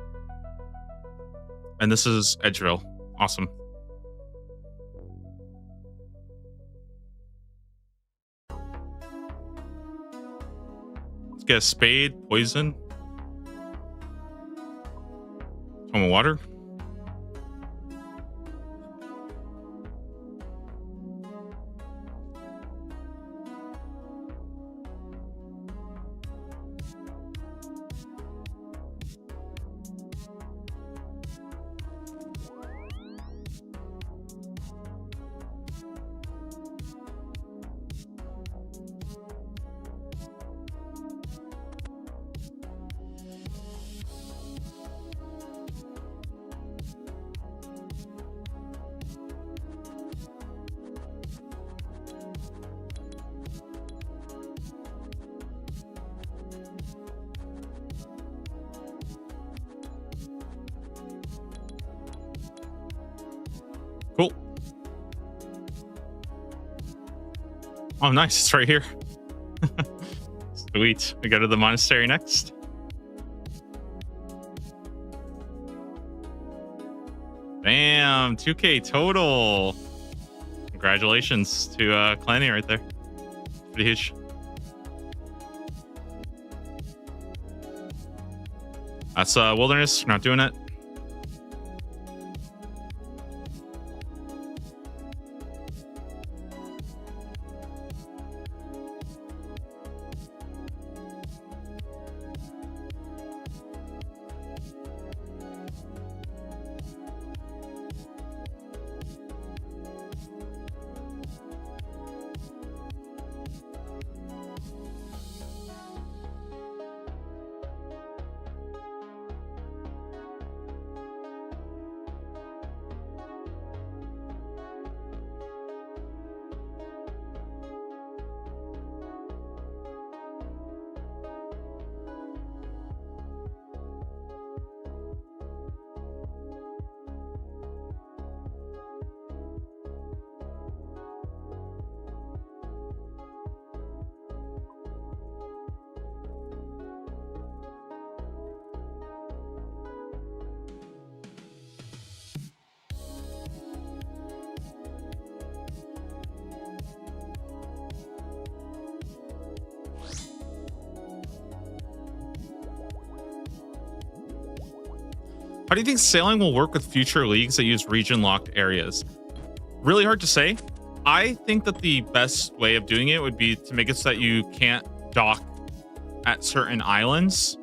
And this is Edgeville. Awesome. Let's get a spade, poison. Some water. Cool. Oh, nice. It's right here. Sweet. We go to the monastery next. Bam. 2K total. Congratulations to Clanny right there. Pretty huge. That's Wilderness. We're not doing it. How do you think sailing will work with future leagues that use region-locked areas? Really hard to say. I think that the best way of doing it would be to make it so that you can't dock at certain islands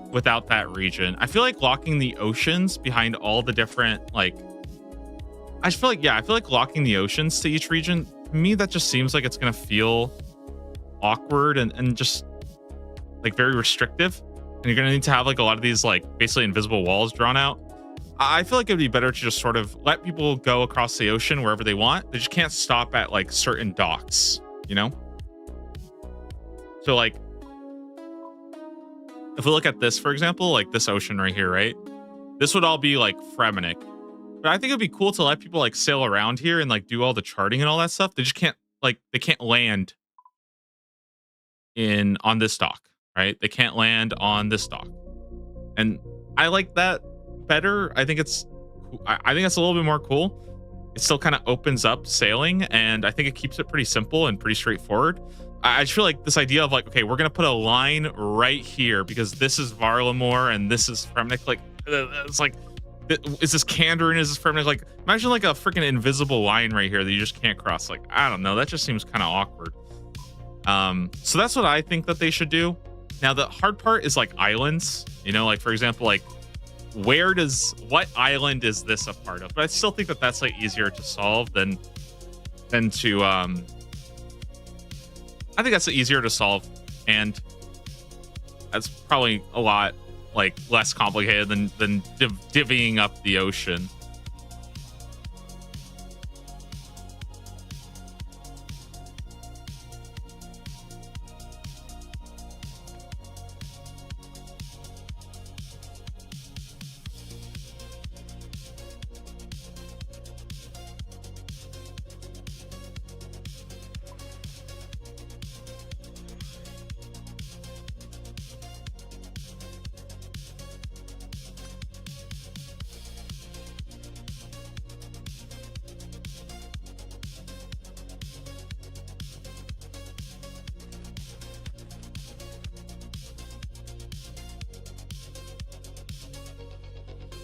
without that region. I feel like locking the oceans behind all the different, like... I feel like locking the oceans to each region, to me, that just seems like it's going to feel awkward and just, like, very restrictive. And you're going to need to have like a lot of these like basically invisible walls drawn out. I feel like it would be better to just sort of let people go across the ocean wherever they want. They just can't stop at like certain docks, you know? So like, if we look at this, for example, like this ocean right here, right? This would all be like Fremenic. But I think it'd be cool to let people like sail around here and like do all the charting and all that stuff. They just can't they can't land on this dock. Right? They can't land on this dock. And I like that better. I think it's a little bit more cool. It still kind of opens up sailing, and I think it keeps it pretty simple and pretty straightforward. I just feel like this idea of like, okay, we're gonna put a line right here because this is Varlamore and this is Fremenic. Like, it's like, is this Kandarin? Is this Fremenic? Like, imagine like a freaking invisible line right here that you just can't cross. Like, I don't know. That just seems kind of awkward. So that's what I think that they should do. Now, the hard part is like islands, you know, like, for example, like what island is this a part of? But I still think that that's like easier to solve than to, I think that's easier to solve. And that's probably a lot like less complicated than divvying up the ocean.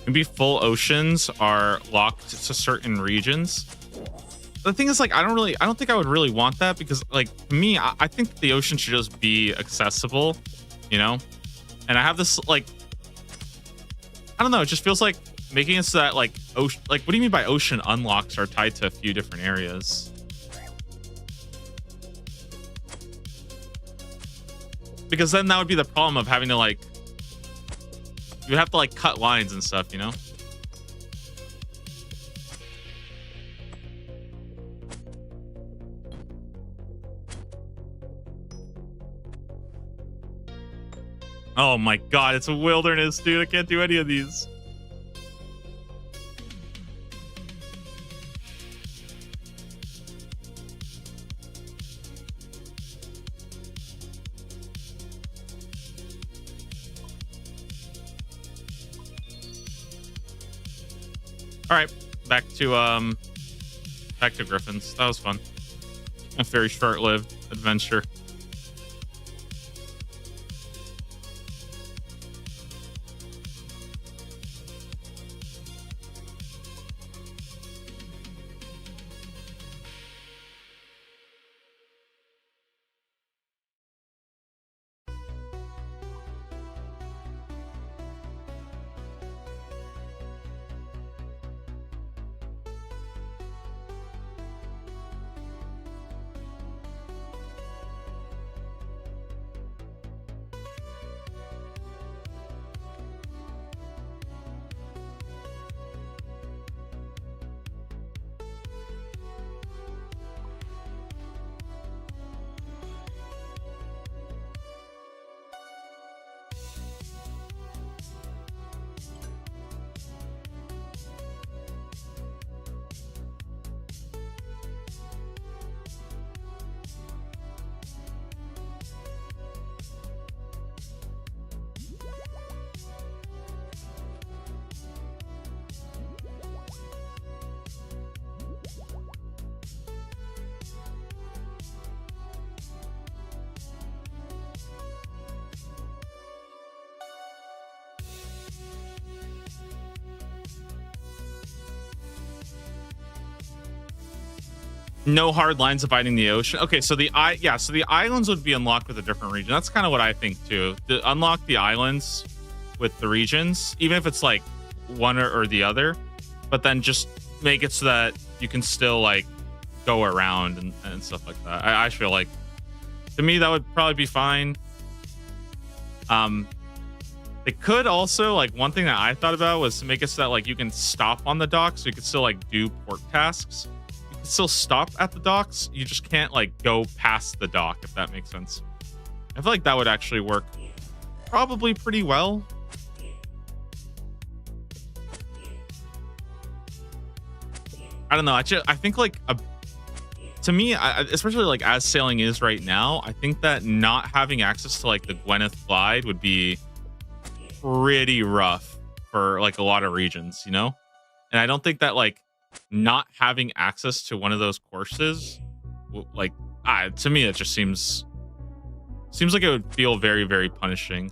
Maybe full oceans are locked to certain regions. The thing is, like, I don't think I would really want that, because, like, me, I think the ocean should just be accessible, you know? And I have this, like, I don't know, it just feels like making it so that, like, ocean, like, what do you mean by ocean unlocks are tied to a few different areas? Because then that would be the problem of having to, like, you have to, like, cut lines and stuff, you know? Oh my god, it's a wilderness, dude. I can't do any of these. All right, back to Griffins. That was fun. A very short-lived adventure. No hard lines dividing the ocean. Okay, so the islands would be unlocked with a different region. That's kind of what I think too. To unlock the islands with the regions, even if it's like one or the other, but then just make it so that you can still like go around and stuff like that. I feel like, to me, that would probably be fine. They could also, like, one thing that I thought about was to make it so that like you can stop on the dock, so you could still like do port tasks. Still stop at the docks, you just can't like go past the dock, if that makes sense. I feel like that would actually work probably pretty well. I don't know, I think like to me, especially like as sailing is right now, I think that not having access to like the Gwyneth Glide would be pretty rough for like a lot of regions, you know? And I don't think that like not having access to one of those courses, like, to me, it just seems like it would feel very, very punishing.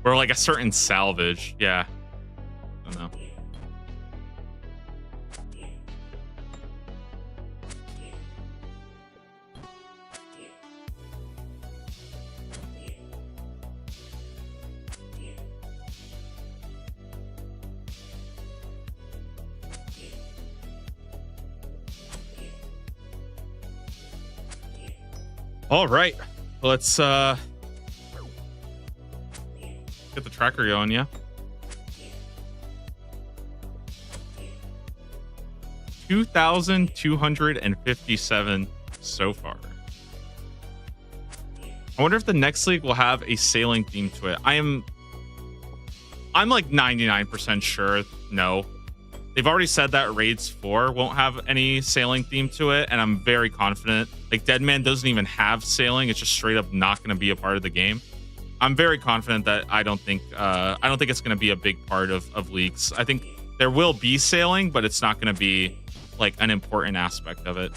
Or like a certain salvage, yeah. I don't know. All right, let's get the tracker going, yeah. 2,257 so far. I wonder if the next league will have a sailing theme to it. I'm like 99% sure no. They've already said that Raids 4 won't have any sailing theme to it, and I'm very confident. Like, Deadman doesn't even have sailing; it's just straight up not going to be a part of the game. I'm very confident that I don't think it's going to be a big part of leagues. I think there will be sailing, but it's not going to be like an important aspect of it.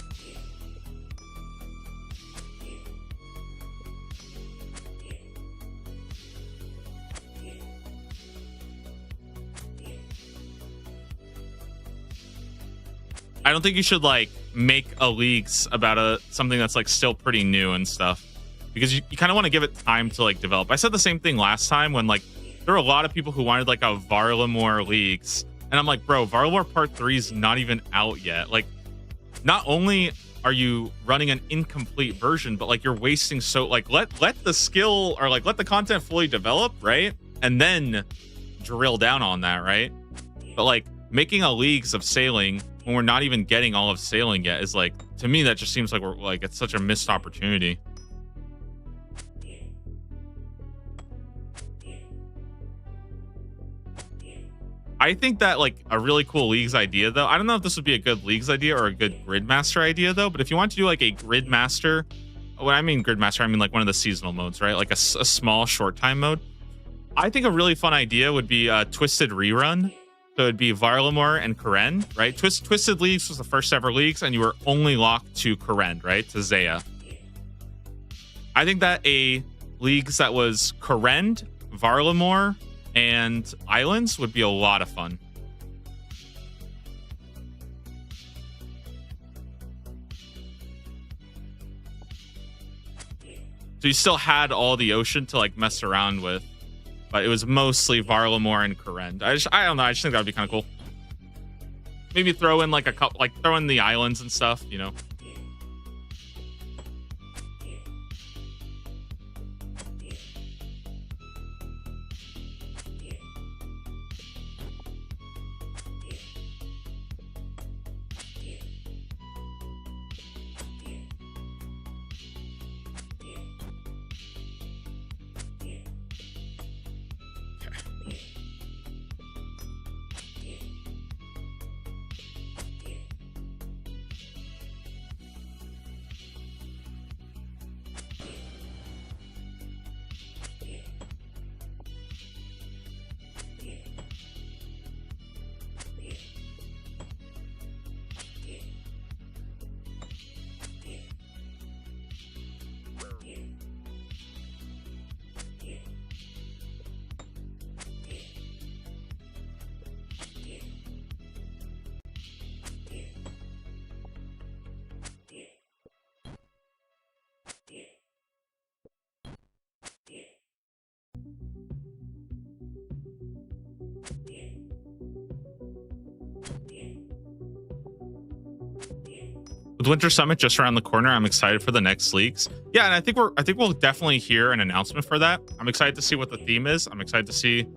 I don't think you should like make a leagues about something that's like still pretty new and stuff, because you kind of want to give it time to like develop. I said the same thing last time when like there were a lot of people who wanted like a Varlamore leagues, and I'm like, bro, Varlamore Part 3 is not even out yet. Like, not only are you running an incomplete version, but like you're wasting like let the skill or like let the content fully develop, right? And then drill down on that, right? But like making a leagues of sailing when we're not even getting all of sailing yet is like, to me, that just seems like we're like, it's such a missed opportunity. I think that like a really cool leagues idea though, I don't know if this would be a good leagues idea or a good gridmaster idea though, but if you want to do like a gridmaster, when I mean gridmaster, I mean like one of the seasonal modes, right? Like a small short time mode. I think a really fun idea would be a Twisted rerun. So it'd be Varlamore and Karen, right? Twisted Leagues was the first ever leagues, and you were only locked to Karen, right? To Zaya. I think that a leagues that was Karen, Varlamore, and Islands would be a lot of fun. So you still had all the ocean to like mess around with, but it was mostly Varlamore and Karen. I don't know. I just think that would be kind of cool. Maybe throw in like a couple, like throw in the islands and stuff, you know. With Winter Summit just around the corner, I'm excited for the next leagues. Yeah, and I think we'll definitely hear an announcement for that. I'm excited to see what the theme is. I'm excited to see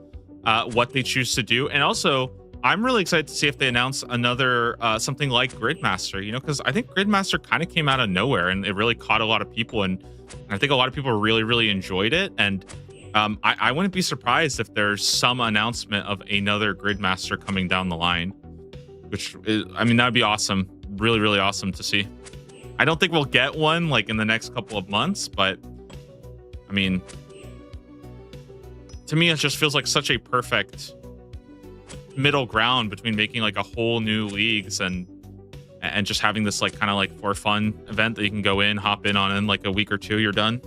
what they choose to do, and also I'm really excited to see if they announce another something like Gridmaster. You know, because I think Gridmaster kind of came out of nowhere and it really caught a lot of people, and I think a lot of people really enjoyed it. And I wouldn't be surprised if there's some announcement of another Gridmaster coming down the line, which is, I mean, that'd be awesome. Really awesome to see. I don't think we'll get one like in the next couple of months, but I mean, to me, it just feels like such a perfect middle ground between making like a whole new leagues and just having this like kind of like for fun event that you can go in, hop in on in like a week or two, you're done.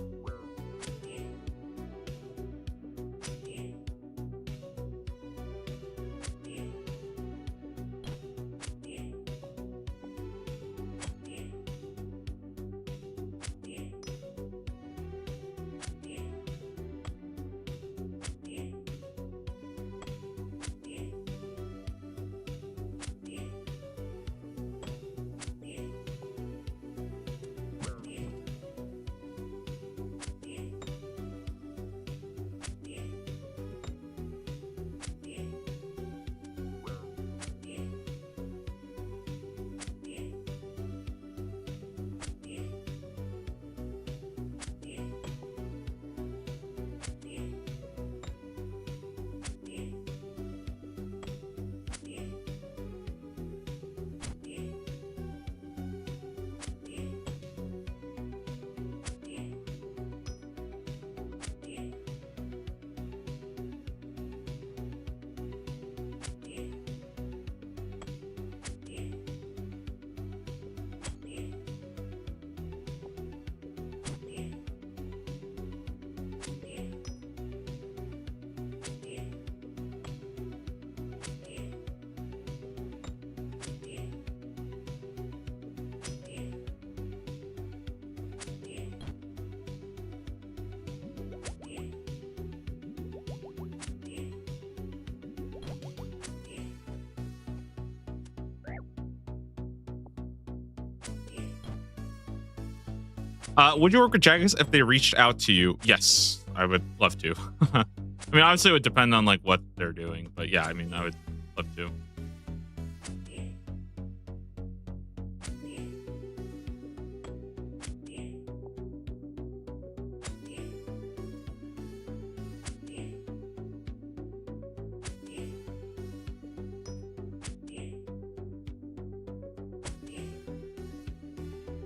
Would you work with Jagex if they reached out to you? Yes, I would love to. I mean, obviously, it would depend on like what they're doing, but yeah, I mean, I would love to.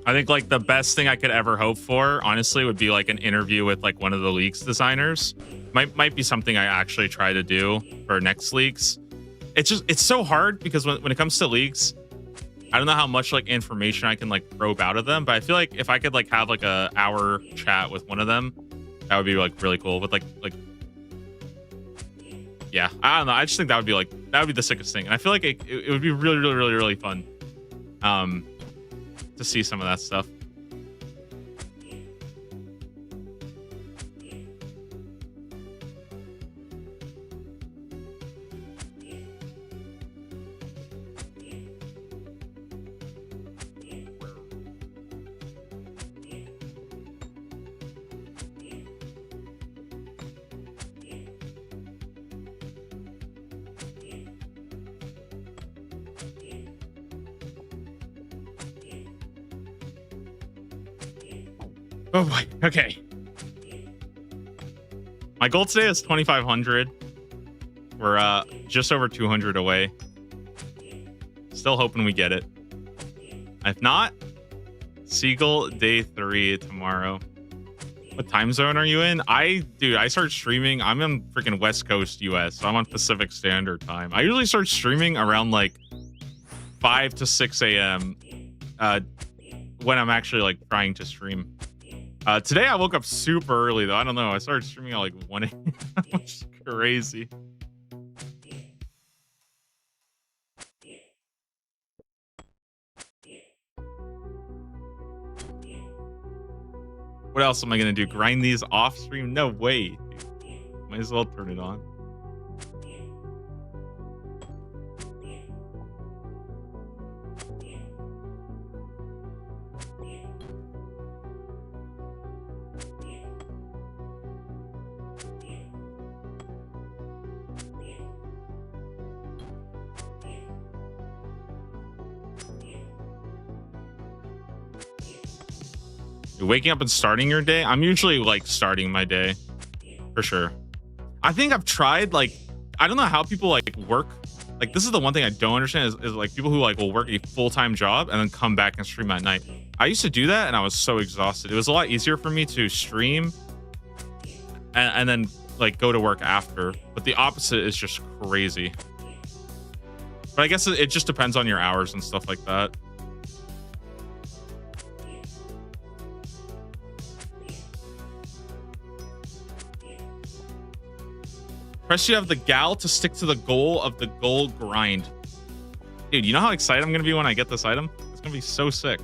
I think like the best thing I could ever hope for, honestly, would be like an interview with like one of the leaks designers. Might be something I actually try to do for next leaks. It's so hard because when it comes to leaks, I don't know how much like information I can like probe out of them, but I feel like if I could like have like a hour chat with one of them, that would be like really cool. With like yeah, I don't know. I just think that would be the sickest thing, and I feel like it would be really fun. To see some of that stuff. Oh boy. Okay. My goal today is 2,500. We're just over 200 away. Still hoping we get it. If not, Seagull day 3 tomorrow. What time zone are you in? I start streaming. I'm in freaking West Coast US, so I'm on Pacific Standard Time. I usually start streaming around like 5 to 6 a.m. When I'm actually like trying to stream. Today I woke up super early though. I don't know. I started streaming at like 1 a.m. Which is crazy. What else am I gonna do? Grind these off stream? No way, dude. Might as well turn it on. Waking up and starting your day, I'm usually like starting my day for sure. I think I've tried like, I don't know how people like work. Like this is the one thing I don't understand is like people who like will work a full-time job and then come back and stream at night. I used to do that and I was so exhausted. It was a lot easier for me to stream and then like go to work after, but the opposite is just crazy. But I guess it just depends on your hours and stuff like that. Press you have the gal to stick to the goal of the goal grind. Dude, you know how excited I'm going to be when I get this item? It's going to be so sick.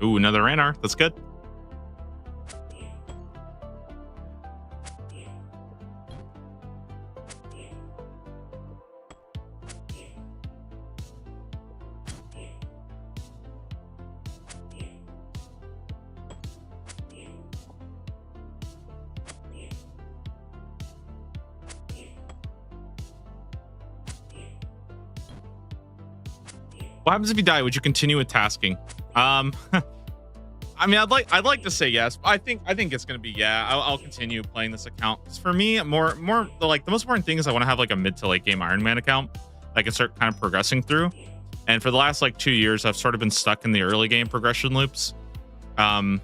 Ooh, another Ranar. That's good. What happens if you die? Would you continue with tasking? I mean, I'd like to say yes. But I think it's gonna be yeah. I'll continue playing this account. 'Cause for me, more like the most important thing is I want to have like a mid to late game Iron Man account that I can start kind of progressing through. And for the last like 2 years, I've sort of been stuck in the early game progression loops. I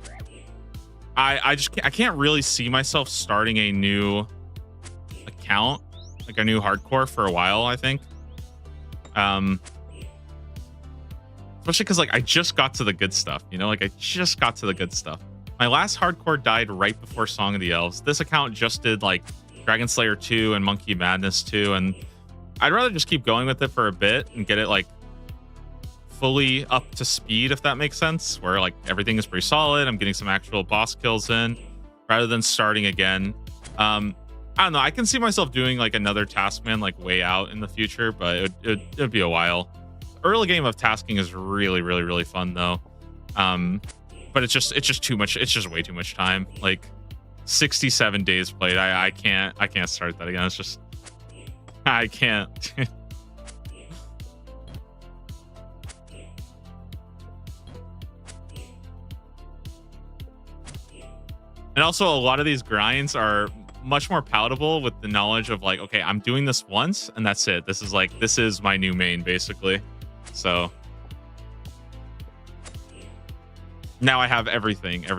can't really see myself starting a new account, like a new hardcore for a while. I think. Especially because like I just got to the good stuff, you know, like I just got to the good stuff. My last hardcore died right before Song of the Elves. This account just did like Dragon Slayer 2 and Monkey Madness 2, and I'd rather just keep going with it for a bit and get it like fully up to speed, if that makes sense, where like everything is pretty solid. I'm getting some actual boss kills in rather than starting again. I don't know. I can see myself doing like another Taskman like way out in the future, but it'd be a while. Early game of tasking is really, really, really fun though. But it's just too much. It's just way too much time. Like 67 days played. I can't start that again. It's just, I can't. And also a lot of these grinds are much more palatable with the knowledge of like, okay, I'm doing this once and that's it. This is my new main basically. So now I have everything. Does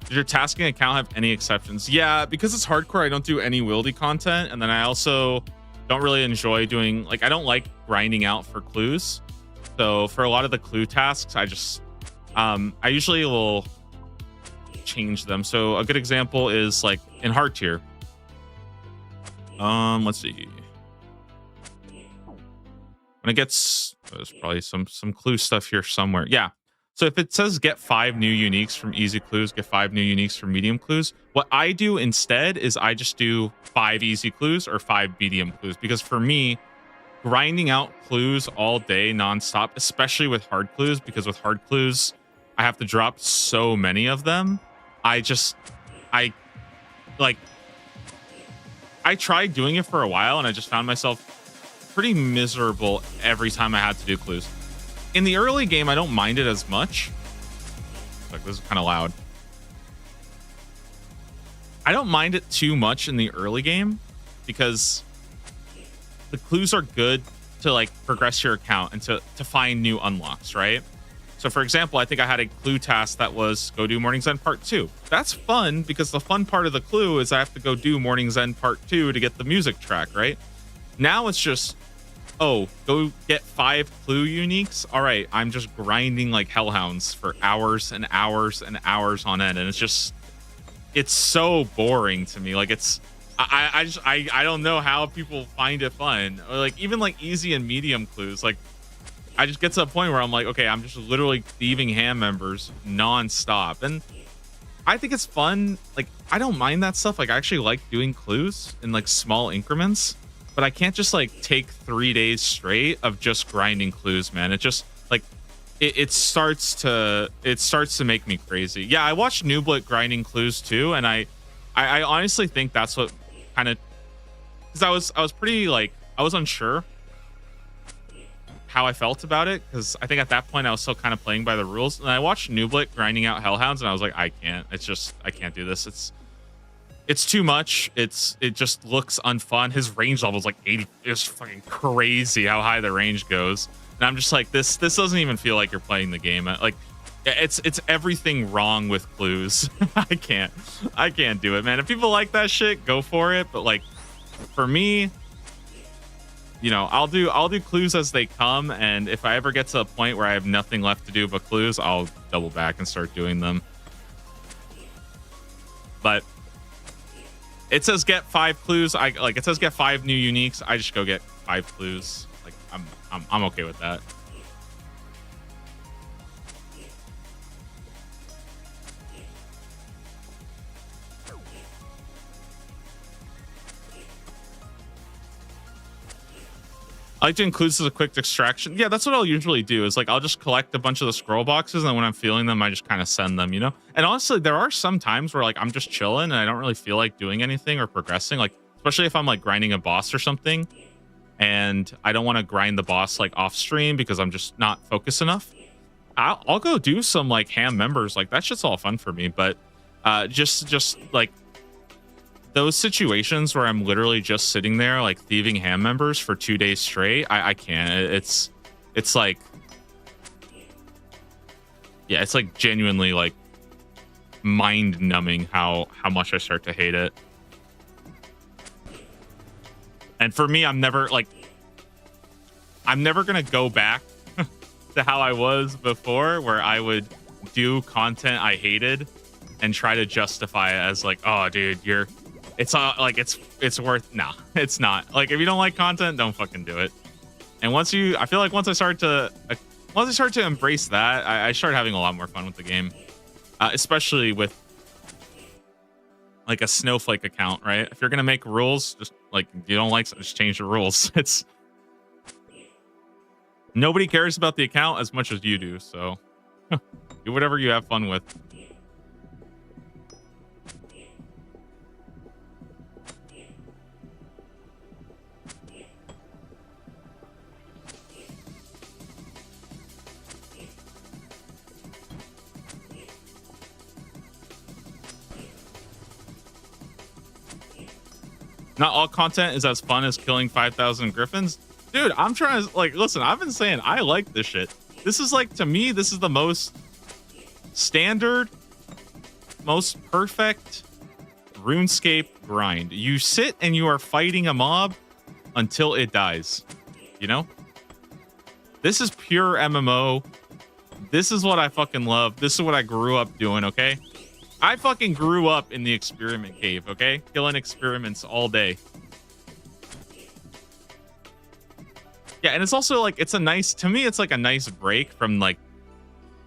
your tasking account have any exceptions? Yeah, because it's hardcore, I don't do any wildy content. And then I also don't really enjoy doing, like, I don't like grinding out for clues. So for a lot of the clue tasks, I just, I usually will change them. So a good example is like in hard tier. Let's see. When it gets, there's probably some clue stuff here somewhere. Yeah. So if it says get 5 new uniques from easy clues, get 5 new uniques from medium clues, what I do instead is I just do 5 easy clues or 5 medium clues, because for me, grinding out clues all day nonstop, especially with hard clues, because with hard clues, I have to drop so many of them. I tried doing it for a while and I just found myself pretty miserable every time I had to do clues. In the early game, I don't mind it as much. Like, this is kind of loud. I don't mind it too much in the early game because the clues are good to like progress your account and to find new unlocks, right? So for example, I think I had a clue task that was go do Morning's End Part 2. That's fun because the fun part of the clue is I have to go do Morning's End Part 2 to get the music track, right? Now it's just, oh, go get 5 clue uniques. All right, I'm just grinding like hellhounds for hours and hours and hours on end. And it's just, it's so boring to me. Like I don't know how people find it fun. Or like even like easy and medium clues. Like I just get to a point where I'm like, okay, I'm just literally thieving ham members nonstop. And I think it's fun. Like I don't mind that stuff. Like I actually like doing clues in like small increments, but I can't just like take 3 days straight of just grinding clues, man. It just like it starts to make me crazy. Yeah, I watched Nublet grinding clues too, and I honestly think that's what kind of, because I was pretty like I was unsure how I felt about it, because I think at that point I was still kind of playing by the rules, and I watched Nublet grinding out Hellhounds, and I was like, I can't. It's just I can't do this. It's too much. It just looks unfun. His range level is like 80. It's fucking crazy how high the range goes. And I'm just like, this doesn't even feel like you're playing the game. Like it's everything wrong with clues. I can't do it, man. If people like that shit, go for it. But like for me, you know, I'll do clues as they come, and if I ever get to a point where I have nothing left to do but clues, I'll double back and start doing them. But it says get 5 clues. It says get 5 new uniques. I just go get 5 clues. Like I'm okay with that. I like to include this as a quick distraction. Yeah, that's what I'll usually do, is like I'll just collect a bunch of the scroll boxes, and then when I'm feeling them, I just kind of send them, you know? And honestly, there are some times where like I'm just chilling and I don't really feel like doing anything or progressing, like especially if I'm like grinding a boss or something and I don't want to grind the boss like off stream because I'm just not focused enough. I'll go do some like ham members. Like that shit's all fun for me, but just like those situations where I'm literally just sitting there like thieving ham members for 2 days straight, I can't. It's like, yeah, it's like genuinely like mind numbing how much I start to hate it. And for me, I'm never gonna go back to how I was before, where I would do content I hated and try to justify it as like, oh dude, it's worth. Nah, it's not. Like if you don't like content, don't fucking do it. And once I start to embrace that, I start having a lot more fun with the game, especially with like a snowflake account, right? If you're gonna make rules, just like you don't like, just change the rules. It's nobody cares about the account as much as you do, so do whatever you have fun with. Not all content is as fun as killing 5,000 griffins. Dude, I'm trying to, like, listen, I've been saying I like this shit. This is like, to me, this is the most standard, most perfect RuneScape grind. You sit and you are fighting a mob until it dies. You know? This is pure MMO. This is what I fucking love. This is what I grew up doing, okay? I fucking grew up in the experiment cave, okay? Killing experiments all day. Yeah, and it's also like, it's a nice, to me, it's like a nice break from like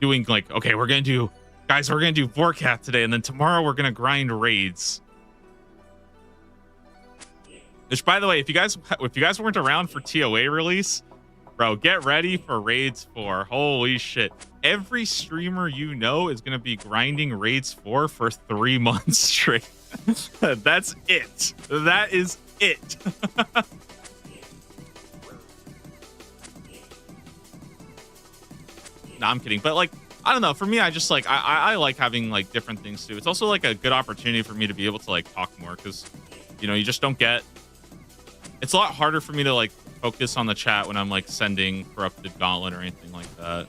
doing like, okay, we're gonna do Vorkath today, and then tomorrow we're gonna grind raids. Which, by the way, if you guys weren't around for TOA release, bro, get ready for Raids 4. Holy shit. Every streamer you know is going to be grinding Raids 4 for 3 months straight. That's it. That is it. Nah, I'm kidding. But like, I don't know. For me, I just like, I like having like different things too. It's also like a good opportunity for me to be able to like talk more, because, you know, you just don't get, it's a lot harder for me to like focus on the chat when I'm like sending Corrupted Gauntlet or anything like that.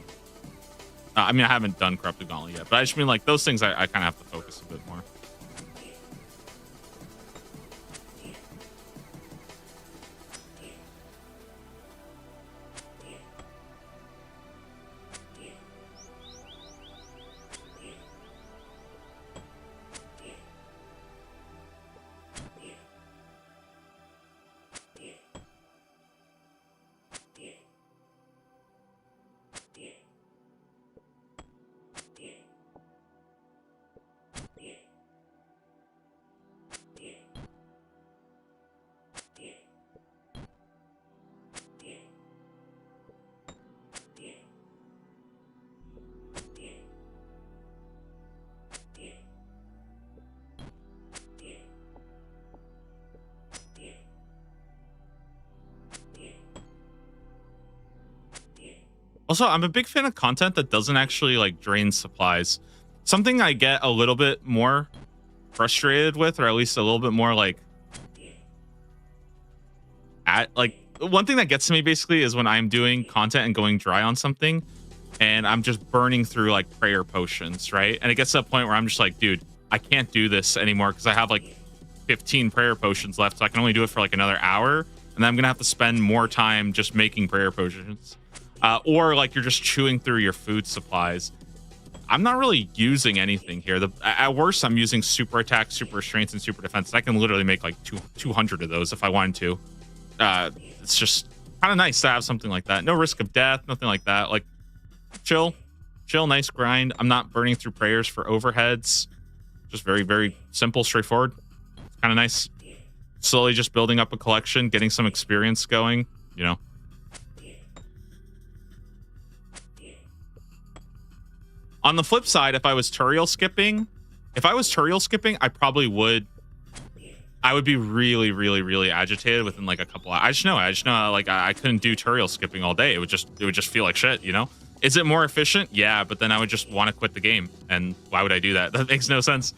I mean, I haven't done Corrupted Gauntlet yet, but I just mean like those things I kind of have to focus a bit more. Also, I'm a big fan of content that doesn't actually like drain supplies. Something I get a little bit more frustrated with, or at least a little bit more like one thing that gets to me basically is when I'm doing content and going dry on something and I'm just burning through like prayer potions, right? And it gets to a point where I'm just like, dude, I can't do this anymore because I have like 15 prayer potions left, so I can only do it for like another hour, and then I'm gonna have to spend more time just making prayer potions. Or like you're just chewing through your food supplies. I'm not really using anything here. At worst, I'm using super attack, super strength, and super defense. I can literally make like 200 of those if I wanted to. It's just kind of nice to have something like that. No risk of death, nothing like that. Like chill, nice grind. I'm not burning through prayers for overheads. Just very, very simple, straightforward. It's kind of nice. Slowly just building up a collection, getting some experience going, you know. On the flip side, if I was Turiel skipping, I probably would. I would be really, really, really agitated within like a couple. I just know like I couldn't do Turiel skipping all day. It would just feel like shit, you know. Is it more efficient? Yeah, but then I would just want to quit the game. And why would I do that? That makes no sense.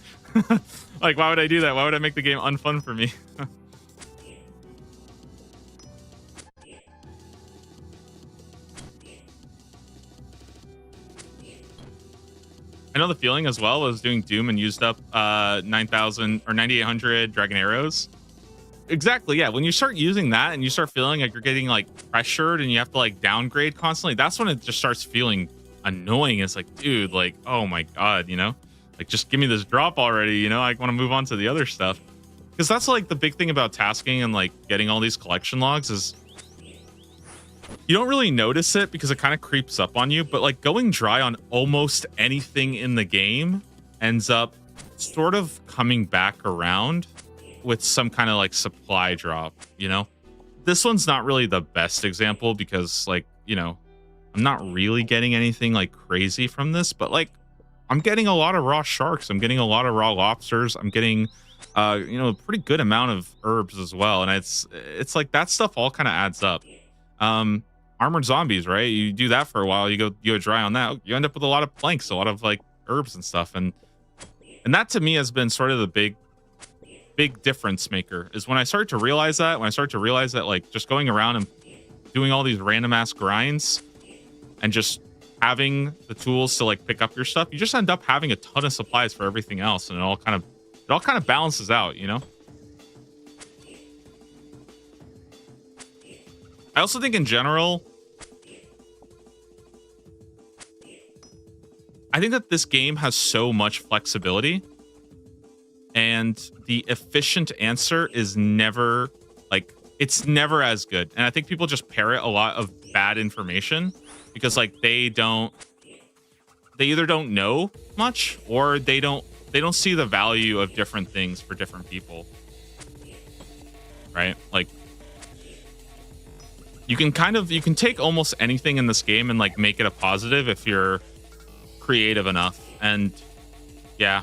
Like, why would I do that? Why would I make the game unfun for me? I know the feeling as well. I was doing Doom and used up 9,000 or 9,800 Dragon Arrows. Exactly, yeah. When you start using that and you start feeling like you're getting like pressured and you have to like downgrade constantly, that's when it just starts feeling annoying. It's like, dude, like, oh my god, you know? Like, just give me this drop already, you know? I want to move on to the other stuff. Because that's like the big thing about tasking and like getting all these collection logs is you don't really notice it because it kind of creeps up on you, but like going dry on almost anything in the game ends up sort of coming back around with some kind of like supply drop, you know? This one's not really the best example because like, you know, I'm not really getting anything like crazy from this, but like I'm getting a lot of raw sharks. I'm getting a lot of raw lobsters. I'm getting, you know, a pretty good amount of herbs as well. And it's like that stuff all kind of adds up. Armored zombies, right? You do that for a while, you go dry on that, you end up with a lot of planks, a lot of like herbs and stuff, and that to me has been sort of the big difference maker. Is when I start to realize that like just going around and doing all these random ass grinds and just having the tools to like pick up your stuff, you just end up having a ton of supplies for everything else, and it all kind of balances out, you know. I also think in general, I think that this game has so much flexibility and the efficient answer is never like, it's never as good. And I think people just parrot a lot of bad information because like they either don't know much or they don't see the value of different things for different people. Right? Like, you can take almost anything in this game and like make it a positive if you're creative enough. And yeah,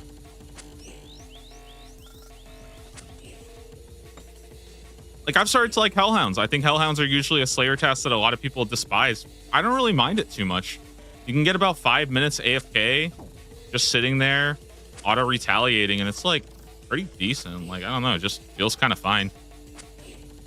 like I've started to like hellhounds. I think hellhounds are usually a slayer task that a lot of people despise. I don't really mind it too much. You can get about 5 minutes AFK just sitting there auto retaliating, and it's like pretty decent. Like, I don't know, it just feels kind of fine.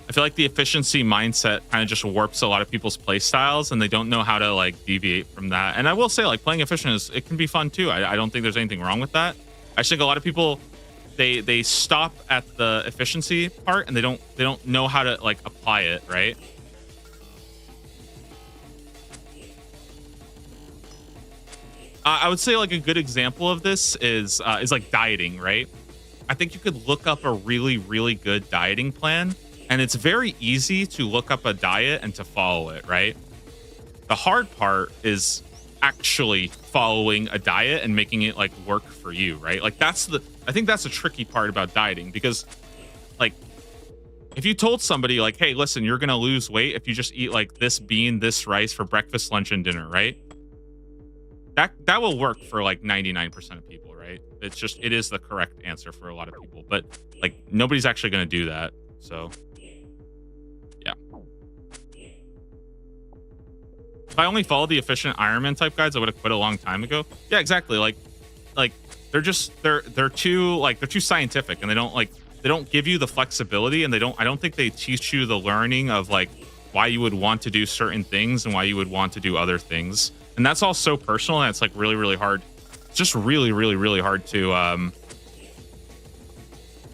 I feel like the efficiency mindset kind of just warps a lot of people's play styles, and they don't know how to like deviate from that. And I will say, like, playing efficient it can be fun too. I don't think there's anything wrong with that. I just think a lot of people they stop at the efficiency part and they don't know how to like apply it, right? I would say like a good example of this is like dieting, right? I think you could look up a really, really good dieting plan, and it's very easy to look up a diet and to follow it, right? The hard part is actually following a diet and making it like work for you, right? Like I think that's the tricky part about dieting, because like if you told somebody like, hey, listen, you're gonna lose weight if you just eat like this bean, this rice for breakfast, lunch, and dinner, right? That will work for like 99% of people, right? It is the correct answer for a lot of people, but like nobody's actually gonna do that. So yeah. if I only followed the efficient Ironman type guides, I would have quit a long time ago. Yeah, exactly. Like they're too scientific, and they don't give you the flexibility, and I don't think they teach you the learning of like why you would want to do certain things and why you would want to do other things. And that's all so personal, and it's like really, really hard. It's just really, really, really hard to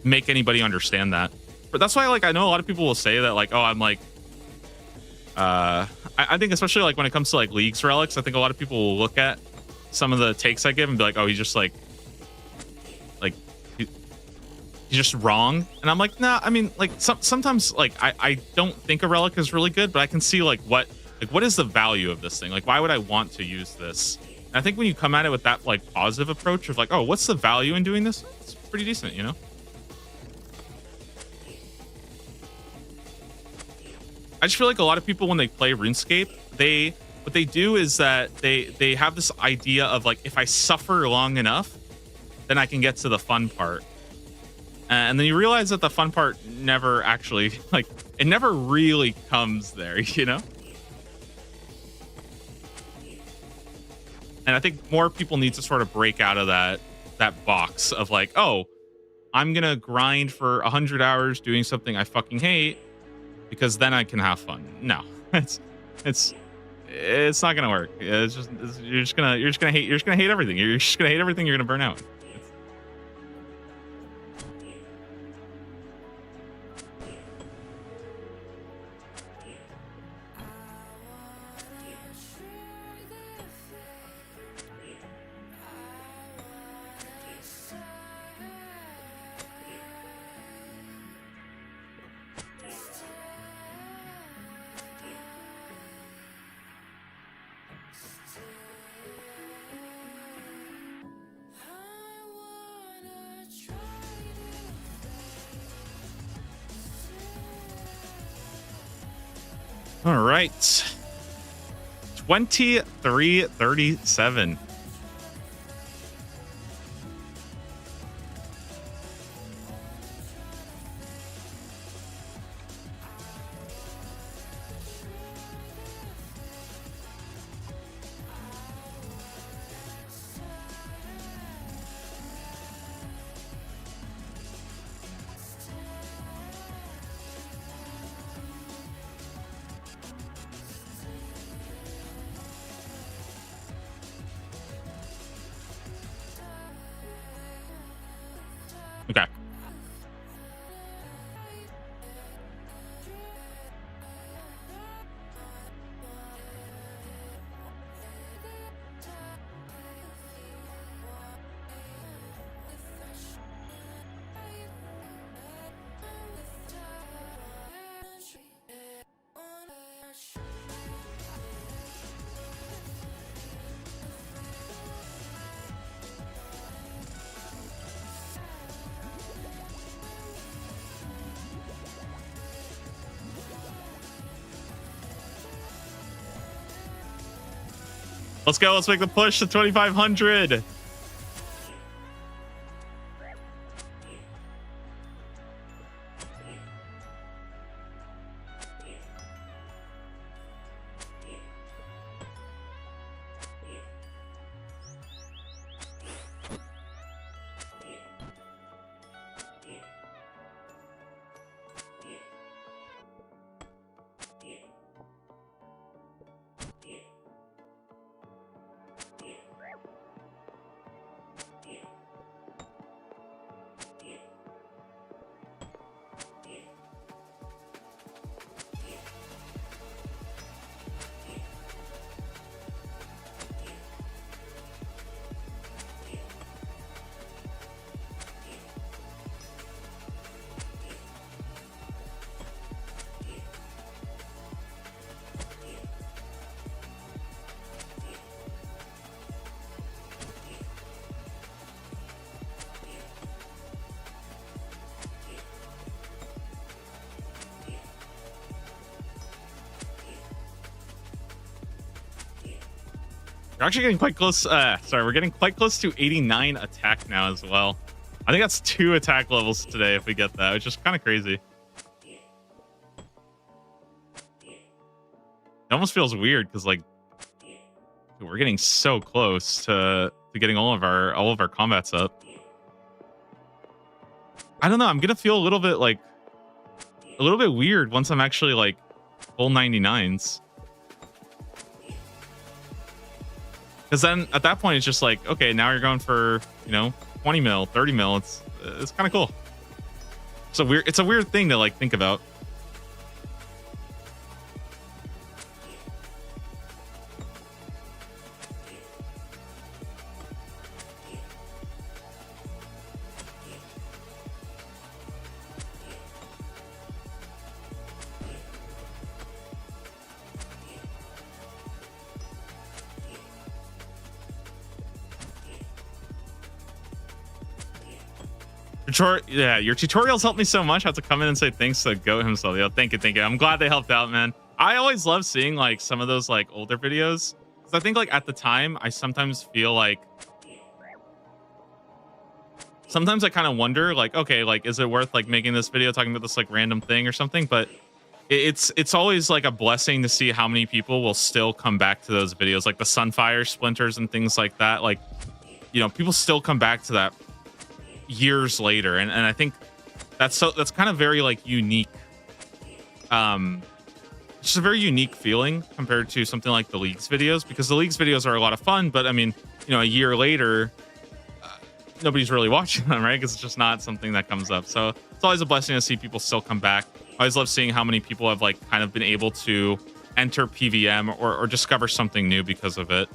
make anybody understand that. But that's why, like, I know a lot of people will say that, like, oh, I'm like, I think especially like when it comes to like League's relics, I think a lot of people will look at some of the takes I give and be like, oh, he's just like he's just wrong. And I'm like, nah, I mean, like sometimes like I don't think a relic is really good, but I can see like what is the value of this thing? Like, why would I want to use this? And I think when you come at it with that like positive approach of like, oh, what's the value in doing this? It's pretty decent, you know? I just feel like a lot of people when they play RuneScape, what they do is that they have this idea of like, if I suffer long enough, then I can get to the fun part. And then you realize that the fun part never actually, like, it never really comes there, you know? And I think more people need to sort of break out of that box of like, oh, I'm going to grind for 100 hours doing something I fucking hate, because then I can have fun. No, it's not gonna work. You're just gonna hate everything. You're just gonna hate everything. You're gonna burn out. All right. 2337. Okay. Let's go. Let's make the push to 2,500. We're actually getting quite close. We're getting quite close to 89 attack now as well. I think that's 2 attack levels today if we get that, which is kind of crazy. It almost feels weird because like Dude, we're getting so close to getting all of our combats up. I don't know. I'm gonna feel a little bit weird once I'm actually like full 99s. Because then at that point it's just like, okay, now you're going for 20 mil, 30 mil. It's kind of cool. It's a weird thing to like think about. Yeah, your tutorials helped me so much. I have to come in and say thanks to Goat himself. Yo, thank you. I'm glad they helped out, man. I always love seeing like some of those like older videos. Because I think like at the time, I sometimes feel like I kind of wonder like, okay, like is it worth like making this video talking about this like random thing or something? But it's always like a blessing to see how many people will still come back to those videos, like the Sunfire splinters and things like that. Like, people still come back to that years later, and I think that's kind of very like unique. Just a very unique feeling compared to something like the League's videos, because the League's videos are a lot of fun, but I mean, a year later, nobody's really watching them, right? Because it's just not something that comes up. So it's always a blessing to see people still come back. I always love seeing how many people have like kind of been able to enter PVM or discover something new because of it.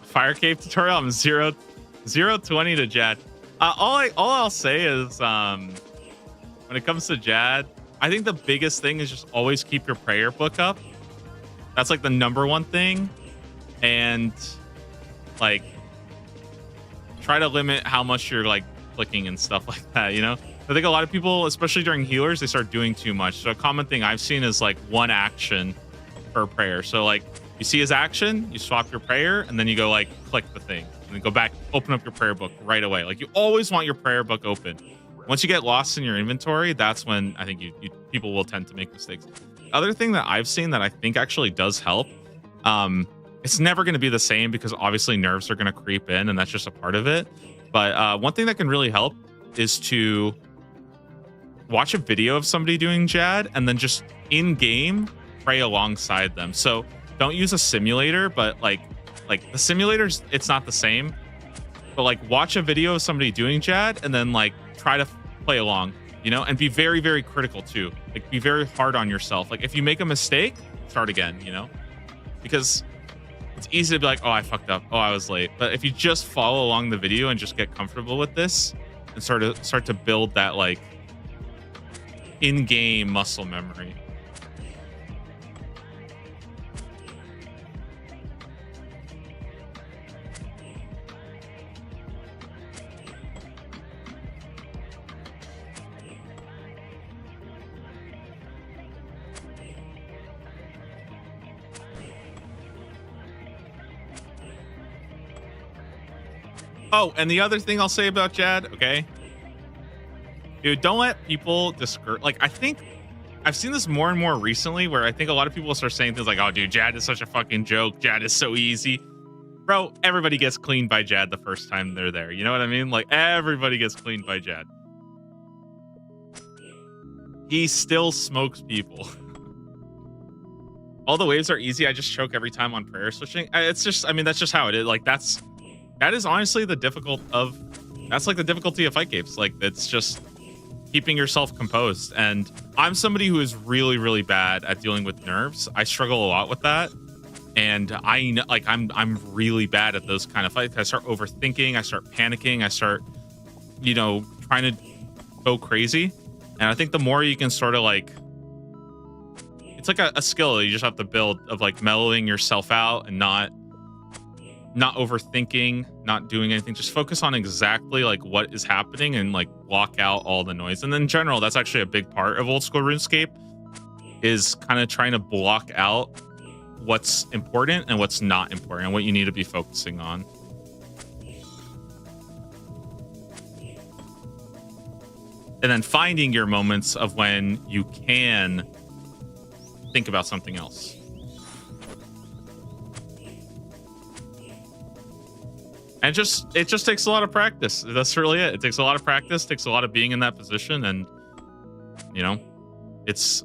Fire cave tutorial. I'm 0-20 to Jad. All I'll say is when it comes to Jad, I think the biggest thing is just always keep your prayer book up. That's like the number one thing, and like try to limit how much you're like clicking and stuff like that. I think a lot of people, especially during healers, they start doing too much. So a common thing I've seen is like one action per prayer. So like you see his action, you swap your prayer, and then you go like click the thing, and then go back, open up your prayer book right away. Like you always want your prayer book open. Once you get lost in your inventory, that's when I think people will tend to make mistakes. Other thing that I've seen that I think actually does help, it's never going to be the same because obviously nerves are going to creep in, and that's just a part of it. But one thing that can really help is to watch a video of somebody doing Jad and then just in game pray alongside them. So don't use a simulator, but like the simulators, it's not the same. But like watch a video of somebody doing Jad and then like try to play along, and be very, very critical too. Like be very hard on yourself. Like if you make a mistake, start again, because it's easy to be like, oh, I fucked up. Oh, I was late. But if you just follow along the video and just get comfortable with this and start to build that like in-game muscle memory. Oh, and the other thing I'll say about Jad, okay? Dude, don't let people discourage. Like, I think I've seen this more and more recently where I think a lot of people start saying things like, oh, dude, Jad is such a fucking joke. Jad is so easy. Bro, everybody gets cleaned by Jad the first time they're there. You know what I mean? Like, everybody gets cleaned by Jad. He still smokes people. All the waves are easy. I just choke every time on prayer switching. It's just, I mean, that's just how it is. Like, that is honestly the that's like the difficulty of fight games. Like, it's just keeping yourself composed. And I'm somebody who is really, really bad at dealing with nerves. I struggle a lot with that. And I know, like, I'm really bad at those kind of fights. I start overthinking. I start panicking. I start, trying to go crazy. And I think the more you can sort of like, it's like a skill you just have to build of like mellowing yourself out and not not overthinking, not doing anything. Just focus on exactly like what is happening and like block out all the noise. And in general, that's actually a big part of old school RuneScape, is kind of trying to block out what's important and what's not important and what you need to be focusing on. And then finding your moments of when you can think about something else. And it just takes a lot of practice. That's really it. It takes a lot of practice, takes a lot of being in that position, and you know, it's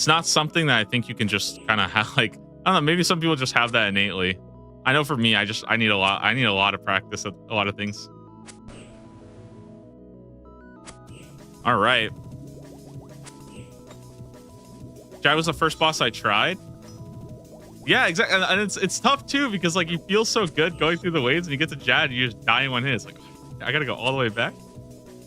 not something that I think you can just kind of have, like, I don't know, maybe some people just have that innately. I know for me, I need a lot of practice at a lot of things. All right. Jai was the first boss I tried. Yeah, exactly. And it's tough too, because like you feel so good going through the waves and you get to Jad and you just die in one hit. It's like, I gotta go all the way back.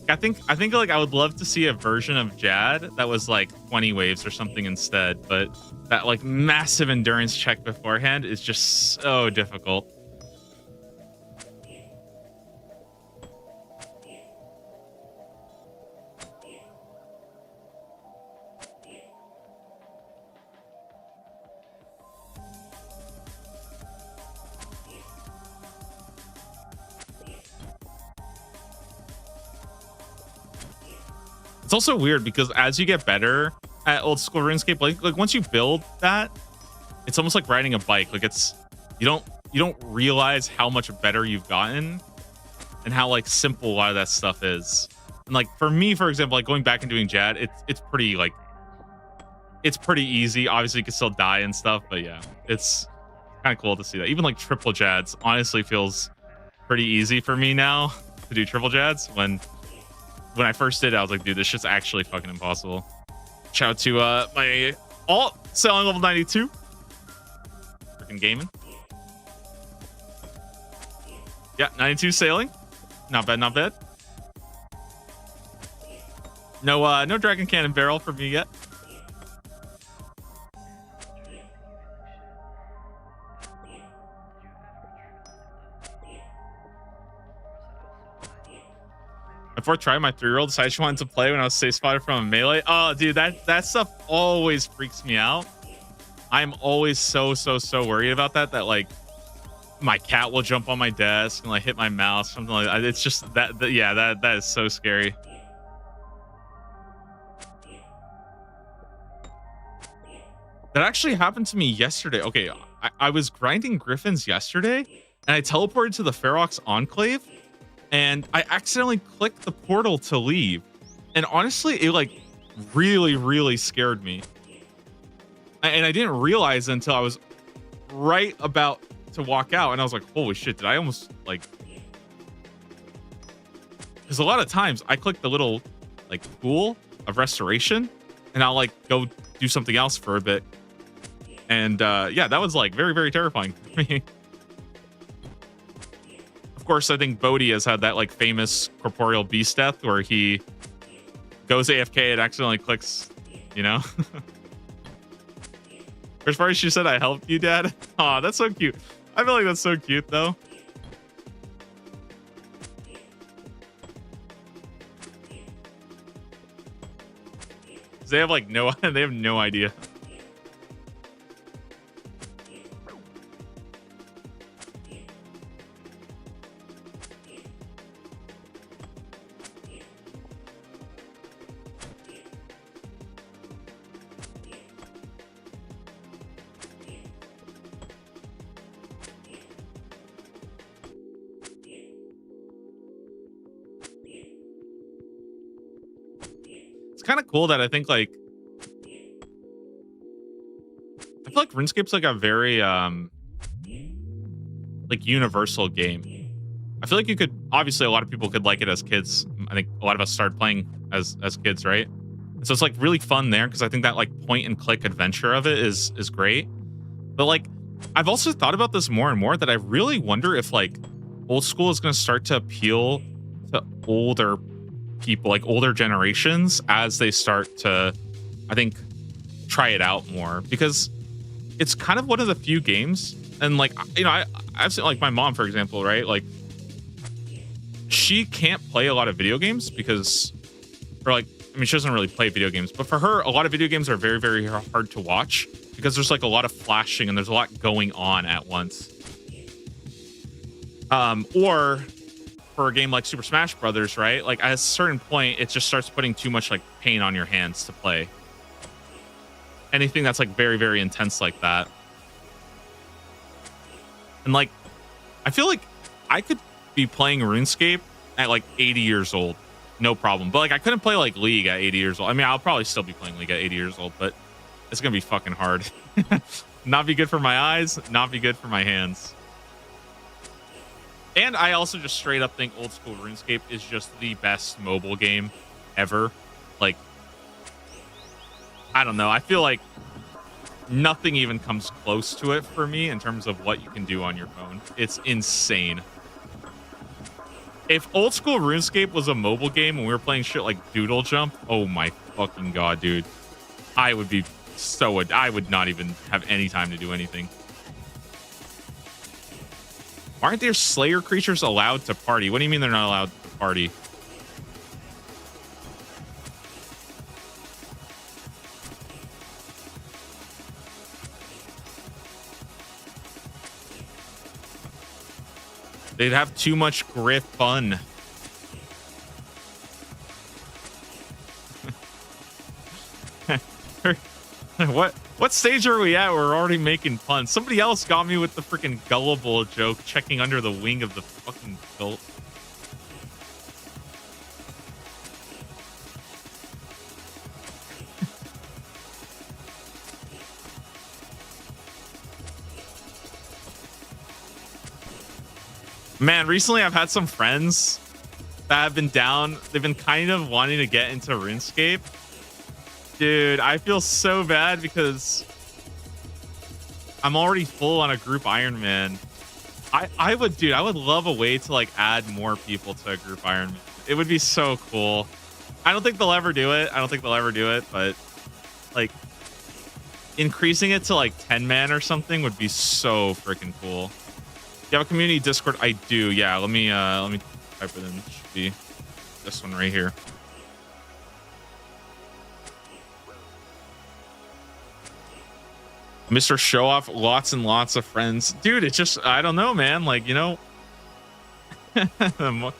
I think like I would love to see a version of Jad that was like 20 waves or something instead, but that like massive endurance check beforehand is just so difficult. It's also weird because as you get better at old school RuneScape, like once you build that, it's almost like riding a bike. Like you don't realize how much better you've gotten and how like simple a lot of that stuff is. And like for me, for example, like going back and doing Jad, it's pretty easy. Obviously you can still die and stuff, but yeah, it's kind of cool to see that. Even like triple Jads honestly feels pretty easy for me now to do triple Jads. When I first did it, I was like, dude, this shit's actually fucking impossible. Shout out to my alt selling level 92. Freaking gaming. Yeah, 92 sailing. Not bad, not bad. No dragon cannon barrel for me yet. Before trying, my 3-year-old decided she wanted to play when I was safe spotted from a melee. Oh, dude, that stuff always freaks me out. I'm always so worried about that like my cat will jump on my desk and like hit my mouse, something like that. It's just that is so scary. That actually happened to me yesterday. Okay, I was grinding griffins yesterday and I teleported to the Ferox Enclave. And I accidentally clicked the portal to leave. And honestly, it like really scared me. And I didn't realize until I was right about to walk out. And I was like, holy shit, did I almost like... Because a lot of times I click the little like pool of restoration and I'll like go do something else for a bit. And yeah, that was like very terrifying for me. Of course, I think Bodhi has had that like famous corporeal beast death where he goes AFK and accidentally clicks, you know. First part, she said, "I helped you, Dad." Aw, that's so cute. I feel like that's so cute, though. They have like they have no idea. It's kind of cool that I think like I feel like RuneScape's like a very like universal game. I feel like you could obviously a lot of people could like it as kids. I think a lot of us started playing as kids, right? And so it's like really fun there because I think that like point and click adventure of it is great. But like I've also thought about this more and more that I really wonder if like old school is going to start to appeal to older people, like older generations, as they start to, I think, try it out more, because it's kind of one of the few games And like, you know, I've seen like my mom, for example, right? Like she can't play a lot of video games because, or like, I mean, she doesn't really play video games, but for her, a lot of video games are very, very hard to watch because there's like a lot of flashing and there's a lot going on at once. Or for a game like Super Smash Brothers, right? Like at a certain point, it just starts putting too much like pain on your hands to play. Anything that's like very, very intense like that. And like, I feel like I could be playing RuneScape at like 80 years old. No problem. But like, I couldn't play like League at 80 years old. I mean, I'll probably still be playing League at 80 years old, but it's going to be fucking hard. Not be good for my eyes, not be good for my hands. And I also just straight up think old school RuneScape is just the best mobile game ever. Like, I don't know. I feel like nothing even comes close to it for me in terms of what you can do on your phone. It's insane. If old school RuneScape was a mobile game and we were playing shit like Doodle Jump, oh my fucking god, dude. I would be so... I would not even have any time to do anything. Why aren't there Slayer creatures allowed to party? What do you mean they're not allowed to party? They'd have too much grip fun. What stage are we at? We're already making fun. Somebody else got me with the freaking gullible joke, checking under the wing of the fucking boat. Man, recently I've had some friends that have been down. They've been kind of wanting to get into RuneScape. Dude, I feel so bad because I'm already full on a group Iron Man. I would love a way to like add more people to a group Iron Man. It would be so cool. I don't think they'll ever do it. But like increasing it to like 10 man or something would be so freaking cool. You have a community Discord? I do. Yeah, let me type it in. It should be this one right here. Mr. Show Off, lots and lots of friends. Dude, it's just, I don't know, man. Like, you know, the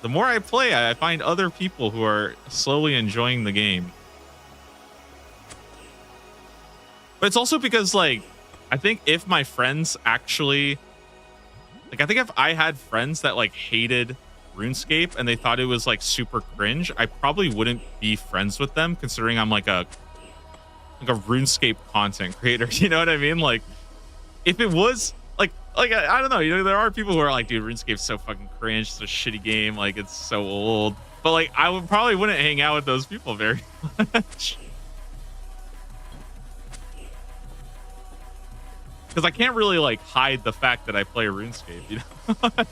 more I play, I find other people who are slowly enjoying the game. But it's also because, like, I think if my friends actually, like, I think if I had friends that, like, hated RuneScape and they thought it was, like, super cringe, I probably wouldn't be friends with them, considering I'm, like a RuneScape content creator. You know what I mean? Like, if it was like I don't know, you know, there are people who are like, dude, RuneScape's so fucking cringe, it's a shitty game, like it's so old. But like, I wouldn't hang out with those people very much because I can't really like hide the fact that I play RuneScape, you know.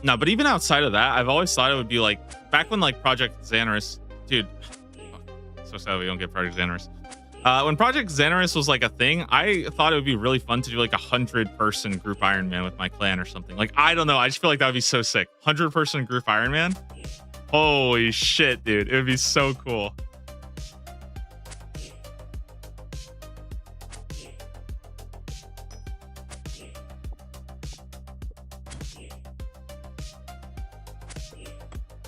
No, but even outside of that, I've always thought it would be like back when like Project Xanaris, dude. So sad we don't get Project Xanaris. When Project Xanaris was like a thing, I thought it would be really fun to do like 100-person group Iron Man with my clan or something. Like, I don't know. I just feel like that would be so sick. 100-person group Iron Man. Holy shit, dude. It would be so cool.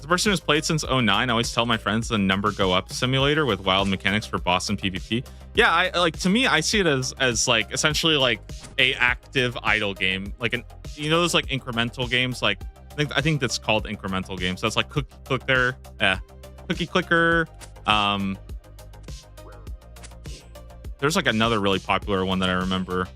the person who's played since '09, I always tell my friends the number go up simulator with wild mechanics for boss and PvP. Yeah, I like, to me, I see it as like essentially like a active idle game, like an, you know, those like incremental games. Like I think that's called incremental games. So it's like cookie clicker. There's like another really popular one that I remember.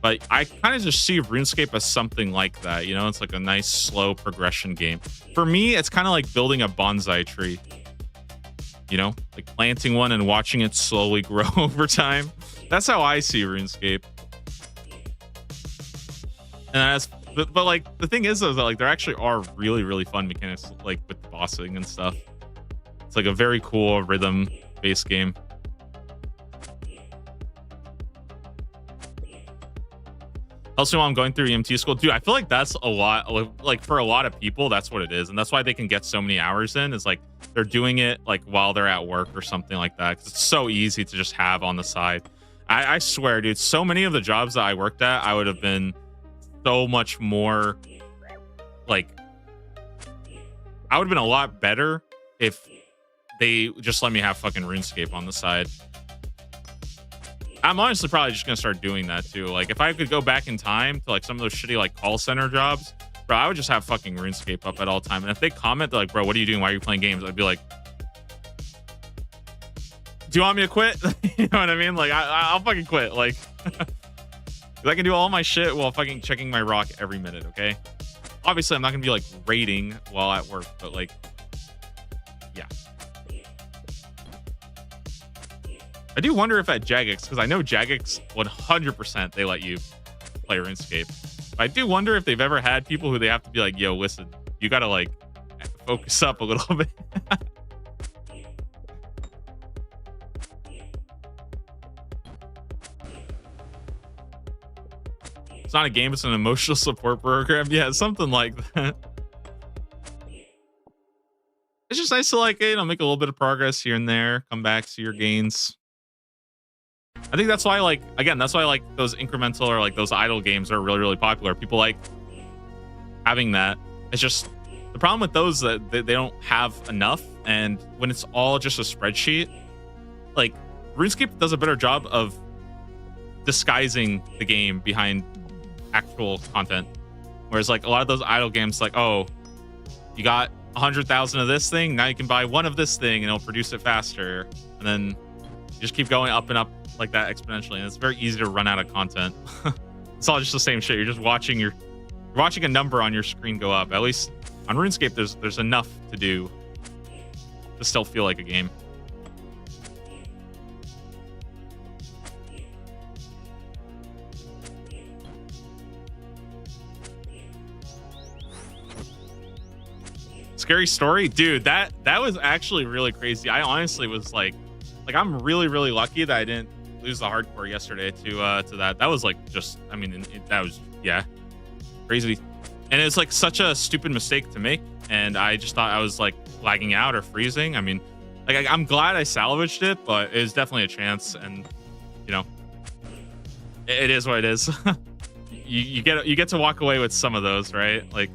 But I kind of just see RuneScape as something like that. You know, it's like a nice slow progression game. For me, it's kind of like building a bonsai tree. You know, like planting one and watching it slowly grow over time. That's how I see RuneScape. And but like the thing is though, that like there actually are really, really fun mechanics like with the bossing and stuff. It's like a very cool rhythm based game. Also, while I'm going through EMT school, dude, I feel like that's a lot. Like for a lot of people, that's what it is, and that's why they can get so many hours in. Is like they're doing it like while they're at work or something like that. 'Cause it's so easy to just have on the side. I swear, dude, so many of the jobs that I worked at, I would have been so much more like, I would have been a lot better if they just let me have fucking RuneScape on the side. I'm honestly probably just gonna start doing that too. Like if I could go back in time to like some of those shitty like call center jobs, bro, I would just have fucking RuneScape up at all time. And if they comment, they're like, bro, what are you doing? Why are you playing games? I'd be like, do you want me to quit? You know what I mean? Like I'll fucking quit. Like I can do all my shit while fucking checking my rock every minute. Okay. Obviously I'm not gonna be like raiding while at work, but like, yeah. I do wonder if at Jagex, because I know Jagex 100% they let you play RuneScape. But I do wonder if they've ever had people who they have to be like, yo, listen, you gotta like focus up a little bit. It's not a game, it's an emotional support program. Yeah, something like that. It's just nice to like, you know, make a little bit of progress here and there, come back, see your gains. I think that's why, like, again, that's why like those incremental or like those idle games are really, really popular. People like having that. It's just the problem with those that they don't have enough. And when it's all just a spreadsheet, like RuneScape does a better job of disguising the game behind actual content. Whereas like a lot of those idle games, like, oh, you got 100,000 of this thing, now you can buy one of this thing and it'll produce it faster. And then you just keep going up and up like that exponentially, and it's very easy to run out of content. It's all just the same shit. You're just watching you're watching a number on your screen go up. At least on RuneScape, there's enough to do to still feel like a game. Scary story, dude. That was actually really crazy. I honestly was like I'm really, really lucky that I didn't lose the hardcore yesterday to that. That was like just, I mean, that was, yeah, crazy. And it's like such a stupid mistake to make. And I just thought I was like lagging out or freezing. I mean, like I'm glad I salvaged it, but it was definitely a chance. And you know, it is what it is. you get to walk away with some of those, right? Like,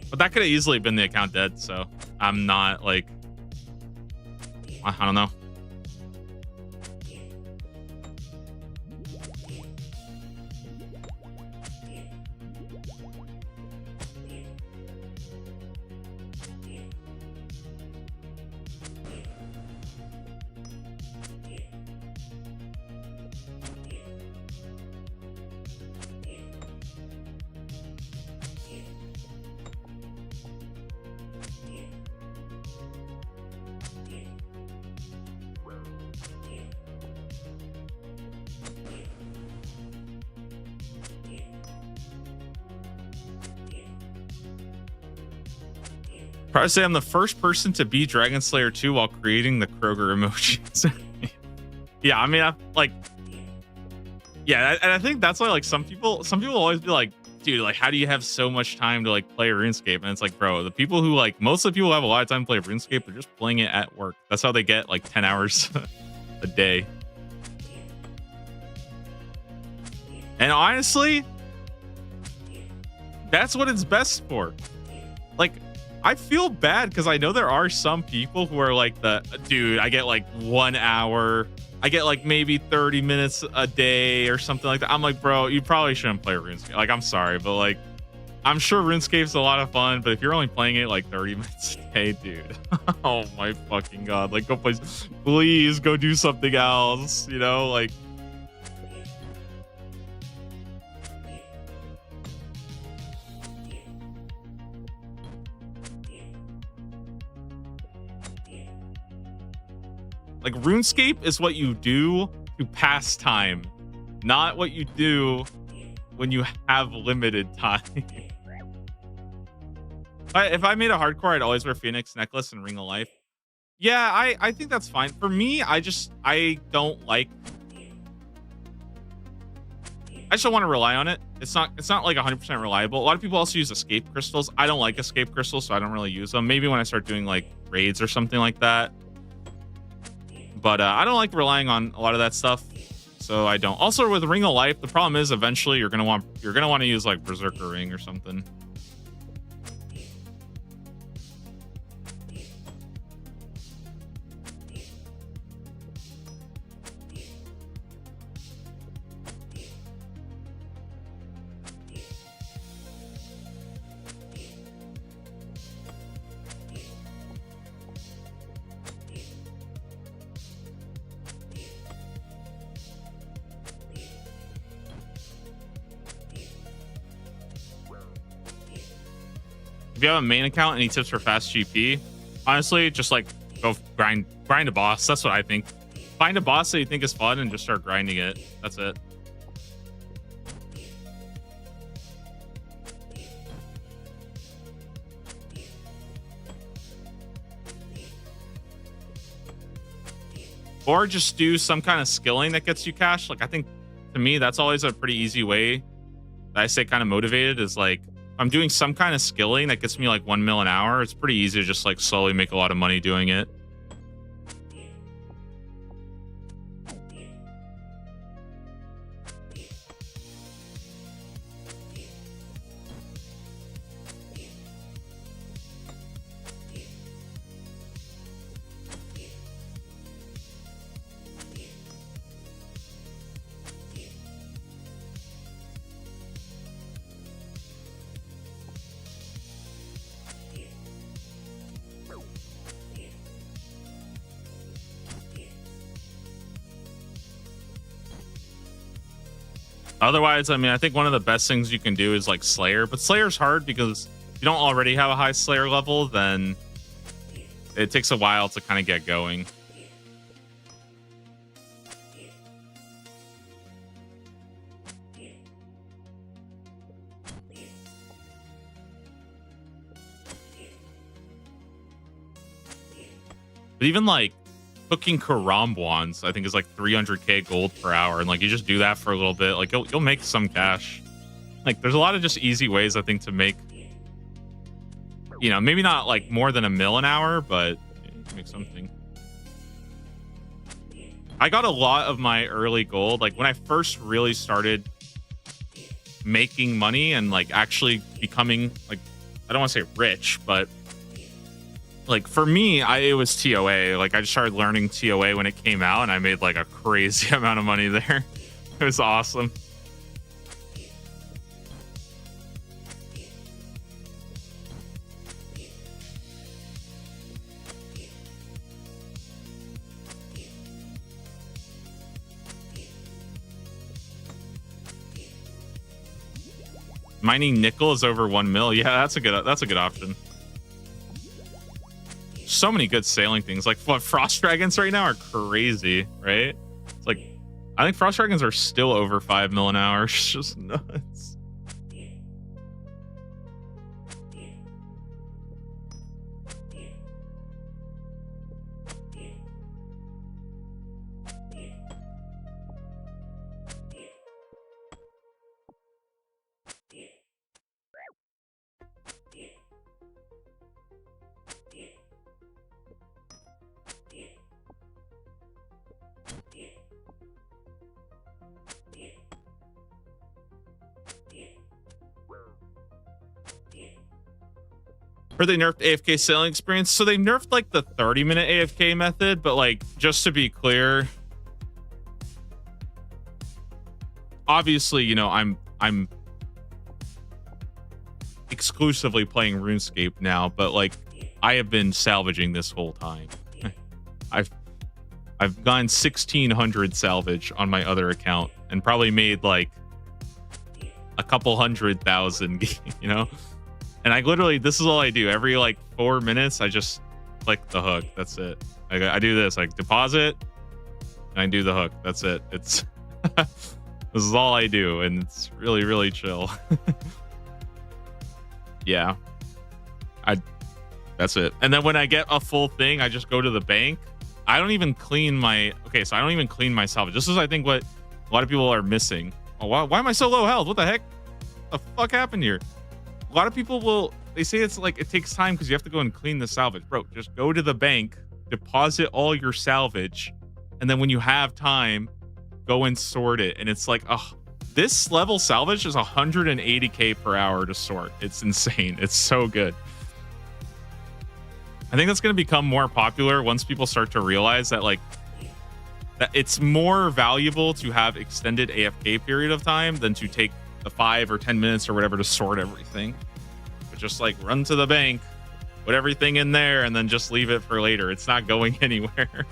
but that could have easily been the account dead. So I'm not like, I don't know. Probably say I'm the first person to beat Dragon Slayer 2 while creating the Kroger emojis. Yeah, I mean, yeah, and I think that's why like some people always be like, dude, like how do you have so much time to like play RuneScape? And it's like, bro, the people who like, most of the people who have a lot of time to play RuneScape, they're just playing it at work. That's how they get like 10 hours a day. And honestly, that's what it's best for. like, I feel bad because I know there are some people who are like dude, I get like 1 hour, I get like maybe 30 minutes a day or something like that. I'm like, bro, you probably shouldn't play RuneScape. Like, I'm sorry, but like, I'm sure RuneScape's a lot of fun, but if you're only playing it like 30 minutes a day, dude, oh my fucking god, like, go play, please go do something else, you know, like. Like, RuneScape is what you do to pass time, not what you do when you have limited time. If I made a hardcore, I'd always wear Phoenix necklace and Ring of Life. Yeah, I think that's fine. For me, I just don't want to rely on it. It's not like 100% reliable. A lot of people also use escape crystals. I don't like escape crystals, so I don't really use them. Maybe when I start doing like raids or something like that. But I don't like relying on a lot of that stuff, so I don't. Also, with Ring of Life, the problem is eventually you're gonna want to use like Berserker Ring or something. If you have a main account, any tips for fast GP? Honestly, just like go grind a boss. That's what I think. Find a boss that you think is fun and just start grinding it. That's it. Or just do some kind of skilling that gets you cash. Like, I think to me, that's always a pretty easy way that I stay kind of motivated, is like, I'm doing some kind of skilling that gets me like 1 mil an hour. It's pretty easy to just like slowly make a lot of money doing it. Otherwise, I mean, I think one of the best things you can do is like Slayer, but Slayer's hard because if you don't already have a high Slayer level, then it takes a while to kind of get going. But even like cooking Karambwans, I think, is like 300k gold per hour, and like you just do that for a little bit, like you'll make some cash. Like, there's a lot of just easy ways, I think, to make, you know, maybe not like more than 1 mil an hour, but make something. I got a lot of my early gold, like when I first really started making money and like actually becoming, like, I don't want to say rich, but like for me, it was TOA. Like, I just started learning TOA when it came out, and I made like a crazy amount of money there. It was awesome. Mining nickel is over 1 mil. Yeah, that's a good option. So many good sailing things. Like, what, frost dragons right now are crazy, right? It's like, I think frost dragons are still over 5 mil an hour. It's just nuts. Heard they nerfed AFK sailing experience. So they nerfed like the 30-minute AFK method, but like just to be clear, obviously, you know, I'm exclusively playing RuneScape now, but like I have been salvaging this whole time. I've gone 1,600 salvage on my other account and probably made like a couple 100,000, you know? And I literally, this is all I do. Every like 4 minutes, I just click the hook. That's it. I do this, like deposit, and I do the hook. That's it. It's this is all I do, and it's really, really chill. Yeah. That's it. And then when I get a full thing, I just go to the bank. I don't even clean my I don't even clean my salvage. This is, I think, what a lot of people are missing. Oh, why am I so low health? What the heck? What the fuck happened here? A lot of people they say it's like it takes time because you have to go and clean the salvage. Bro, just go to the bank, deposit all your salvage, and then when you have time, go and sort it. And it's like, this level salvage is 180k per hour to sort. It's insane. It's so good. I think that's going to become more popular once people start to realize that like that it's more valuable to have extended AFK period of time than to take the 5 or 10 minutes or whatever to sort everything. But just like run to the bank, put everything in there, and then just leave it for later. It's not going anywhere.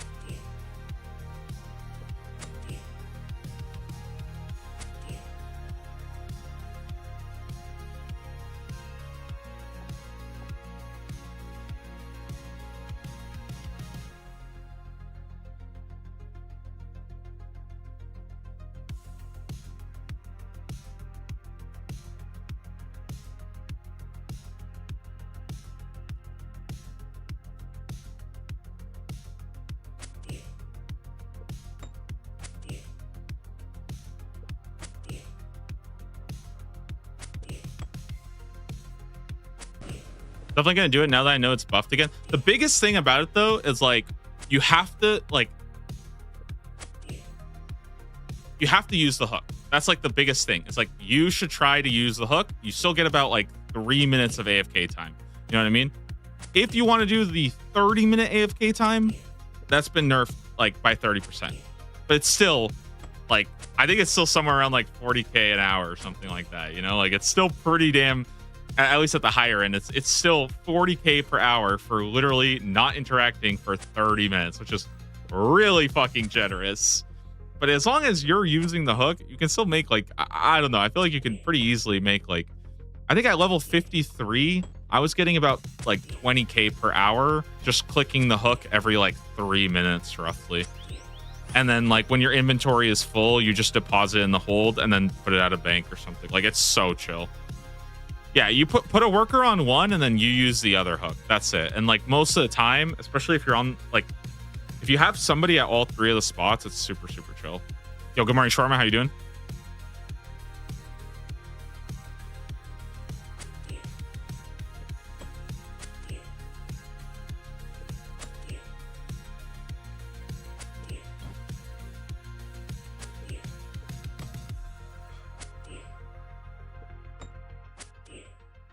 Definitely gonna do it now that I know it's buffed again. The biggest thing about it though is like you have to use the hook. That's like the biggest thing. It's like you should try to use the hook. You still get about like 3 minutes of AFK time. You know what I mean? If you want to do the 30-minute AFK time, that's been nerfed like by 30%. But it's still like, I think it's still somewhere around like 40k an hour or something like that. You know, like it's still pretty damn, at least at the higher end, it's still 40k per hour for literally not interacting for 30 minutes, which is really fucking generous. But as long as you're using the hook, you can still make like, I don't know, I feel like you can pretty easily make like, I think at level 53, I was getting about like 20k per hour just clicking the hook every like 3 minutes roughly. And then like when your inventory is full, you just deposit in the hold and then put it out of bank or something. Like it's so chill. Yeah, you put a worker on one and then you use the other hook. That's it. And like most of the time, especially if you're on like, if you have somebody at all 3 of the spots, it's super, super chill. Yo, good morning, Sharma. How you doing?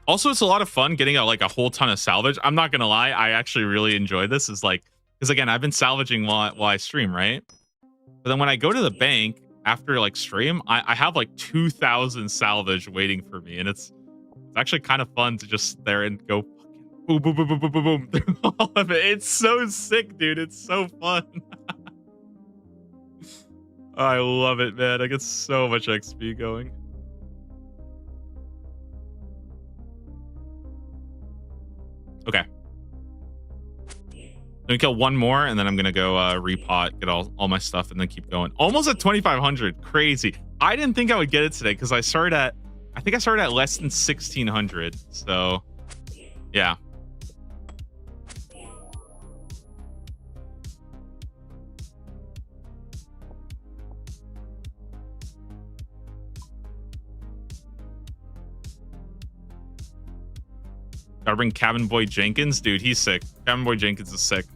Also, it's a lot of fun getting like a whole ton of salvage. I'm not gonna lie, I actually really enjoy this. Is like, because again, I've been salvaging while I stream, right? But then when I go to the bank after like stream, I have like 2,000 salvage waiting for me, and it's actually kind of fun to just sit there and go boom, boom, boom, boom, boom, boom, boom through all of it. It's so sick, dude. It's so fun. I love it, man. I get so much XP going. Okay. Let me kill one more, and then I'm gonna go repot, get all my stuff, and then keep going. Almost at 2,500. Crazy. I didn't think I would get it today because I started at less than 1,600. So, yeah. Gotta bring Cabin Boy Jenkins. Dude, he's sick. Cabin Boy Jenkins is sick.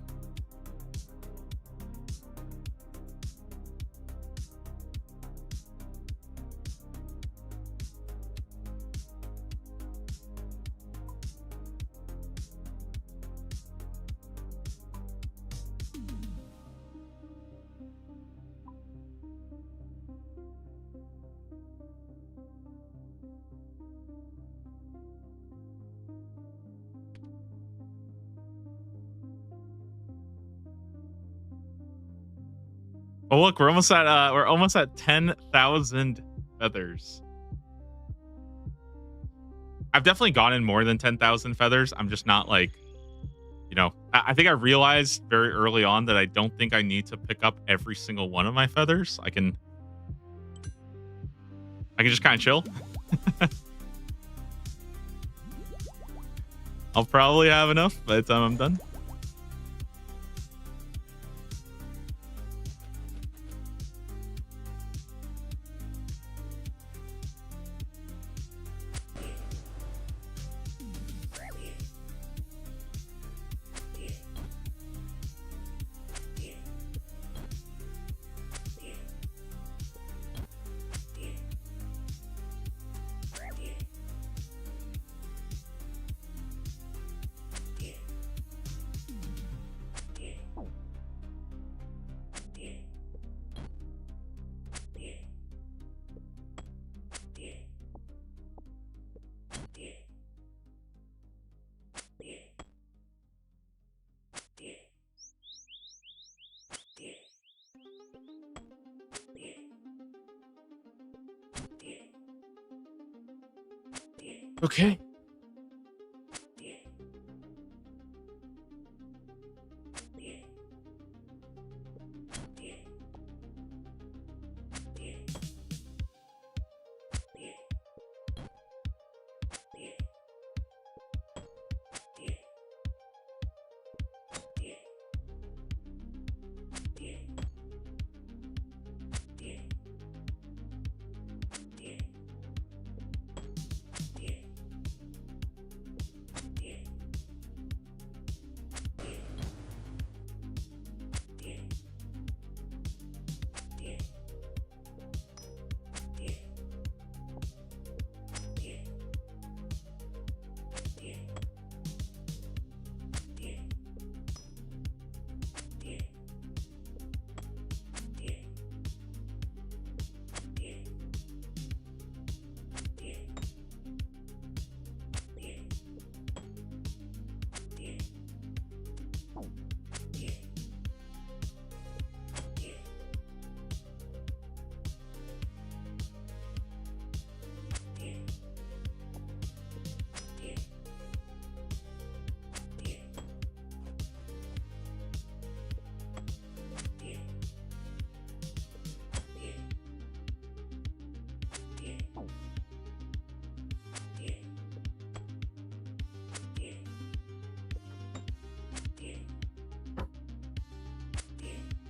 Oh look, we're almost at 10,000 feathers. I've definitely gotten more than 10,000 feathers. I'm just not like, you know, I think I realized very early on that I don't think I need to pick up every single one of my feathers. I can just kind of chill. I'll probably have enough by the time I'm done. Okay.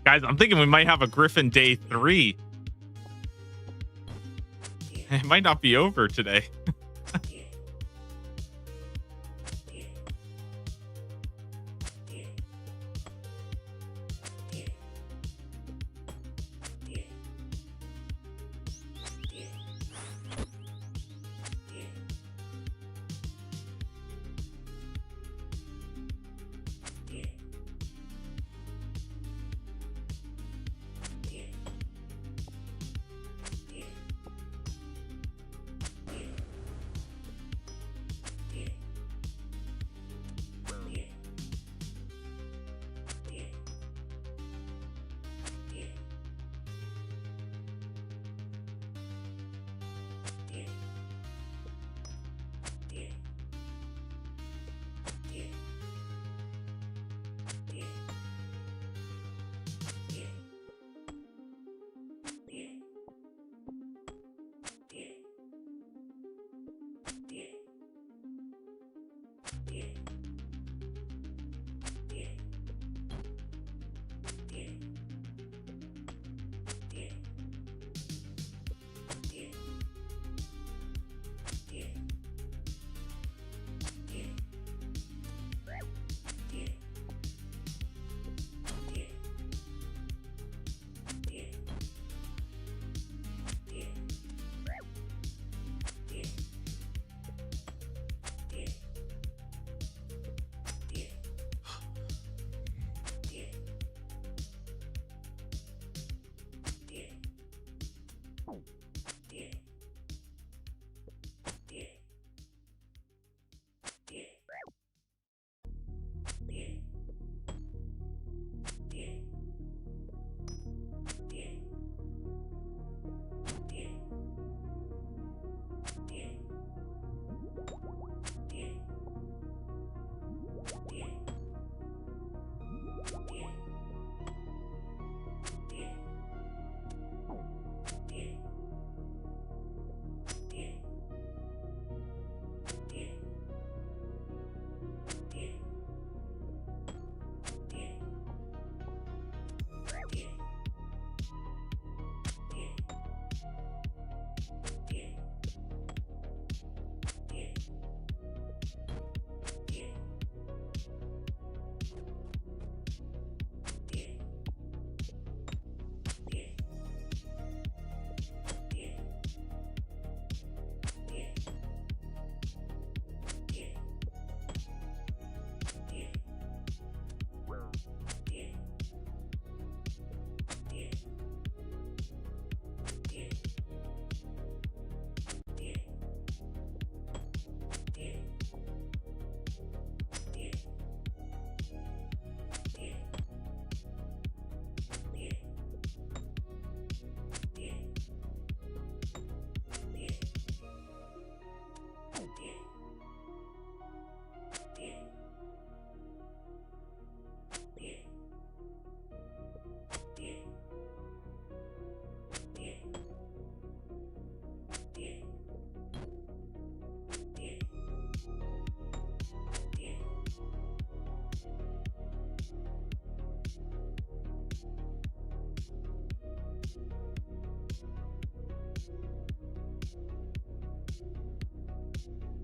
Guys, I'm thinking we might have a Griffin day 3. It might not be over today.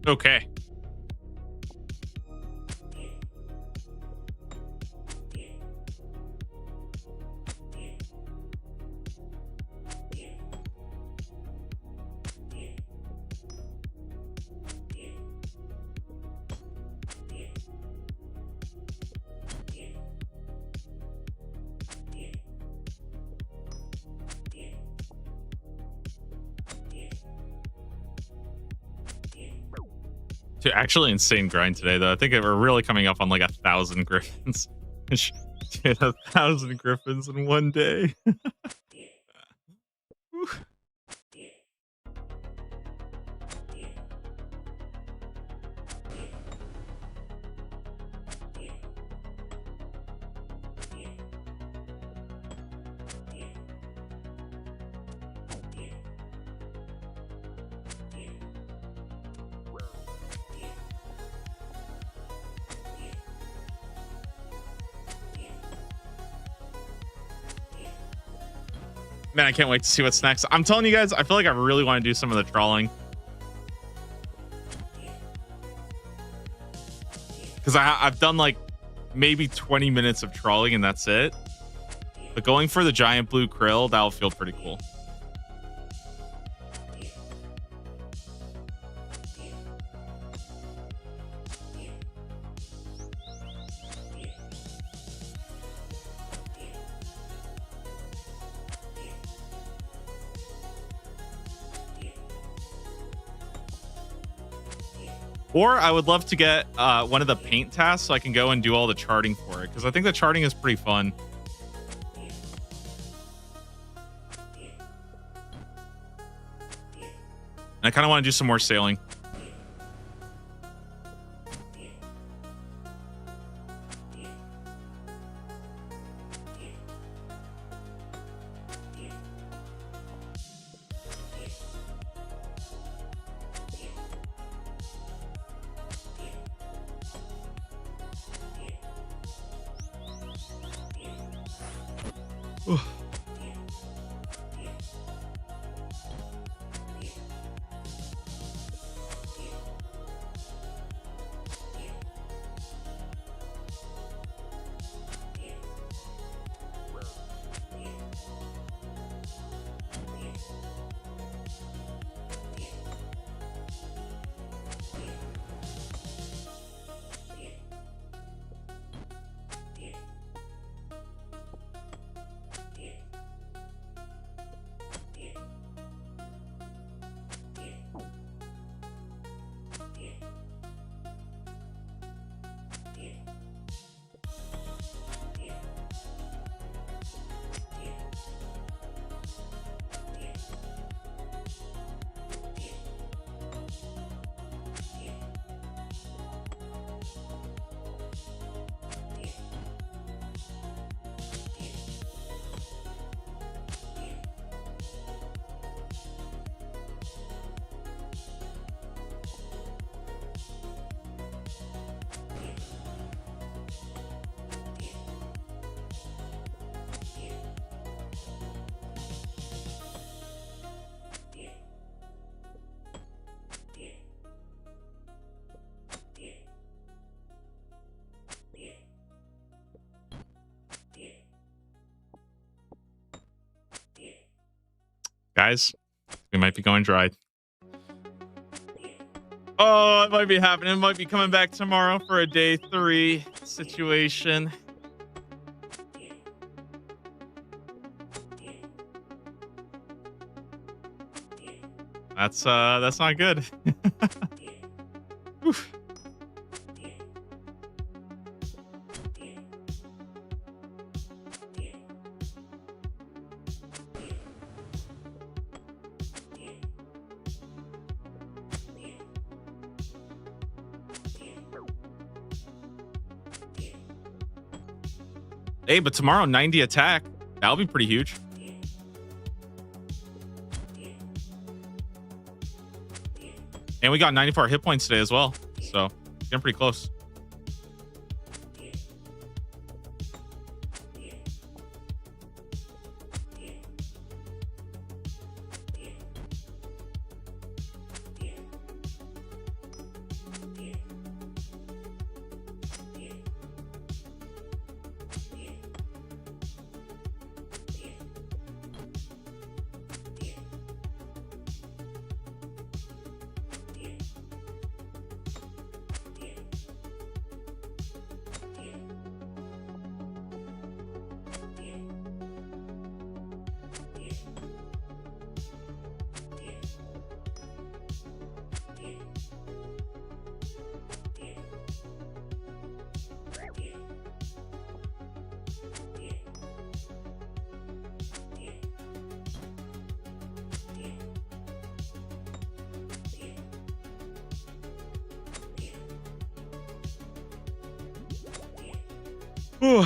Okay. Dude, actually insane grind today, though. I think we're really coming up on like 1,000 griffins. Dude, 1,000 griffins in one day. Whew. Man, I can't wait to see what's next. I'm telling you guys, I feel like I really want to do some of the trawling. Because I've done like maybe 20 minutes of trawling and that's it. But going for the giant blue krill, that'll feel pretty cool. Or I would love to get one of the paint tasks so I can go and do all the charting for it. Because I think the charting is pretty fun. And I kind of want to do some more sailing. Guys, we might be going dry. Oh, it might be happening. It might be coming back tomorrow for a day 3 situation. That's not good. Oof. Hey, but tomorrow 90 attack. That'll be pretty huge. And we got 94 hit points today as well. So getting pretty close. Whew.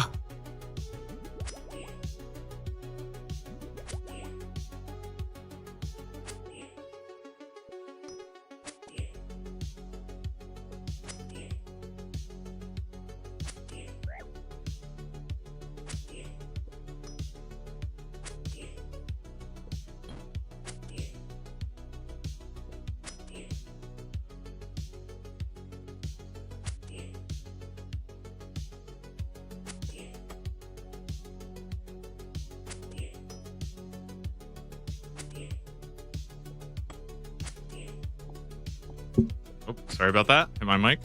Oh, sorry about that. Hit my mic.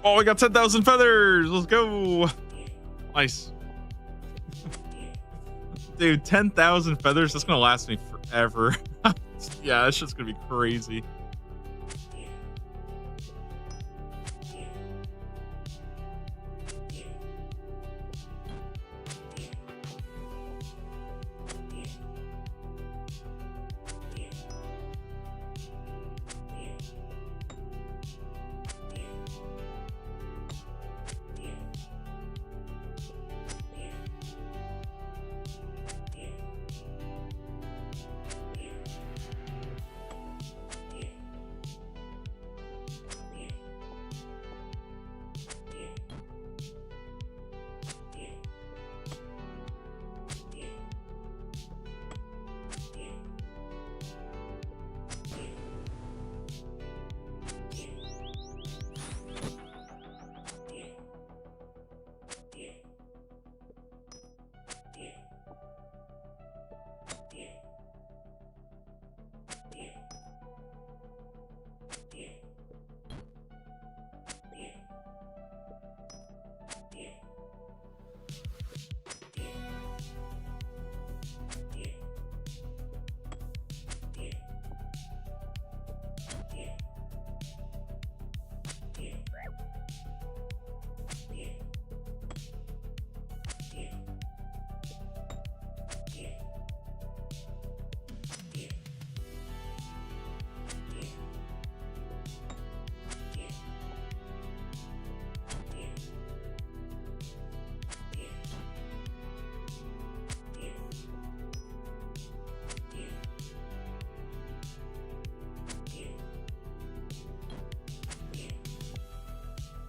Oh, I got 10,000 feathers. Let's go. Nice. Dude, 10,000 feathers. That's going to last me forever. Yeah, that's just going to be crazy.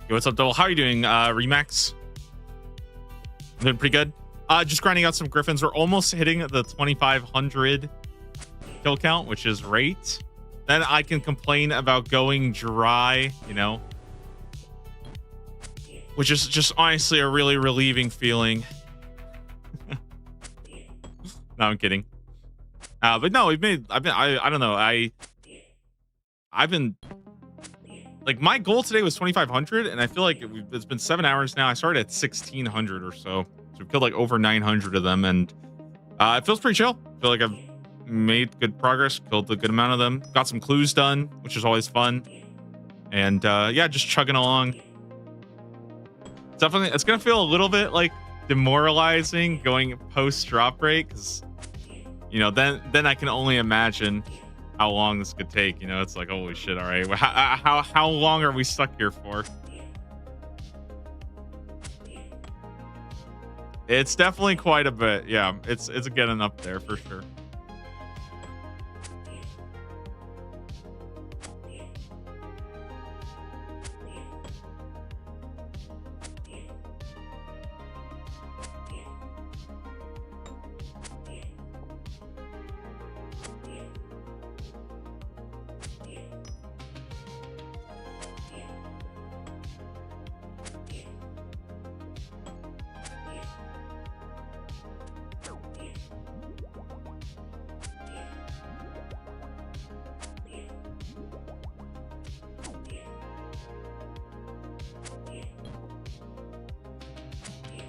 Yo, what's up, Double? How are you doing, Remax? I'm doing pretty good. Just grinding out some griffins. We're almost hitting the 2,500 kill count, which is great. Then I can complain about going dry, you know, which is just honestly a really relieving feeling. No, I'm kidding. But no, I don't know. I've been like, my goal today was 2,500, and I feel like it's been 7 hours now. I started at 1,600 or so. So we killed like over 900 of them, and it feels pretty chill. I feel like I've made good progress, killed a good amount of them, got some clues done, which is always fun. And yeah, just chugging along. Definitely, it's gonna feel a little bit like demoralizing going post drop rate, because then I can only imagine how long this could take. It's like, holy shit, all right, how long are we stuck here for? It's definitely quite a bit. Yeah, it's getting up there for sure.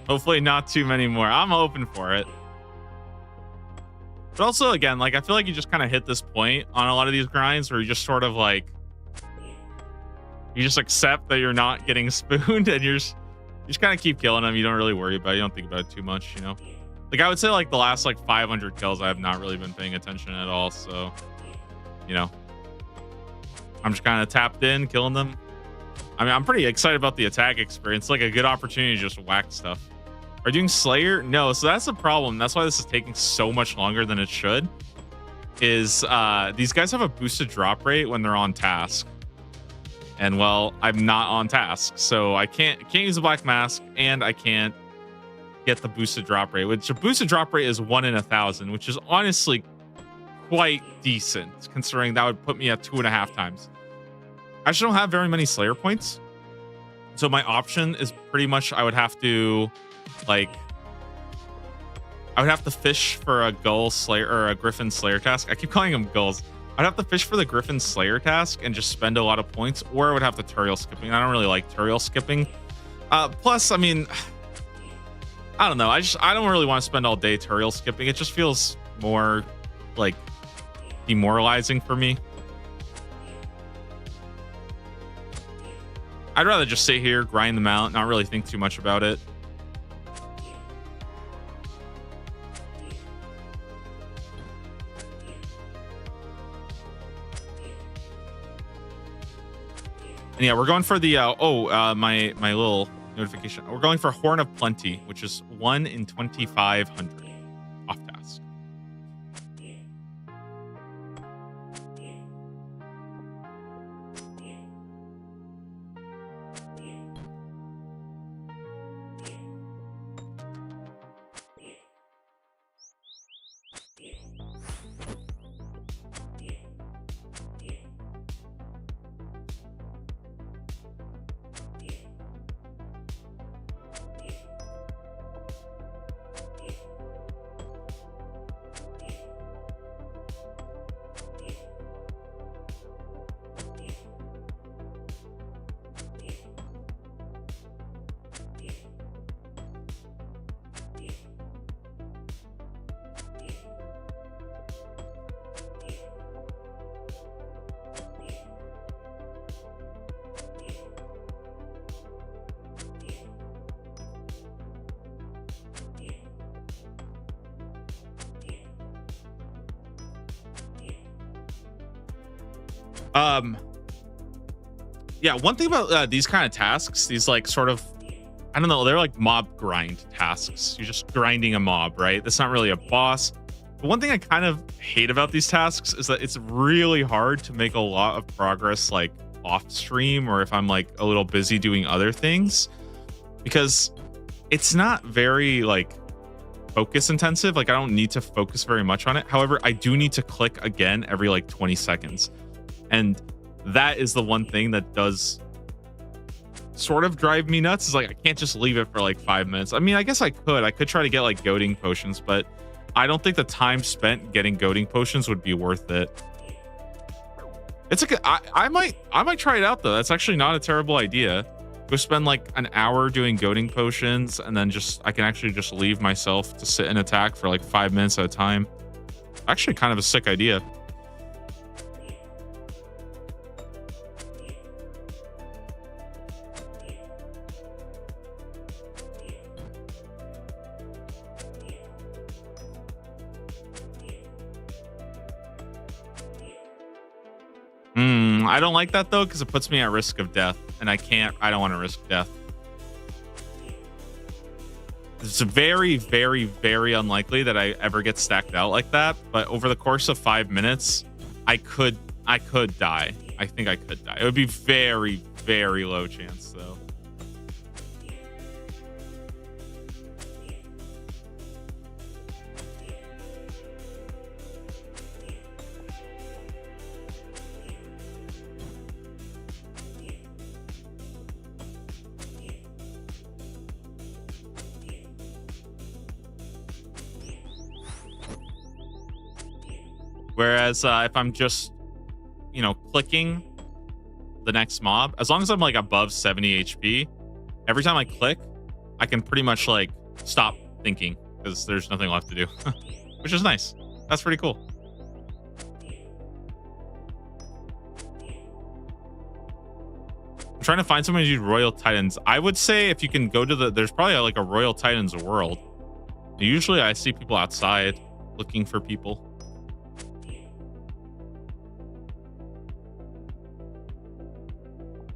Hopefully not too many more. I'm hoping for it. But also, again, like, I feel like you just kind of hit this point on a lot of these grinds where you just sort of like, you just accept that you're not getting spooned, and you just kind of keep killing them. You don't really worry about it. You don't think about it too much, Like, I would say like the last like 500 kills, I have not really been paying attention at all. So, I'm just kind of tapped in, killing them. I mean, I'm pretty excited about the attack experience. It's like a good opportunity to just whack stuff. Are you doing Slayer? No, so that's the problem. That's why this is taking so much longer than it should. Is these guys have a boosted drop rate when they're on task. And well, I'm not on task. So I can't use the black mask, and I can't get the boosted drop rate, which a boosted drop rate is 1 in 1,000, which is honestly quite decent, considering that would put me at 2.5 times. I just don't have very many Slayer points. So my option is pretty much I would have to fish for a Gull Slayer or a Griffin Slayer task. I keep calling them Gulls. I'd have to fish for the Griffin Slayer task and just spend a lot of points, or I would have to Turiel skipping. I don't really like Turiel skipping. Plus, I mean, I don't know. I don't really want to spend all day Turiel skipping. It just feels more like demoralizing for me. I'd rather just sit here, grind them out, not really think too much about it. And yeah, we're going for the my little notification. We're going for Horn of Plenty, which is 1 in 2,500 off task. Yeah, one thing about these kind of tasks, these like sort of, I don't know, they're like mob grind tasks. You're just grinding a mob, right? That's not really a boss. But one thing I kind of hate about these tasks is that it's really hard to make a lot of progress like off stream, or if I'm like a little busy doing other things, because it's not very like focus intensive. Like, I don't need to focus very much on it. However, I do need to click again every like 20 seconds. And that is the one thing that does sort of drive me nuts. Is like, I can't just leave it for like 5 minutes. I mean, I guess I could try to get like goading potions, but I don't think the time spent getting goading potions would be worth it. It's like, I might try it out though. That's actually not a terrible idea. Go spend like an hour doing goading potions, and then I can actually just leave myself to sit and attack for like 5 minutes at a time. Actually, kind of a sick idea. I don't like that though, because it puts me at risk of death, and I don't want to risk death. It's very, very, very unlikely that I ever get stacked out like that, but over the course of 5 minutes, I could die. I think I could die. It would be very, very low chance though. Whereas if I'm just, clicking the next mob, as long as I'm like above 70 HP, every time I click, I can pretty much like stop thinking because there's nothing left to do, which is nice. That's pretty cool. I'm trying to find someone to do Royal Titans. I would say if you can go to there's probably like a Royal Titans world. Usually I see people outside looking for people.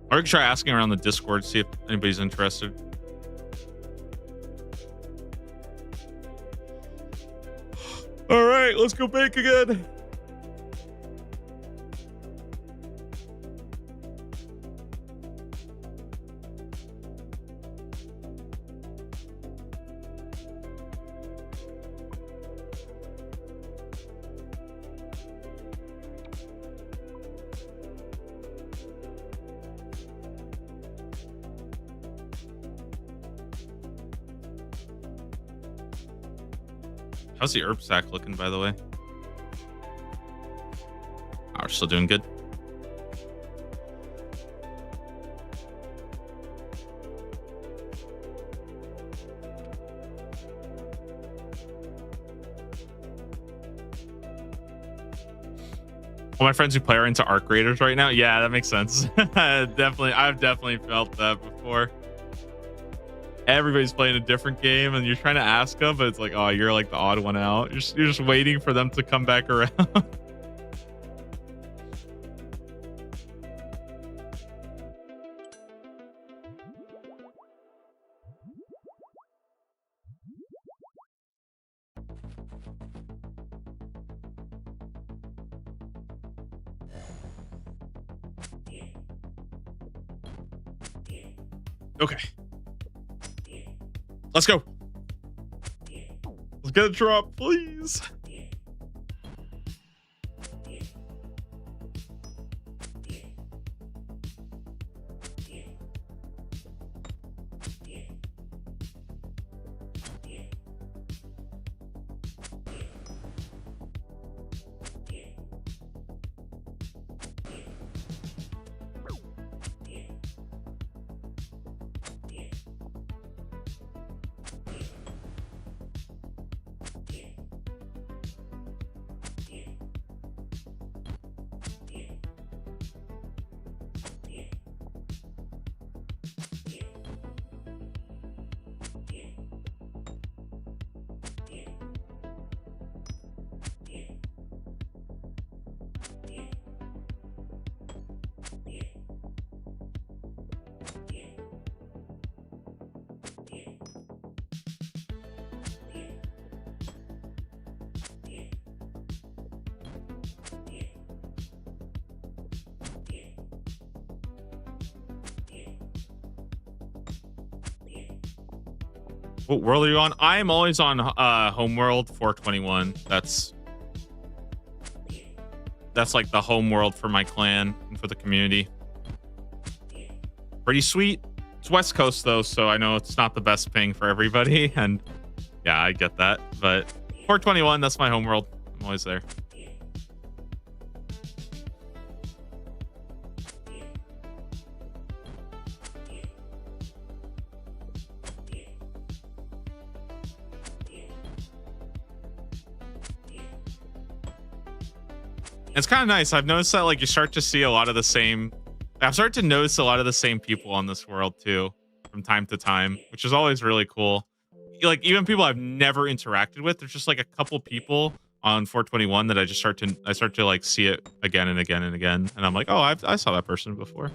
Or I could try asking around the Discord, see if anybody's interested. All right, let's go bake again. How's the herb sack looking, by the way? Oh, we're still doing good. All my friends who play are into arc raiders right now. Yeah, that makes sense. I've definitely felt that before. Everybody's playing a different game and you're trying to ask them, but it's like, oh, you're like the odd one out. You're just waiting for them to come back around. Okay. Let's go. Let's get a drop, please. What world are you on? I'm always on homeworld 421. That's like the home world for my clan and for the community. Pretty sweet. It's West Coast though, so I know it's not the best ping for everybody. And yeah, I get that. But 421, that's my home world. I'm always there. It's kind of nice. I've noticed that like you start to see a lot of the same. I've started to notice a lot of the same people on this world too, from time to time, which is always really cool. Like even people I've never interacted with, there's just like a couple people on 421 that I start to like see it again and again and again, and I'm like, oh, I saw that person before.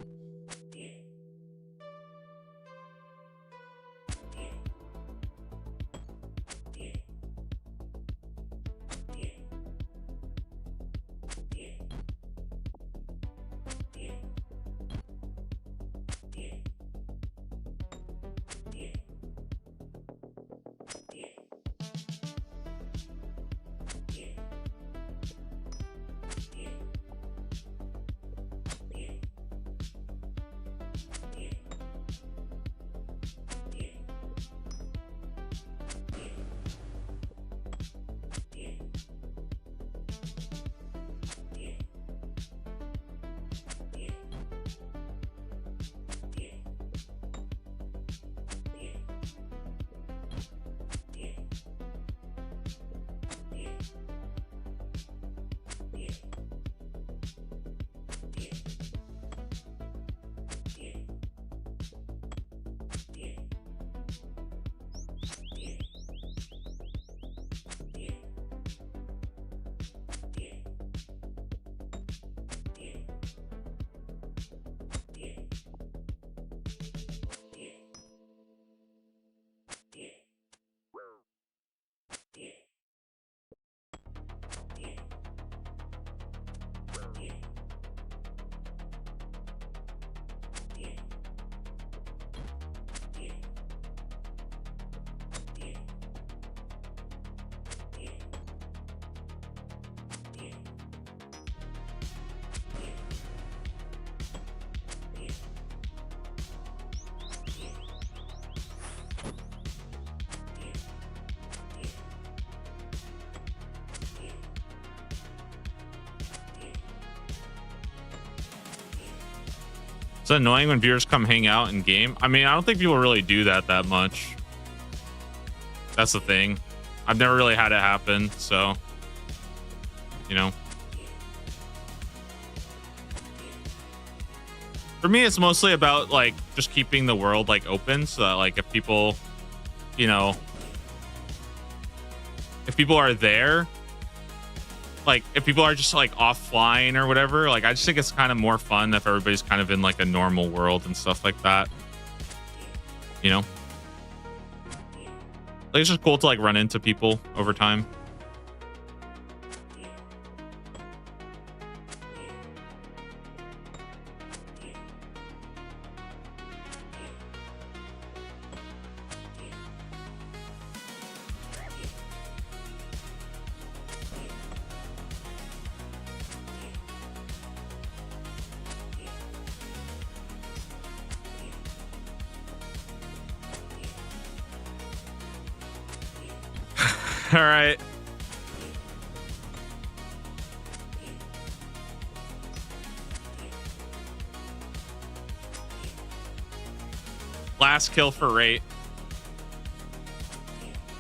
It's annoying when viewers come hang out in game. I mean, I don't think people really do that much. That's the thing. I've never really had it happen, so you know. For me, it's mostly about like just keeping the world like open, so that like if people, you know, if people are there, like if people are just like offline or whatever, like I just think it's kind of more fun if everybody's kind of in like a normal world and stuff like that, you know. Like it's just cool to like run into people over time. All right. Last kill for rate.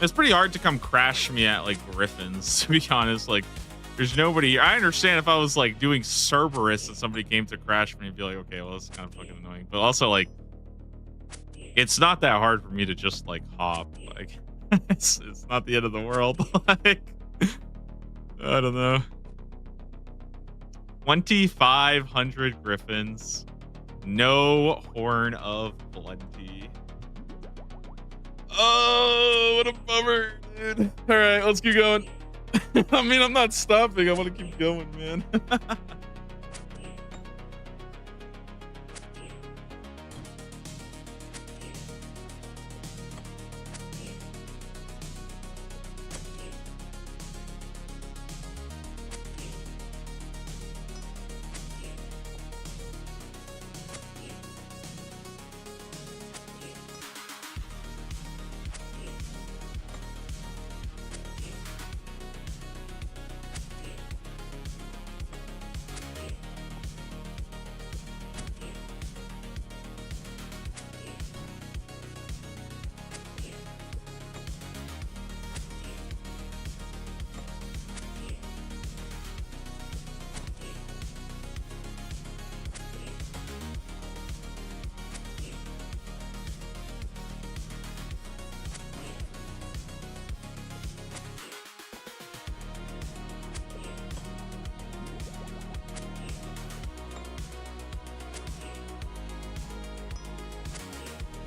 It's pretty hard to come crash me at like Griffins, to be honest. Like, there's nobody here. I understand if I was like doing Cerberus and somebody came to crash me and be like, okay, well, that's kind of fucking annoying. But also, like, it's not that hard for me to just like hop. Like, it's not the end of the world. Like, I don't know. 2,500 Griffins. No Horn of Plenty. Oh, what a bummer, dude. All right, let's keep going. I mean, I'm not stopping. I want to keep going, man.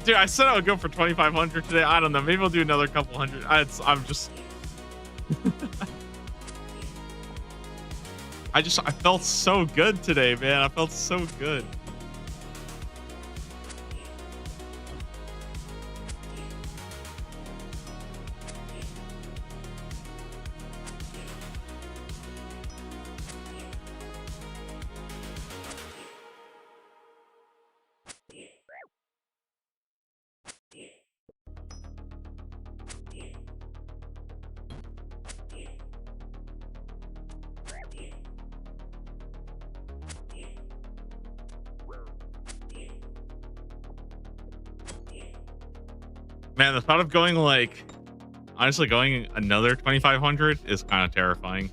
Dude, I said I would go for 2,500 today. I don't know. Maybe I'll do another couple hundred. I'm just. I felt so good today, man. I felt so good. Man, the thought of going like, honestly, going another 2,500 is kind of terrifying.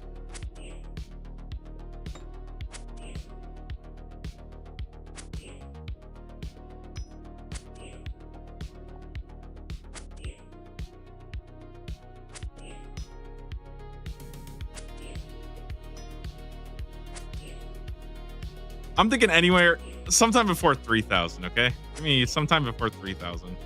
I'm thinking anywhere, sometime before 3,000. Okay, give me sometime before 3,000.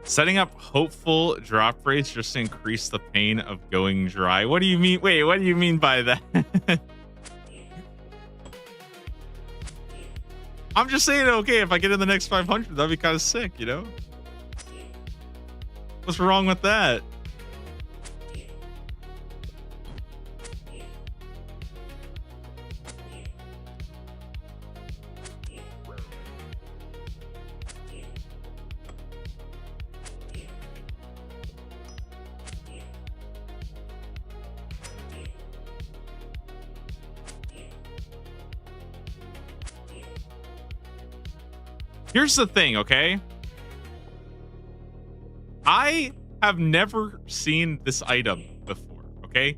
Setting up hopeful drop rates just to increase the pain of going dry. What do you mean? Wait, what do you mean by that? I'm just saying, okay, if I get in the next 500, that'd be kind of sick, you know? What's wrong with that? Here's the thing, okay? I have never seen this item before, okay?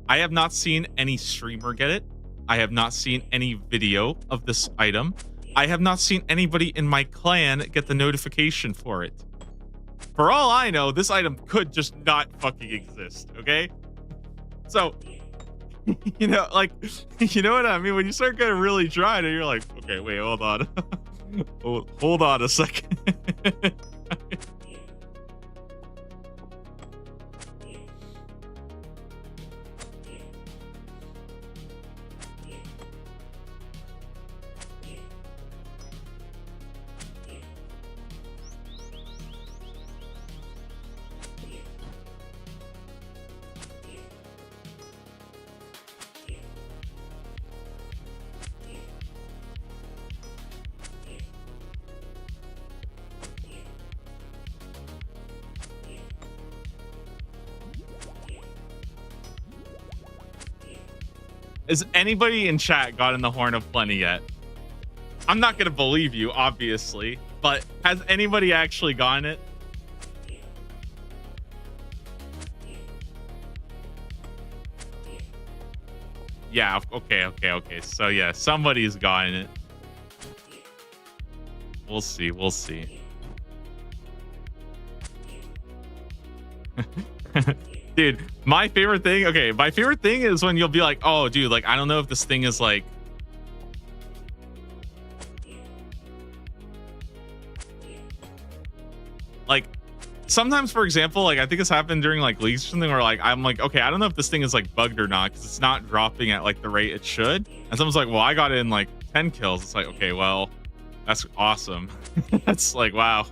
I have not seen any streamer get it. I have not seen any video of this item. I have not seen anybody in my clan get the notification for it. For all I know, this item could just not fucking exist, okay? So, you know, like, you know what I mean? When you start getting really dry, and you're like, okay, wait, hold on. Hold on a second. Has anybody in chat gotten the Horn of Plenty yet? I'm not gonna believe you, obviously, but has anybody actually gotten it? Yeah, okay. So yeah, somebody's gotten it. We'll see. Dude, my favorite thing is when you'll be like, oh dude, like I don't know if this thing is like sometimes, for example, like I think it's happened during like leagues or something where like I'm like, okay, I don't know if this thing is like bugged or not because it's not dropping at like the rate it should. And someone's like, well, I got it in like 10 kills. It's like, okay, well, that's awesome. That's like, wow.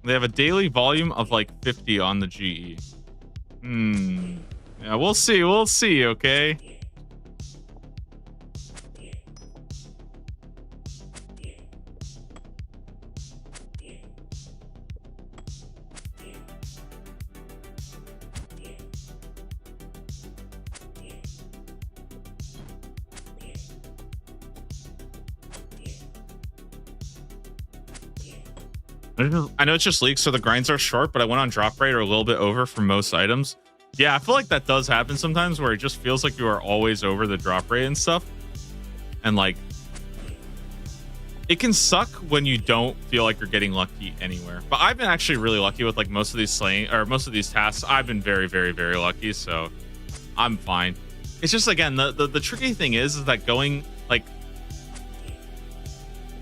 They have a daily volume of like 50 on the GE. Yeah, we'll see, okay? I know it's just leaks, so the grinds are short, but I went on drop rate or a little bit over for most items. Yeah, I feel like that does happen sometimes where it just feels like you are always over the drop rate and stuff. And like, it can suck when you don't feel like you're getting lucky anywhere. But I've been actually really lucky with like most of these most of these tasks. I've been very, very, very lucky, so I'm fine. It's just, again, the tricky thing is that going like,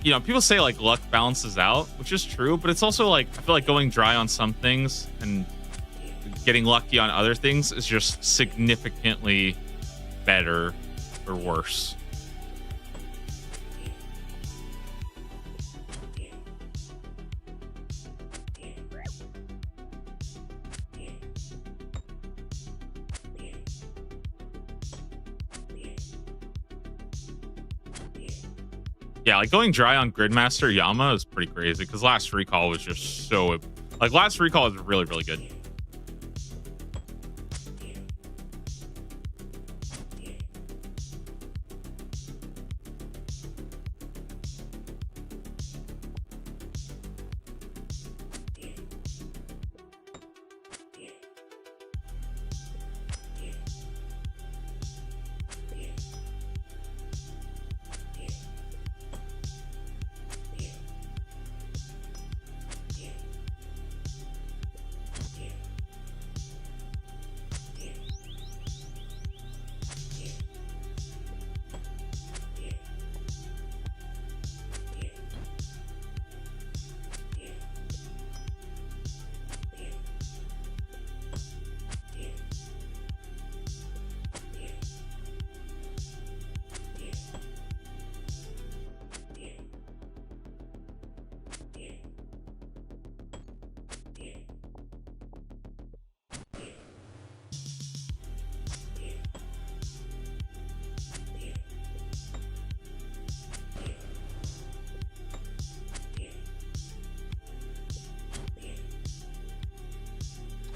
you know, people say like luck balances out, which is true, but it's also like, I feel like going dry on some things and getting lucky on other things is just significantly better or worse. Yeah, like going dry on Gridmaster Yama is pretty crazy because last recall was just so, like, last recall is really, really good.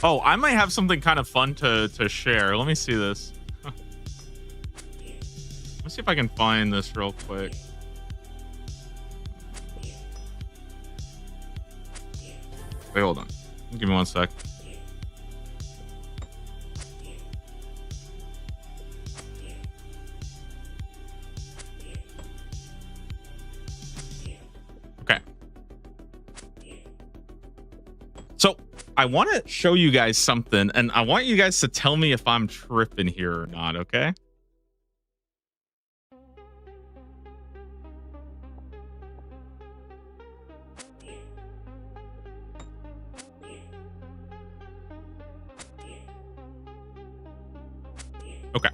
Oh, I might have something kind of fun to share. Let me see this. Let me see if I can find this real quick. Wait, hold on. Give me one sec. Okay. So I want to show you guys something, and I want you guys to tell me if I'm tripping here or not, okay? Okay.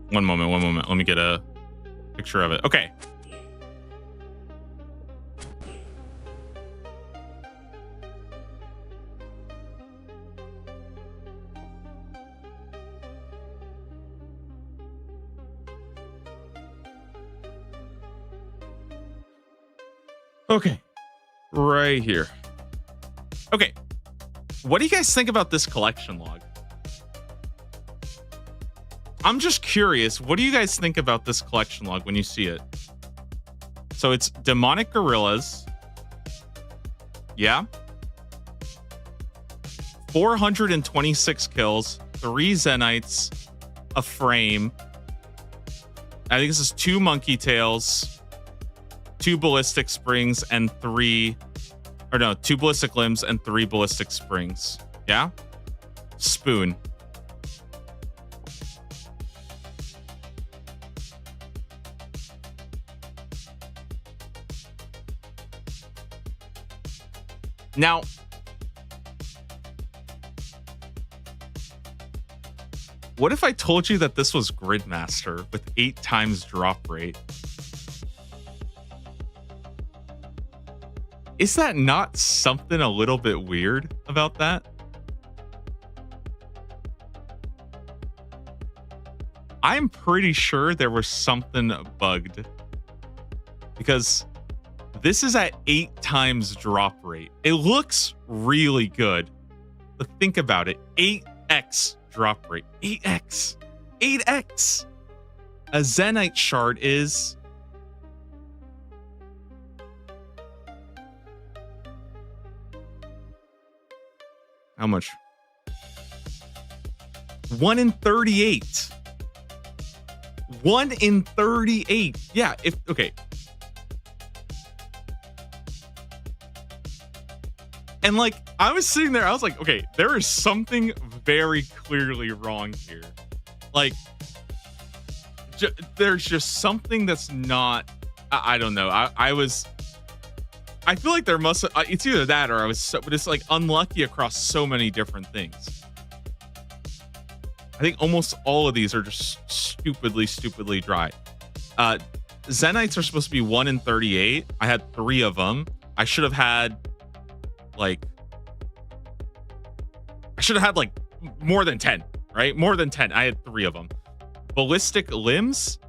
One moment. Let me get a picture of it. Okay. Okay. Right here. Okay. What do you guys think about this collection log? I'm just curious. What do you guys think about this collection log when you see it? So it's demonic gorillas. Yeah. 426 kills, 3 Zenites, a frame. I think this is 2 monkey tails, 2 ballistic springs, and 2 ballistic limbs and 3 ballistic springs. Yeah? Spoon. Now, what if I told you that this was Gridmaster with 8 times drop rate? Is that not something a little bit weird about that? I'm pretty sure there was something bugged because this is at 8 times drop rate. It looks really good, but think about it. 8x drop rate. 8x. 8x. A Zenite shard is How much? 1 in 38. 1 in 38. Yeah, okay. And like, I was sitting there, I was like, okay, there is something very clearly wrong here. Like, there's just something that's not, I don't know. I feel like there must, it's either that or but it's like unlucky across so many different things. I think almost all of these are just stupidly dry. Zenites are supposed to be 1 in 38. I had 3 of them. I should have had like more than 10, right? More than 10. I had 3 of them. Ballistic limbs,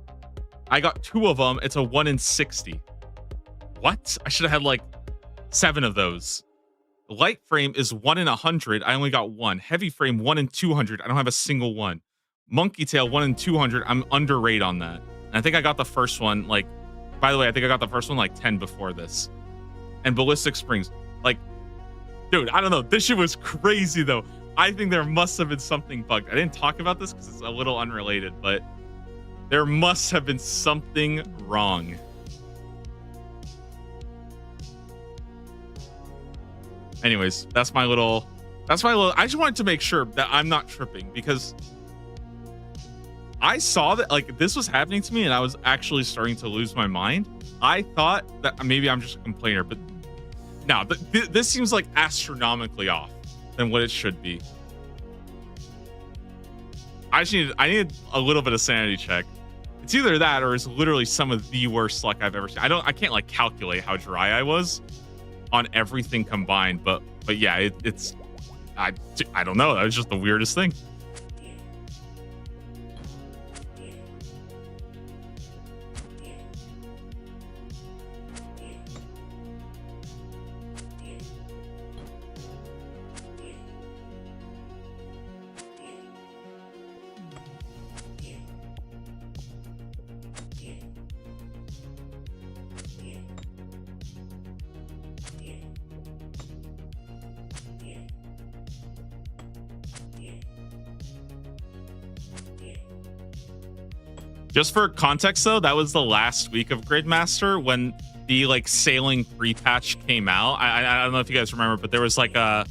I got 2 of them. It's a 1 in 60. What? I should have had like 7 of those. Light frame is 1 in 100. I only got 1. Heavy frame 1 in 200. I don't have a single one. Monkey tail 1 in 200. I'm underrate on that. And I think I got the first one like, by the way, I think I got the first one like 10 before this. And ballistic springs, like, dude, I don't know. This shit was crazy though. I think there must have been something bugged. I didn't talk about this because it's a little unrelated, but there must have been something wrong. Anyways, that's my little, I just wanted to make sure that I'm not tripping because I saw that like this was happening to me and I was actually starting to lose my mind. I thought that maybe I'm just a complainer, but no, this seems like astronomically off than what it should be. I need a little bit of sanity check. It's either that or it's literally some of the worst luck I've ever seen. I can't like calculate how dry I was on everything combined, but yeah, I don't know. That was just the weirdest thing. Just for context, though, that was the last week of Gridmaster when the like sailing 3 patch came out. I don't know if you guys remember, but there was like a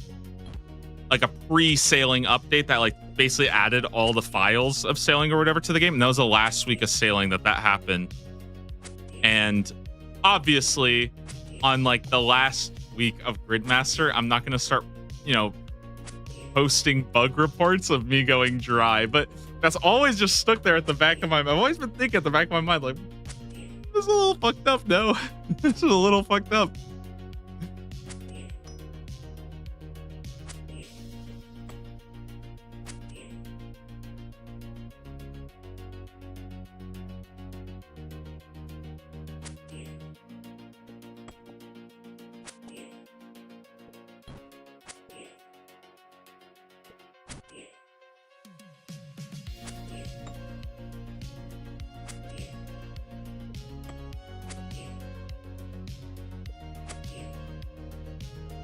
pre-sailing update that like basically added all the files of sailing or whatever to the game. And that was the last week of sailing that happened. And obviously, on like the last week of Gridmaster, I'm not going to start, posting bug reports of me going dry, but that's always just stuck there at the back of my mind. I've always been thinking at the back of my mind, like, this is a little fucked up. No, this is a little fucked up.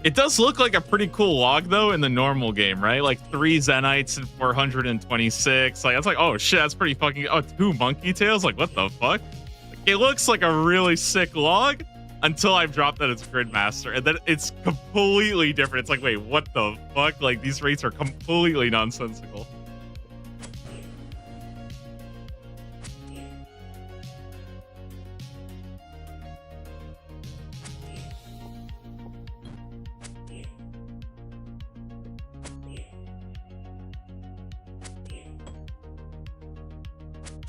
It does look like a pretty cool log though in the normal game, right? Like 3 Zenites and 426. Like that's like, oh shit, that's pretty fucking. Oh, 2 monkey tails. Like what the fuck? Like, it looks like a really sick log until I've dropped that it's Gridmaster, and then it's completely different. It's like, wait, what the fuck? Like these rates are completely nonsensical.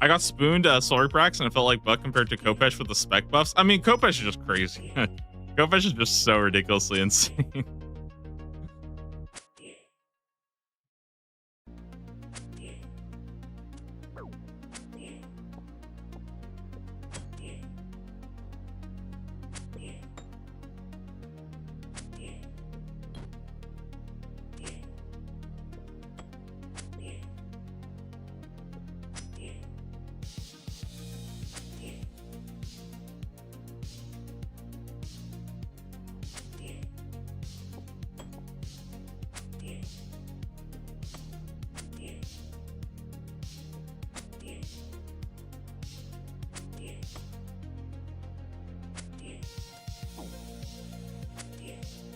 I got spooned Solar Prax and it felt like Buck compared to Kopesh with the spec buffs. I mean, Kopesh is just crazy. Kopesh is just so ridiculously insane.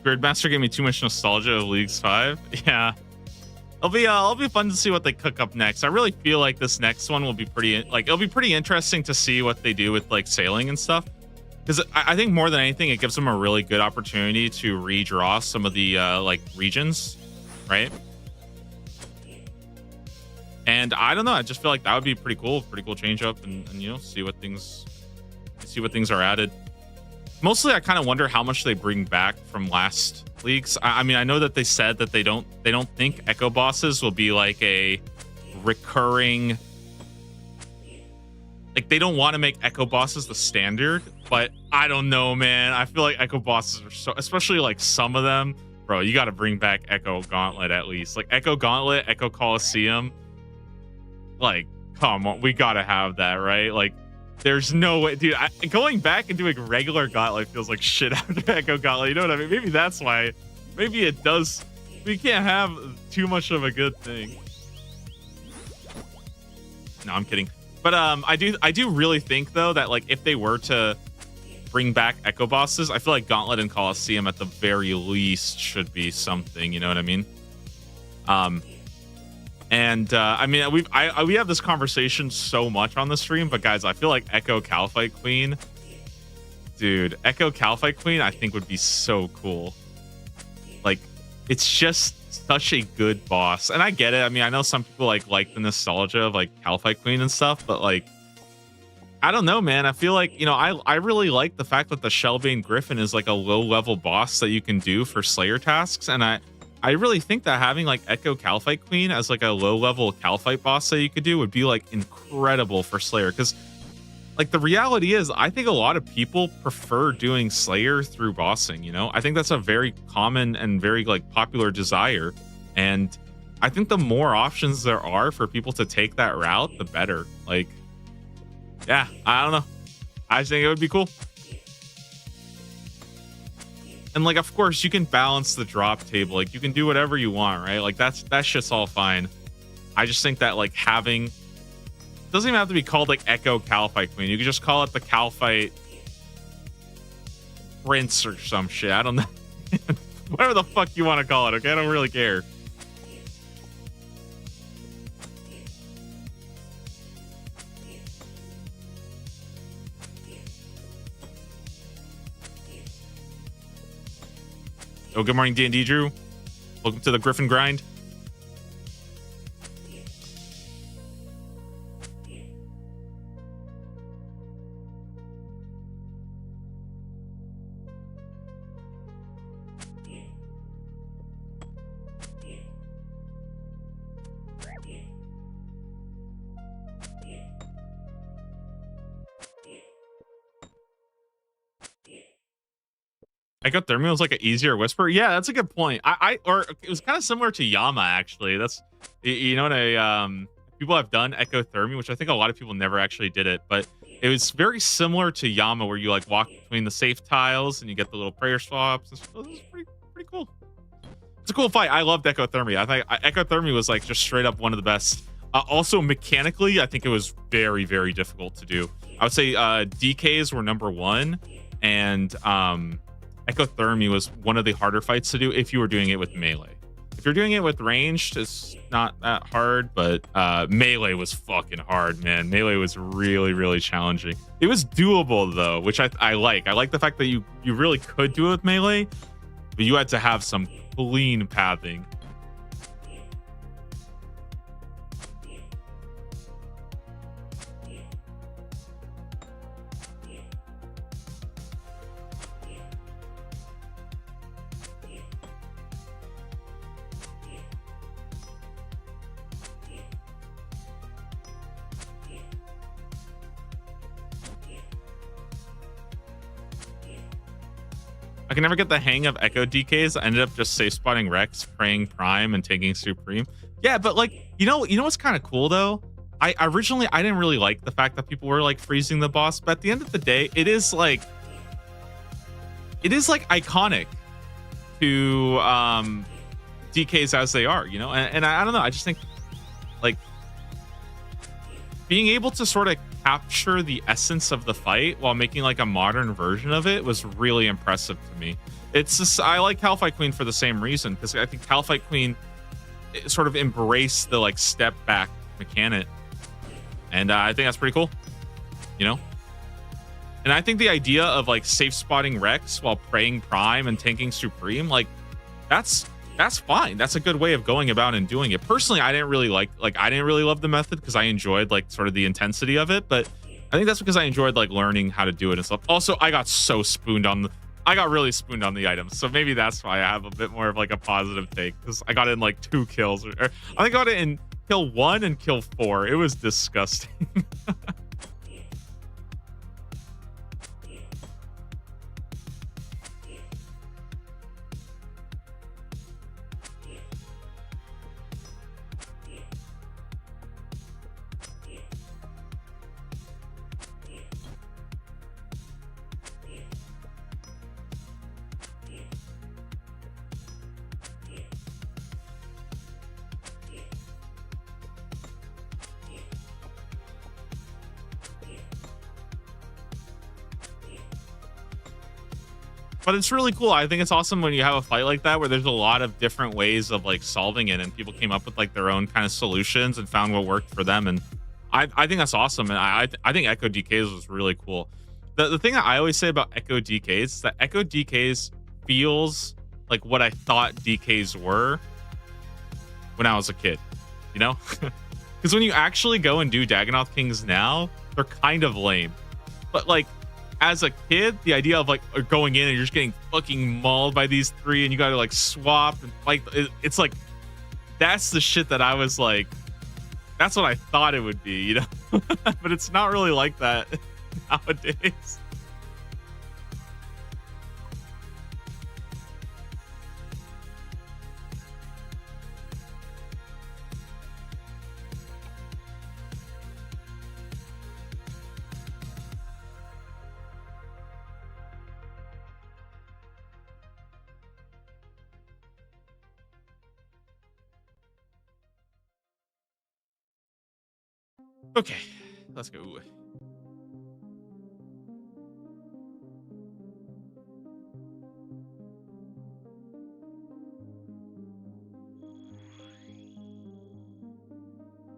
Gridmaster gave me too much nostalgia of Leagues 5. Yeah. It'll be fun to see what they cook up next. I really feel like this next one will be it'll be pretty interesting to see what they do with like sailing and stuff. Because I think more than anything, it gives them a really good opportunity to redraw some of the like regions, right? And I don't know, I just feel like that would be pretty cool change up, and you know, see what things are added. Mostly, I kind of wonder how much they bring back from last leagues. I mean, I know that they said that they don't think Echo bosses will be like a recurring. Like, they don't want to make Echo bosses the standard, but I don't know, man. I feel like Echo bosses are so, especially like some of them, bro. You got to bring back Echo Gauntlet at least, like Echo Gauntlet, Echo Coliseum. Like, come on, we gotta have that, right? Like, there's no way, dude. Going back and doing regular Gauntlet feels like shit after Echo Gauntlet. You know what I mean? Maybe that's why. Maybe it does. We can't have too much of a good thing. No, I'm kidding. But I do really think though that like if they were to bring back Echo bosses, I feel like Gauntlet and Coliseum at the very least should be something. You know what I mean? I mean, we have this conversation so much on the stream, but guys, I feel like Echo Calfight Queen, dude, Echo Calfight Queen, I think would be so cool. Like, it's just such a good boss, and I get it. I mean, I know some people like the nostalgia of like Calfight Queen and stuff, but like, I don't know, man. I feel like, you know, I really like the fact that the Shellbane Griffin is like a low level boss that you can do for Slayer tasks, and I really think that having like Echo Calfight Queen as like a low level Calfight boss that you could do would be like incredible for Slayer. Because like the reality is, I think a lot of people prefer doing Slayer through bossing. You know, I think that's a very common and very like popular desire. And I think the more options there are for people to take that route, the better. Like, yeah, I don't know. I think it would be cool. And like, of course, you can balance the drop table. Like, you can do whatever you want, right? Like, that shit's all fine. I just think that like having, it doesn't even have to be called like Echo Calfight Queen. You can just call it the Calfight Prince or some shit. I don't know. Whatever the fuck you want to call it. Okay, I don't really care. Oh, good morning, D&D Drew. Welcome to the Griffin Grind. Ecothermia was like an easier whisper. Yeah, that's a good point. Or it was kind of similar to Yama, actually. That's, you know what, people have done Ecothermia, which I think a lot of people never actually did it, but it was very similar to Yama, where you like walk between the safe tiles and you get the little prayer swaps. It was pretty cool. It's a cool fight. I loved Ecothermia. I think Ecothermia was like just straight up one of the best. Also mechanically, I think it was very, very difficult to do. I would say DKs were number one, and Ecothermia was one of the harder fights to do if you were doing it with melee. If you're doing it with ranged, it's not that hard, but melee was fucking hard, man. Melee was really, really challenging. It was doable though, which I like. I like the fact that you really could do it with melee, but you had to have some clean pathing. I can never get the hang of Echo DKs. I ended up just safe spotting Rex, praying Prime, and taking Supreme. Yeah, but like, you know what's kind of cool though? I originally didn't really like the fact that people were like freezing the boss, but at the end of the day, it is like iconic to DKs as they are, you know? And I don't know, I just think like being able to sort of capture the essence of the fight while making like a modern version of it was really impressive to me. It's just, I like Caliphite Queen for the same reason, because I think Caliphite Queen sort of embraced the like step back mechanic, and I think that's pretty cool, you know. And I think the idea of like safe spotting Rex while praying Prime and tanking Supreme, like that's fine. That's a good way of going about and doing it. Personally, I didn't really I didn't really love the method because I enjoyed like sort of the intensity of it, but I think that's because I enjoyed like learning how to do it and stuff. Also, I got really spooned on the items, so maybe that's why I have a bit more of like a positive take, because I got in like 2 kills, or I think I got it in kill 1 and kill 4. It was disgusting. But it's really cool. I think it's awesome when you have a fight like that where there's a lot of different ways of like solving it, and people came up with like their own kind of solutions and found what worked for them. And I think that's awesome. And I think Echo DKs was really cool. The thing that I always say about Echo DKs is that Echo DKs feels like what I thought DKs were when I was a kid, you know? Because when you actually go and do Dagonoth Kings now, they're kind of lame. But like, as a kid, the idea of like going in and you're just getting fucking mauled by these 3 and you gotta like swap and fight, it's like, that's the shit that I was like, that's what I thought it would be, you know? But it's not really like that nowadays. Okay, let's go. I'd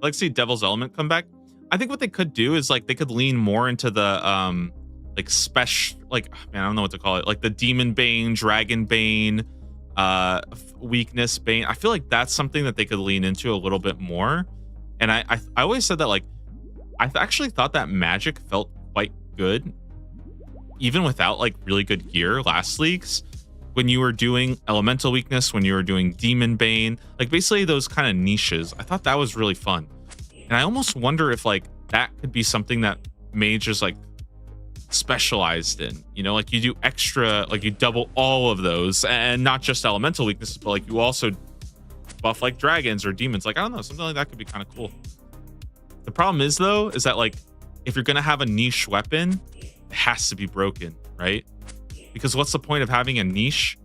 like to see Devil's Element come back. I think what they could do is like they could lean more into the like special, like, man, I don't know what to call it, like the Demon Bane, Dragon Bane, Weakness Bane. I feel like that's something that they could lean into a little bit more. And I always said that, like, I actually thought that magic felt quite good, even without like really good gear last leagues. When you were doing Elemental Weakness, when you were doing Demon Bane, like basically those kind of niches, I thought that was really fun. And I almost wonder if like that could be something that mages like specialized in, you know, like you do extra, like you double all of those, and not just Elemental Weaknesses, but like you also buff like dragons or demons. Like, I don't know, something like that could be kind of cool. The problem is though, is that like, if you're going to have a niche weapon, it has to be broken, right? Because what's the point of having a niche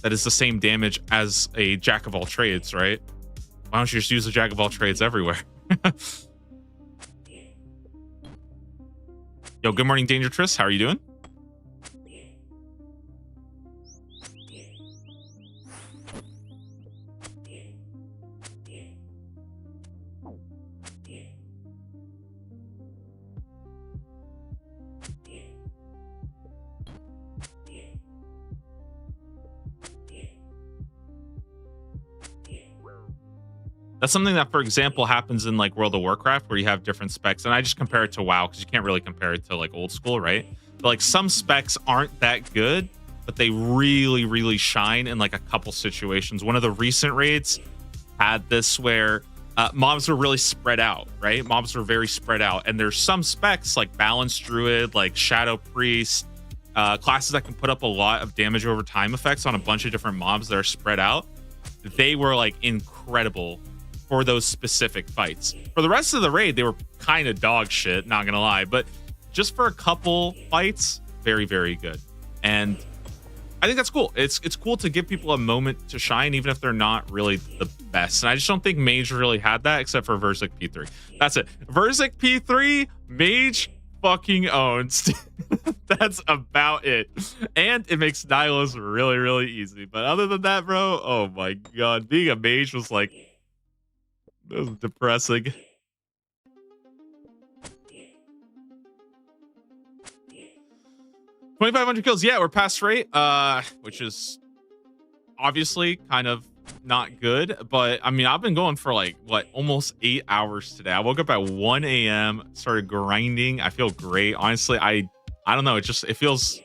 that is the same damage as a jack of all trades, right? Why don't you just use a jack of all trades everywhere? Yo, good morning, Dangerous. How are you doing? That's something that, for example, happens in like World of Warcraft, where you have different specs. And I just compare it to WoW because you can't really compare it to like old school, right? But like some specs aren't that good, but they really, really shine in like a couple situations. One of the recent raids had this where mobs were really spread out, right? Mobs were very spread out. And there's some specs like Balance Druid, like Shadow Priest, classes that can put up a lot of damage over time effects on a bunch of different mobs that are spread out. They were like incredible for those specific fights. For the rest of the raid, they were kind of dog shit, not gonna lie, but just for a couple fights, very, very good. And I think that's cool. It's cool to give people a moment to shine, even if they're not really the best. And I just don't think Mage really had that, except for Verzik P3. That's it. Verzik P3, Mage, fucking owns. That's about it. And it makes Nylos really, really easy. But other than that, bro, oh my god. Being a mage was like, it was depressing. 2,500 kills. Yeah, we're past rate, which is obviously kind of not good. But I mean, I've been going for like what, almost 8 hours today. I woke up at 1 a.m., started grinding. I feel great. Honestly, I don't know. It feels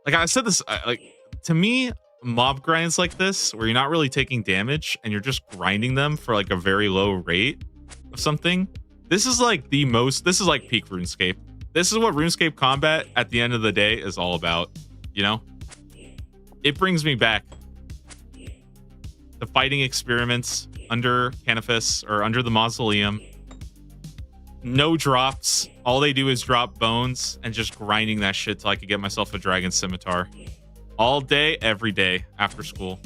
like I said this. Like to me, mob grinds like this, where you're not really taking damage and you're just grinding them for like a very low rate of something. This is like This is like peak RuneScape. This is what RuneScape combat at the end of the day is all about. You know, it brings me back the fighting experiments under Canifis or under the Mausoleum. No drops. All they do is drop bones and just grinding that shit till I could get myself a dragon scimitar. All day, every day after school.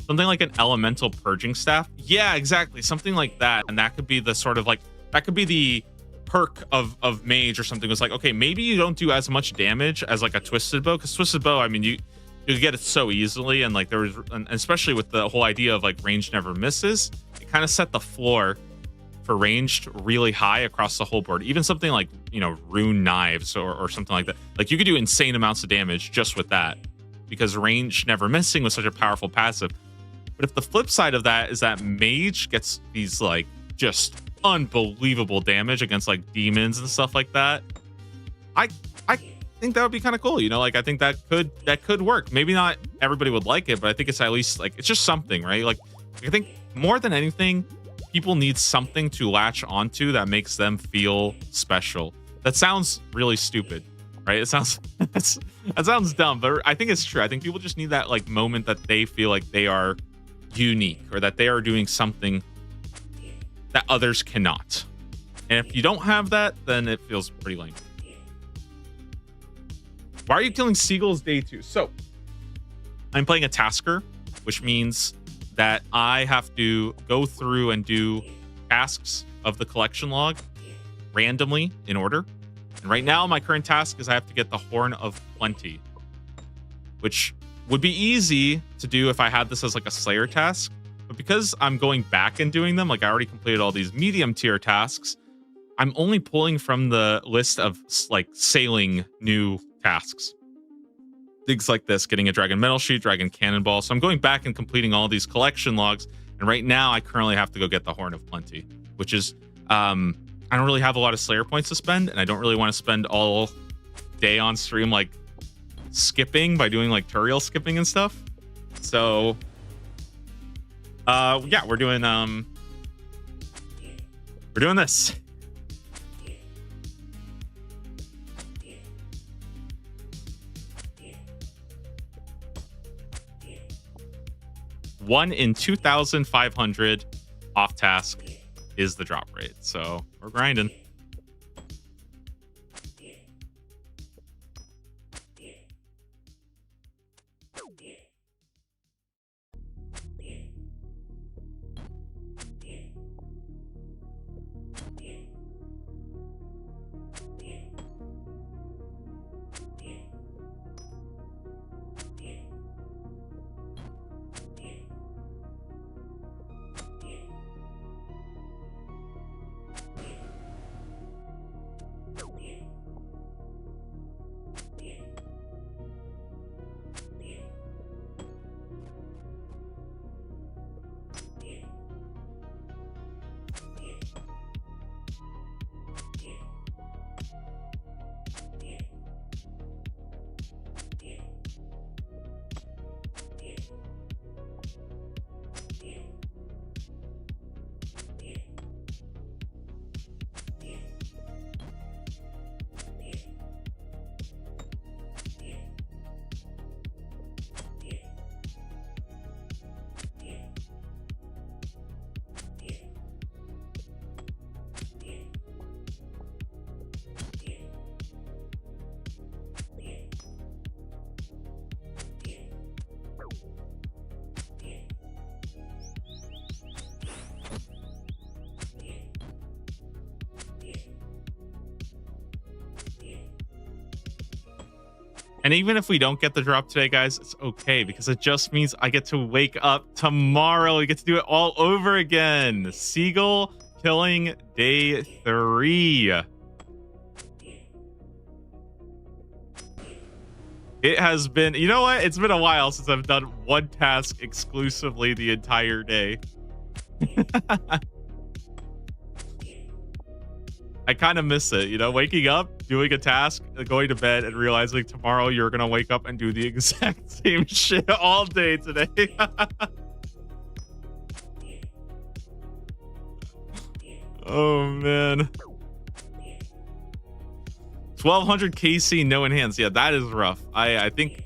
Something like an elemental purging staff. Yeah, exactly. Something like that. And that could be the sort of like, that could be the perk of mage or something. It's like, okay, maybe you don't do as much damage as like a twisted bow, because twisted bow, I mean, you get it so easily. And like there was, and especially with the whole idea of like range never misses, it kind of set the floor for ranged really high across the whole board. Even something like, you know, rune knives or something like that. Like you could do insane amounts of damage just with that, because range never missing was such a powerful passive. But if the flip side of that is that mage gets these like just unbelievable damage against like demons and stuff like that, I think that would be kind of cool. You know, like I think that could work. Maybe not everybody would like it, but I think it's at least like, it's just something, right? Like I think more than anything, people need something to latch onto that makes them feel special. That sounds really stupid, right? It sounds that sounds dumb, but I think it's true. I think people just need that like moment that they feel like they are unique, or that they are doing something that others cannot. And if you don't have that, then it feels pretty lame. Why are you killing seagulls day 2? So I'm playing a tasker, which means that I have to go through and do tasks of the collection log randomly in order. And right now my current task is I have to get the Horn of Plenty, which would be easy to do if I had this as like a Slayer task. But because I'm going back and doing them, like I already completed all these medium tier tasks, I'm only pulling from the list of like sailing new tasks. Things like this, getting a dragon metal sheet, dragon cannonball. So I'm going back and completing all these collection logs. And right now I currently have to go get the Horn of Plenty, which is, I don't really have a lot of Slayer points to spend. And I don't really want to spend all day on stream like skipping by doing like tutorial skipping and stuff. So yeah, we're doing this. One in 2,500 off task is the drop rate. So we're grinding. And even if we don't get the drop today, guys, it's okay because it just means I get to wake up tomorrow. We get to do it all over again. Seagull killing day 3. It has been, you know what? It's been a while since I've done one task exclusively the entire day. I kind of miss it, you know, waking up, doing a task, going to bed, and realizing tomorrow you're going to wake up and do the exact same shit all day today. Oh, man. 1200 KC, no enhance. Yeah, that is rough. I think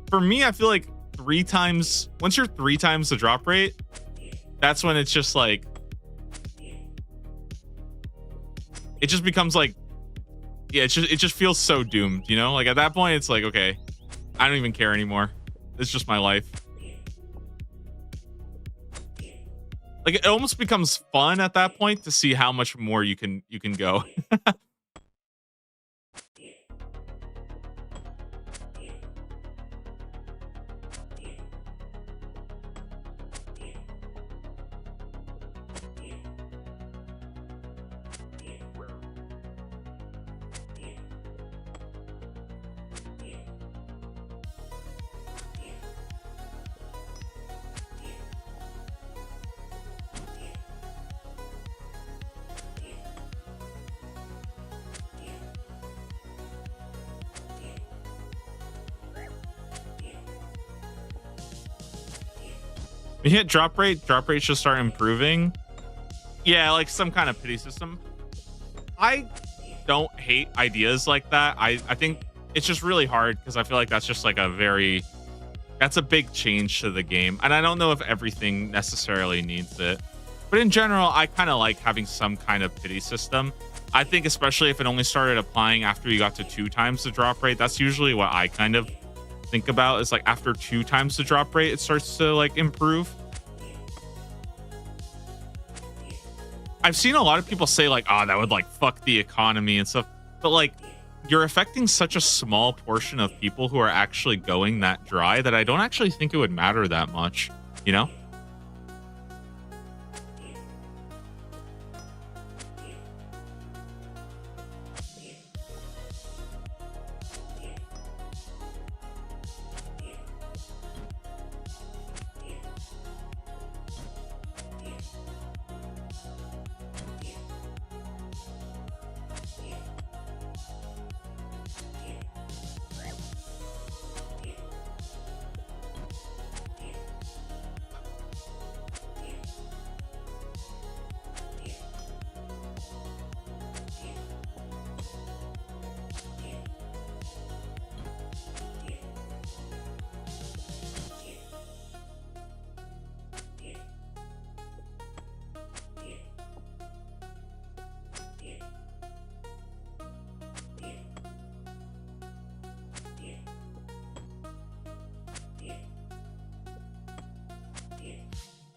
for me, I feel like 3 times, once you're 3 times the drop rate, that's when it's just like, it just becomes like, yeah, it just feels so doomed, you know? Like at that point, it's like, okay, I don't even care anymore. It's just my life. Like it almost becomes fun at that point to see how much more you can go. When you hit drop rate should start improving. Yeah, like some kind of pity system. I don't hate ideas like that. I think it's just really hard because I feel like that's just like that's a big change to the game. And I don't know if everything necessarily needs it. But in general, I kind of like having some kind of pity system. I think especially if it only started applying after you got to 2 times the drop rate, that's usually what I kind of think about is like after 2 times the drop rate, it starts to like improve. I've seen a lot of people say like, oh, that would like fuck the economy and stuff. But like you're affecting such a small portion of people who are actually going that dry that I don't actually think it would matter that much, you know?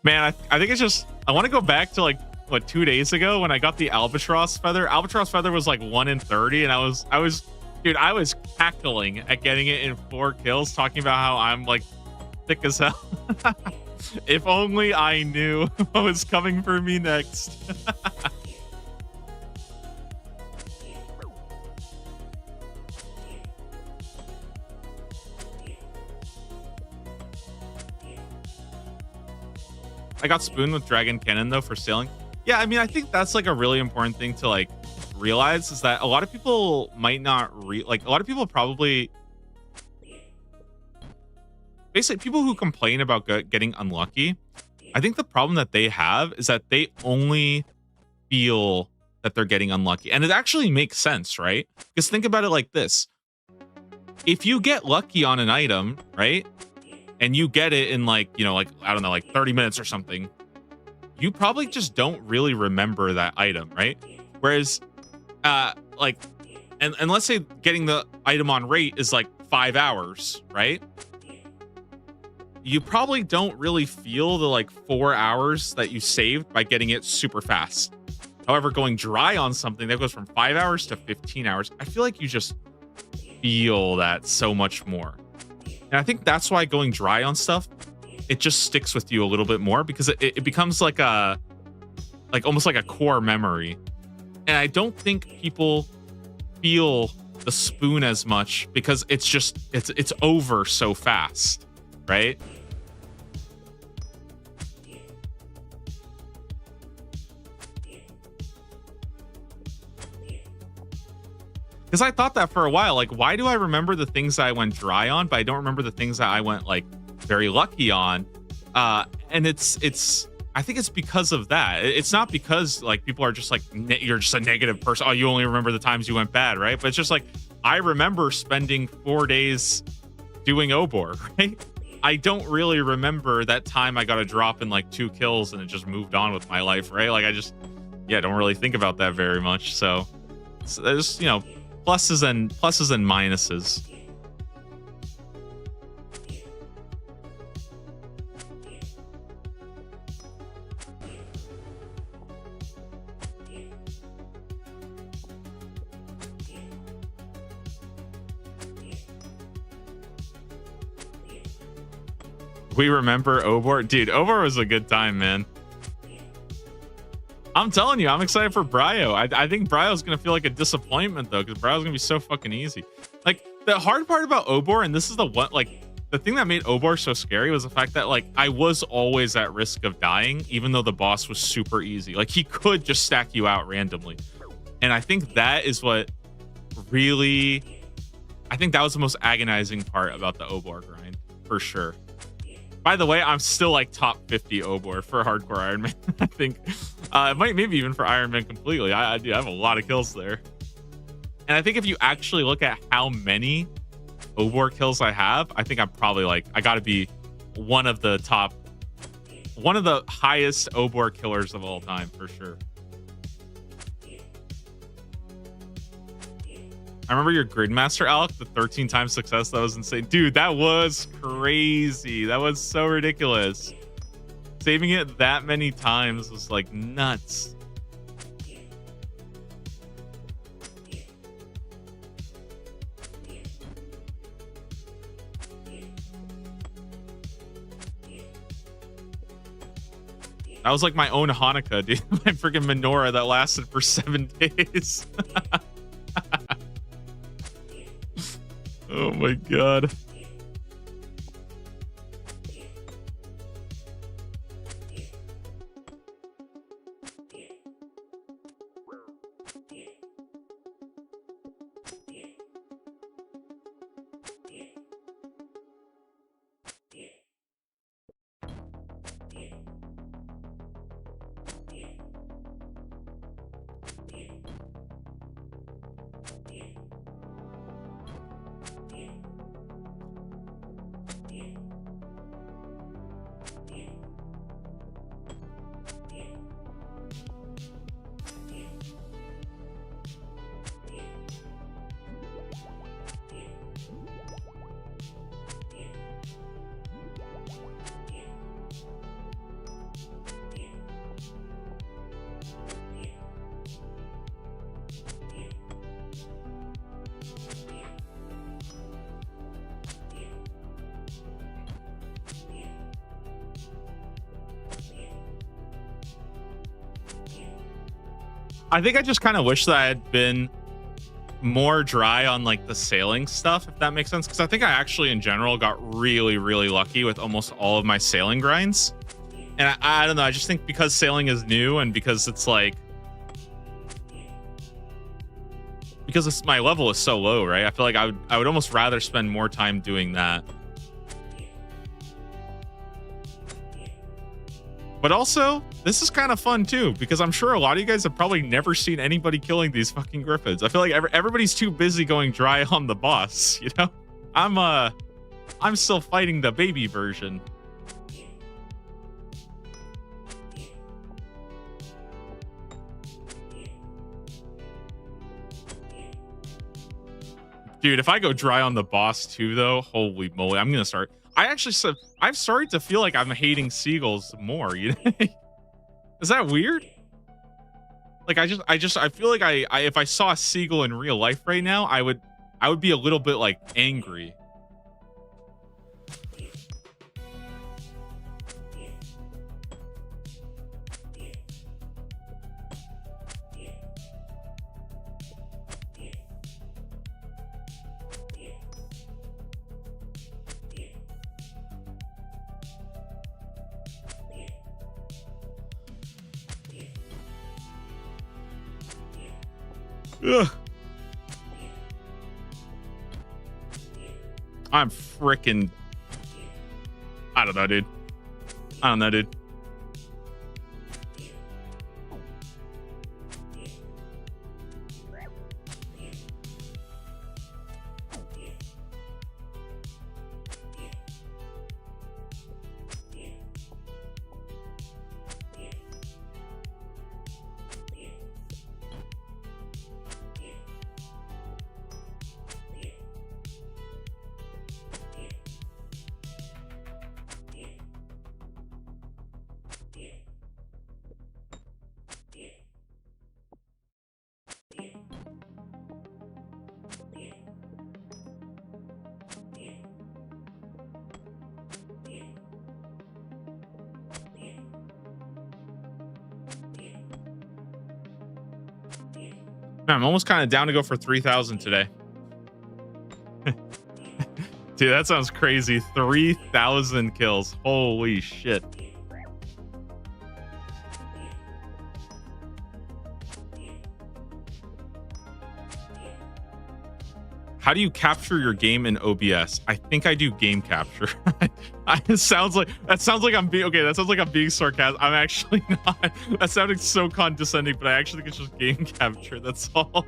Man, I think it's just, I want to go back to like, what, 2 days ago when I got the albatross feather. Albatross feather was like 1 in 30, and I was cackling at getting it in 4 kills, talking about how I'm like thick as hell. If only I knew what was coming for me next. I got spooned with Dragon Cannon though for sailing. Yeah, I mean, I think that's like a really important thing to like realize is that a lot of people might not a lot of people probably basically people who complain about getting unlucky. I think the problem that they have is that they only feel that they're getting unlucky, and it actually makes sense, right? Because think about it like this: if you get lucky on an item, right? And you get it in like, you know, like, I don't know, like 30 minutes or something, you probably just don't really remember that item, right? Whereas, like, and let's say getting the item on rate is like 5 hours, right? You probably don't really feel the like 4 hours that you saved by getting it super fast. However, going dry on something that goes from 5 hours to 15 hours, I feel like you just feel that so much more. And I think that's why going dry on stuff, it just sticks with you a little bit more because it becomes like almost like a core memory. And I don't think people feel the spoon as much because it's over so fast, right? Because I thought that for a while, like, why do I remember the things that I went dry on, but I don't remember the things that I went like very lucky on? And I think it's because of that. It's not because like people are just like you're just a negative person. Oh, you only remember the times you went bad, right? But it's just like I remember spending 4 days doing Obor, right? I don't really remember that time I got a drop in like 2 kills and it just moved on with my life, right? Like I just don't really think about that very much. So there's pluses and minuses. We remember Obor. Dude, Obor was a good time, man. I'm telling you, I'm excited for Bryo. I think Bryo's going to feel like a disappointment, though, because Bryo's going to be so fucking easy. Like, the hard part about Obor, and this is the thing that made Obor so scary was the fact that, like, I was always at risk of dying, even though the boss was super easy. Like, he could just stack you out randomly. And I think that is what really... I think that was the most agonizing part about the Obor grind, for sure. By the way, I'm still like top 50 Obor for hardcore Iron Man. I think maybe even for Iron Man completely. I have a lot of kills there. And I think if you actually look at how many Obor kills I have, I think I'm probably like, I got to be one of the highest Obor killers of all time for sure. I remember your Gridmaster, Alec, the 13 times success. That was insane. Dude, that was crazy. That was so ridiculous. Saving it that many times was like nuts. That was like my own Hanukkah, dude. My freaking menorah that lasted for 7 days. Oh my god. I think I just kind of wish that I had been more dry on like the sailing stuff, if that makes sense. Because I think I actually in general got really, really lucky with almost all of my sailing grinds. And I don't know. I just think because sailing is new and because it's like, because my level is so low, right? I feel like I would almost rather spend more time doing that. But also, this is kind of fun too, because I'm sure a lot of you guys have probably never seen anybody killing these fucking griffins. I feel like everybody's too busy going dry on the boss, you know? I'm still fighting the baby version. Dude, if I go dry on the boss too, though, holy moly, I'm gonna start. I've started to feel like I'm hating seagulls more. You know, is that weird? Like I feel like I if I saw a seagull in real life right now, I would I would be a little bit like angry. Ugh. I'm freaking. I don't know, dude. I don't know, dude. Man, I'm almost kind of down to go for 3,000 today. Dude, that sounds crazy. 3,000 kills. Holy shit. How do you capture your game in OBS? I think I do game capture. It sounds like I'm being okay. That sounds like I'm being sarcastic. I'm actually not. That sounded so condescending, but I actually think it's just game capture. That's all.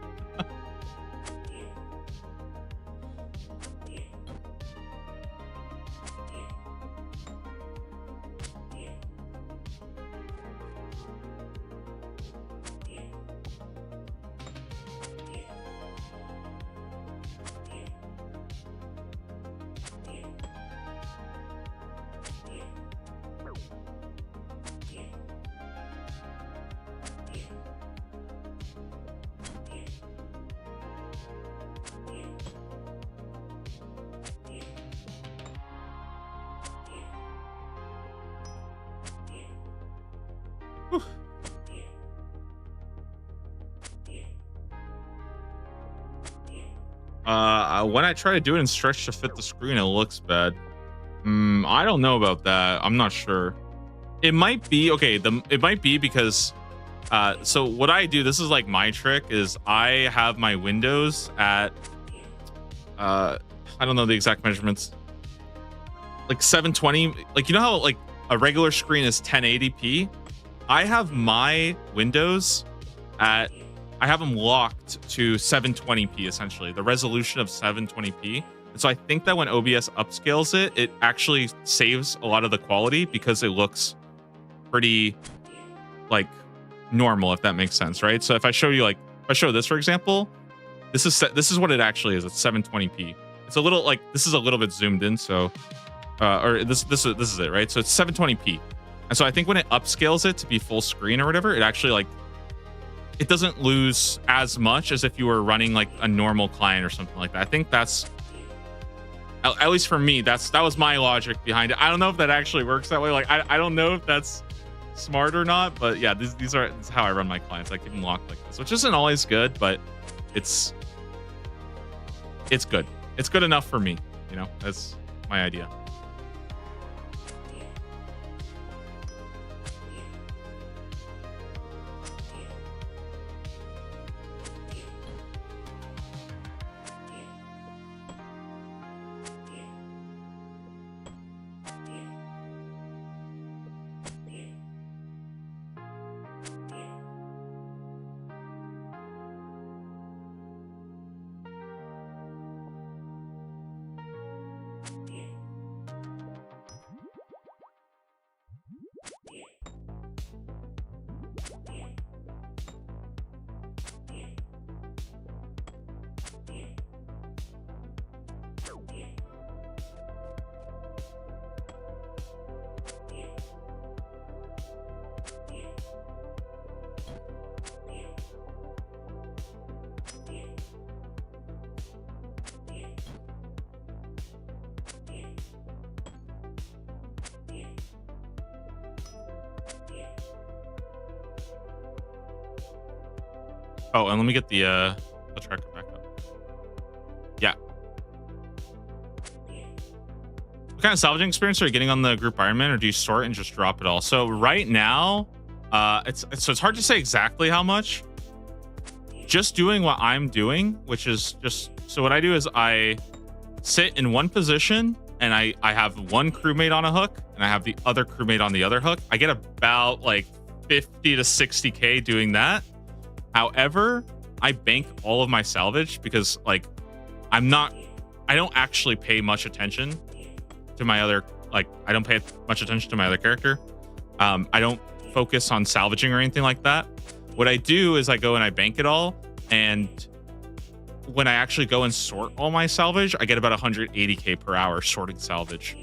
When I try to do it and stretch to fit the screen, it looks bad. I don't know about that. I'm not sure. It might be okay. It might be because so what I do, this is like my trick, is I have my windows at I don't know the exact measurements, like 720. Like, you know how like a regular screen is 1080p? I have my windows at, I have them locked to 720p, essentially the resolution of 720p. And so I think that when OBS upscales it, it actually saves a lot of the quality because it looks pretty like normal, if that makes sense, right? So if I show you, like, if I show this, for example, this is what it actually is. It's 720p. It's a little like, this is a little bit zoomed in, so or this is it, right? So it's 720p. And so I think when it upscales it to be full screen or whatever, it actually like, it doesn't lose as much as if you were running like a normal client or something like that. I think that's, at least for me, that was my logic behind it. I don't know if that actually works that way. Like, I don't know if that's smart or not, but yeah, this is how I run my clients. I keep them locked like this, which isn't always good, but it's good. It's good enough for me, you know. That's my idea. Oh, and let me get the tracker back up. Yeah. What kind of salvaging experience are you getting on the group Ironman, or do you store it and just drop it all? So right now, it's hard to say exactly how much. Just doing what I'm doing, which is just, so what I do is I sit in one position and I have one crewmate on a hook and I have the other crewmate on the other hook. I get about like 50 to 60K doing that. However, I bank all of my salvage because like I don't actually pay much attention to my other, like I don't pay much attention to my other character. I don't focus on salvaging or anything like that. What I do is I go and I bank it all, and when I actually go and sort all my salvage, I get about 180K per hour sorting salvage.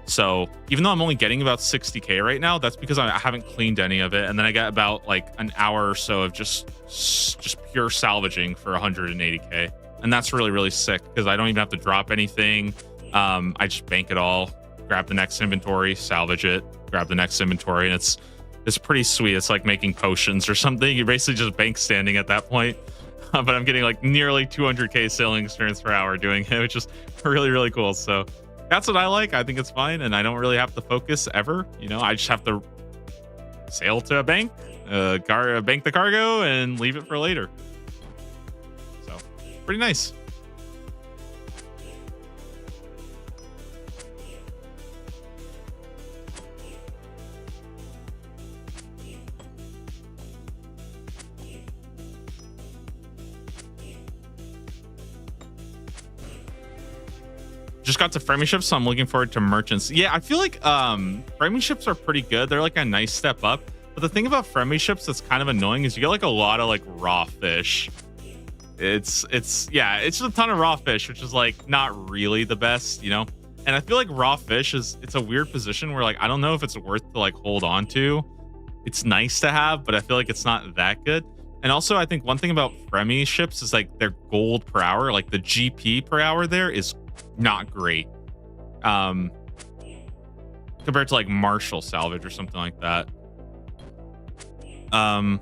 So even though I'm only getting about 60K right now, that's because I haven't cleaned any of it, and then I got about like an hour or so of just pure salvaging for 180K, and that's really, really sick because I don't even have to drop anything. I just bank it all, grab the next inventory, salvage it, grab the next inventory, and it's pretty sweet. It's like making potions or something. You're basically just bank standing at that point. But I'm getting like nearly 200K sailing experience per hour doing it, which is really, really cool. So that's what I like. I think it's fine, and I don't really have to focus ever. You know, I just have to sail to a bank, bank the cargo, and leave it for later. So pretty nice. Just got to framing ships, so I'm looking forward to merchants. Yeah, I feel like framing ships are pretty good. They're like a nice step up. But the thing about framing ships that's kind of annoying is you get like a lot of like raw fish. It's just a ton of raw fish, which is like not really the best, you know? And I feel like raw fish it's a weird position where like I don't know if it's worth to like hold on to. It's nice to have, but I feel like it's not that good. And also I think one thing about framing ships is like their gold per hour, like the GP per hour there is not great compared to like Marshall salvage or something like that. The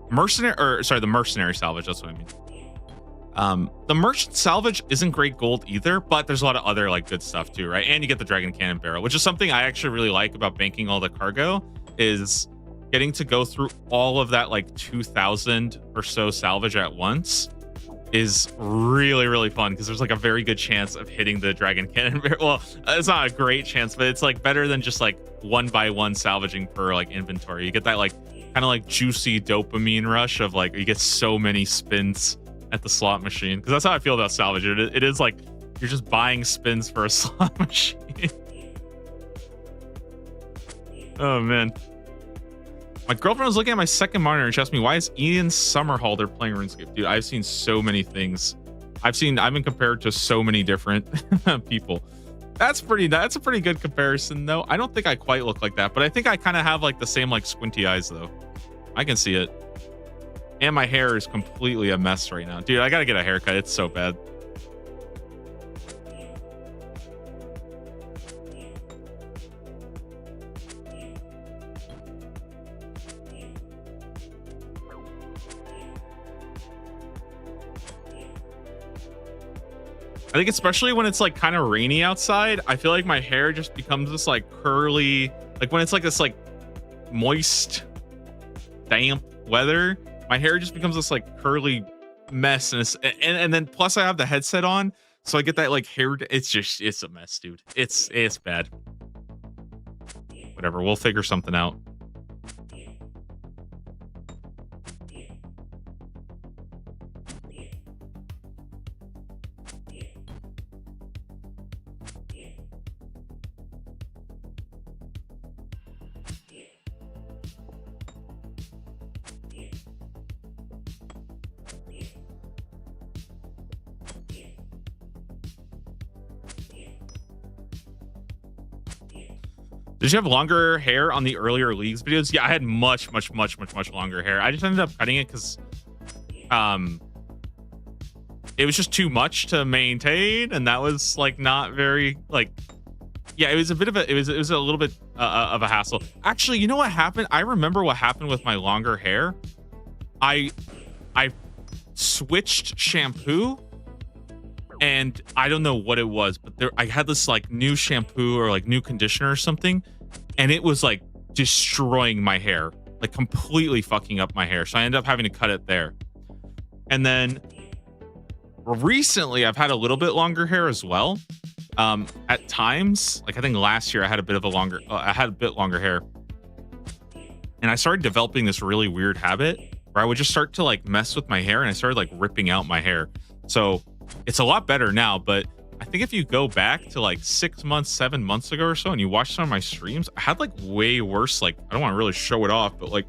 mercenary salvage, that's what I mean. The merchant salvage isn't great gold either, but there's a lot of other like good stuff too, right? And you get the dragon cannon barrel, which is something I actually really like about banking all the cargo, is getting to go through all of that like 2,000 or so salvage at once is really, really fun because there's like a very good chance of hitting the dragon cannon barrel. Well, it's not a great chance, but it's like better than just like one by one salvaging per like inventory. You get that like kind of like juicy dopamine rush of like you get so many spins at the slot machine, because that's how I feel about salvage. It is like you're just buying spins for a slot machine. Oh man. My girlfriend was looking at my second monitor and she asked me, why is Ian Somerhalder playing RuneScape? Dude, I've seen so many things. I've been compared to so many different people. That's a pretty good comparison though. I don't think I quite look like that, but I think I kind of have like the same like squinty eyes though. I can see it. And my hair is completely a mess right now. Dude, I gotta get a haircut. It's so bad. I think especially when it's like kind of rainy outside, I feel like my hair just becomes this like curly, like when it's like this like moist, damp weather, my hair just becomes this like curly mess. And then plus I have the headset on, so I get that like hair. It's a mess, dude. It's bad. Whatever, we'll figure something out. Did you have longer hair on the earlier leagues videos? Yeah, I had much longer hair. I just ended up cutting it because it was just too much to maintain, and that was like not very like, yeah, it was a little bit of a hassle. Actually, you know what happened? I remember what happened with my longer hair. I switched shampoo, and I don't know what it was, but I had this like new shampoo or like new conditioner or something, and it was like destroying my hair, like completely fucking up my hair. So I ended up having to cut it there. And then recently I've had a little bit longer hair as well. At times, like I think last year I had a bit longer hair. And I started developing this really weird habit where I would just start to like mess with my hair, and I started like ripping out my hair. So it's a lot better now, but I think if you go back to like 6 months, 7 months ago or so, and you watch some of my streams, I had like way worse, like I don't want to really show it off, but like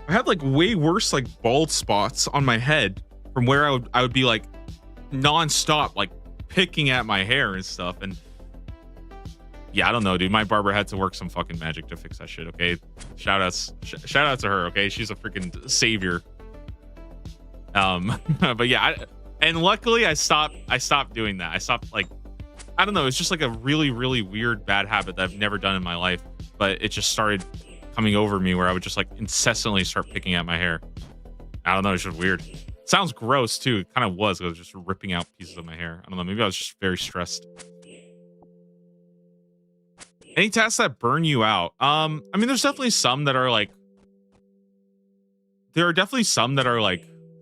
I had like way worse like bald spots on my head from where I would be like nonstop like picking at my hair and stuff. And yeah, I don't know, dude. My barber had to work some fucking magic to fix that shit. Okay, shout out to her. Okay, she's a freaking savior. But yeah, and luckily I stopped doing that. I stopped, like, I don't know. It's just like a really, really weird bad habit that I've never done in my life, but it just started coming over me where I would just like incessantly start picking at my hair. I don't know. It's just weird. Sounds gross too. It kind of was. I was just ripping out pieces of my hair. I don't know. Maybe I was just very stressed. Any tasks that burn you out? I mean, there's definitely some that are like,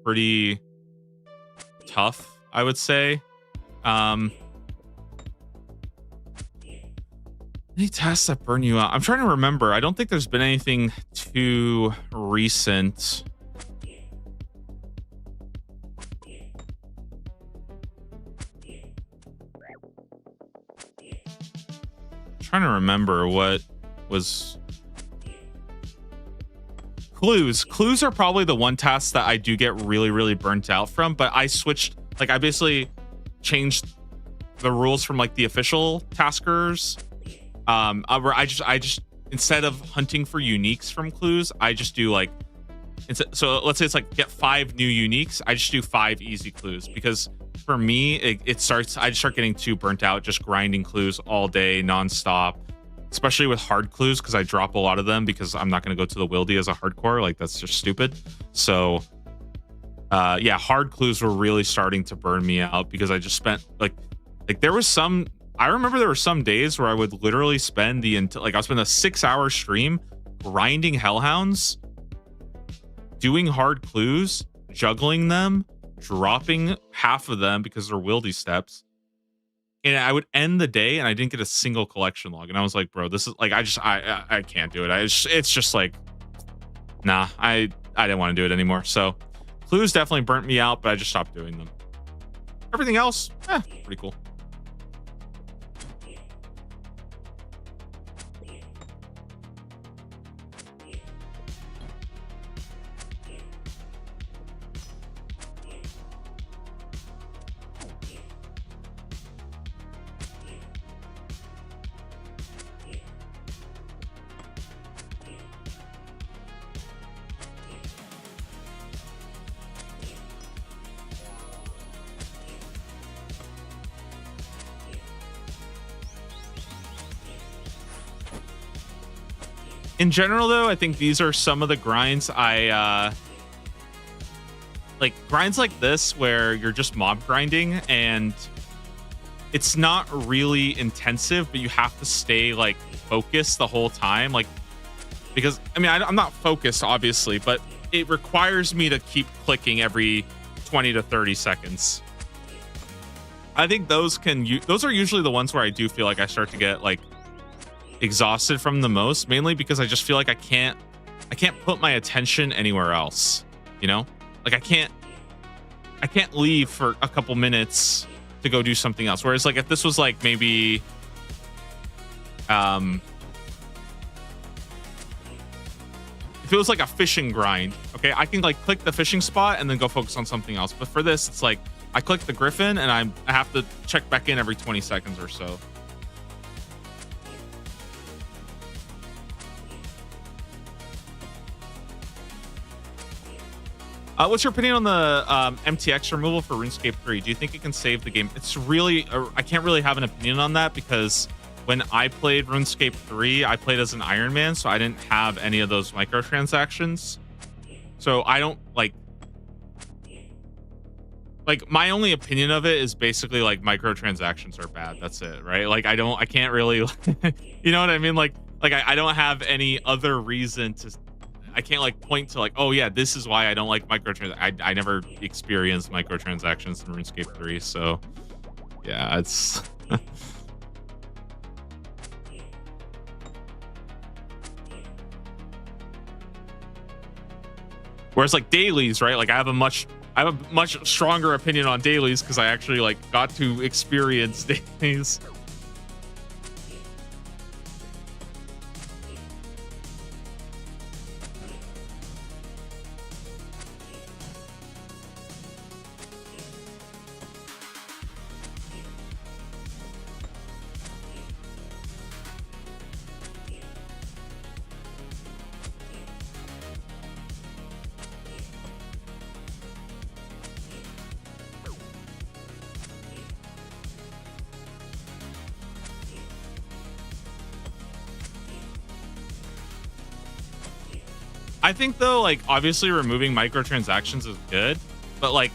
pretty tough, I would say. Any tasks that burn you out? I'm trying to remember. I don't think there's been anything too recent. Trying to remember what was. Clues are probably the one task that I do get really, really burnt out from, but I switched, like I basically changed the rules from like the official taskers. Where I just instead of hunting for uniques from clues, I just do like, so let's say it's like get 5 new uniques, I just do 5 easy clues, because for me I just start getting too burnt out just grinding clues all day nonstop, especially with hard clues, because I drop a lot of them because I'm not going to go to the wildy as a hardcore. Like, that's just stupid. So yeah, hard clues were really starting to burn me out because I just spent like there was some, I remember there were some days where I would literally spend I'll spend a 6-hour stream grinding hellhounds, doing hard clues, juggling them, dropping half of them because they're wildy steps. And I would end the day and I didn't get a single collection log. And I was like, bro, this is like, I can't do it. It's just like, nah, I didn't want to do it anymore. So clues definitely burnt me out, but I just stopped doing them. Everything else, pretty cool. In general, though, I think these are some of the grinds I like. Grinds like this where you're just mob grinding and it's not really intensive, but you have to stay like focused the whole time. Like, because I mean, I'm not focused, obviously, but it requires me to keep clicking every 20 to 30 seconds. I think those are usually the ones where I do feel like I start to get like exhausted from the most, mainly because I just feel like I can't put my attention anywhere else, you know? Like I can't leave for a couple minutes to go do something else. Whereas like if this was like maybe if it was like a fishing grind, okay, I can like click the fishing spot and then go focus on something else. But for this, it's like I click the griffin and I have to check back in every 20 seconds or so. What's your opinion on the MTX removal for RuneScape 3? Do you think it can save the game? It's really, I can't really have an opinion on that because when I played RuneScape 3, I played as an Iron Man, so I didn't have any of those microtransactions. So I don't like my only opinion of it is basically like microtransactions are bad. That's it, right? Like I can't really, you know what I mean? Like I don't have any other reason to. I can't like point to like, oh yeah, this is why I don't like microtransactions. I never experienced microtransactions in RuneScape 3, so yeah, it's. Whereas like dailies, right? Like I have a much stronger opinion on dailies because I actually like got to experience dailies. I think though, like obviously removing microtransactions is good, but like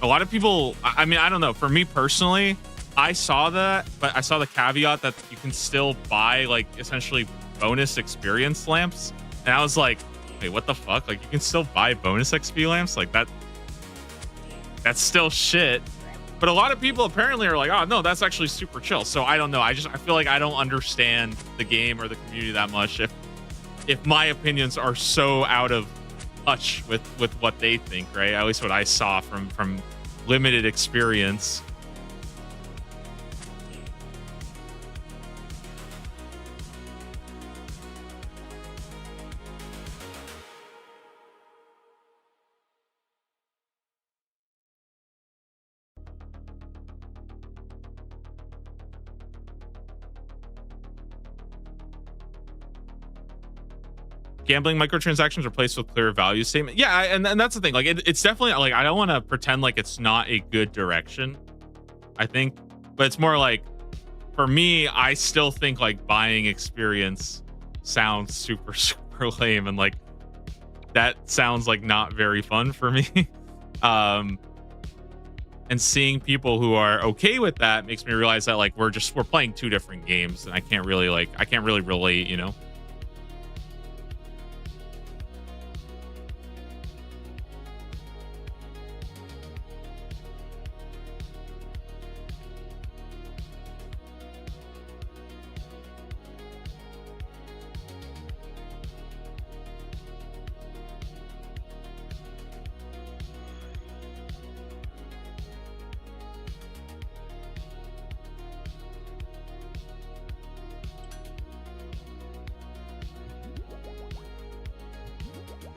a lot of people, I mean, I don't know. For me personally, I saw that, but I saw the caveat that you can still buy like essentially bonus experience lamps, and I was like, wait, what the fuck? Like you can still buy bonus XP lamps? Like that's still shit. But a lot of people apparently are like, oh no, that's actually super chill. So I don't know. I feel like I don't understand the game or the community that much if my opinions are so out of touch with what they think, right? At least what I saw from limited experience. Gambling microtransactions replaced with clear value statement. Yeah, and that's the thing. Like, it's definitely like I don't want to pretend like it's not a good direction. I think, but it's more like for me, I still think like buying experience sounds super lame, and like that sounds like not very fun for me. And seeing people who are okay with that makes me realize that like we're playing two different games, and I can't really relate, you know.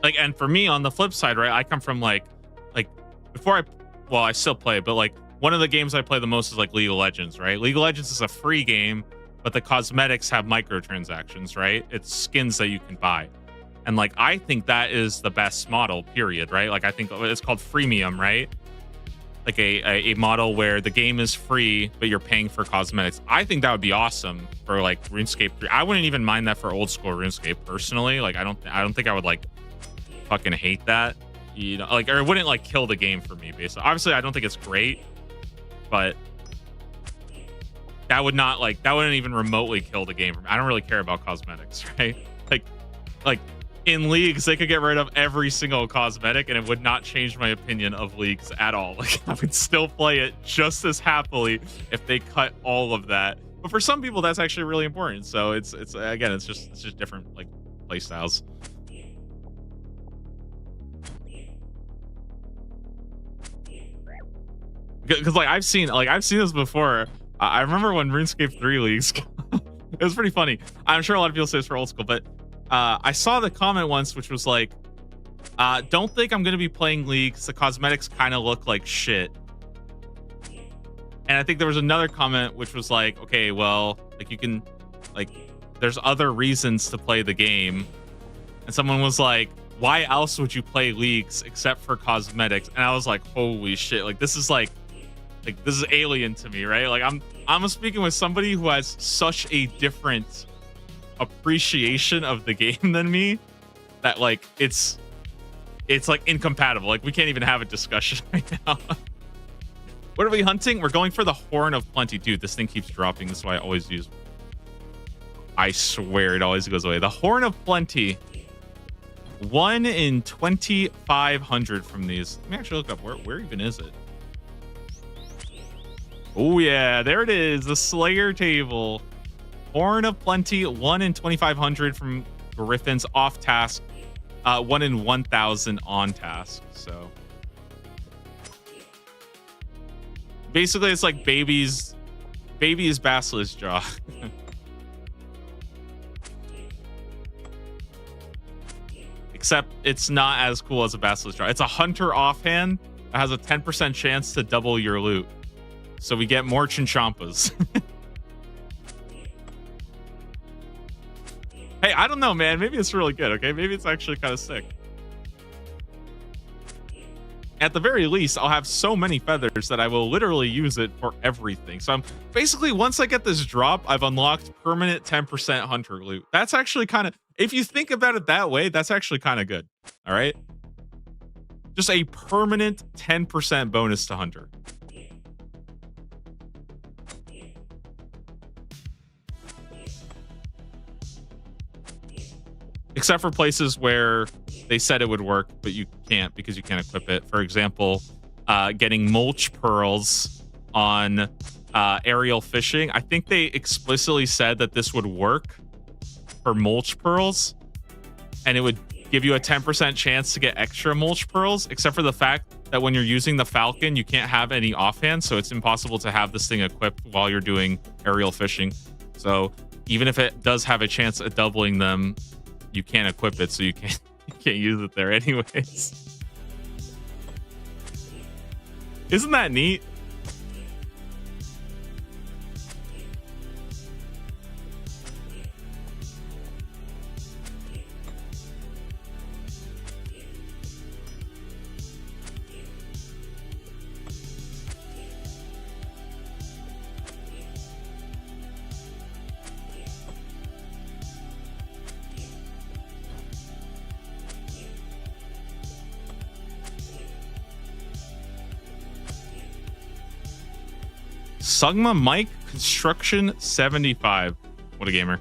Like, and for me on the flip side, right, I come from like before I still play, but like one of the games I play the most is like League of Legends, right? League of Legends is a free game, but the cosmetics have microtransactions, right? It's skins that you can buy. And like I think that is the best model, period, right? Like I think it's called freemium, right? Like a model where the game is free, but you're paying for cosmetics. I think that would be awesome for like RuneScape 3. I wouldn't even mind that for old school RuneScape personally. Like I don't think I would like fucking hate that, you know, like, or it wouldn't like kill the game for me basically. Obviously I don't think it's great, but that wouldn't even remotely kill the game for me. I don't really care about cosmetics, right? Like in leagues they could get rid of every single cosmetic and it would not change my opinion of leagues at all. Like I would still play it just as happily if they cut all of that. But for some people that's actually really important, so it's again, it's just different like play styles. Because like I've seen this before. I remember when RuneScape 3 leaks. It was pretty funny. I'm sure a lot of people say it's for old school, but I saw the comment once which was like, don't think I'm gonna be playing leagues. The cosmetics kind of look like shit. And I think there was another comment which was like, okay, well, like you can, like, there's other reasons to play the game. And someone was like, why else would you play leagues except for cosmetics? And I was like, holy shit, like this is this is alien to me, right? Like I'm speaking with somebody who has such a different appreciation of the game than me, that like it's like incompatible. Like we can't even have a discussion right now. What are we hunting? We're going for the Horn of Plenty. Dude, this thing keeps dropping. This is why I always use. I swear it always goes away. The Horn of Plenty. 1 in 2,500 from these. Let me actually look up where even is it? Oh yeah, there it is. The Slayer table. Horn of Plenty. 1 in 2,500 from Griffins off task. 1 in 1,000 on task. So basically, it's like baby's Basilisk Jaw. Except it's not as cool as a Basilisk Jaw. It's a hunter offhand that has a 10% chance to double your loot. So we get more Chinchampas. Hey, I don't know, man. Maybe it's really good, okay? Maybe it's actually kind of sick. At the very least, I'll have so many feathers that I will literally use it for everything. So I'm basically, once I get this drop, I've unlocked permanent 10% hunter loot. That's actually kind of, if you think about it that way, that's actually kind of good. All right. Just a permanent 10% bonus to hunter. Except for places where they said it would work, but you can't because you can't equip it. For example, getting mulch pearls on aerial fishing. I think they explicitly said that this would work for mulch pearls, and it would give you a 10% chance to get extra mulch pearls, except for the fact that when you're using the Falcon, you can't have any offhand, so it's impossible to have this thing equipped while you're doing aerial fishing. So even if it does have a chance at doubling them, you can't equip it, so you can't use it there anyways. Isn't that neat? Sugma Mike Construction 75. What a gamer.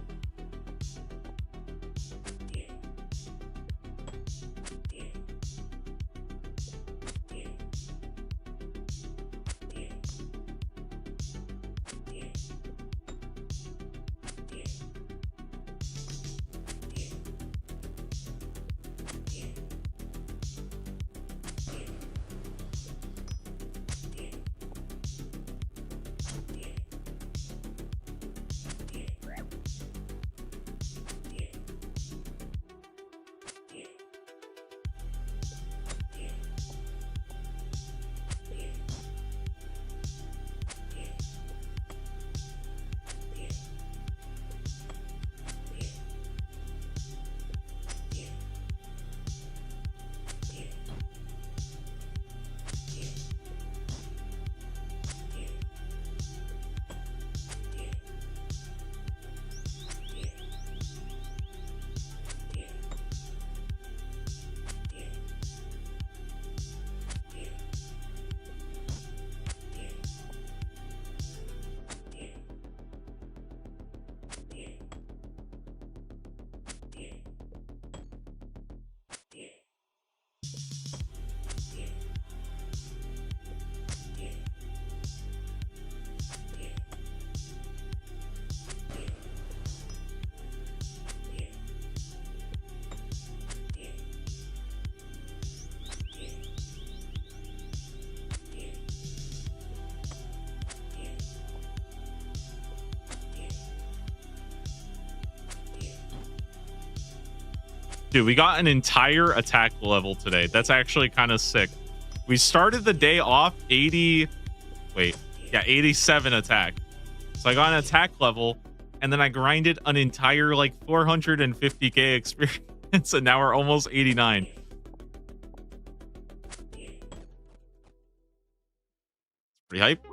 Dude, we got an entire attack level today. That's actually kind of sick. We started the day off 87 attack. So I got an attack level, and then I grinded an entire like 450k experience, and now we're almost 89. Pretty hype.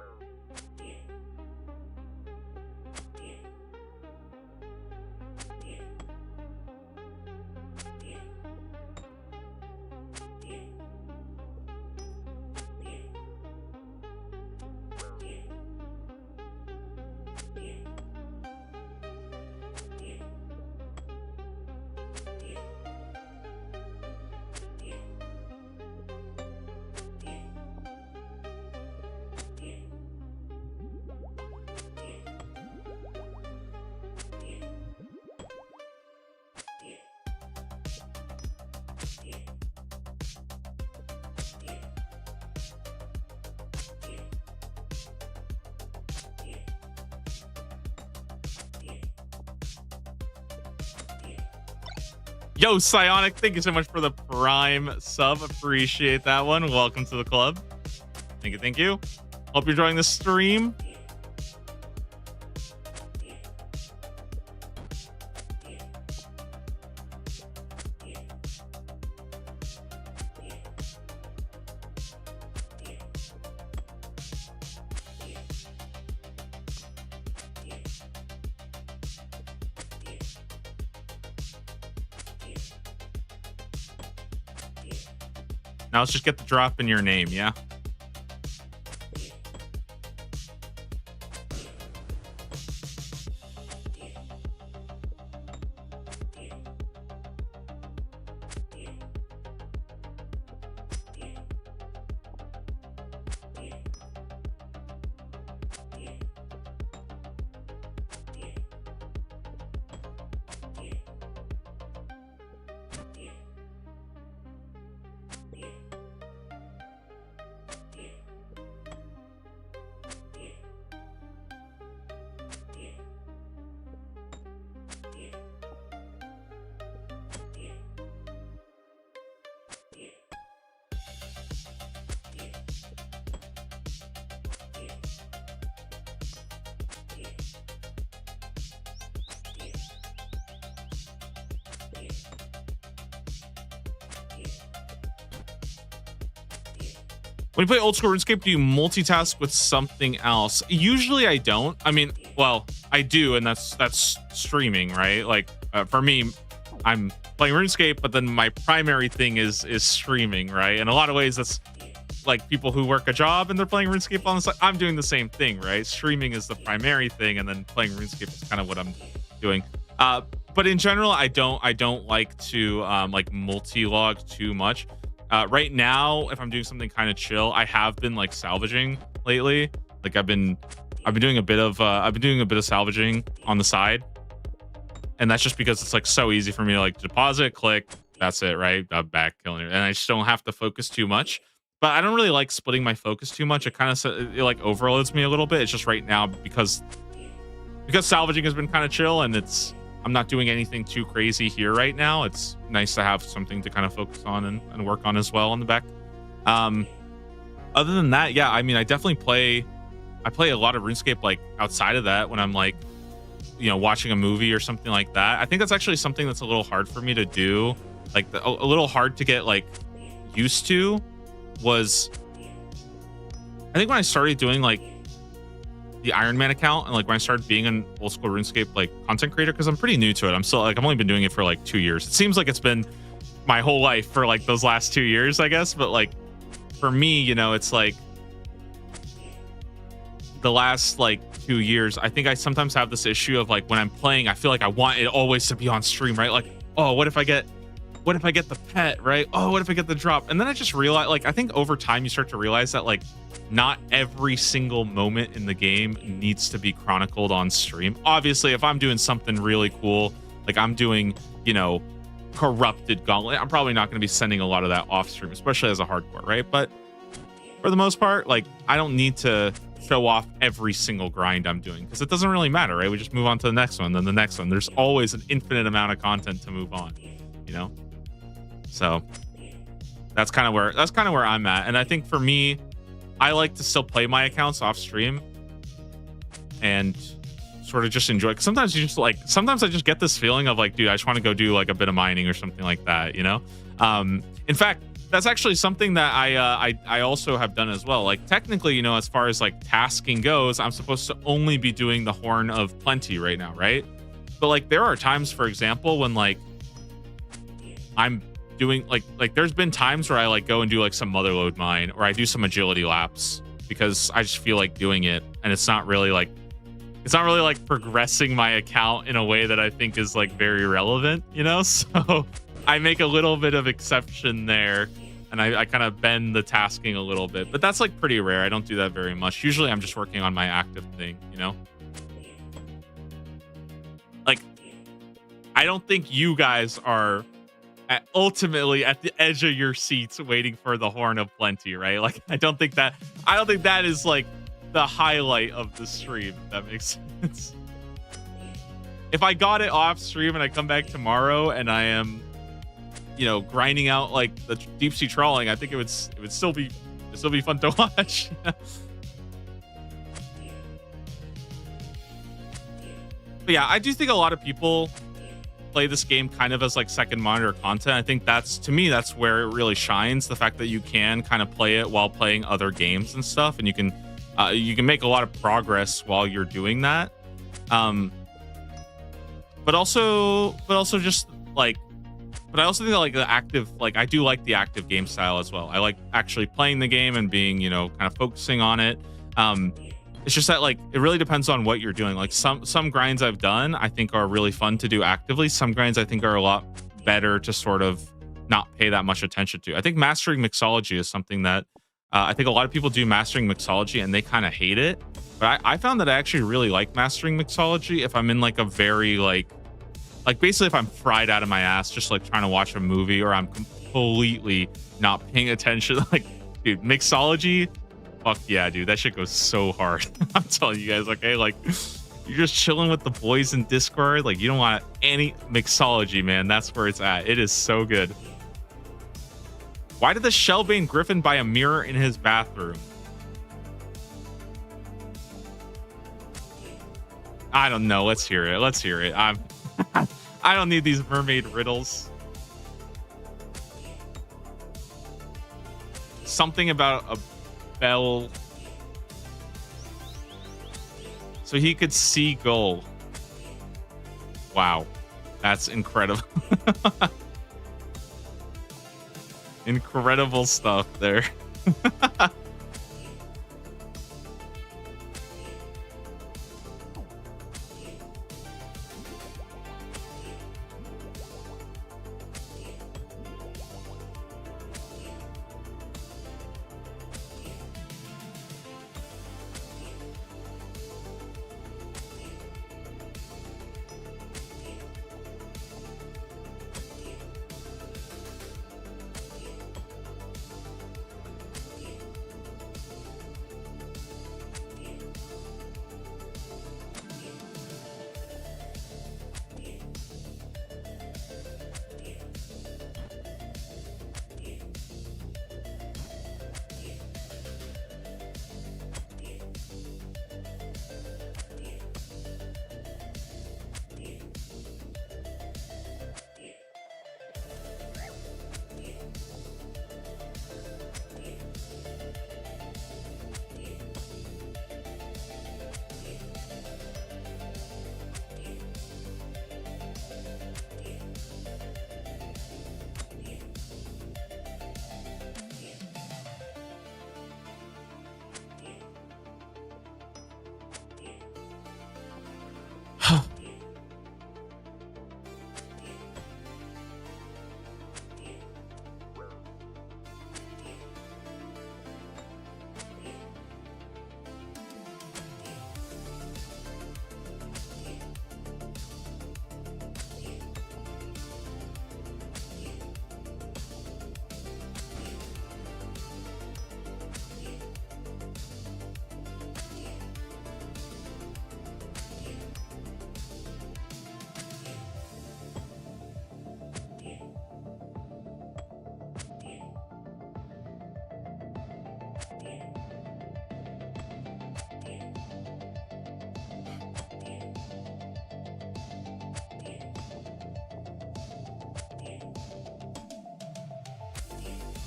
Yo, Psionic, thank you so much for the Prime sub. Appreciate that one. Welcome to the club. Thank you, thank you. Hope you're enjoying the stream. Now let's just get the drop in your name, yeah? When you play old school RuneScape, do you multitask with something else? Usually I don't. I mean, well, I do, and that's streaming, right? Like for me, I'm playing RuneScape, but then my primary thing is streaming, right? In a lot of ways, that's like people who work a job and they're playing RuneScape on the side. I'm doing the same thing, right? Streaming is the primary thing, and then playing RuneScape is kind of what I'm doing. But in general, I don't like to like multi-log too much. Right now, if I'm doing something kind of chill, I have been like salvaging lately. Like I've been doing a bit of salvaging on the side, and that's just because it's like so easy for me to like deposit, click, that's it, right? I'm back killing it, and I just don't have to focus too much. But I don't really like splitting my focus too much. It kind of like overloads me a little bit. It's just right now because salvaging has been kind of chill, and I'm not doing anything too crazy here right now. It's nice to have something to kind of focus on and work on as well in the back. Other than that, yeah, I mean, I definitely play a lot of RuneScape like outside of that when I'm like, you know, watching a movie or something like that. I think that's actually something that's a little hard for me to do. Like a little hard to get like used to was, I think when I started doing like the Iron Man account and like when I started being an old school RuneScape like content creator, because I'm pretty new to it. I'm still like, I've only been doing it for like 2 years. It seems like it's been my whole life for like those last 2 years, I guess. But like for me, you know, it's like the last like 2 years, I think I sometimes have this issue of like when I'm playing, I feel like I want it always to be on stream, right? Like, oh, what if I get the pet, right? Oh, what if I get the drop? And then I just realize, like, I think over time you start to realize that like not every single moment in the game needs to be chronicled on stream. Obviously, if I'm doing something really cool, like I'm doing, you know, corrupted gauntlet, I'm probably not going to be sending a lot of that off stream, especially as a hardcore, right? But for the most part, like I don't need to show off every single grind I'm doing because it doesn't really matter, right? We just move on to the next one, then the next one. There's always an infinite amount of content to move on, you know? So that's kind of where I'm at. And I think for me, I like to still play my accounts off stream and sort of just enjoy it. Sometimes I just get this feeling of like, dude, I just want to go do like a bit of mining or something like that, you know? In fact, that's actually something that I also have done as well. Like technically, you know, as far as like tasking goes, I'm supposed to only be doing the Horn of Plenty right now, right? But like there are times, for example, when like I'm doing like there's been times where I like go and do like some motherload mine or I do some agility laps because I just feel like doing it, and it's not really like progressing my account in a way that I think is like very relevant, you know? So I make a little bit of exception there, and I kind of bend the tasking a little bit, but that's like pretty rare. I don't do that very much. Usually I'm just working on my active thing, you know? Like I don't think you guys are ultimately at the edge of your seats waiting for the Horn of Plenty, right? Like I don't think that is like the highlight of the stream, if that makes sense. If I got it off stream and I come back tomorrow and I am grinding out like the deep sea trawling, I think it would still be fun to watch. But yeah, I do think a lot of people play this game kind of as like second monitor content. I think that's where it really shines. The fact that you can kind of play it while playing other games and stuff, and you can make a lot of progress while you're doing that. But also just like, but I also think that like the active, like I do like the active game style as well. I like actually playing the game and being, kind of focusing on it. It's just that like it really depends on what you're doing. Like some grinds I've done I think are really fun to do actively. Some grinds I think are a lot better to sort of not pay that much attention to. I think mastering mixology is something that I think a lot of people do mastering mixology and they kind of hate it. But I found that I actually really like mastering mixology if I'm in like a very like basically if I'm fried out of my ass just like trying to watch a movie, or I'm completely not paying attention. Like, dude, mixology, fuck yeah, dude, that shit goes so hard. I'm telling you guys, okay, like you're just chilling with the boys in Discord, like you don't want any mixology, man. That's where it's at. It is so good. Why did the Shellbane Griffin buy a mirror in his bathroom? I don't know. Let's hear it. I don't need these mermaid riddles. Something about a bell. So he could Seagull. Wow. That's incredible. Incredible stuff there.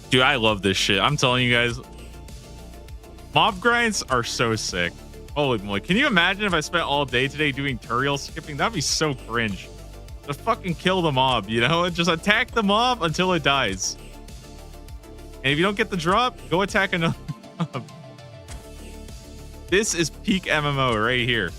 Dude, I love this shit. I'm telling you guys, mob grinds are so sick. Holy moly. Can you imagine if I spent all day today doing tutorial skipping? That'd be so cringe. Just fucking kill the mob, Just attack the mob until it dies. And if you don't get the drop, go attack another mob. This is peak MMO right here.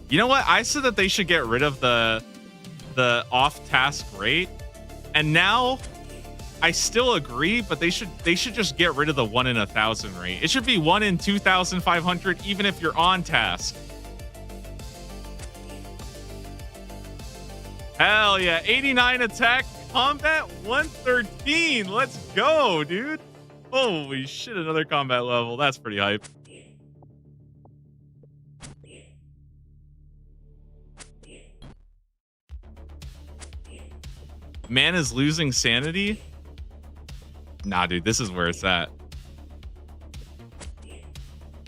You know what? I said that they should get rid of the off-task rate, and now I still agree, but they should just get rid of the 1 in 1,000 rate. It should be 1 in 2,500, even if you're on task. Hell yeah! 89 attack, combat 113. Let's go, dude. Holy shit, another combat level. That's pretty hype. Man is losing sanity? Nah, dude, this is where it's at.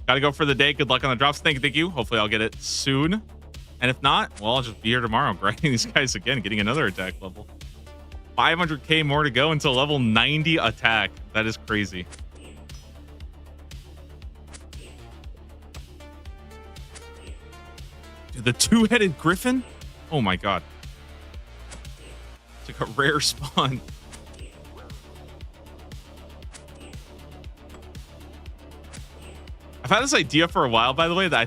Gotta go for the day. Good luck on the drops. Thank you. Hopefully I'll get it soon. And if not, well, I'll just be here tomorrow grinding these guys again, getting another attack level. 500k more to go until level 90 attack. That is crazy. Dude, the two-headed griffin? Oh my god. It's like a rare spawn. I've had this idea for a while, by the way, that I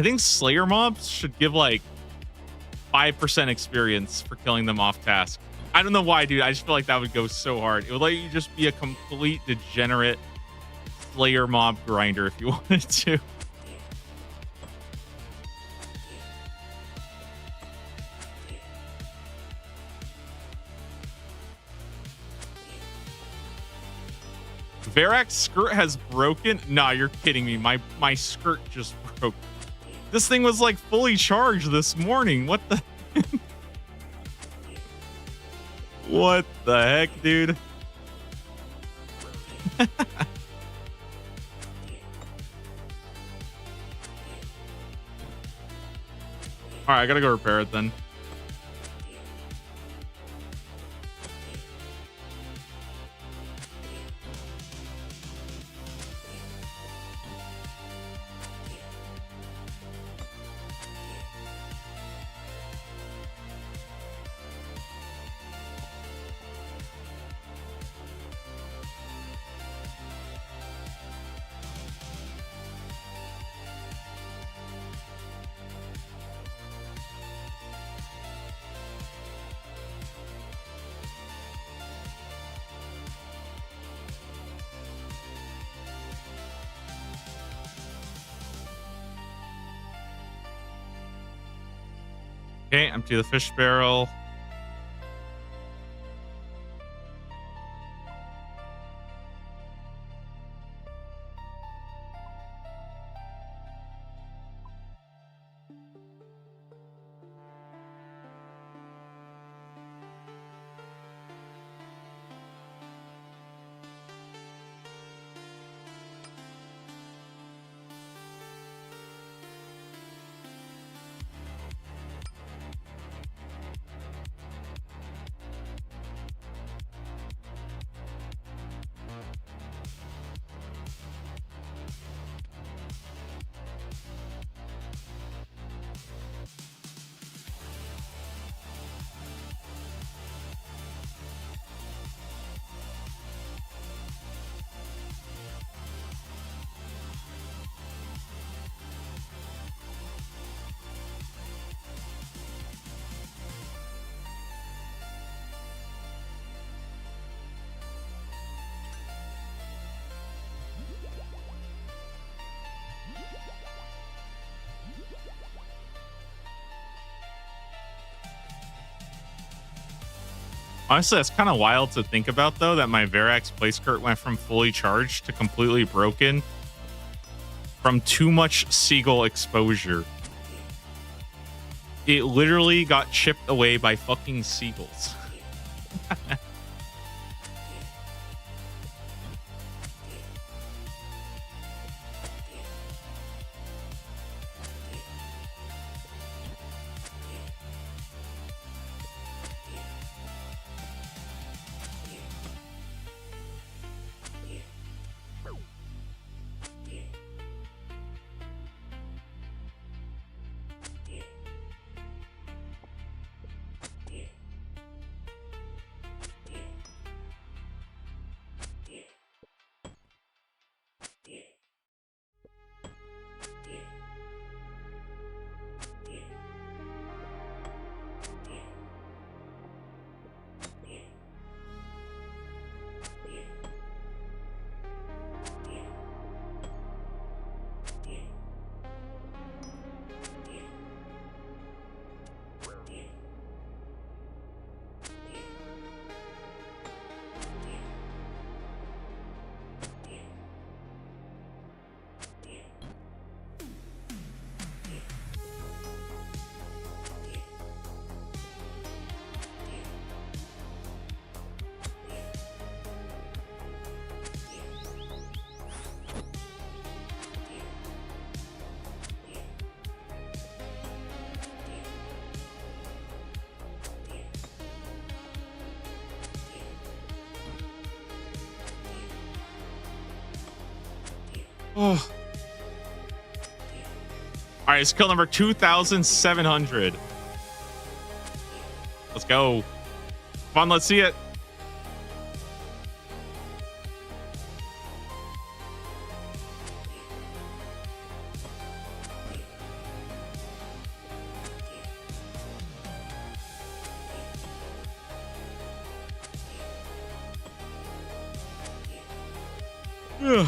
think Slayer mobs should give like 5% experience for killing them off task. I don't know why, dude. I just feel like that would go so hard. It would let you just be a complete degenerate Slayer mob grinder if you wanted to. Varac's skirt has broken? Nah, you're kidding me. My skirt just broke. This thing was like fully charged this morning. What the What the heck, dude? All right, I gotta go repair it then. Okay, empty the fish barrel. Honestly, that's kind of wild to think about, though, that my Varac's place skirt went from fully charged to completely broken from too much Seagull exposure. It literally got chipped away by fucking seagulls. Oh. All right, skill number 2,700. Let's go. Come on, let's see it. Ugh.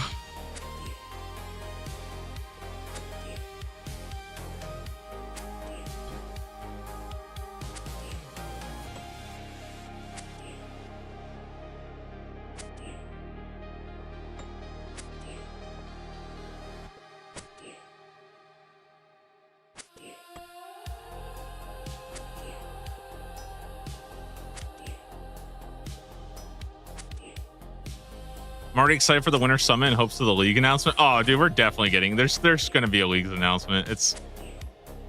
I'm already excited for the Winter Summit in hopes of the league announcement. Oh, dude, we're definitely getting there's going to be a league's announcement.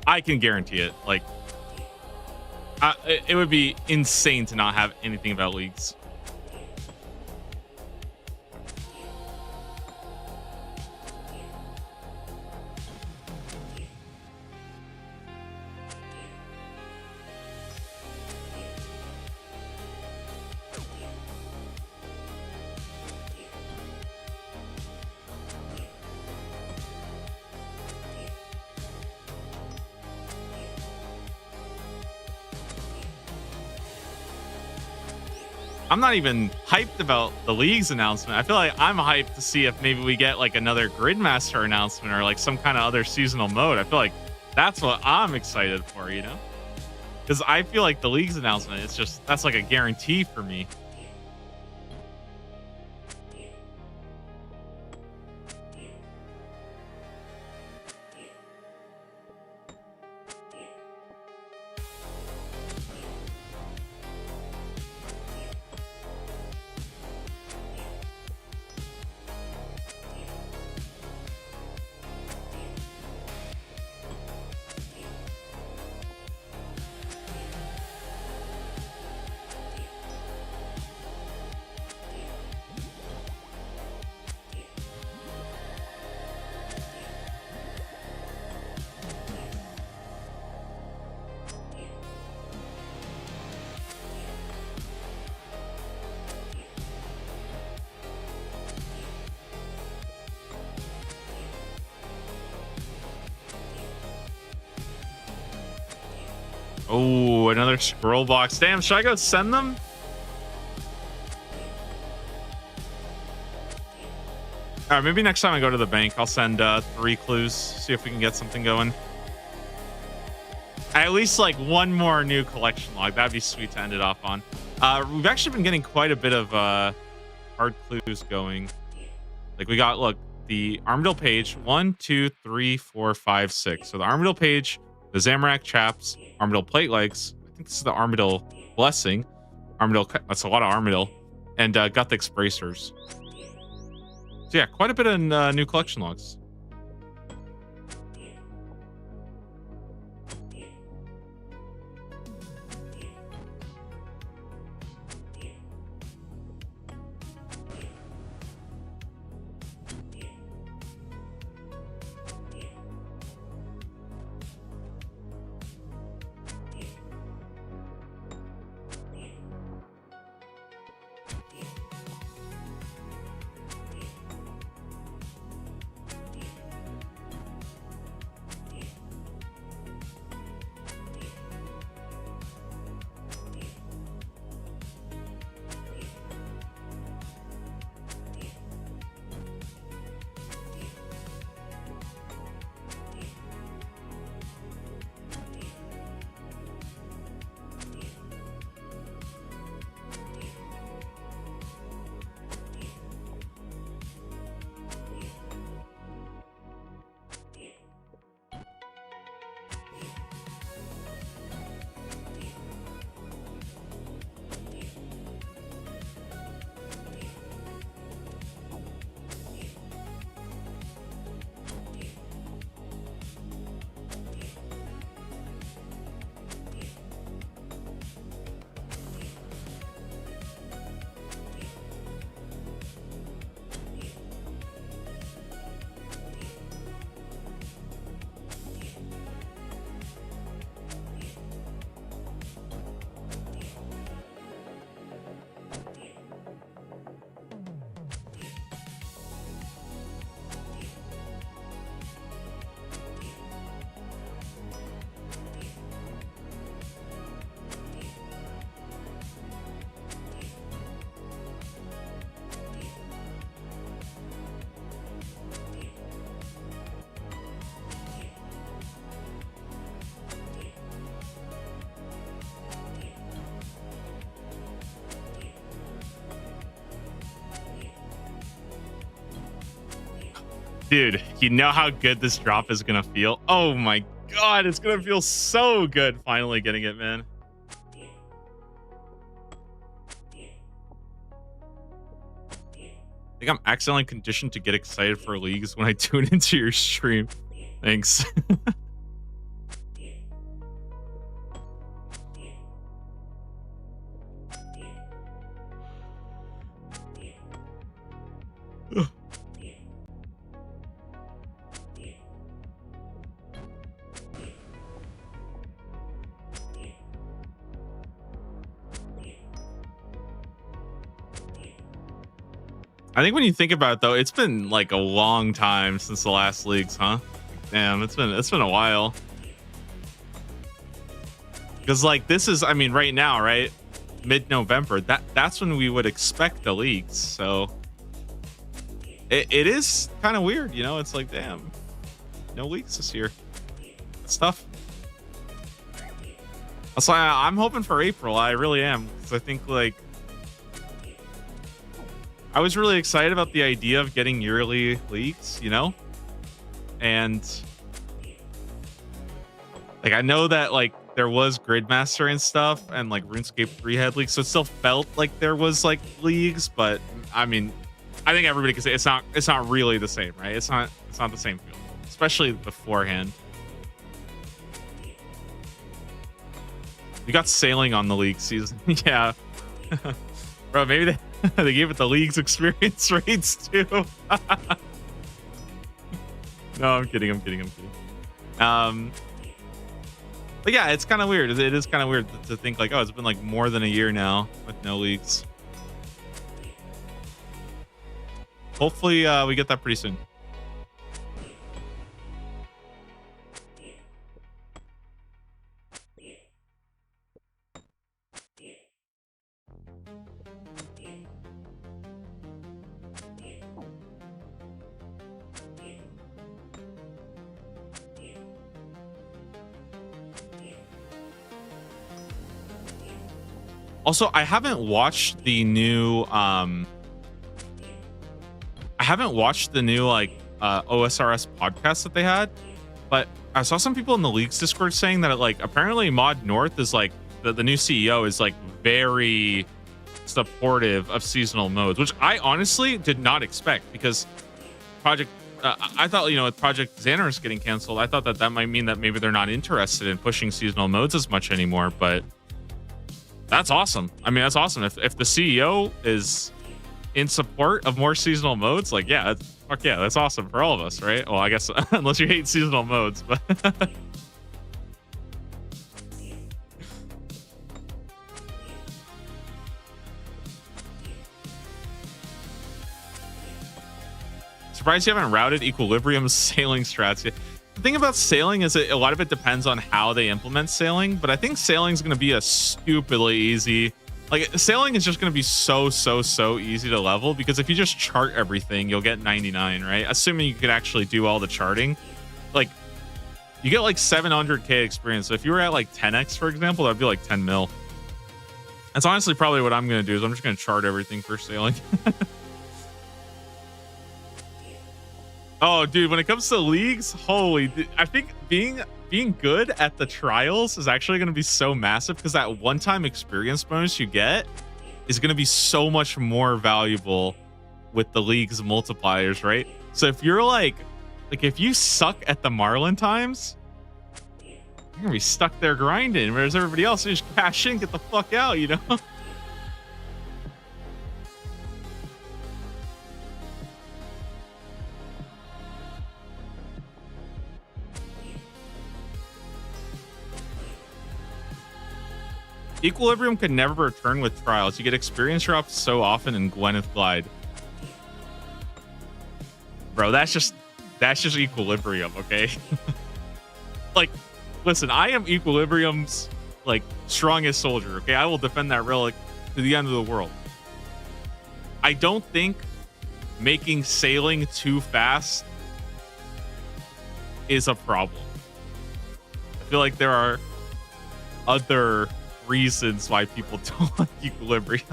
I can guarantee it. Like, it would be insane to not have anything about leagues. I'm not even hyped about the league's announcement. I feel like I'm hyped to see if maybe we get like another Gridmaster announcement or like some kind of other seasonal mode. I feel like that's what I'm excited for, you know? Because I feel like the league's announcement, that's like a guarantee for me. Oh, another scroll box. Damn, should I go send them? All right, maybe next time I go to the bank, I'll send 3 clues, see if we can get something going. At least like one more new collection log. That'd be sweet to end it off on. We've actually been getting quite a bit of hard clues going. Like we got, look, the Armadillo page, 1, 2, 3, 4, 5, 6. So the Armadillo page, the Zamorak chaps, Armadillo plate legs. I think this is the Armadillo blessing. Armadillo, that's a lot of Armadillo. And got the Expressors. So yeah, quite a bit of new collection logs. Dude, you know how good this drop is gonna feel? Oh my god, it's gonna feel so good finally getting it, man. I think I'm accidentally conditioned to get excited for leagues when I tune into your stream. Thanks. I think when you think about it, though, it's been like a long time since the last leagues, huh? Damn, it's been a while. Because like this is, I mean, right now, right, mid-November, that's when we would expect the leagues. So it is kind of weird, you know. It's like, damn, no leagues this year. It's tough. That's why I'm hoping for April. I really am, because I think like. I was really excited about the idea of getting yearly leagues, you know? And like I know that like there was Gridmaster and stuff and like RuneScape 3 had leagues, so it still felt like there was like leagues, but I mean I think everybody can say it's not really the same, right? It's not the same feel, especially beforehand. You got sailing on the league season. Yeah. Bro, maybe they gave it the league's experience rates too. No, I'm kidding. But yeah, it's kind of weird. It is kind of weird to think like, oh, it's been like more than a year now with no leagues. Hopefully we get that pretty soon. Also, I haven't watched the new like OSRS podcast that they had, but I saw some people in the league's Discord saying that like apparently Mod North is like the new CEO is like very supportive of seasonal modes, which I honestly did not expect, because Project I thought, you know, with Project Xanar's getting canceled, I thought that might mean that maybe they're not interested in pushing seasonal modes as much anymore, but that's awesome. I mean, that's awesome. If the CEO is in support of more seasonal modes, like, yeah, fuck yeah, that's awesome for all of us, right? Well, I guess unless you hate seasonal modes, but surprised you haven't routed Equilibrium's sailing strats yet. The thing about sailing is that a lot of it depends on how they implement sailing, but I think sailing is going to be a stupidly easy. Like, sailing is just going to be so easy to level, because if you just chart everything, you'll get 99, right? Assuming you could actually do all the charting. Like, you get like 700k experience. So if you were at like 10x, for example, that'd be like 10 mil. That's honestly probably what I'm going to do, is I'm just going to chart everything for sailing. Oh, dude, when it comes to leagues, I think being good at the trials is actually going to be so massive, because that one-time experience bonus you get is going to be so much more valuable with the league's multipliers, right? So if you're like if you suck at the Marlin times, you're going to be stuck there grinding, whereas everybody else, you just cash in, get the fuck out, you know? Equilibrium could never return with trials. You get experience drops so often in Gwyneth Glide. Bro, that's just Equilibrium, okay? Like, listen, I am Equilibrium's like strongest soldier, okay? I will defend that relic to the end of the world. I don't think making sailing too fast is a problem. I feel like there are other reasons why people don't like Equilibrium.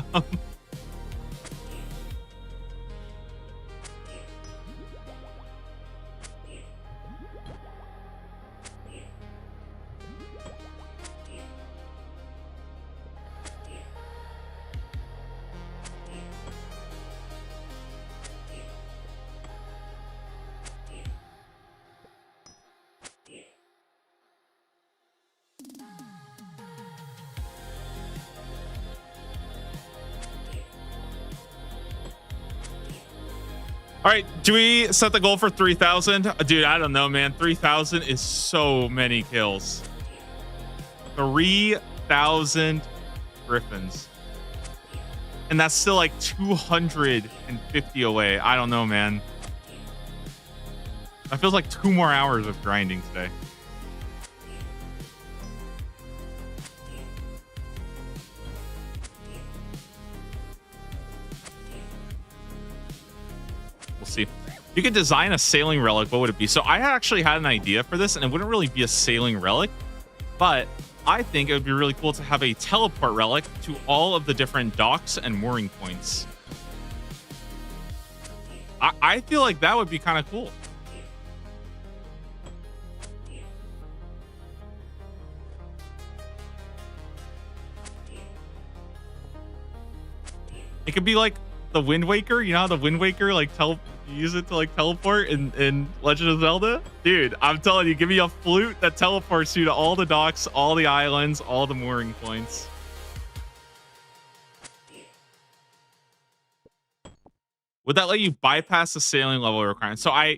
All right, do we set the goal for 3,000? Dude, I don't know, man. 3,000 is so many kills. 3,000 griffins. And that's still like 250 away. I don't know, man. That feels like 2 more hours of grinding today. We'll see. You could design a sailing relic. What would it be? So I actually had an idea for this, and it wouldn't really be a sailing relic, but I think it would be really cool to have a teleport relic to all of the different docks and mooring points. I feel like that would be kind of cool. It could be like the Wind Waker. You know how the Wind Waker like you use it to like teleport in Legend of Zelda? Dude, I'm telling you, give me a flute that teleports you to all the docks, all the islands, all the mooring points. Would that let you bypass the sailing level requirement? So I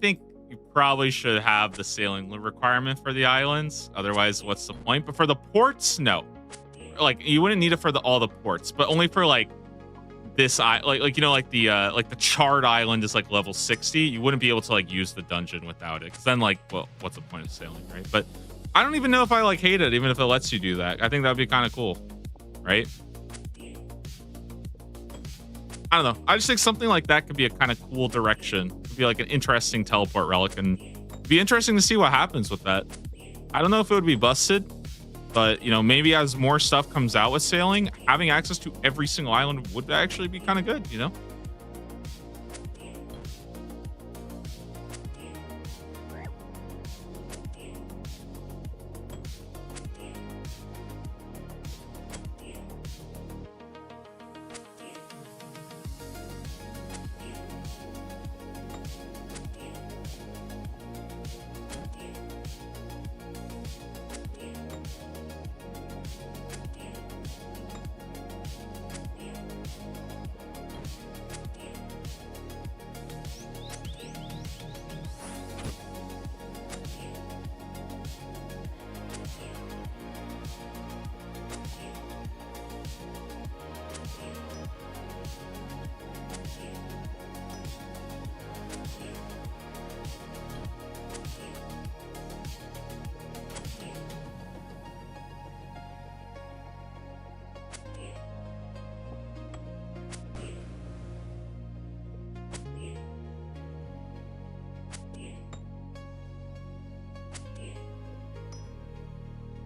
think you probably should have the sailing requirement for the islands. Otherwise, what's the point? But for the ports, no. Like you wouldn't need it for all the ports, but only for like this like you know, like the charred island is like level 60. You wouldn't be able to like use the dungeon without it, because then like, well, what's the point of sailing, right? But I don't even know if I like hate it, even if it lets you do that. I think that'd be kind of cool, right? I don't know. I just think something like that could be a kind of cool direction. It could be like an interesting teleport relic, and it'd be interesting to see what happens with that. I don't know if it would be busted, but you know, maybe as more stuff comes out with sailing, having access to every single island would actually be kind of good, you know?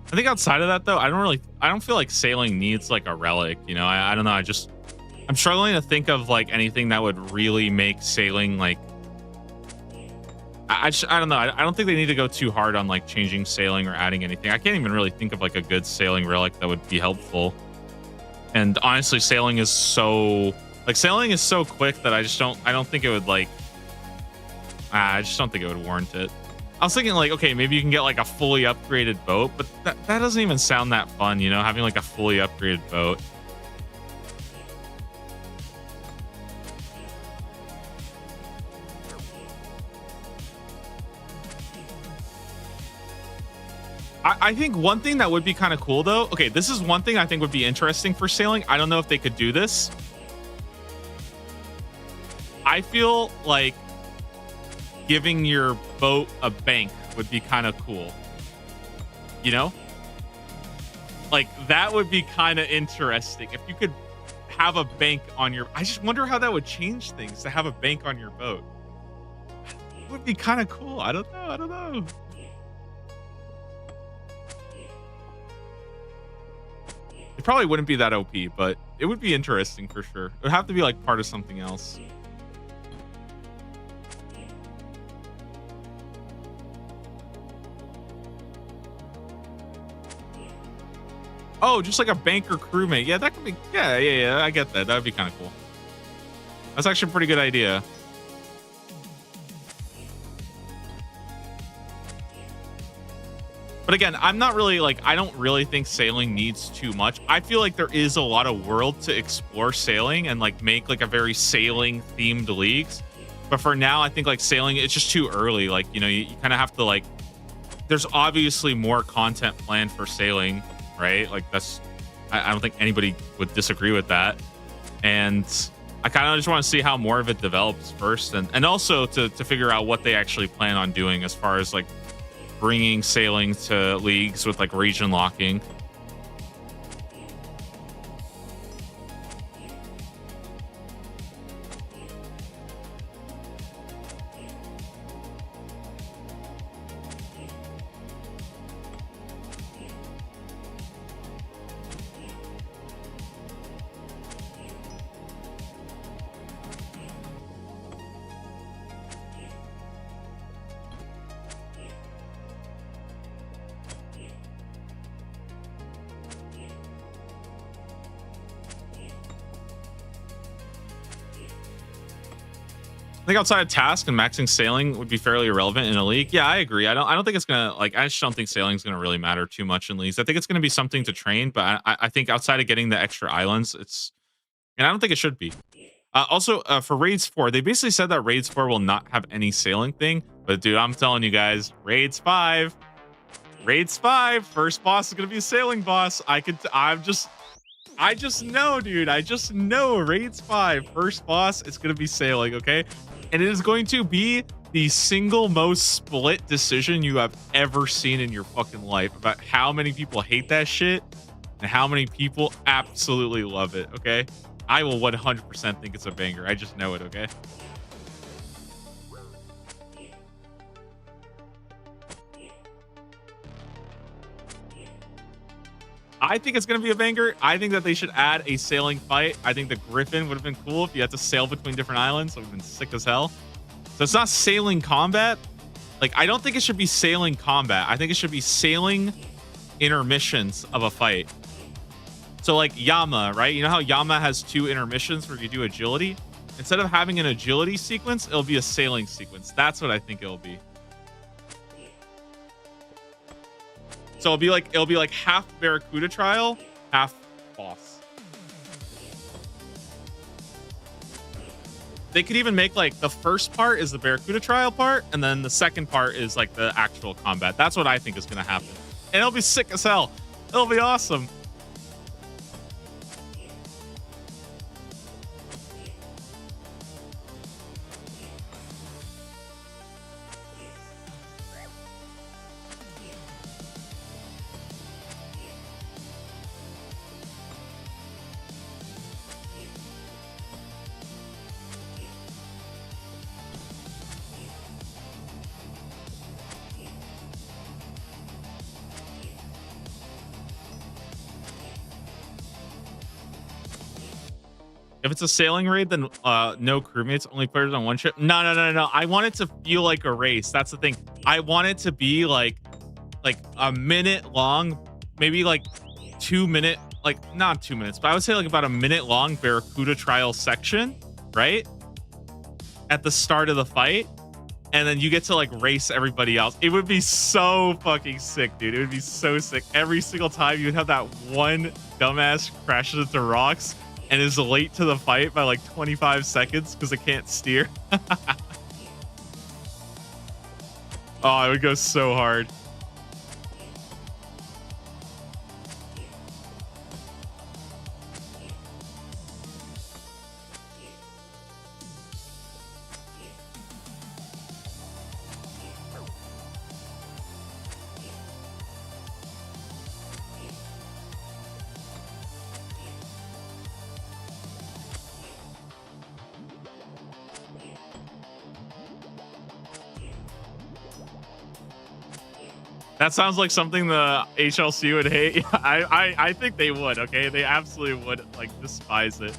I think outside of that, though, I don't feel like sailing needs like a relic, you know? I don't know. I'm struggling to think of like anything that would really make sailing like, I don't know. I don't think they need to go too hard on like changing sailing or adding anything. I can't even really think of like a good sailing relic that would be helpful. And honestly, sailing is so quick that I don't think it would like, I just don't think it would warrant it. I was thinking like, okay, maybe you can get like a fully upgraded boat, but that doesn't even sound that fun, you know, having like a fully upgraded boat. I think one thing that would be kind of cool though, okay, this is one thing I think would be interesting for sailing. I don't know if they could do this. I feel like giving your boat a bank would be kind of cool, you know, like that would be kind of interesting if you could have a bank on your, I just wonder how that would change things to have a bank on your boat. It would be kind of cool. I don't know. It probably wouldn't be that OP, but it would be interesting for sure. It would have to be like part of something else. Oh, just like a banker crewmate. Yeah, that could be. Yeah. I get that. That would be kind of cool. That's actually a pretty good idea. But again, I'm not really like, I don't really think sailing needs too much. I feel like there is a lot of world to explore sailing and like make like a very sailing themed leagues. But for now, I think like sailing, it's just too early. Like, you know, you kind of have to like, there's obviously more content planned for sailing, right? Like that's, I don't think anybody would disagree with that. And I kind of just want to see how more of it develops first. And also to figure out what they actually plan on doing as far as like bringing sailing to leagues with like region locking. I think outside of task and maxing sailing would be fairly irrelevant in a league. Yeah, I agree. I don't think it's gonna like. I just don't think sailing's gonna really matter too much in leagues. I think it's gonna be something to train, but I think outside of getting the extra islands, it's, and I don't think it should be. Also, for Raids 4, they basically said that Raids 4 will not have any sailing thing. But dude, I'm telling you guys, Raids 5, first boss is gonna be a sailing boss. I just know, dude. I just know Raids 5, first boss, it's gonna be sailing, okay? And it is going to be the single most split decision you have ever seen in your fucking life about how many people hate that shit and how many people absolutely love it, okay? I will 100% think it's a banger. I just know it, okay? I think it's going to be a banger. I think that they should add a sailing fight. I think the Griffin would have been cool if you had to sail between different islands. It would have been sick as hell. So it's not sailing combat. Like, I don't think it should be sailing combat. I think it should be sailing intermissions of a fight. So like Yama, right? You know how Yama has 2 intermissions where you do agility? Instead of having an agility sequence, it'll be a sailing sequence. That's what I think it'll be. So it'll be like half Barracuda trial, half boss. They could even make like the first part is the Barracuda trial part, and then the second part is like the actual combat. That's what I think is gonna happen. And it'll be sick as hell. It'll be awesome. If it's a sailing raid, then no crewmates, only players on one ship. No. I want it to feel like a race. That's the thing. I want it to be like a minute long, maybe like 2 minute, like not 2 minutes, but I would say like about a minute long Barracuda trial section, right? At the start of the fight. And then you get to like race everybody else. It would be so fucking sick, dude. It would be so sick. Every single time you would have that one dumbass crashes into rocks and is late to the fight by like 25 seconds because it can't steer. Oh, it would go so hard. That sounds like something the HLC would hate. I think they would, okay? They absolutely would, like, despise it.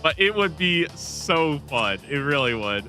But it would be so fun. It really would.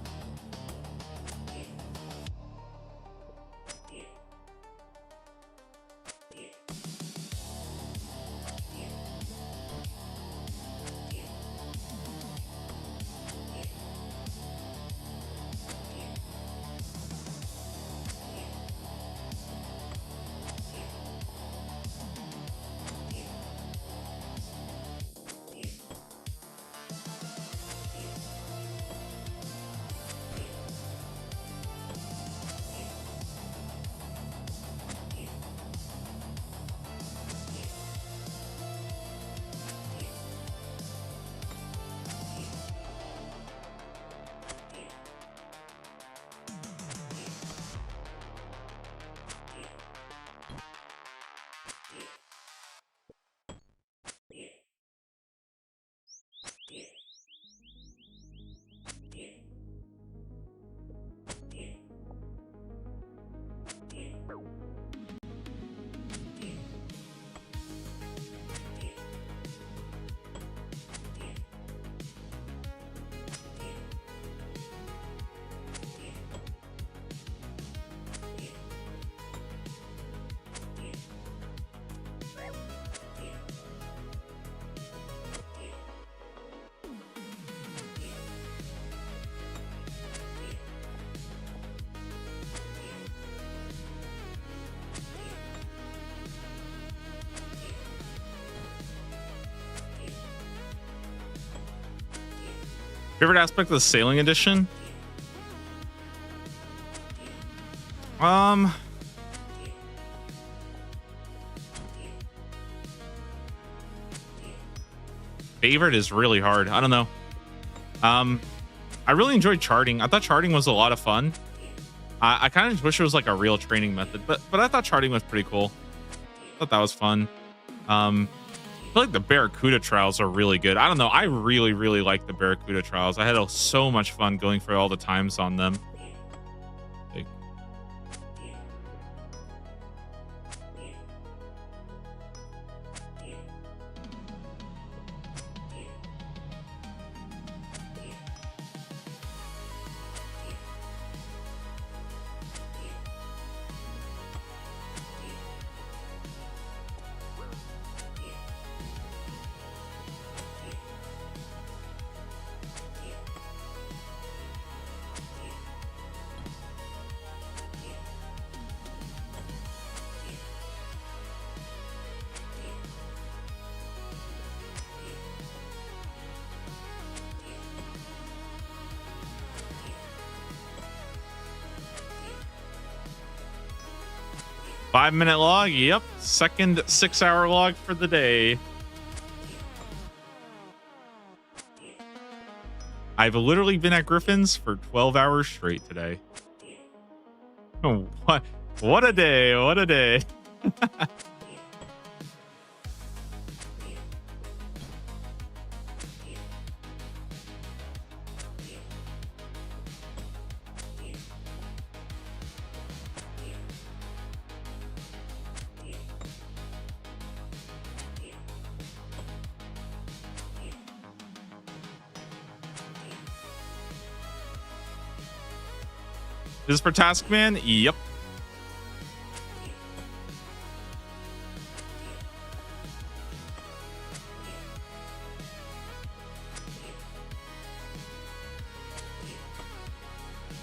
Favorite aspect of the sailing edition? Favorite is really hard. I don't know. I really enjoyed charting. I thought charting was a lot of fun. I kind of just wish it was like a real training method, but I thought charting was pretty cool. I thought that was fun. I feel like the Barracuda trials are really good. I don't know. I really, really like the Barracuda trials. I had so much fun going for all the times on them. Like, 5-minute log. Yep. Second 6-hour log for the day. I've literally been at Griffin's for 12 hours straight today. Oh, what a day. What a day. This is for Taskman? Yep.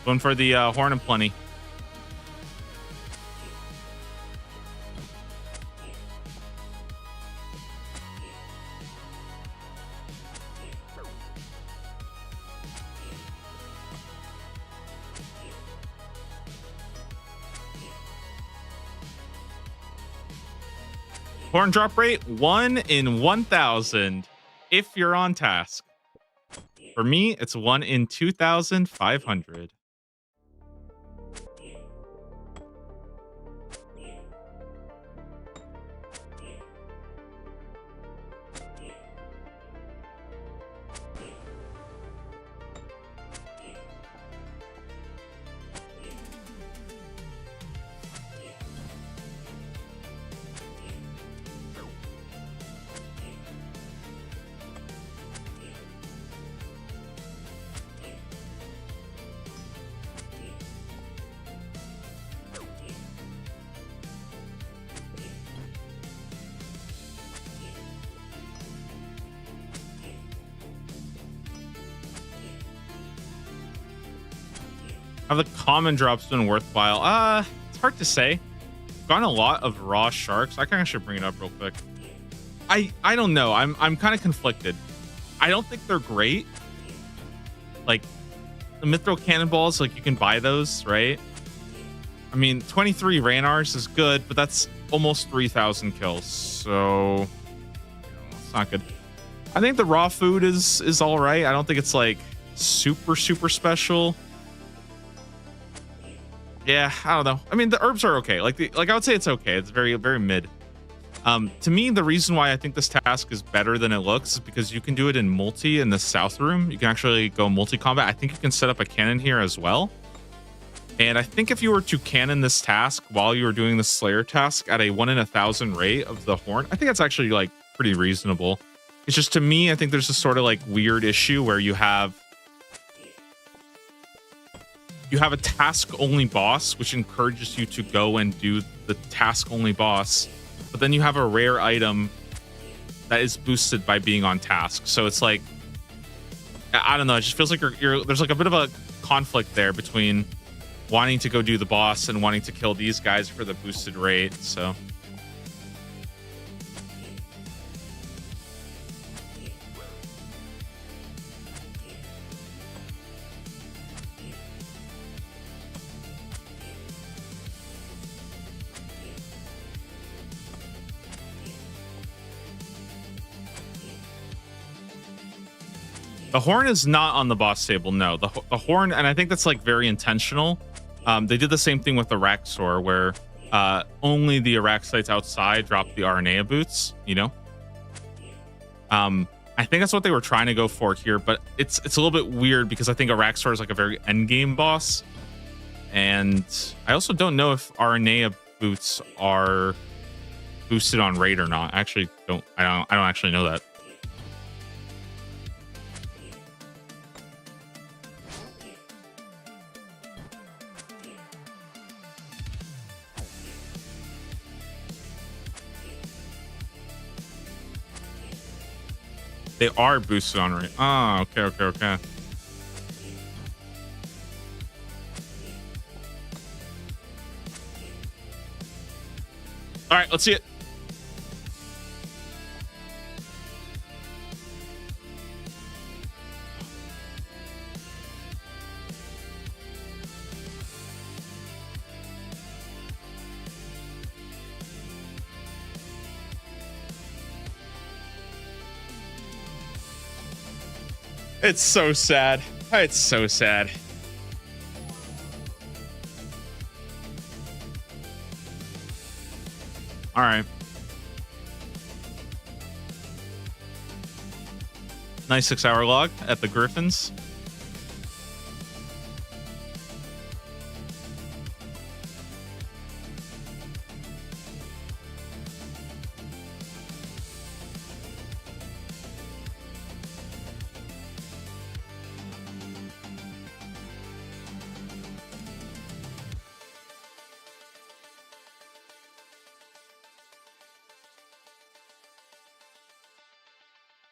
Going for the Horn and Plenty. Horn drop rate 1 in 1,000 if you're on task. For me, it's 1 in 2,500. Have the common drops been worthwhile? It's hard to say. Gotten a lot of raw sharks. I kind of should bring it up real quick. I don't know. I'm kind of conflicted. I don't think they're great. Like the Mithril cannonballs, like you can buy those, right? I mean, 23 Ranars is good, but that's almost 3,000 kills. So it's not good. I think the raw food is all right. I don't think it's like super special. Yeah, I don't know. I mean, the herbs are okay. Like I would say it's okay. It's very mid. To me, the reason why I think this task is better than it looks is because you can do it in multi in the south room. You can actually go multi-combat. I think you can set up a cannon here as well. And I think if you were to cannon this task while you were doing the Slayer task at a 1 in 1,000 rate of the Horn, I think that's actually like pretty reasonable. It's just, to me, I think there's this sort of like weird issue where you have a task-only boss, which encourages you to go and do the task-only boss, but then you have a rare item that is boosted by being on task. So it's like, I don't know. It just feels like there's like a bit of a conflict there between wanting to go do the boss and wanting to kill these guys for the boosted rate. So The horn is not on the boss table. No, the horn, and I think that's like very intentional. They did the same thing with the Raxor, where only the Araxites outside drop the Aranea boots. You know, I think that's what they were trying to go for here, but it's a little bit weird because I think Araxor is like a very end game boss, and I also don't know if Aranea boots are boosted on raid or not. I actually don't. I don't actually know that. They are boosted on raid. Oh, okay. All right, let's see it. It's so sad. It's so sad. All right. Nice 6-hour log at the Griffins.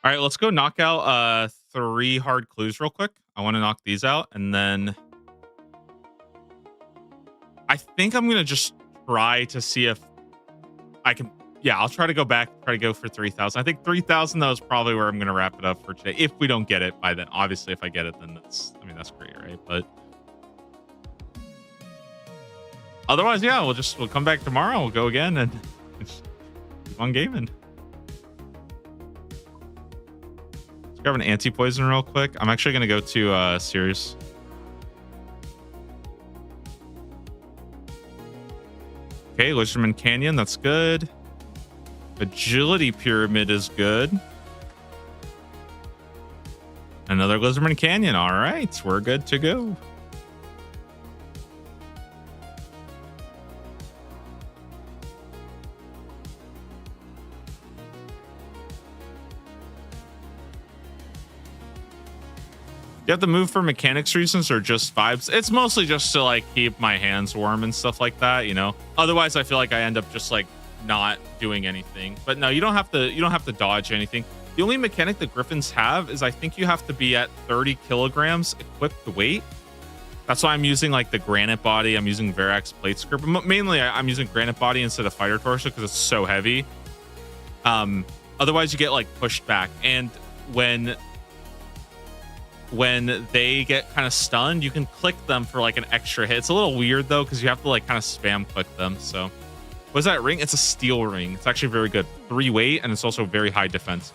All right, let's go knock out 3 hard clues real quick. I want to knock these out, and then I think I'm gonna just try to see if I can. Yeah, I'll try to go back, try to go for 3,000. I think 3,000 though is probably where I'm gonna wrap it up for today. If we don't get it by then, obviously, if I get it, then that's that's great, right? But otherwise, yeah, we'll come back tomorrow. We'll go again and keep on gaming. Grab an anti-poison real quick. I'm actually gonna go to Sears. Okay, Lizardman Canyon, that's good. Agility Pyramid is good. Another Lizardman Canyon. All right, we're good to go. You have to move for mechanics reasons or just vibes? It's mostly just to like keep my hands warm and stuff like that, you know. Otherwise, I feel like I end up just like not doing anything. But no, you don't have to dodge anything. The only mechanic that Griffins have is I think you have to be at 30 kilograms equipped weight. That's why I'm using like the granite body. I'm using Verax plate script. Mainly, I'm using granite body instead of fighter torso because it's so heavy. Otherwise, you get like pushed back, and when they get kind of stunned, you can click them for like an extra hit. It's a little weird though, because you have to like kind of spam click them. So what is that ring? It's a steel ring. It's actually very good. 3 weight, and it's also very high defense.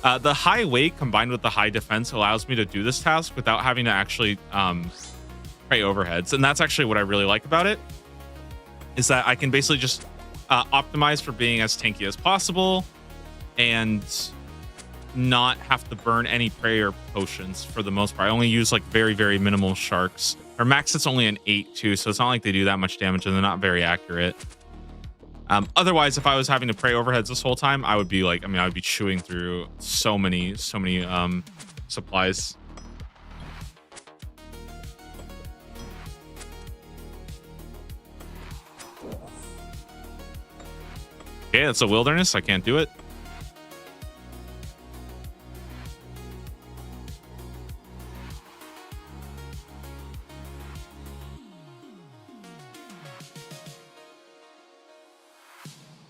The high weight combined with the high defense allows me to do this task without having to actually pray overheads. And that's actually what I really like about it, is that I can basically just optimize for being as tanky as possible and not have to burn any prayer potions for the most part. I only use like very, very minimal sharks. Or max it's only an 8 too, so it's not like they do that much damage, and they're not very accurate. Otherwise, if I was having to pray overheads this whole time, I would be like, I would be chewing through so many supplies. Okay, that's a wilderness. I can't do it.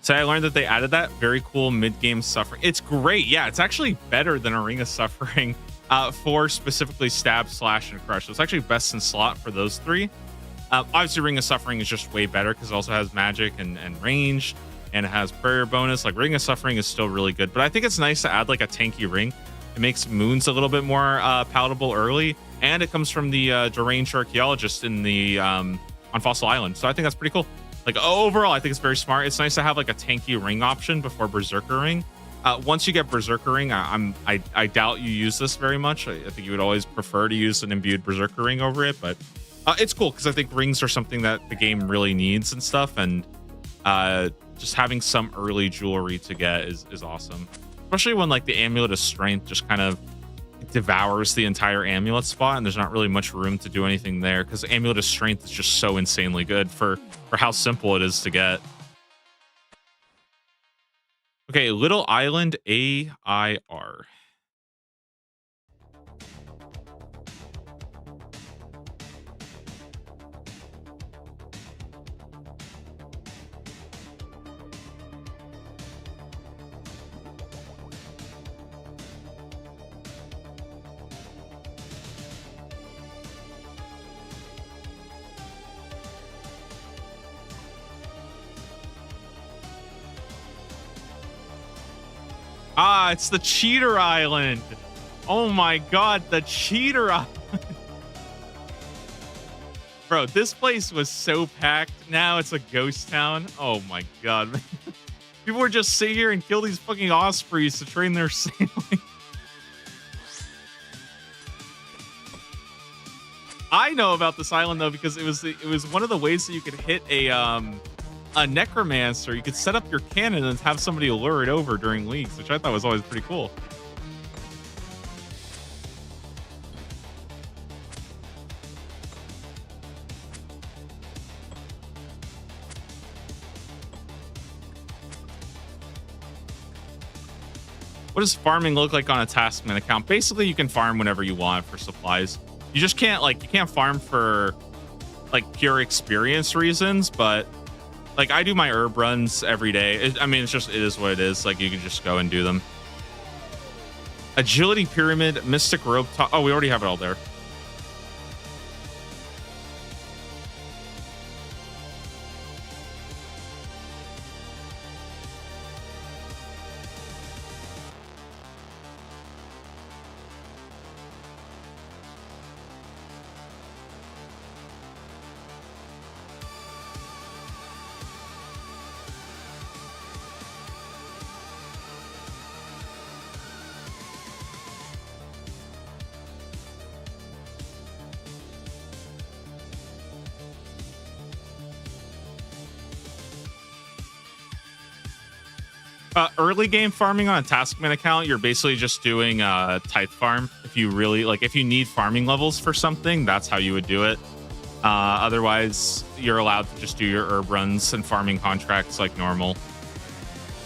So I learned that they added that very cool mid-game suffering. It's great. Yeah, it's actually better than a Ring of Suffering for specifically stab, slash, and crush. So it's actually best in slot for those 3. Obviously, Ring of Suffering is just way better because it also has magic and range, and it has prayer bonus. Like Ring of Suffering is still really good, but I think it's nice to add like a tanky ring. It makes moons a little bit more palatable early, and it comes from the deranged archaeologist in the on Fossil Island. So I think that's pretty cool. Like overall, I think it's very smart. It's nice to have like a tanky ring option before Berserker Ring. Once you get Berserker Ring, I doubt you use this very much. I think you would always prefer to use an imbued Berserker Ring over it, but it's cool because I think rings are something that the game really needs and stuff, and just having some early jewelry to get is awesome. Especially when like the Amulet of Strength just kind of devours the entire amulet spot and there's not really much room to do anything there because Amulet of Strength is just so insanely good for how simple it is to get. Okay, Little Island AIR. Ah, it's the Cheater Island. Oh my god, the Cheater Island. Bro, this place was so packed. Now it's a ghost town. Oh my god. People were just sit here and kill these fucking ospreys to train their sailing. I know about this island though because it was one of the ways that you could hit a necromancer. You could set up your cannon and have somebody lure it over during leagues, which I thought was always pretty cool. What does farming look like on a Taskman account? Basically, you can farm whenever you want for supplies. You just can't you can't farm for like pure experience reasons, but like I do my herb runs every day. I mean, it is what it is. Like you can just go and do them. Agility Pyramid, Mystic Rope Top. Oh, we already have it all there. Early game farming on a Taskman account, you're basically just doing tithe farm. If you really if you need farming levels for something, that's how you would do it. Otherwise, you're allowed to just do your herb runs and farming contracts like normal.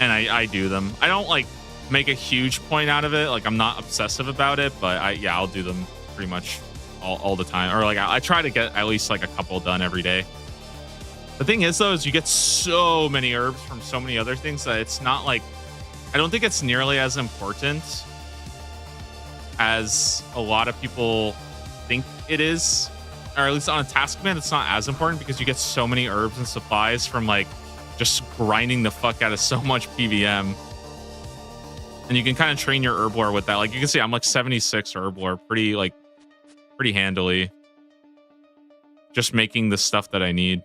And I do them. I don't make a huge point out of it. Like I'm not obsessive about it, but I'll do them pretty much all the time. Or I try to get at least a couple done every day. The thing is, though, is you get so many herbs from so many other things that it's not I don't think it's nearly as important as a lot of people think it is. Or at least on a Taskman, it's not as important because you get so many herbs and supplies from just grinding the fuck out of so much PVM. And you can kind of train your herb lore with that. You can see I'm 76 herb lore pretty handily. Just making the stuff that I need.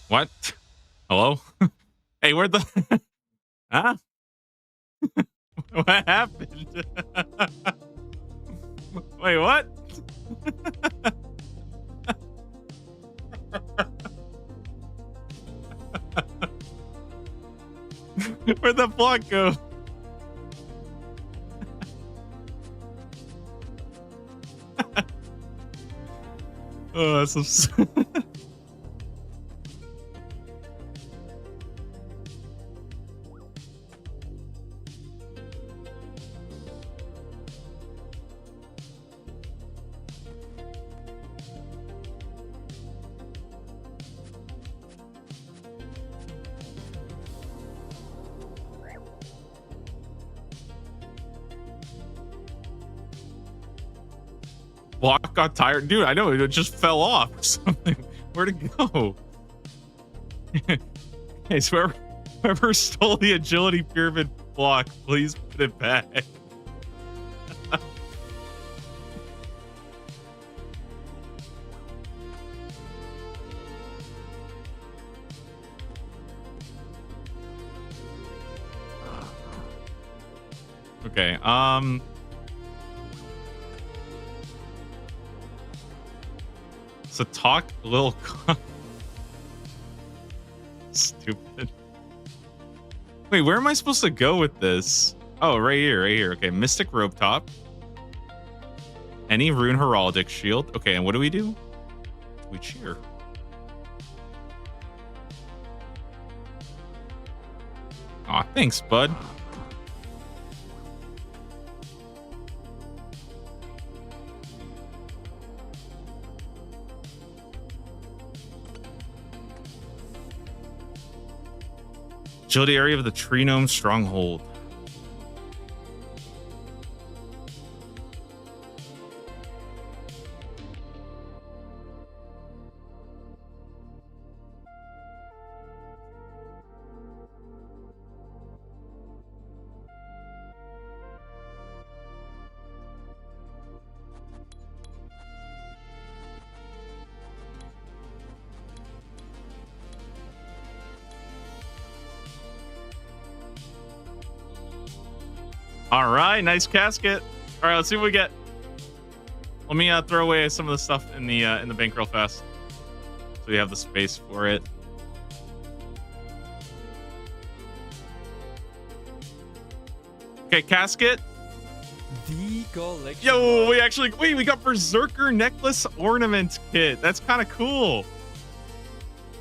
What? Hello? Hey, where'd the... Huh? What happened? Wait, what? Where'd that block go? Oh, that's so... Block got tired. Dude, I know. It just fell off or something. Where'd it go? Hey, so whoever stole the agility pyramid block, please put it back. Okay, so talk a little stupid. Wait, where am I supposed to go with this? Oh, right here, right here. Okay, Mystic Robe Top. Any Rune Heraldic Shield. Okay, and what do? We cheer. Aw, thanks, bud. Agility area of the Tree Gnome Stronghold. All right, nice casket. All right, let's see what we get. Let me throw away some of the stuff in the bank real fast, so we have the space for it. Okay, casket. The collection. Yo, we got Berserker Necklace Ornament Kit. That's kind of cool.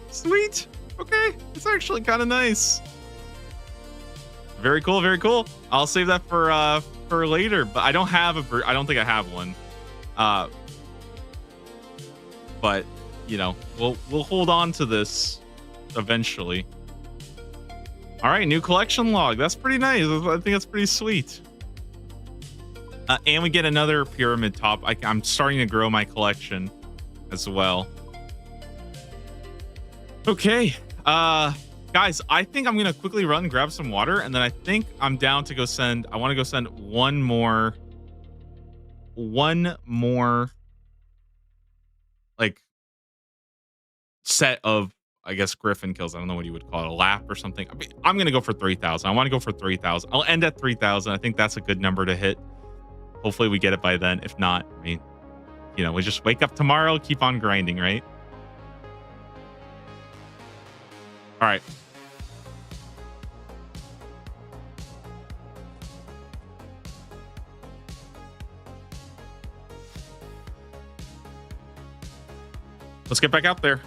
Sweet. Okay, it's actually kind of nice. Very cool, very cool. I'll save that for later, but I don't have I don't think I have one. But you know, we'll hold on to this eventually. All right, new collection log. That's pretty nice. I think that's pretty sweet. And we get another pyramid top. I'm starting to grow my collection as well. Okay. Guys, I think I'm gonna quickly run, grab some water, and then I think I'm down to go send. I want to go send one more, like set of, I guess, Griffin kills. I don't know what you would call it, a lap or something. I mean, I'm gonna go for 3,000. I want to go for 3,000. I'll end at 3,000. I think that's a good number to hit. Hopefully, we get it by then. If not, I mean, you know, we just wake up tomorrow, keep on grinding, right? All right. Let's get back out there.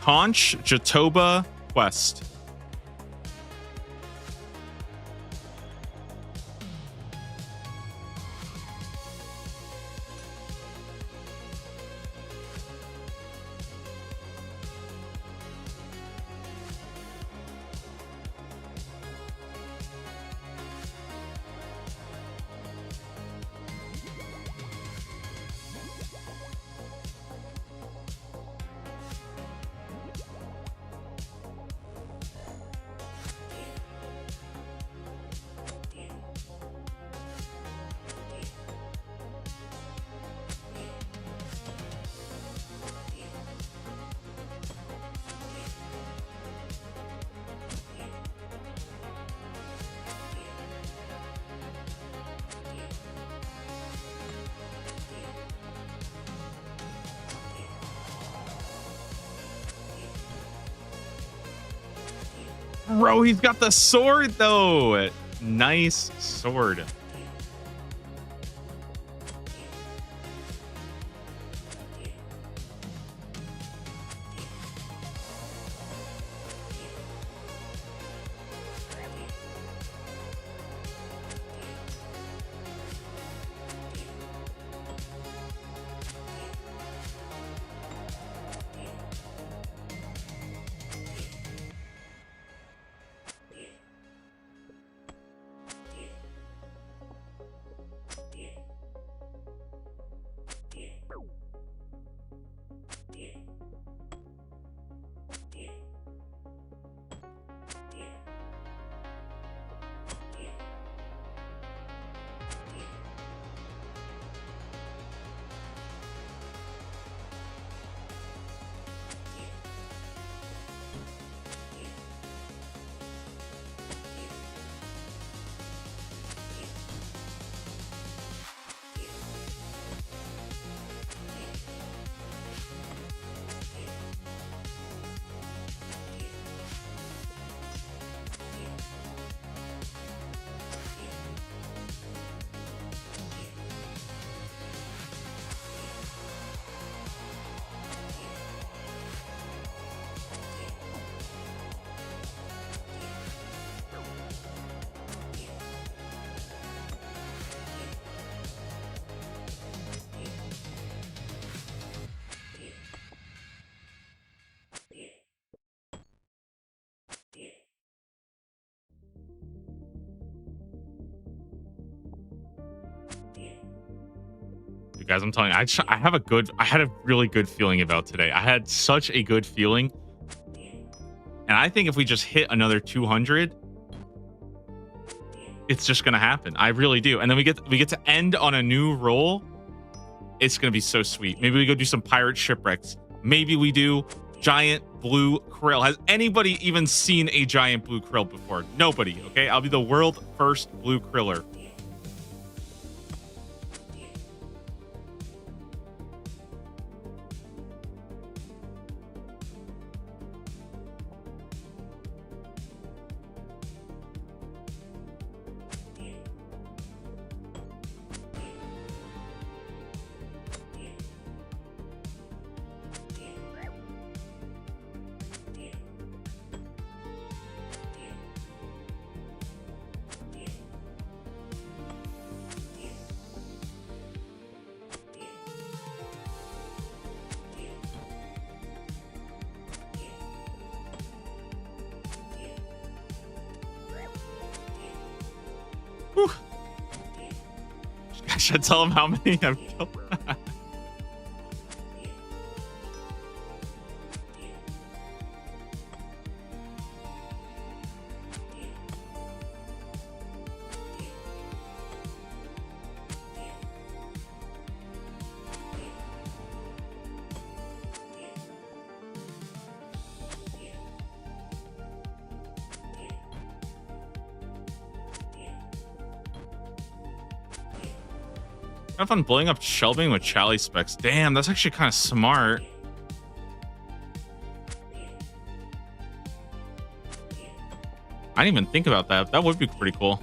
Conch Jatoba Quest. Bro, he's got the sword though. Nice sword. You guys, I'm telling you, I had a really good feeling about today. I had such a good feeling. And I think if we just hit another 200, it's just going to happen. I really do. And then we get to end on a new roll. It's going to be so sweet. Maybe we go do some pirate shipwrecks. Maybe we do giant blue krill. Has anybody even seen a giant blue krill before? Nobody. Okay. I'll be the world first blue kriller. Whew. I should tell him how many I've killed. Have fun blowing up shelving with Chally specs. Damn, that's actually kind of smart. I didn't even think about that. That would be pretty cool.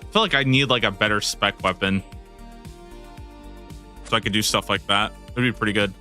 I feel like I need like a better spec weapon. So I could do stuff like that. It'd be pretty good.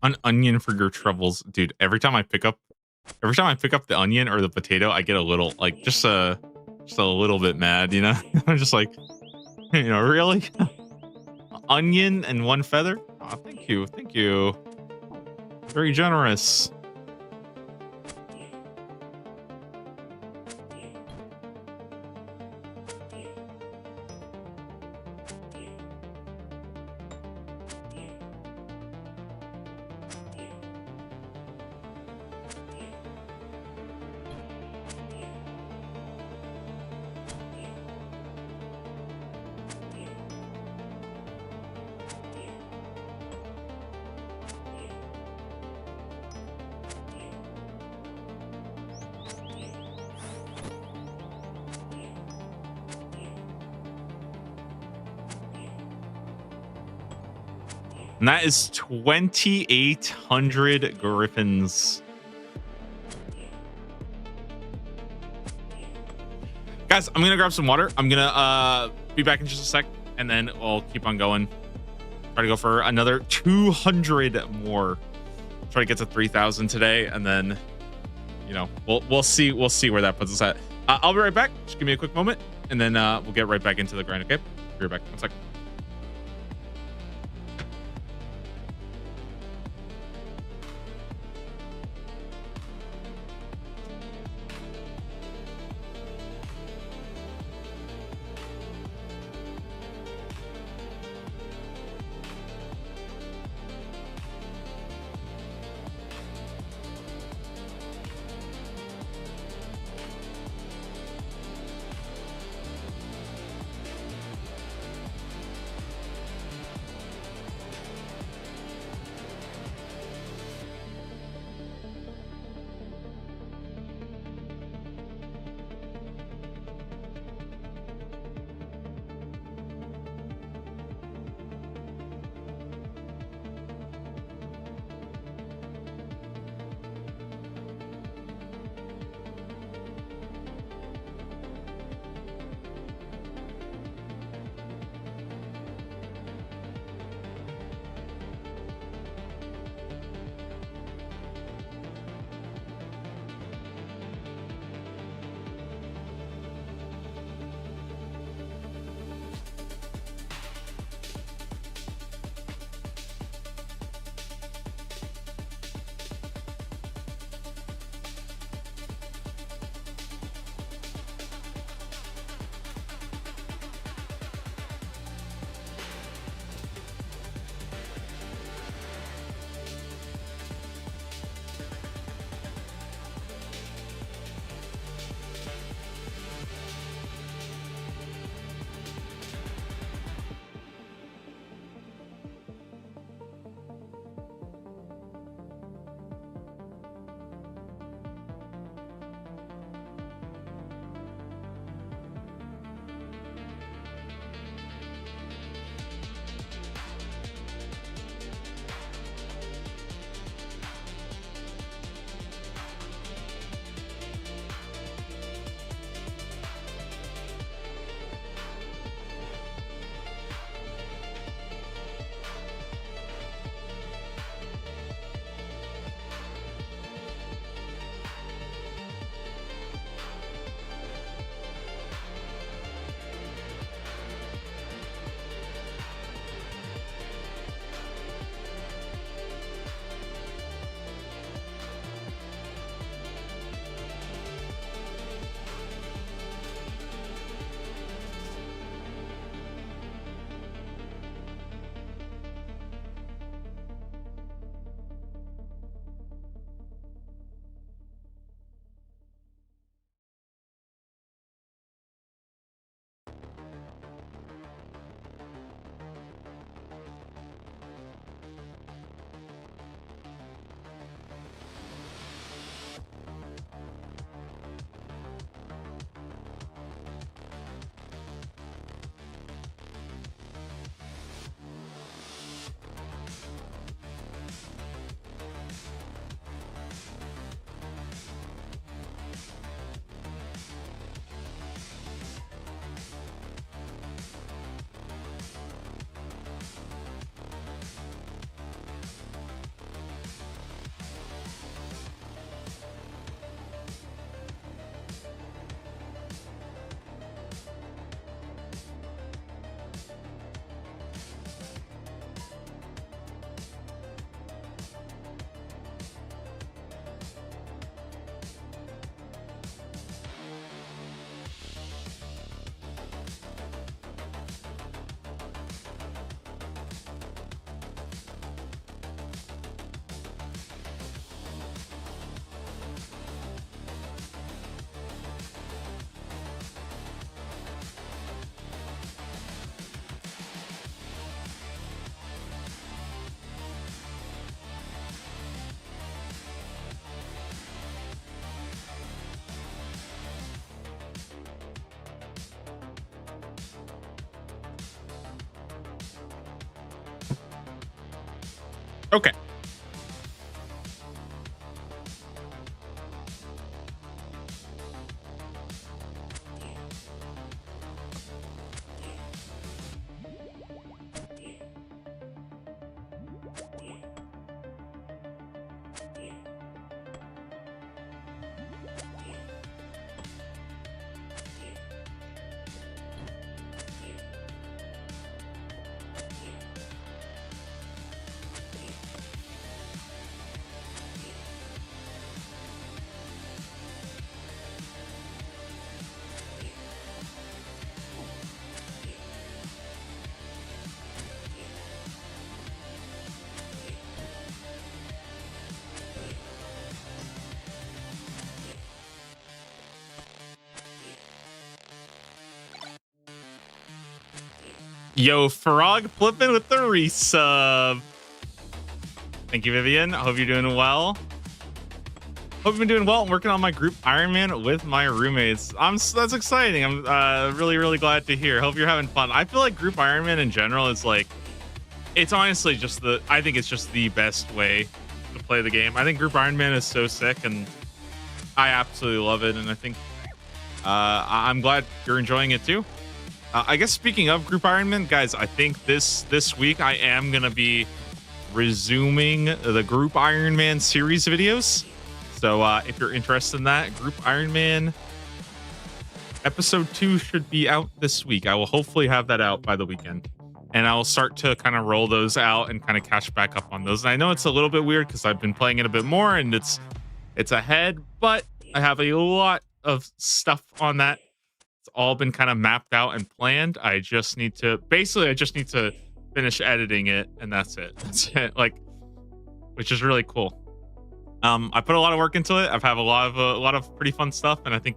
An onion for your troubles, dude. Every time I pick up the onion or the potato, I get a little like just a little bit mad, you know. I'm just like, you know, really, onion and one feather. Oh, thank you, very generous. And that is 2,800 griffins. Guys, I'm gonna grab some water. I'm gonna be back in just a sec, and then we'll keep on going. Try to go for another 200 more. Try to get to 3,000 today, and then, you know, we'll see where that puts us at. I'll be right back. Just give me a quick moment, and then we'll get right back into the grind. Okay, be right back. 1 sec. Okay. Yo, Frog flipping with the resub. Thank you, Vivian. I hope you're doing well. Hope you've been doing well. I'm working on my group Ironman with my roommates. That's exciting. I'm really glad to hear. Hope you're having fun. I feel like group Ironman in general is like, it's honestly just I think it's just the best way to play the game. I think group Ironman is so sick, and I absolutely love it. And I think I'm glad you're enjoying it too. I guess speaking of group Ironman, guys, I think this week I am gonna be resuming the group Ironman series videos. So if you're interested in that, group Ironman episode 2 should be out this week. I will hopefully have that out by the weekend, and I will start to kind of roll those out and kind of catch back up on those. And I know it's a little bit weird because I've been playing it a bit more, and it's ahead, but I have a lot of stuff on that. It's all been kind of mapped out and planned. I just need to finish editing it, and that's it. That's it. Like, which is really cool. I put a lot of work into it. I've had a lot of pretty fun stuff, and I think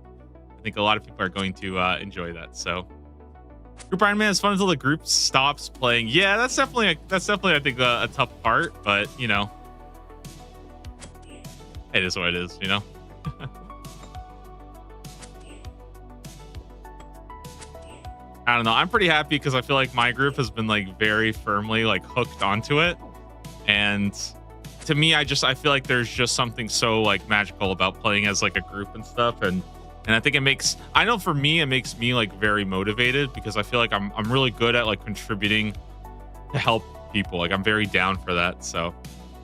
a lot of people are going to enjoy that. So, group Ironman is fun until the group stops playing. Yeah, that's definitely I think a tough part, but you know, it is what it is. You know. I don't know. I'm pretty happy because I feel like my group has been like very firmly like hooked onto it. And to me, I feel like there's just something so like magical about playing as like a group and stuff. And I think I know for me, it makes me like very motivated because I feel like I'm really good at like contributing to help people. Like I'm very down for that. So,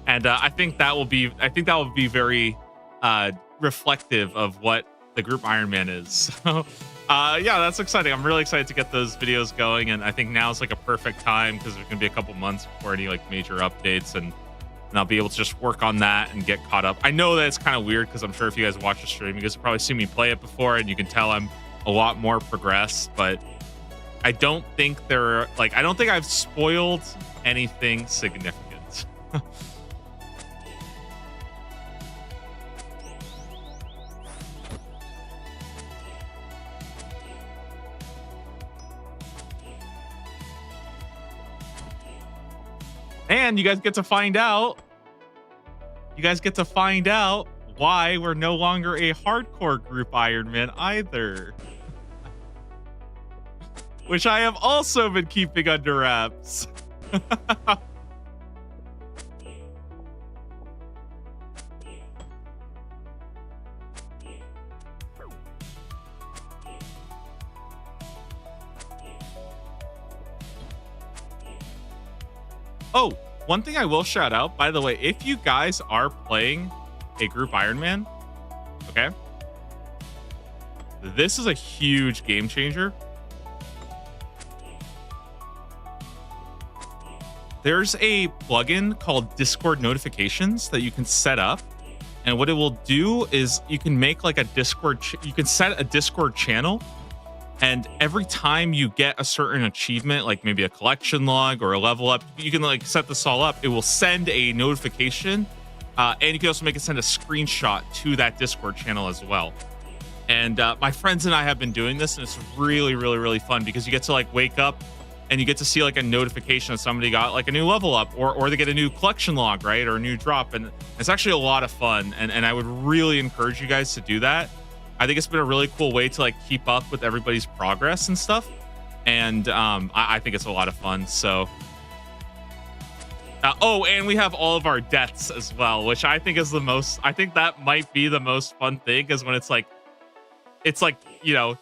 and I think that will be very reflective of what the group Ironman is. So, yeah, that's exciting. I'm really excited to get those videos going, and I think now is like a perfect time because there's gonna be a couple months before any like major updates, and I'll be able to just work on that and get caught up. I know that it's kind of weird because I'm sure if you guys watch the stream, you guys have probably seen me play it before, and you can tell I'm a lot more progressed. But I don't think I've spoiled anything significant. And you guys get to find out why we're no longer a hardcore group Ironman either. Which I have also been keeping under wraps. Oh, one thing I will shout out, by the way, if you guys are playing a group Ironman, okay, this is a huge game changer. There's a plugin called Discord notifications that you can set up. And what it will do is you can make like a you can set a Discord channel. And every time you get a certain achievement, like maybe a collection log or a level up, you can like set this all up. It will send a notification. And you can also send a screenshot to that Discord channel as well. And my friends and I have been doing this, and it's really fun because you get to like wake up and you get to see like a notification that somebody got like a new level up or they get a new collection log, right? Or a new drop. And it's actually a lot of fun. And I would really encourage you guys to do that. I think it's been a really cool way to like keep up with everybody's progress and stuff. And I think it's a lot of fun. So Oh, and we have all of our deaths as well, which I think is the most. I think that might be the most fun thing, is when it's like, you know,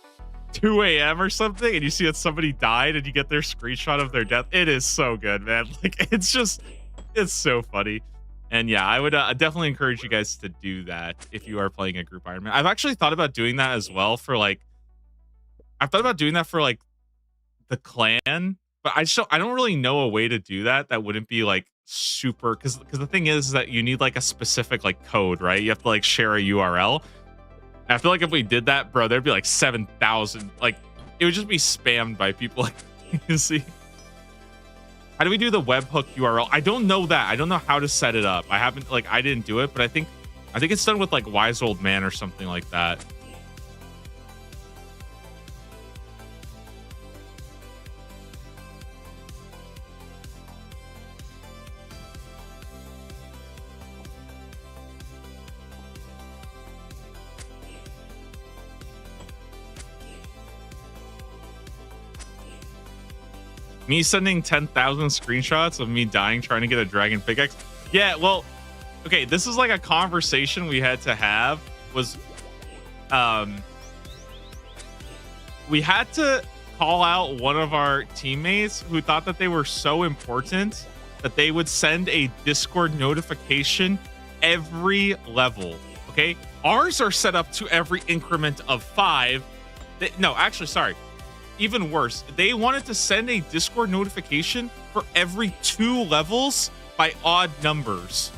2 a.m. or something, and you see that somebody died, and you get their screenshot of their death. It is so good, man. Like, it's so funny. And yeah, I would definitely encourage you guys to do that if you are playing a group Iron Man. I've actually thought about doing that as well for like, the clan, but I don't really know a way to do that wouldn't be like super, because the thing is that you need like a specific like code, right? You have to like share a URL. And I feel like if we did that, bro, there'd be like 7,000. Like, it would just be spammed by people. Like, you see. How do we do the webhook URL? I don't know that. I don't know how to set it up. I didn't do it, but I think it's done with like Wise Old Man or something like that. Me sending 10,000 screenshots of me dying trying to get a dragon pickaxe. Yeah, well, okay, this is like a conversation we had to have. Was we had to call out one of our teammates who thought that they were so important that they would send a Discord notification every level. Okay, ours are set up to every increment of 5. No, actually, sorry. Even worse, they wanted to send a Discord notification for every 2 levels by odd numbers.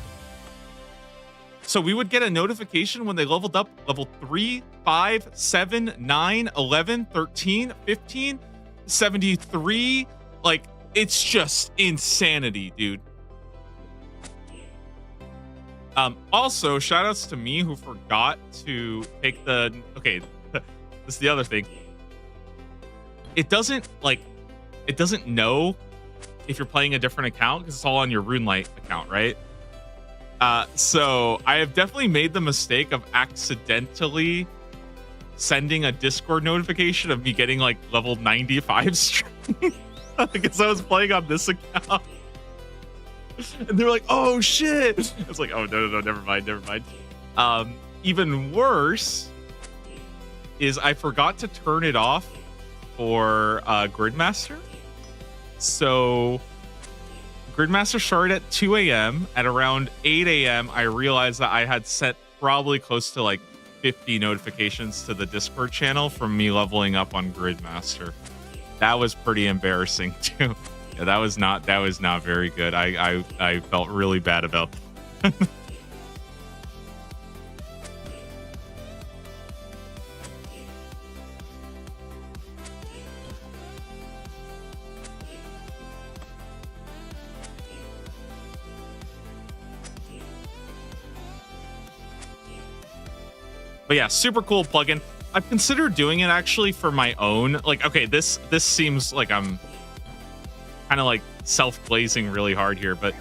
So we would get a notification when they leveled up level 3, 5, 7, 9, 11, 13, 15, 73. Like, it's just insanity, dude. Also, shout outs to me who forgot to take the... Okay, this is the other thing. It doesn't know if you're playing a different account because it's all on your RuneLight account, right? So I have definitely made the mistake of accidentally sending a Discord notification of me getting like level 95 stream because I was playing on this account. And they were like, oh shit. It's like, oh no, never mind. Even worse is I forgot to turn it off for Gridmaster. So Gridmaster started at 2 a.m. At around 8 a.m. I realized that I had set probably close to like 50 notifications to the Discord channel from me leveling up on Gridmaster. That was pretty embarrassing too. Yeah, that was not very good. I felt really bad about that. But yeah, super cool plugin. I've considered doing it actually for my own. Like, okay, this seems like I'm kind of like self-glazing really hard here, but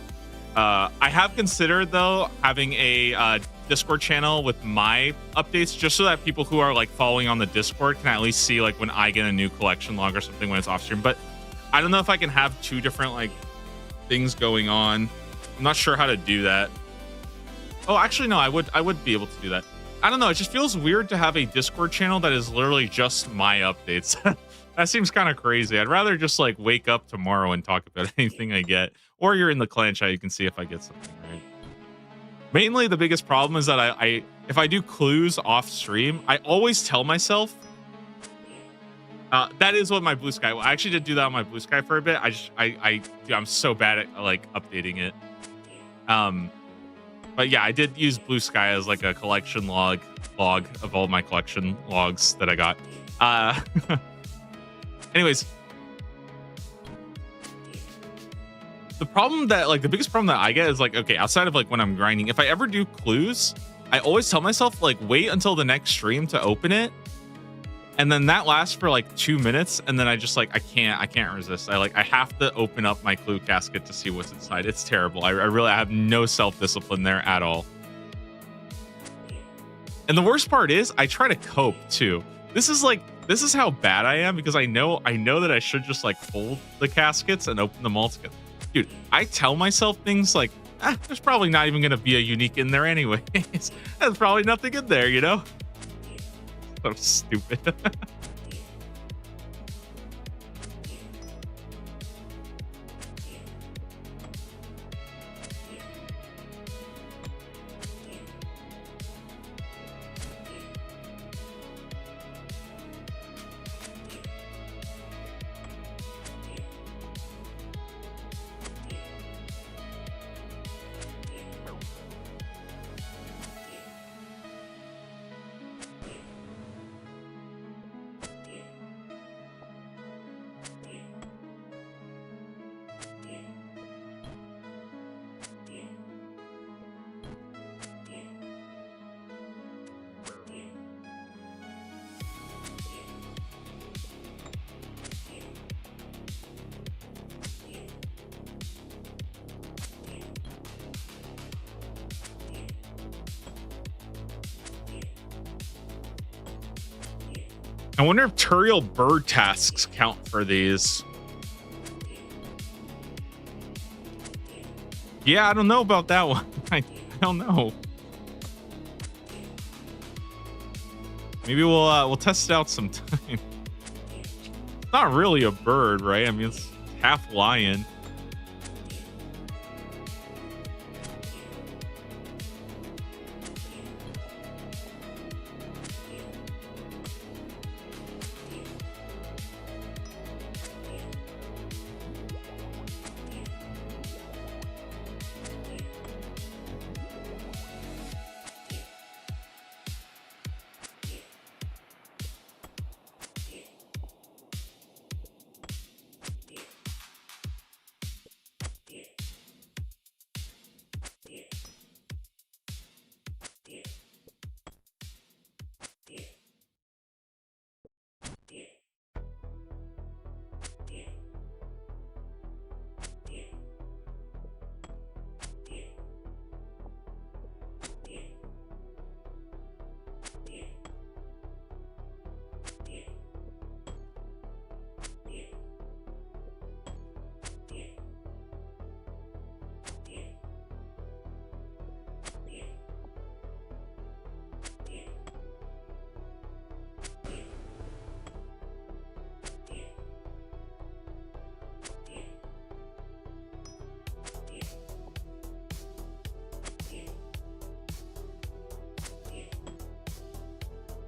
I have considered though having a Discord channel with my updates, just so that people who are like following on the Discord can at least see like when I get a new collection log or something when it's off stream. But I don't know if I can have 2 different like things going on. I'm not sure how to do that. Oh, actually no, I would be able to do that. I don't know. It just feels weird to have a Discord channel that is literally just my updates. That seems kind of crazy. I'd rather just like wake up tomorrow and talk about anything I get. Or you're in the clan chat, you can see if I get something, right? Mainly the biggest problem is that I if I do clues off stream, I always tell myself that is what my Blue Sky. I actually did do that on my Blue Sky for a bit. I'm so bad at like updating it. But yeah, I did use Blue Sky as like a collection log of all my collection logs that I got. Anyways, the biggest problem that I get is like, okay, outside of like when I'm grinding, if I ever do clues, I always tell myself like wait until the next stream to open it. And then that lasts for like 2 minutes, and then I just like I can't resist. I have to open up my clue casket to see what's inside. It's terrible. I have no self-discipline there at all. And the worst part is I try to cope too. This is how bad I am, because I know that I should just like fold the caskets and open them all together. Dude, I tell myself things like, there's probably not even gonna be a unique in there anyways. There's probably nothing in there, you know? So stupid. I wonder if Turiel bird tasks count for these. Yeah, I don't know about that one. I don't know. Maybe we'll test it out sometime. It's not really a bird, right? I mean, it's half lion.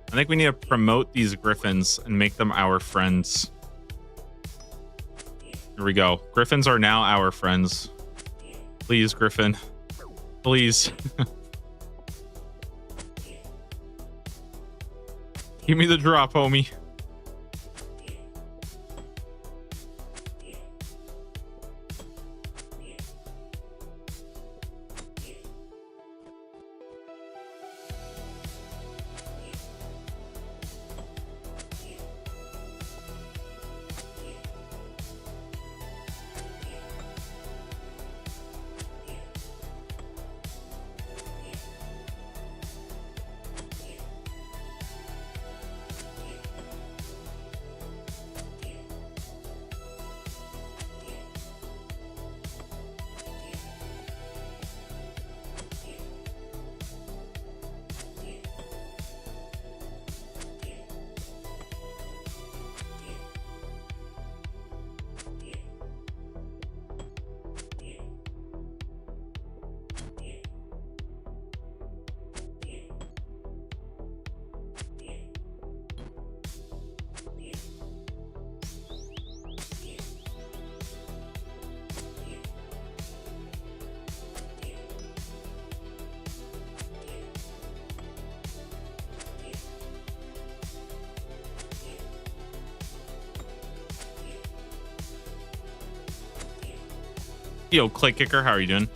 I think we need to promote these griffins and make them our friends. Here we go. Griffins are now our friends. Please, Griffin. Please. Give me the drop, homie. Yo, Clay Kicker, how are you doing?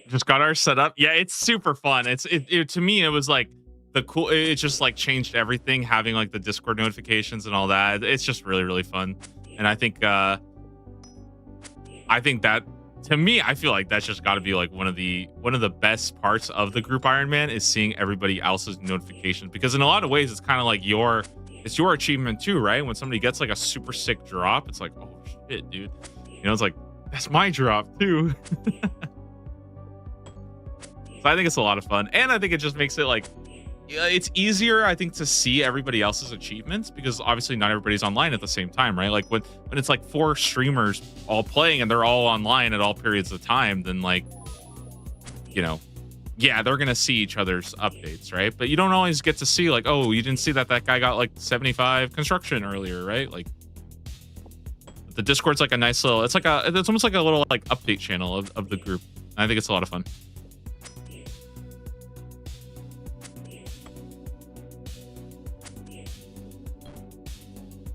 just got our setup. Yeah, it's super fun. It to me, it was like the cool. It just like changed everything. Having like the Discord notifications and all that. It's just really really fun. And I think that to me, I feel like that's just got to be like one of the best parts of the group Iron Man is seeing everybody else's notifications, because in a lot of ways it's kind of like your achievement too, right? When somebody gets like a super sick drop, it's like, oh shit, dude. You know, it's like that's my drop too. So I think it's a lot of fun, and I think it just makes it like it's easier, I think, to see everybody else's achievements, because obviously not everybody's online at the same time, right? Like when it's like 4 streamers all playing and they're all online at all periods of time, then like, you know, yeah, they're gonna see each other's updates, right? But you don't always get to see like, oh, you didn't see that guy got like 75 construction earlier, right? Like the Discord's like a nice little, it's almost like a little like update channel of the group. I think it's a lot of fun.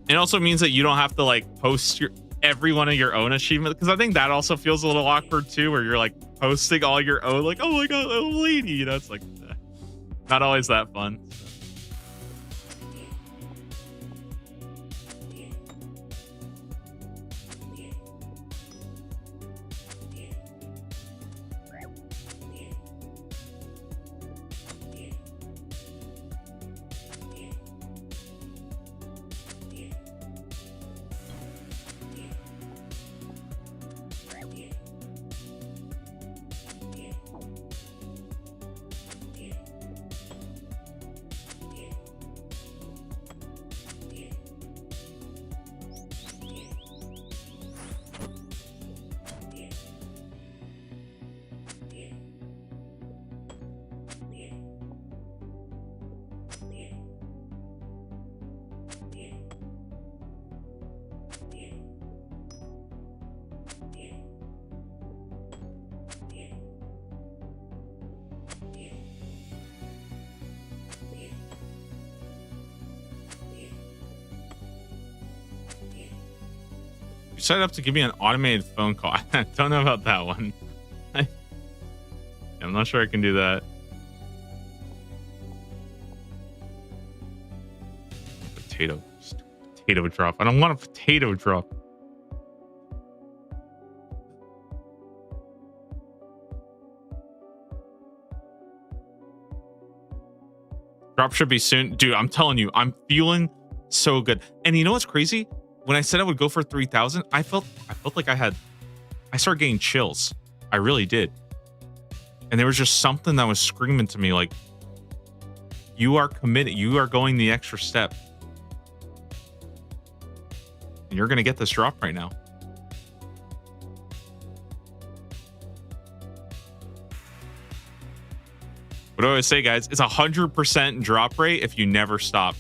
It also means that you don't have to like post every one of your own achievements, because I think that also feels a little awkward too, where you're like posting all your own, like, oh my god, little lady, you know, it's like not always that fun. You set it up to give me an automated phone call. I don't know about that one. I'm not sure I can do that. Potato drop. I don't want a potato drop. Drop should be soon. Dude, I'm telling you, I'm feeling so good. And you know what's crazy? When I said I would go for 3,000, I felt like I started getting chills. I really did. And there was just something that was screaming to me like, you are committed. You are going the extra step. And you're going to get this drop right now. What do I always say, guys? It's 100% drop rate if you never stop.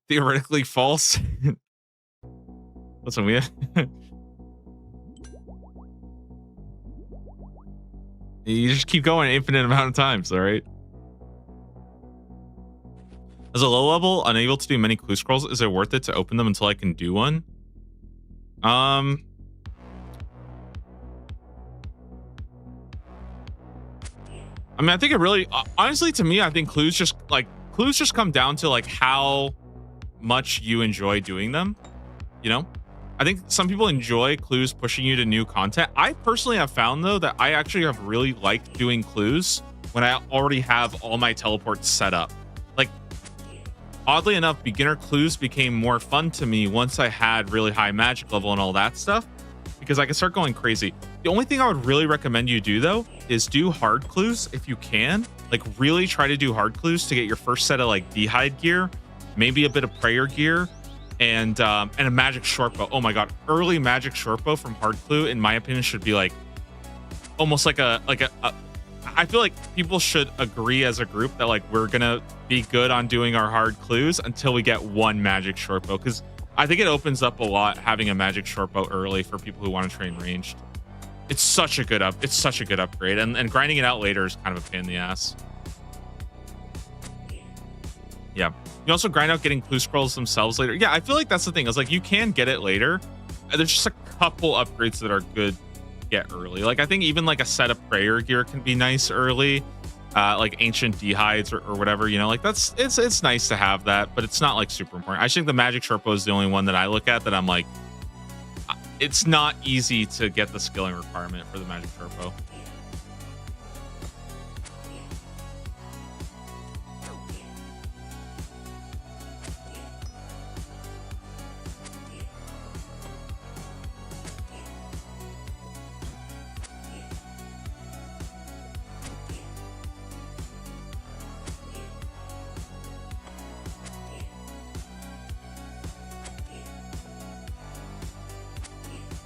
Theoretically false. Listen, we have you just keep going an infinite amount of times, all right? As a low level, unable to do many clue scrolls, is it worth it to open them until I can do one? I mean, I think it really, honestly, to me, I think clues just come down to like how much you enjoy doing them, you know? I think some people enjoy clues pushing you to new content. I personally have found though that I actually have really liked doing clues when I already have all my teleports set up. Like, oddly enough, beginner clues became more fun to me once I had really high magic level and all that stuff, because I could start going crazy. The only thing I would really recommend you do though is do hard clues if you can. Like, really try to do hard clues to get your first set of like D'hide gear, maybe a bit of prayer gear, and a magic shortbow. Oh my god, early magic shortbow from hard clue, in my opinion, should be like almost like a I feel like people should agree as a group that like we're gonna be good on doing our hard clues until we get one magic shortbow, because I think it opens up a lot having a magic short bow early for people who want to train ranged. It's such a good upgrade, and grinding it out later is kind of a pain in the ass. Yeah. You also grind out getting clue scrolls themselves later. Yeah, I feel like that's the thing. It's like you can get it later. There's just a couple upgrades that are good to get early. Like I think even like a set of prayer gear can be nice early. Like ancient dehides or whatever, you know, like it's nice to have that, but it's not like super important. I think the magic short bow is the only one that I look at that I'm like, it's not easy to get the skilling requirement for the magic short bow.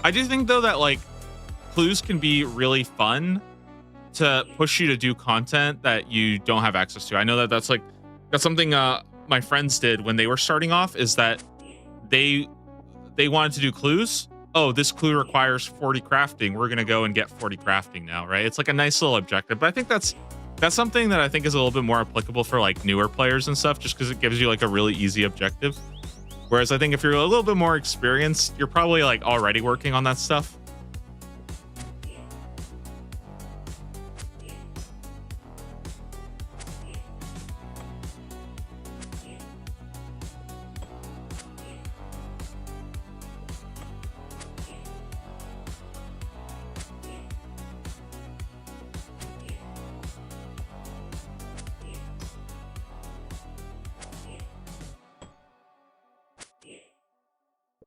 I do think though that like clues can be really fun to push you to do content that you don't have access to. I know that that's something my friends did when they were starting off, is that they wanted to do clues. Oh, this clue requires 40 crafting. We're going to go and get 40 crafting now, right? It's like a nice little objective, but I think that's something that I think is a little bit more applicable for like newer players and stuff, just because it gives you like a really easy objective. Whereas I think if you're a little bit more experienced, you're probably like already working on that stuff.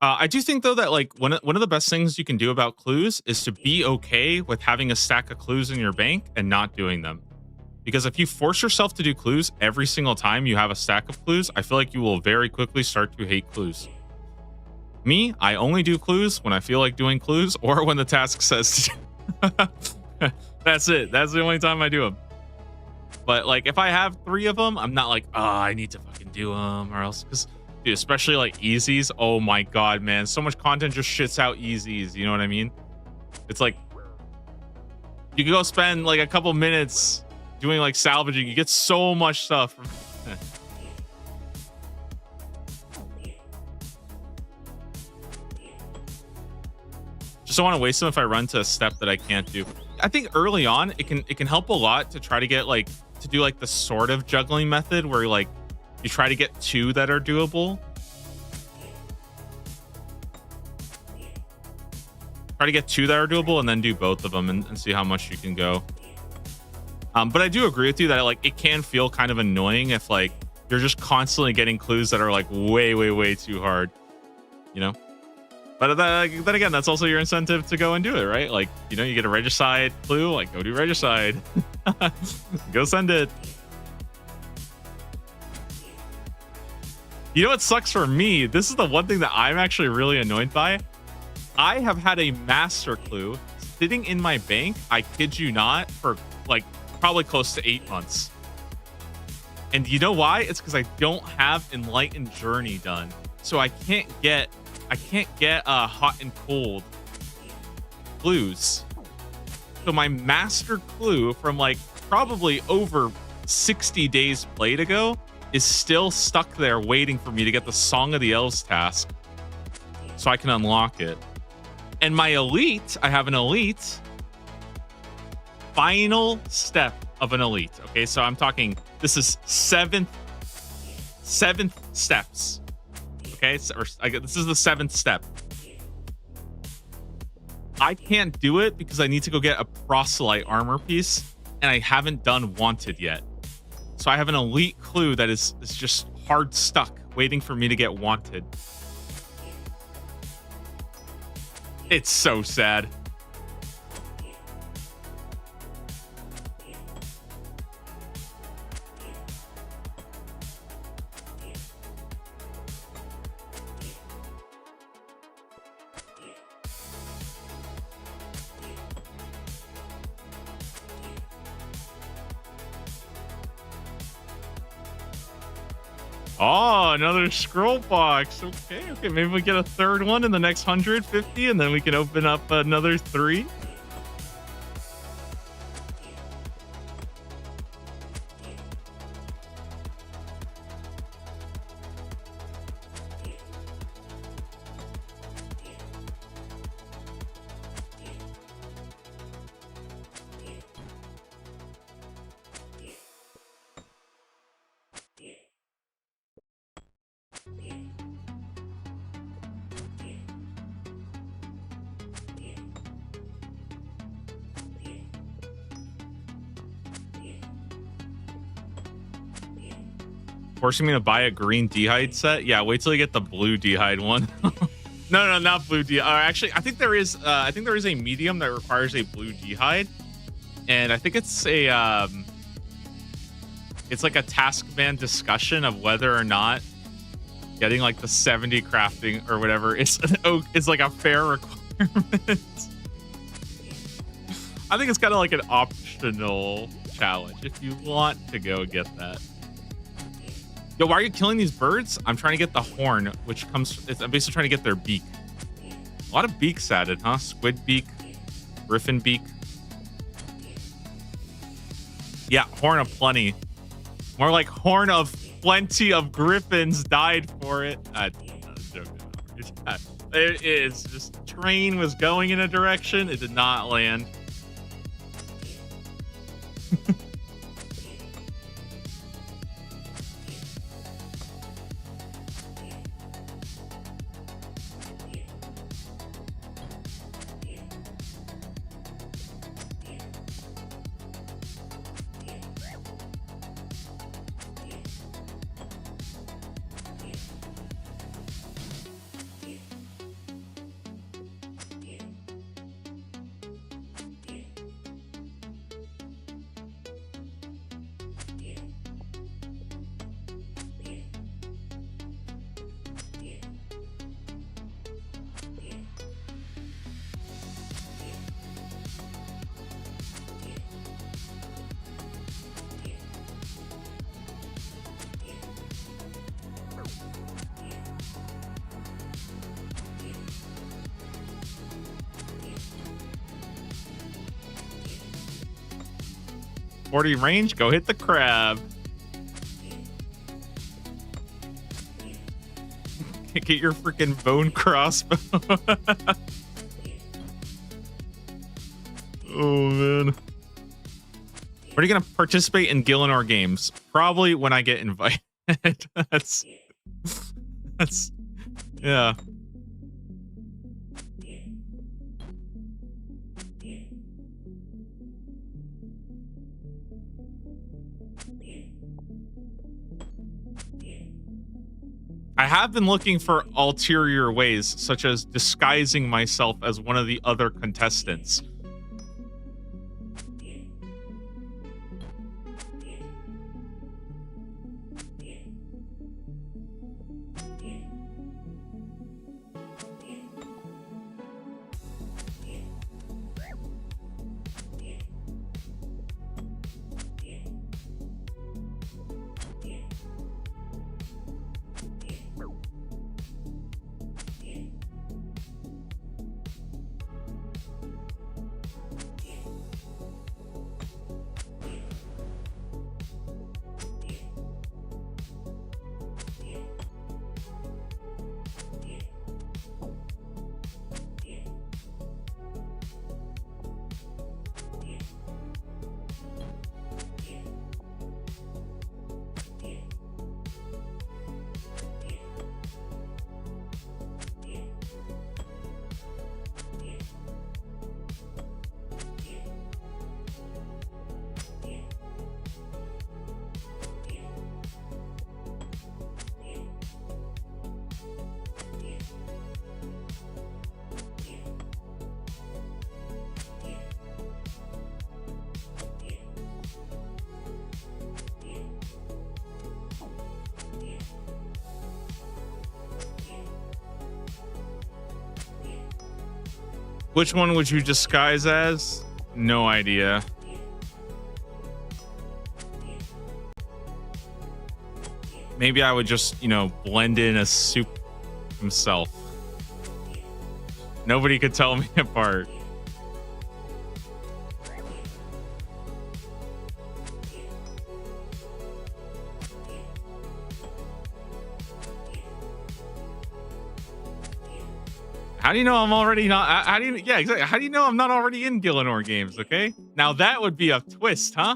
I do think though that like one of the best things you can do about clues is to be okay with having a stack of clues in your bank and not doing them. Because if you force yourself to do clues every single time you have a stack of clues, I feel like you will very quickly start to hate clues. Me, I only do clues when I feel like doing clues or when the task says to. That's it. That's the only time I do them. But like if I have 3 of them, I'm not like, oh, I need to fucking do them or else, because dude, especially like easies. Oh my god, man. So much content just shits out easies. You know what I mean? It's like you can go spend like a couple minutes doing like salvaging. You get so much stuff. Just don't want to waste them if I run to a step that I can't do. I think early on it can help a lot to try to get like to do like the sort of juggling method where like you try to get 2 that are doable. Try to get 2 that are doable and then do both of them and see how much you can go. But I do agree with you that like it can feel kind of annoying if like you're just constantly getting clues that are like way too hard, you know? But then again, that's also your incentive to go and do it, right? Like, you know, you get a regicide clue, like go do regicide. Go send it. You know what sucks for me? This is the one thing that I'm actually really annoyed by. I have had a master clue sitting in my bank, I kid you not, for like probably close to 8 months. And you know why? It's because I don't have Enlightened Journey done. So I can't get hot and cold clues. So my master clue from like probably over 60 days played ago is still stuck there waiting for me to get the Song of the Elves task so I can unlock it. And my elite, I have an elite final step of an elite. Okay, so I'm talking, this is seventh steps. Okay, this is the 7th step. I can't do it because I need to go get a proselyte armor piece, and I haven't done wanted yet. So I have an elite clue that is just hard stuck, waiting for me to get wanted. It's so sad. Oh, another scroll box. Okay, maybe we get a third one in the next 150, and then we can open up another 3. Forcing me to buy a green D'hide set? Yeah, wait till you get the blue D'hide one. No, not blue D'hide. Actually, I think there is a medium that requires a blue D'hide, and I think it's a it's like a taskman discussion of whether or not getting like the 70 crafting or whatever is like a fair requirement. I think it's kind of like an optional challenge if you want to go get that. Yo, why are you killing these birds? I'm trying to get the horn, which comes... I'm basically trying to get their beak. A lot of beaks added, huh? Squid beak, griffin beak. Yeah, horn of plenty. More like horn of plenty of griffins died for it. I'm joking. It is just... Train was going in a direction. It did not land. .40 range, go hit the crab. Get your freaking bone crossbow. Oh man. When are you gonna participate in Gillinor games? Probably when I get invited. that's yeah. I have been looking for ulterior ways, such as disguising myself as one of the other contestants. Which one would you disguise as? No idea. maybe I would just, blend in as Soup himself. Nobody could tell me apart. How do you know I'm already not? How do you? Yeah, exactly. How do you know I'm not already in Gillinor games? Okay, now that would be a twist, huh?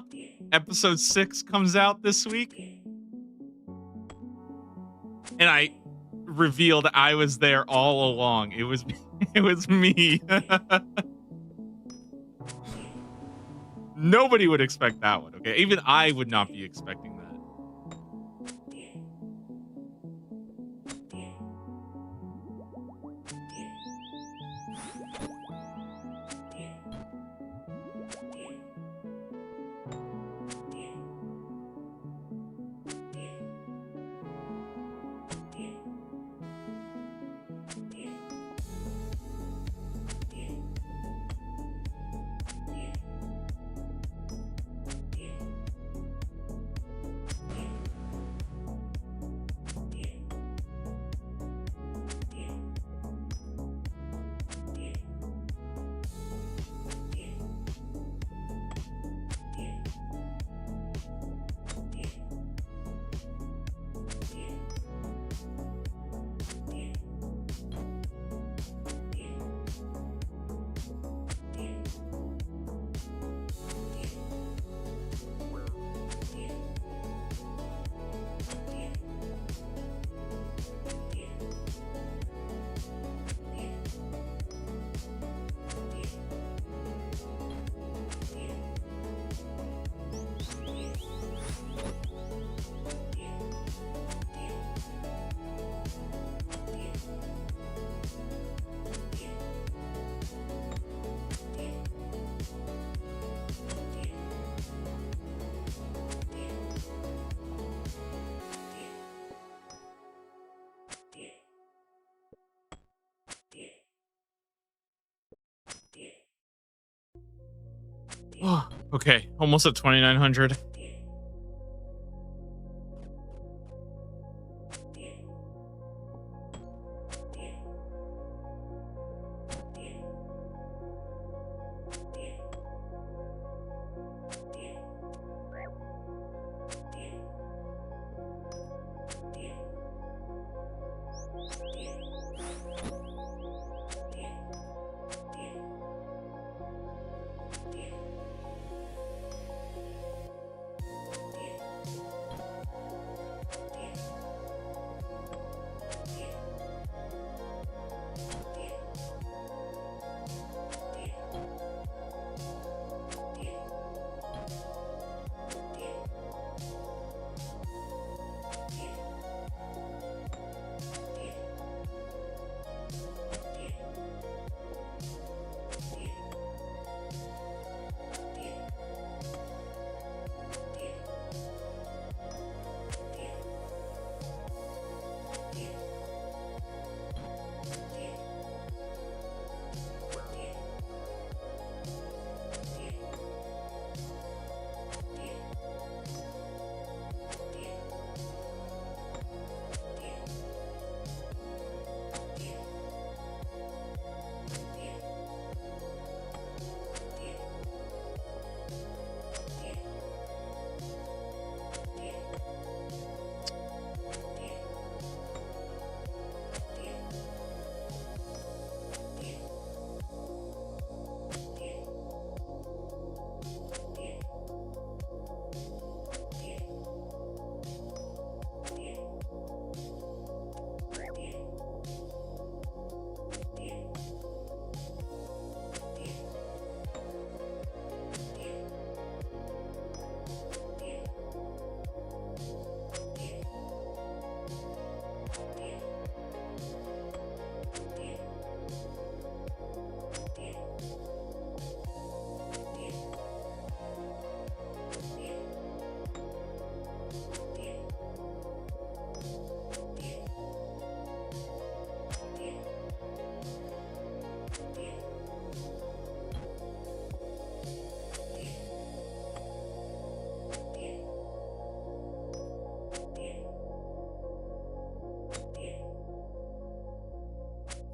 Episode 6 comes out this week, and I revealed I was there all along. It was, it was me. Nobody would expect that one. Okay, even I would not be expecting that. Oh, okay, almost at 2,900.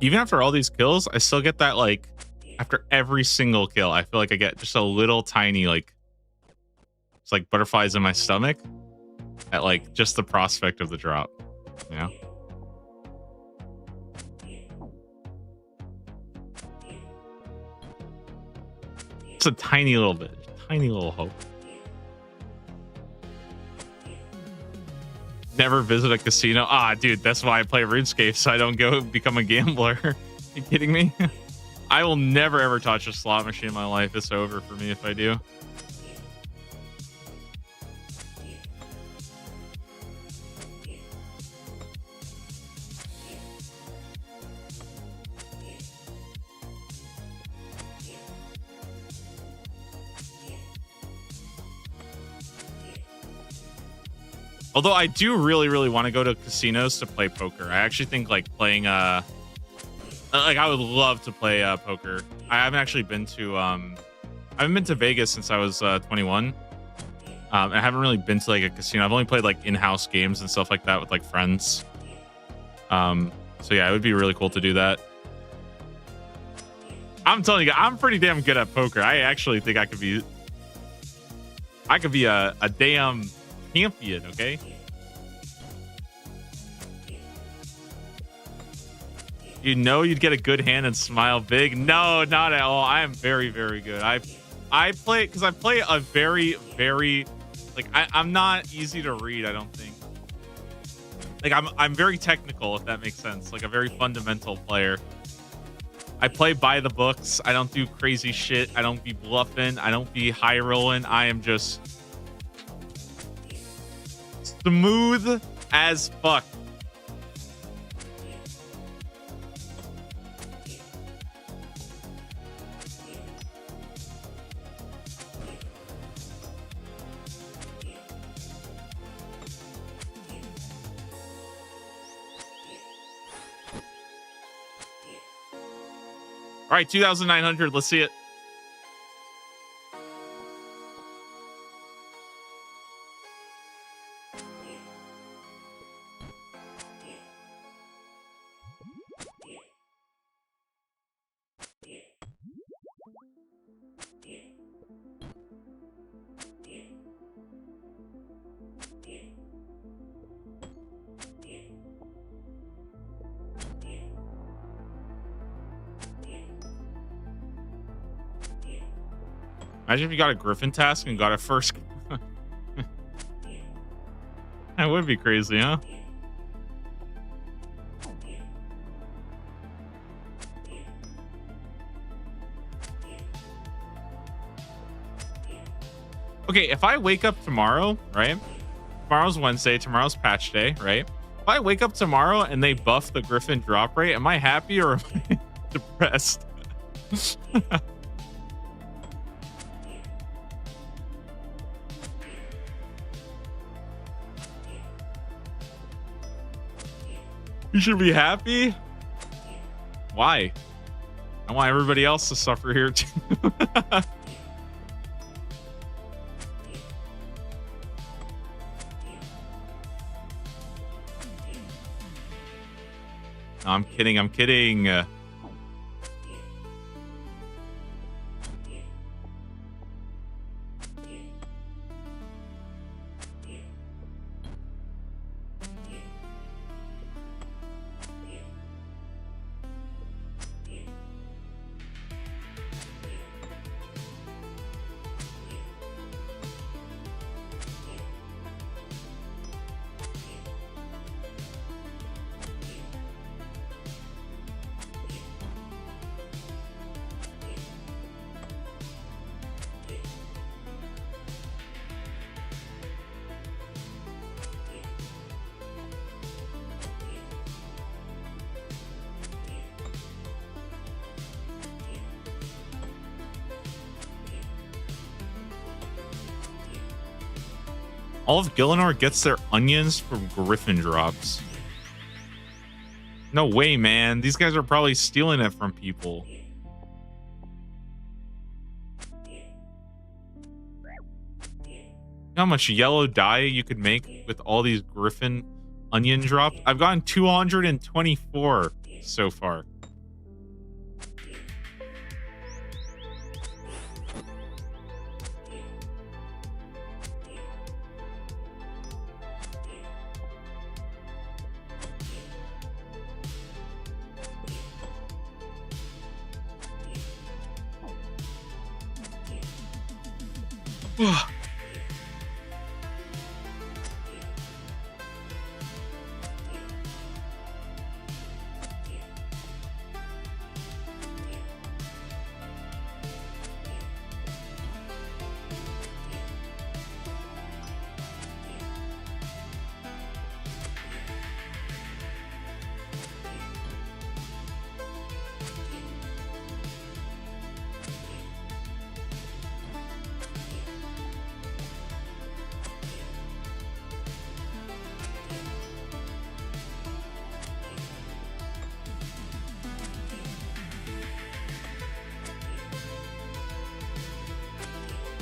even after all these kills, I still get that like after every single kill, I feel like I get just a little tiny like it's like butterflies in my stomach at like just the prospect of the drop, you know? It's a tiny little bit, tiny little hope. Never visit a casino. Ah, dude, that's why I play RuneScape, so I don't go become a gambler. Are you kidding me? I will never ever touch a slot machine in my life. It's over for me if I do. Although I do really want to go to casinos to play poker. I actually think like playing like I would love to play poker. I haven't actually been to I haven't been to Vegas since I was 21. I haven't really been to like a casino. I've only played like in-house games and stuff like that with like friends. So yeah, it would be really cool to do that. I'm telling you, I'm pretty damn good at poker. I actually think I could be a damn champion, okay? You know you'd get a good hand and smile big. No, not at all. I am very good. I play because I play a very like I'm not easy to read, I don't think. Like I'm very technical, if that makes sense. Like a very fundamental player. I play by the books. I don't do crazy shit. I don't be bluffing. I don't be high rolling. I am just smooth as fuck. All right, 2,900. Let's see it. Imagine if you got a Griffin task and got a first. That would be crazy, huh? Okay, if I wake up tomorrow, right? Tomorrow's Wednesday, tomorrow's patch day, right? If I wake up tomorrow and they buff the Griffin drop rate, am I happy or am I depressed? You should be happy. Why? I want everybody else to suffer here too. No, I'm kidding. I'm kidding. All of Gielinor gets their onions from Griffin drops. No way, man. These guys are probably stealing it from people. You know how much yellow dye you could make with all these Griffin onion drops? I've gotten 224 so far.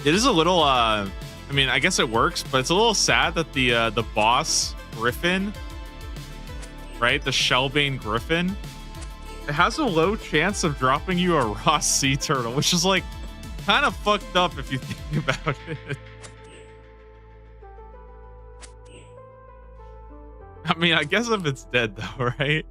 It is a little I mean, I guess it works, but it's a little sad that the boss Griffin, right? The Shellbane Griffin, it has a low chance of dropping you a raw sea turtle, which is like kind of fucked up if you think about it. I mean, I guess if it's dead though, right?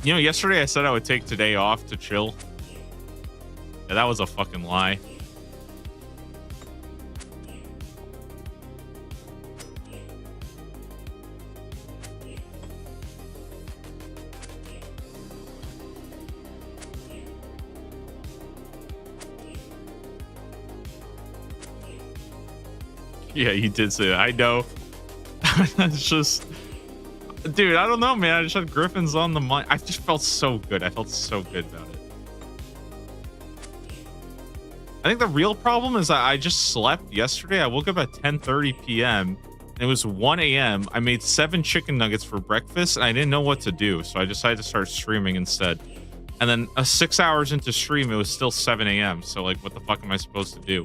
You know, yesterday I said I would take today off to chill. Yeah, that was a fucking lie. Yeah, you did say that. I know. It's just, dude, I don't know, man. I just had Griffins on the mind. I just felt so good. I felt so good about it. I think the real problem is that I just slept yesterday. I woke up at 10:30 p.m. and it was 1 a.m. I made 7 chicken nuggets for breakfast and I didn't know what to do. So I decided to start streaming instead. And then 6 hours into stream, it was still 7 a.m. So like, what the fuck am I supposed to do?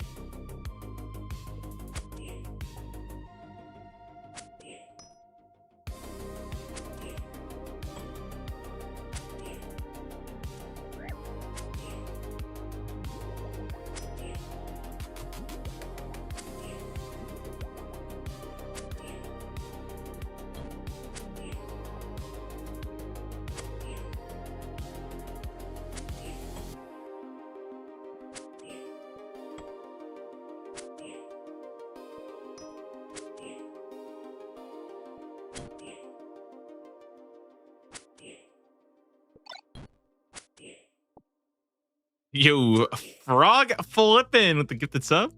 Yo, Frog Flippin' with the gifted sub.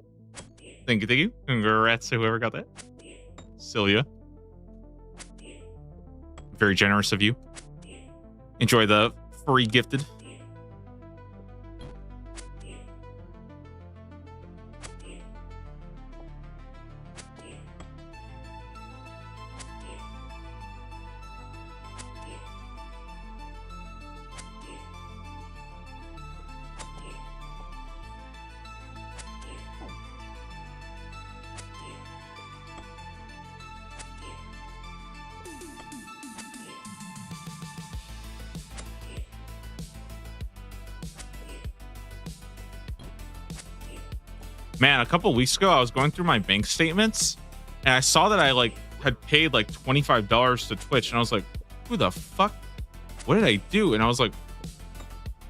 Thank you, thank you. Congrats to whoever got that. Celia. Very generous of you. Enjoy the free gifted. Man, a couple weeks ago, I was going through my bank statements and I saw that I like had paid like $25 to Twitch, and I was like, who the fuck? What did I do? And I was like,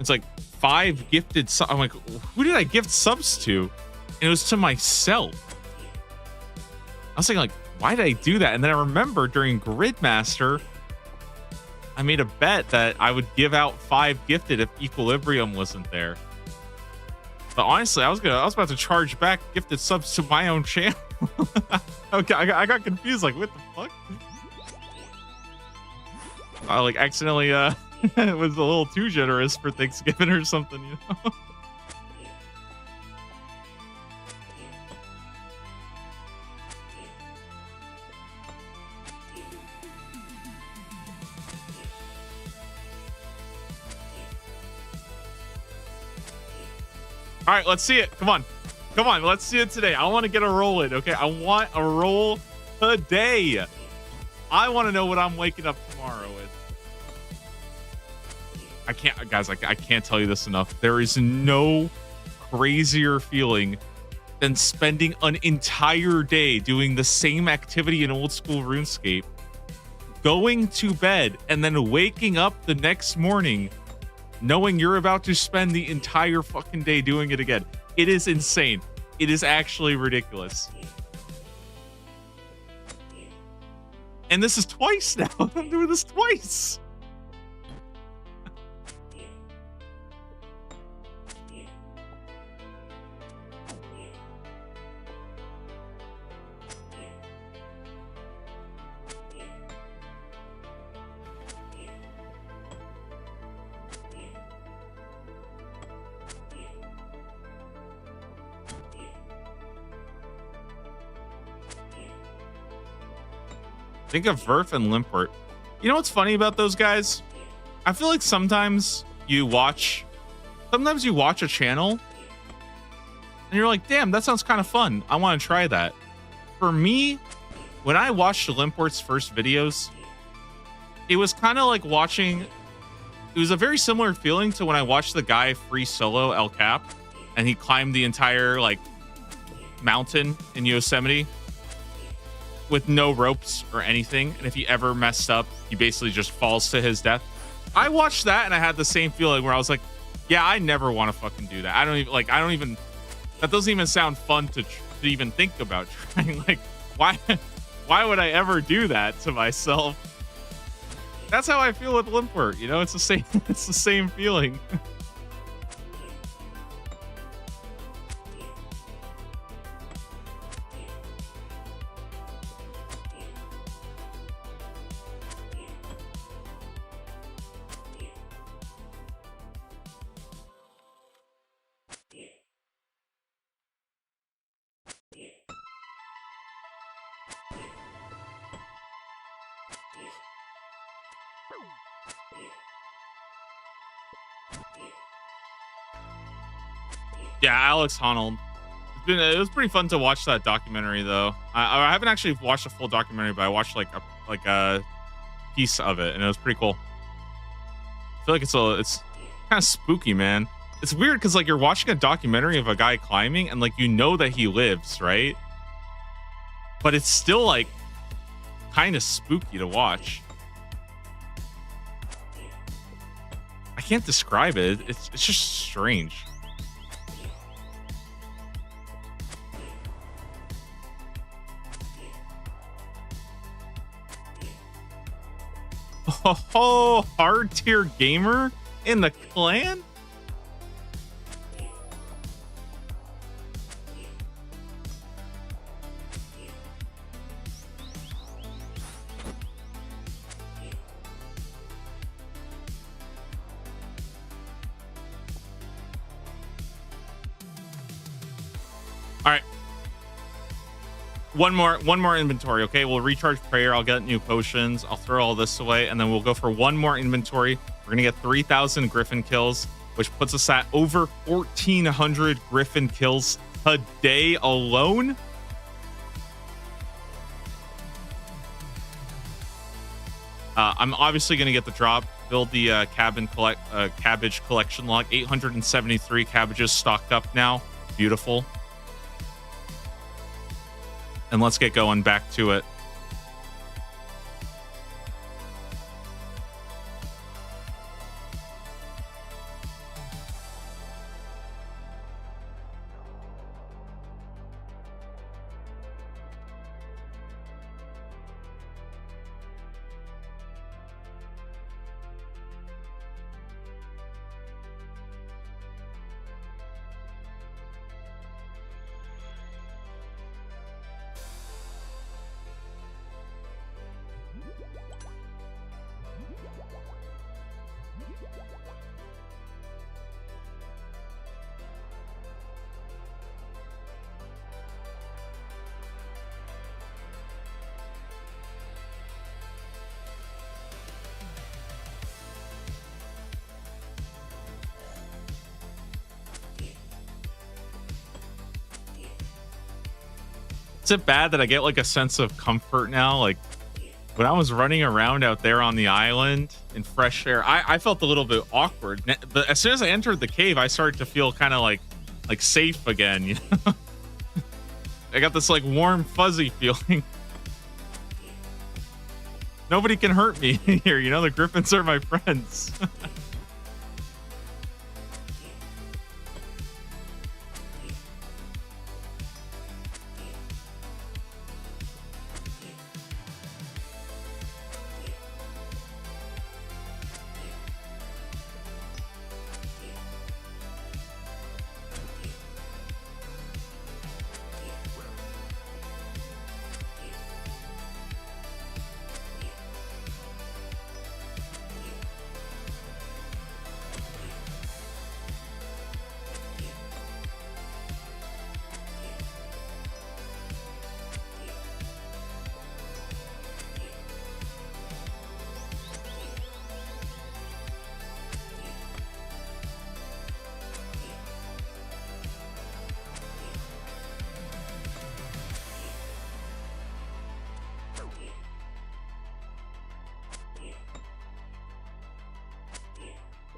it's like 5 gifted I'm like, who did I gift subs to? And it was to myself. I was thinking like, why did I do that? And then I remember during Gridmaster, I made a bet that I would give out 5 gifted if Equilibrium wasn't there. But honestly, I was about to charge back gifted subs to my own channel. Okay, I got confused. Like, what the fuck? I like accidentally was a little too generous for Thanksgiving or something, you know. All right, let's see it. Come on. Let's see it today. I want to get a roll in. Okay, I want a roll today. I want to know what I'm waking up tomorrow with. I can't, guys. I can't tell you this enough. There is no crazier feeling than spending an entire day doing the same activity in old school RuneScape, going to bed, and then waking up the next morning knowing you're about to spend the entire fucking day doing it again. It is insane. It is actually ridiculous. And this is twice now. I'm doing this twice. Think of Verf and Limport. You know what's funny about those guys? I feel like sometimes you watch a channel and you're like, damn, that sounds kind of fun. I want to try that. For me, when I watched Limport's first videos, it was kind of like it was a very similar feeling to when I watched the guy free solo El Cap and he climbed the entire like mountain in Yosemite with no ropes or anything, and if he ever messed up, he basically just falls to his death. I watched that and I had the same feeling where I was like, yeah, I never want to fucking do that. That doesn't even sound fun to even think about trying. Like, why would I ever do that to myself? That's how I feel with Limport, you know? It's the same feeling. Yeah, Alex Honnold. It was pretty fun to watch that documentary, though. I haven't actually watched a full documentary, but I watched like a piece of it, and it was pretty cool. I feel like it's kind of spooky, man. It's weird because like you're watching a documentary of a guy climbing, and like you know that he lives, right? But it's still like kind of spooky to watch. I can't describe it. It's just strange. Oh, hard tier gamer in the clan? All right. One more inventory, okay? We'll recharge prayer. I'll get new potions. I'll throw all this away, and then we'll go for one more inventory. We're gonna get 3,000 Griffin kills, which puts us at over 1,400 Griffin kills a day alone. I'm obviously gonna get the drop. Build the cabbage collection log. 873 cabbages stocked up now. Beautiful. and let's get going back to it. Is it bad that I get like a sense of comfort now? Like when I was running around out there on the island in fresh air, I felt a little bit awkward. But as soon as I entered the cave, I started to feel kind of like safe again. You know, I got this like warm, fuzzy feeling. Nobody can hurt me here. You know, the Griffins are my friends.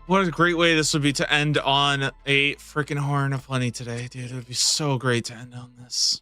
What a great way this would be to end on a freaking Horn of Plenty today, dude. It would be so great to end on this.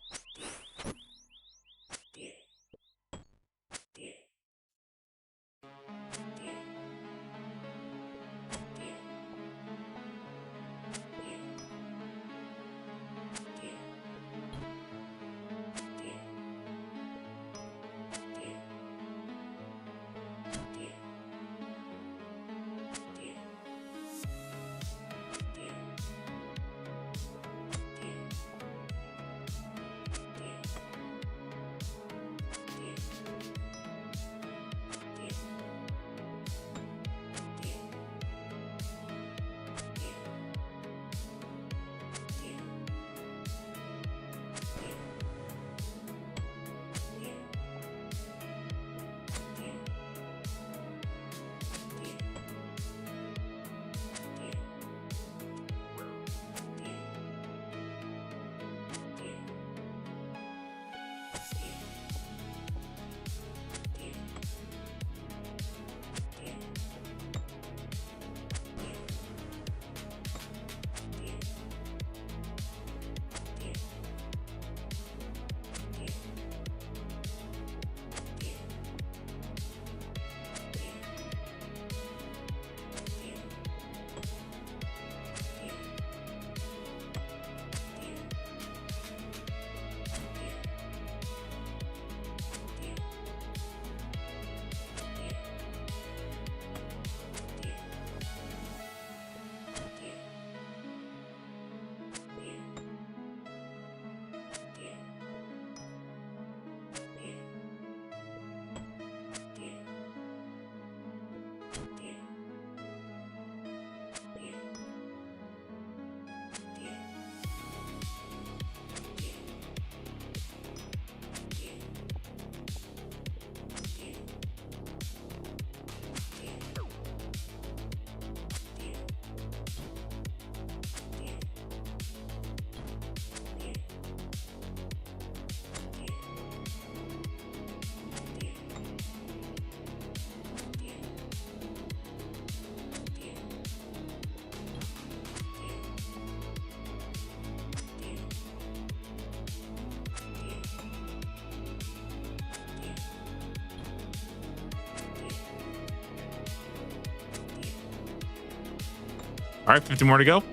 All right, 50 more to go.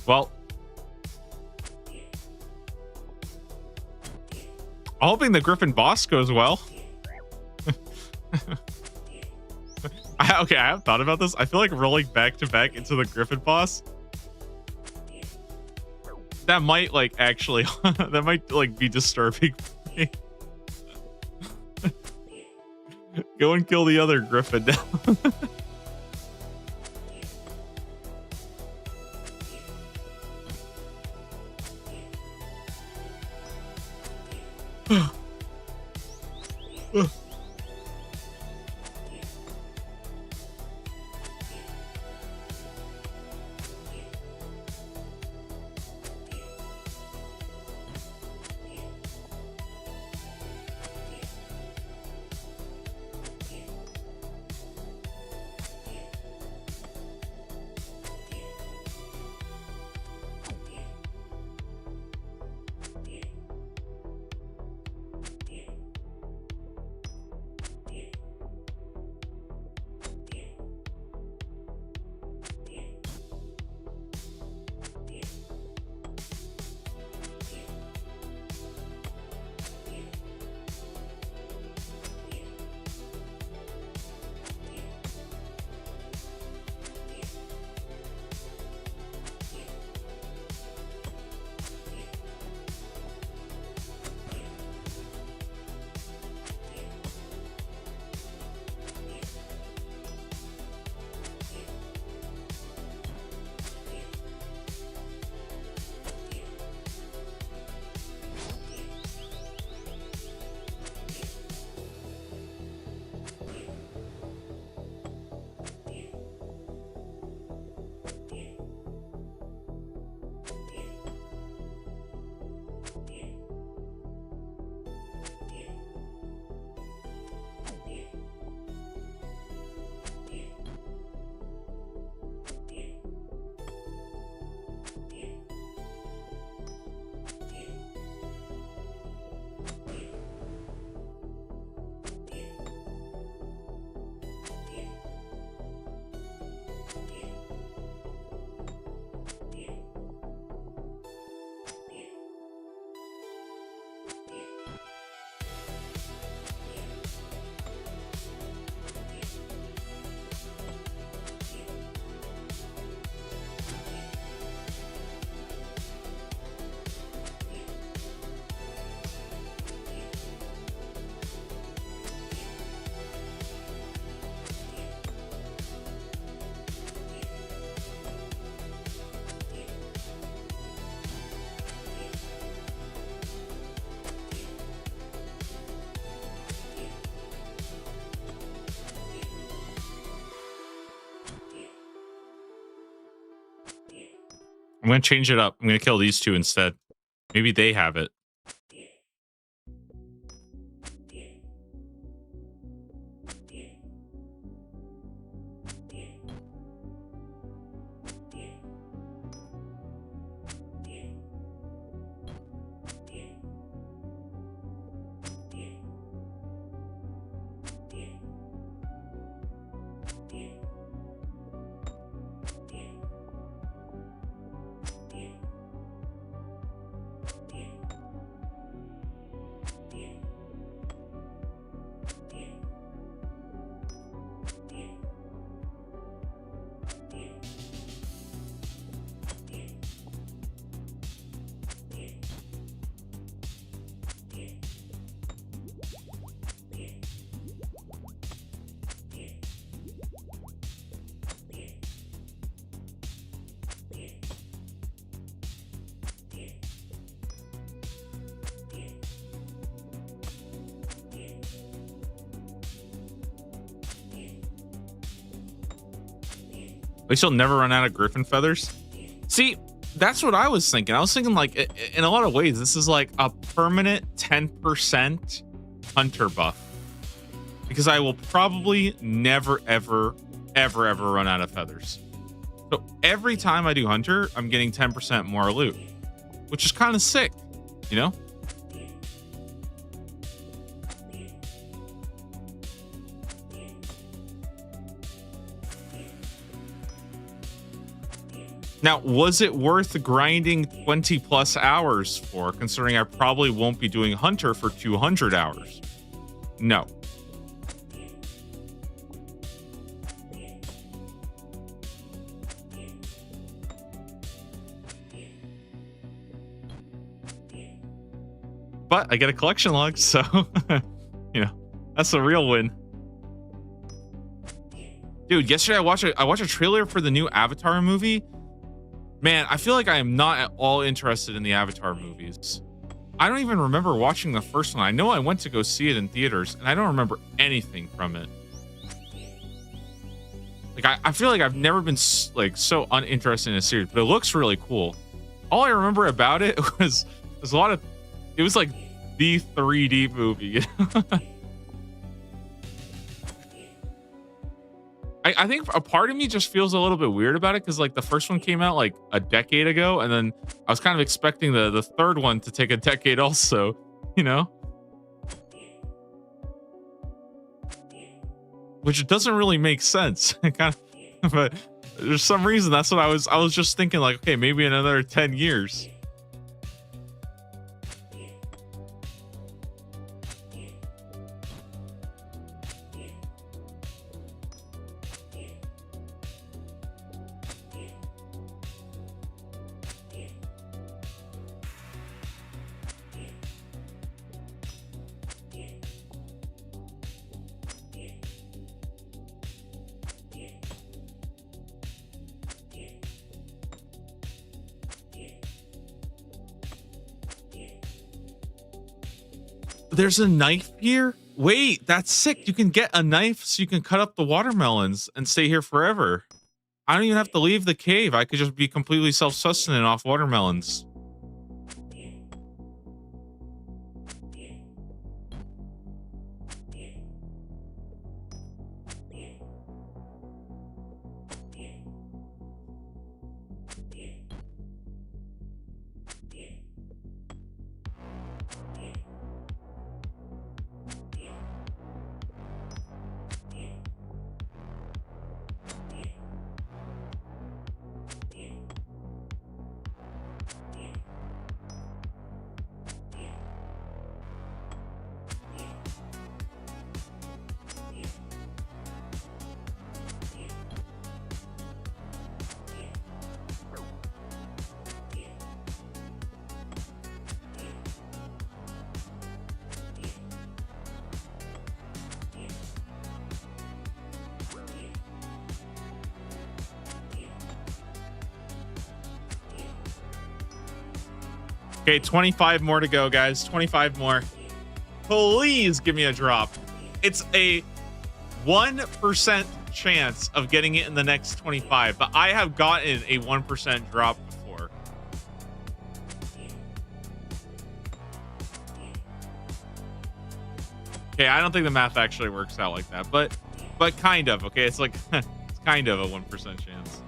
Well, I'm hoping the Griffin boss goes well. Okay, I have thought about this. I feel like rolling back to back into the Griffin boss. That might like actually, that might like be disturbing for me. Go and kill the other Griffin now. I'm going to change it up. I'm going to kill these two instead. Maybe they have it. At least you'll never run out of griffin feathers. See, that's what I was thinking. I was thinking like in a lot of ways, this is like a permanent 10% hunter buff. Because I will probably never, ever run out of feathers. So every time I do hunter, I'm getting 10% more loot, which is kind of sick, you know? Now, was it worth grinding 20 plus hours for, considering I probably won't be doing hunter for 200 hours? No. But I get a collection log, so, you know, that's a real win. Dude, yesterday I watched a trailer for the new Avatar movie. Man, I feel like I am not at all interested in the Avatar movies. I don't even remember watching the first one. I know I went to go see it in theaters, and I don't remember anything from it. Like, I feel like I've never been like so uninterested in a series, but it looks really cool. All I remember about it was there's a lot of, it was like the 3D movie. You know? I think a part of me just feels a little bit weird about it because like the first one came out like a decade ago, and then I was kind of expecting the third one to take a decade also, you know? Which doesn't really make sense. Kind of, but there's some reason that's what I was just thinking like, okay, maybe another 10 years. There's a knife here? Wait, that's sick. You can get a knife so you can cut up the watermelons and stay here forever. I don't even have to leave the cave. I could just be completely self-sustenant off watermelons. Okay, 25 more to go, guys. 25 more. Please give me a drop. It's a 1% chance of getting it in the next 25, but I have gotten a 1% drop before. Okay, I don't think the math actually works out like that, but kind of. Okay, it's like it's kind of a 1% chance.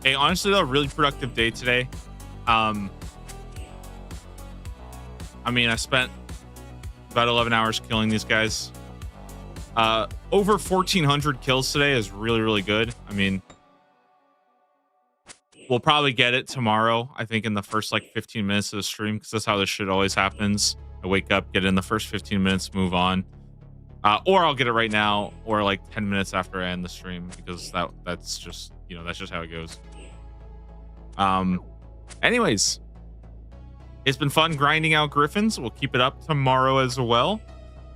Hey, honestly though, really productive day today. I mean, I spent about 11 hours killing these guys. Over 1,400 kills today is really, really good. I mean, we'll probably get it tomorrow, I think, in the first like 15 minutes of the stream, because that's how this shit always happens. I wake up, get it in the first 15 minutes, move on. Or I'll get it right now, or like 10 minutes after I end the stream, because that's just, you know, that's just how it goes. Anyways, it's been fun grinding out griffins. We'll keep it up tomorrow as well.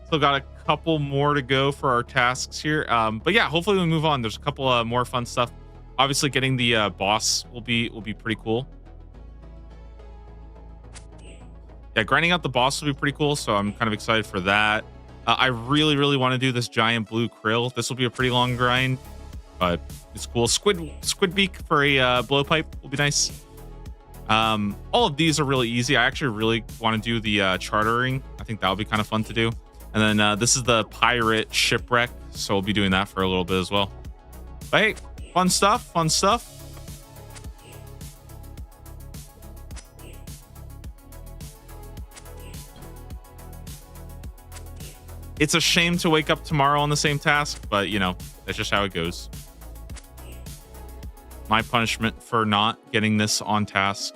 Still got a couple more to go for our tasks here. But yeah, hopefully we move on. There's a couple more fun stuff. Obviously, getting the boss will be pretty cool. Yeah, grinding out the boss will be pretty cool. So I'm kind of excited for that. I really, really want to do this giant blue krill. This will be a pretty long grind, but it's cool. Squid beak for a blowpipe will be nice. All of these are really easy. I actually really want to do the chartering. I think that'll be kind of fun to do. And then this is the pirate shipwreck, so we'll be doing that for a little bit as well. But hey, fun stuff. It's a shame to wake up tomorrow on the same task, but you know, that's just how it goes. My punishment for not getting this on task.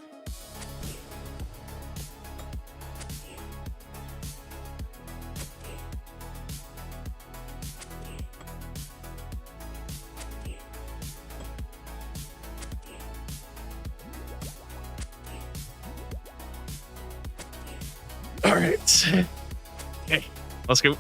All right. Okay, let's go.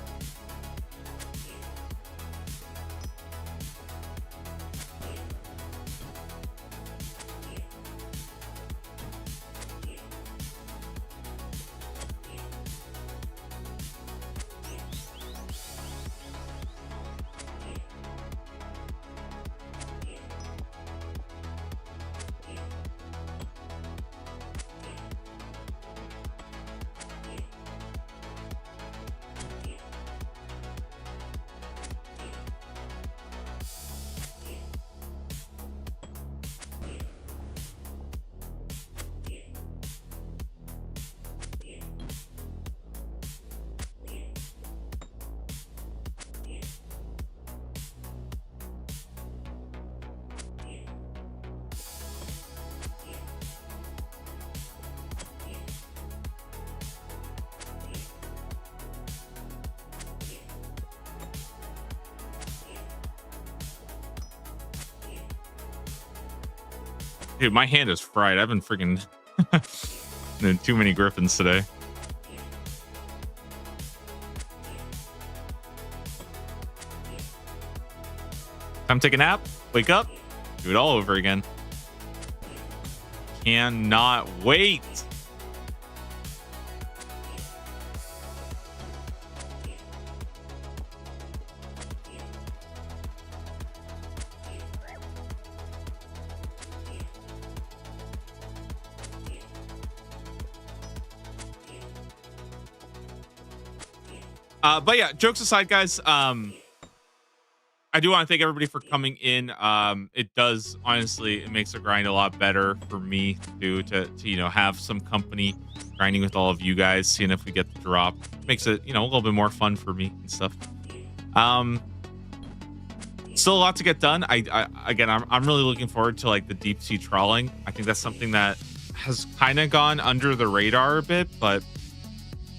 Dude, my hand is fried. I've been freaking doing too many griffins today. Time to take a nap, wake up, do it all over again. Cannot wait. But yeah, jokes aside, guys, I do want to thank everybody for coming in. It does, honestly, it makes the grind a lot better for me to you know, have some company grinding with all of you guys, seeing if we get the drop. Makes it, you know, a little bit more fun for me and stuff. Still a lot to get done. I'm really looking forward to like the deep sea trawling. I think that's something that has kind of gone under the radar a bit, but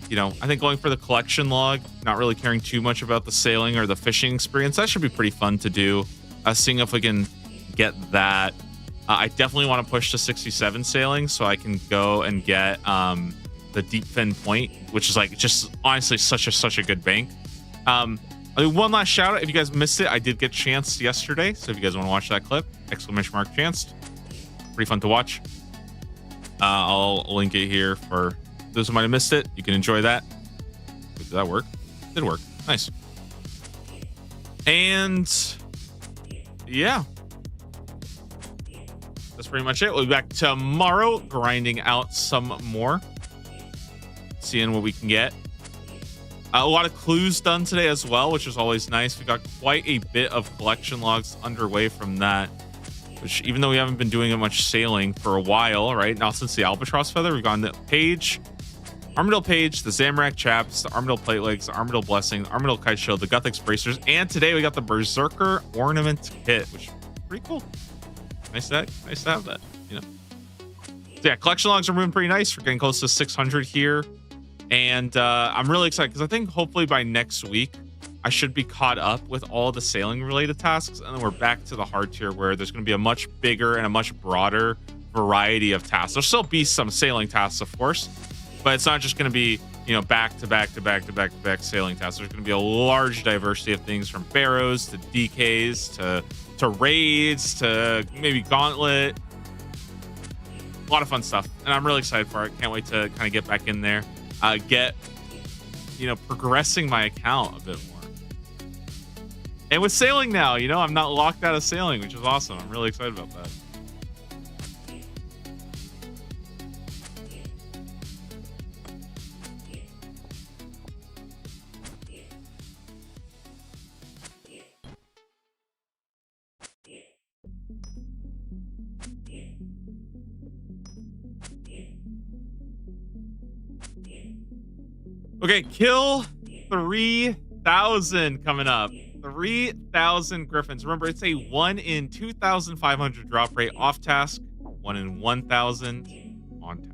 you know, I think going for the collection log, not really caring too much about the sailing or the fishing experience, that should be pretty fun to do. Seeing if we can get that. I definitely want to push to 67 sailing so I can go and get the deep fin point, which is like just honestly such a good bank. I'll do one last shout out. If you guys missed it, I did get chanced yesterday. So if you guys want to watch that clip, !chanced. Pretty fun to watch. I'll link it here for those who might have missed it. You can enjoy that. Did that work? It did work. Nice. And yeah, that's pretty much it. We'll be back tomorrow grinding out some more, seeing what we can get. A lot of clues done today as well, which is always nice. We got quite a bit of collection logs underway from that. which even though we haven't been doing much sailing for a while, right? Now since the Albatross Feather, we've gone the Page, Armadillo Page, the Zamorak Chaps, the Armadillo Plate Legs, the Armadillo Blessing, the Armadillo Kite Shield, the Guthix Bracers, and today we got the Berserker Ornament Kit, which is pretty cool. Nice to have that, you know. So yeah, collection logs are moving pretty nice. We're getting close to 600 here. And I'm really excited because I think hopefully by next week, I should be caught up with all the sailing related tasks. And then we're back to the hard tier where there's going to be a much bigger and a much broader variety of tasks. There'll still be some sailing tasks, of course, but it's not just going to be, you know, back to back sailing tasks. There's going to be a large diversity of things from barrows to DKs to raids to maybe gauntlet. A lot of fun stuff, and I'm really excited for it. Can't wait to kind of get back in there, progressing my account a bit more. And with sailing now, you know, I'm not locked out of sailing, which is awesome. I'm really excited about that. Okay, kill 3,000 coming up. 3,000 Griffins. Remember, it's a 1 in 2,500 drop rate off task, 1 in 1,000 on task.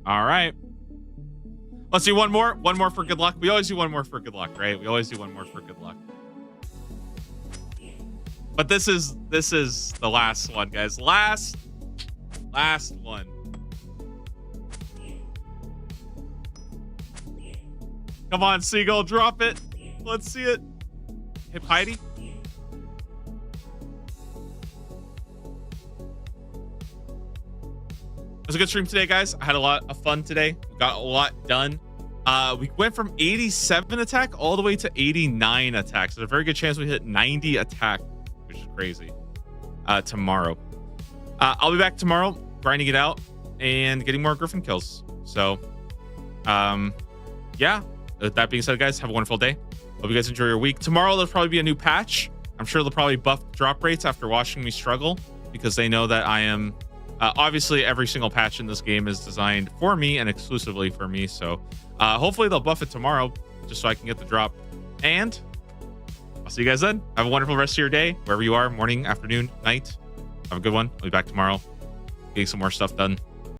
All right. Let's do one more. One more for good luck. We always do one more for good luck, right? We always do one more for good luck. But this is the last one, guys. Last one. Come on, Seagull, drop it. Let's see it. Hip Heidi. It was a good stream today, guys. I had a lot of fun today. Got a lot done. We went from 87 attack all the way to 89 attack. So there's a very good chance we hit 90 attack, which is crazy, tomorrow. I'll be back tomorrow grinding it out and getting more Griffin kills. So, yeah. With that being said, guys, have a wonderful day. Hope you guys enjoy your week. Tomorrow, there'll probably be a new patch. I'm sure they'll probably buff drop rates after watching me struggle because they know that I am... obviously, every single patch in this game is designed for me and exclusively for me. So, hopefully they'll buff it tomorrow just so I can get the drop. And I'll see you guys then. Have a wonderful rest of your day, wherever you are, morning, afternoon, night. Have a good one. I'll be back tomorrow getting some more stuff done.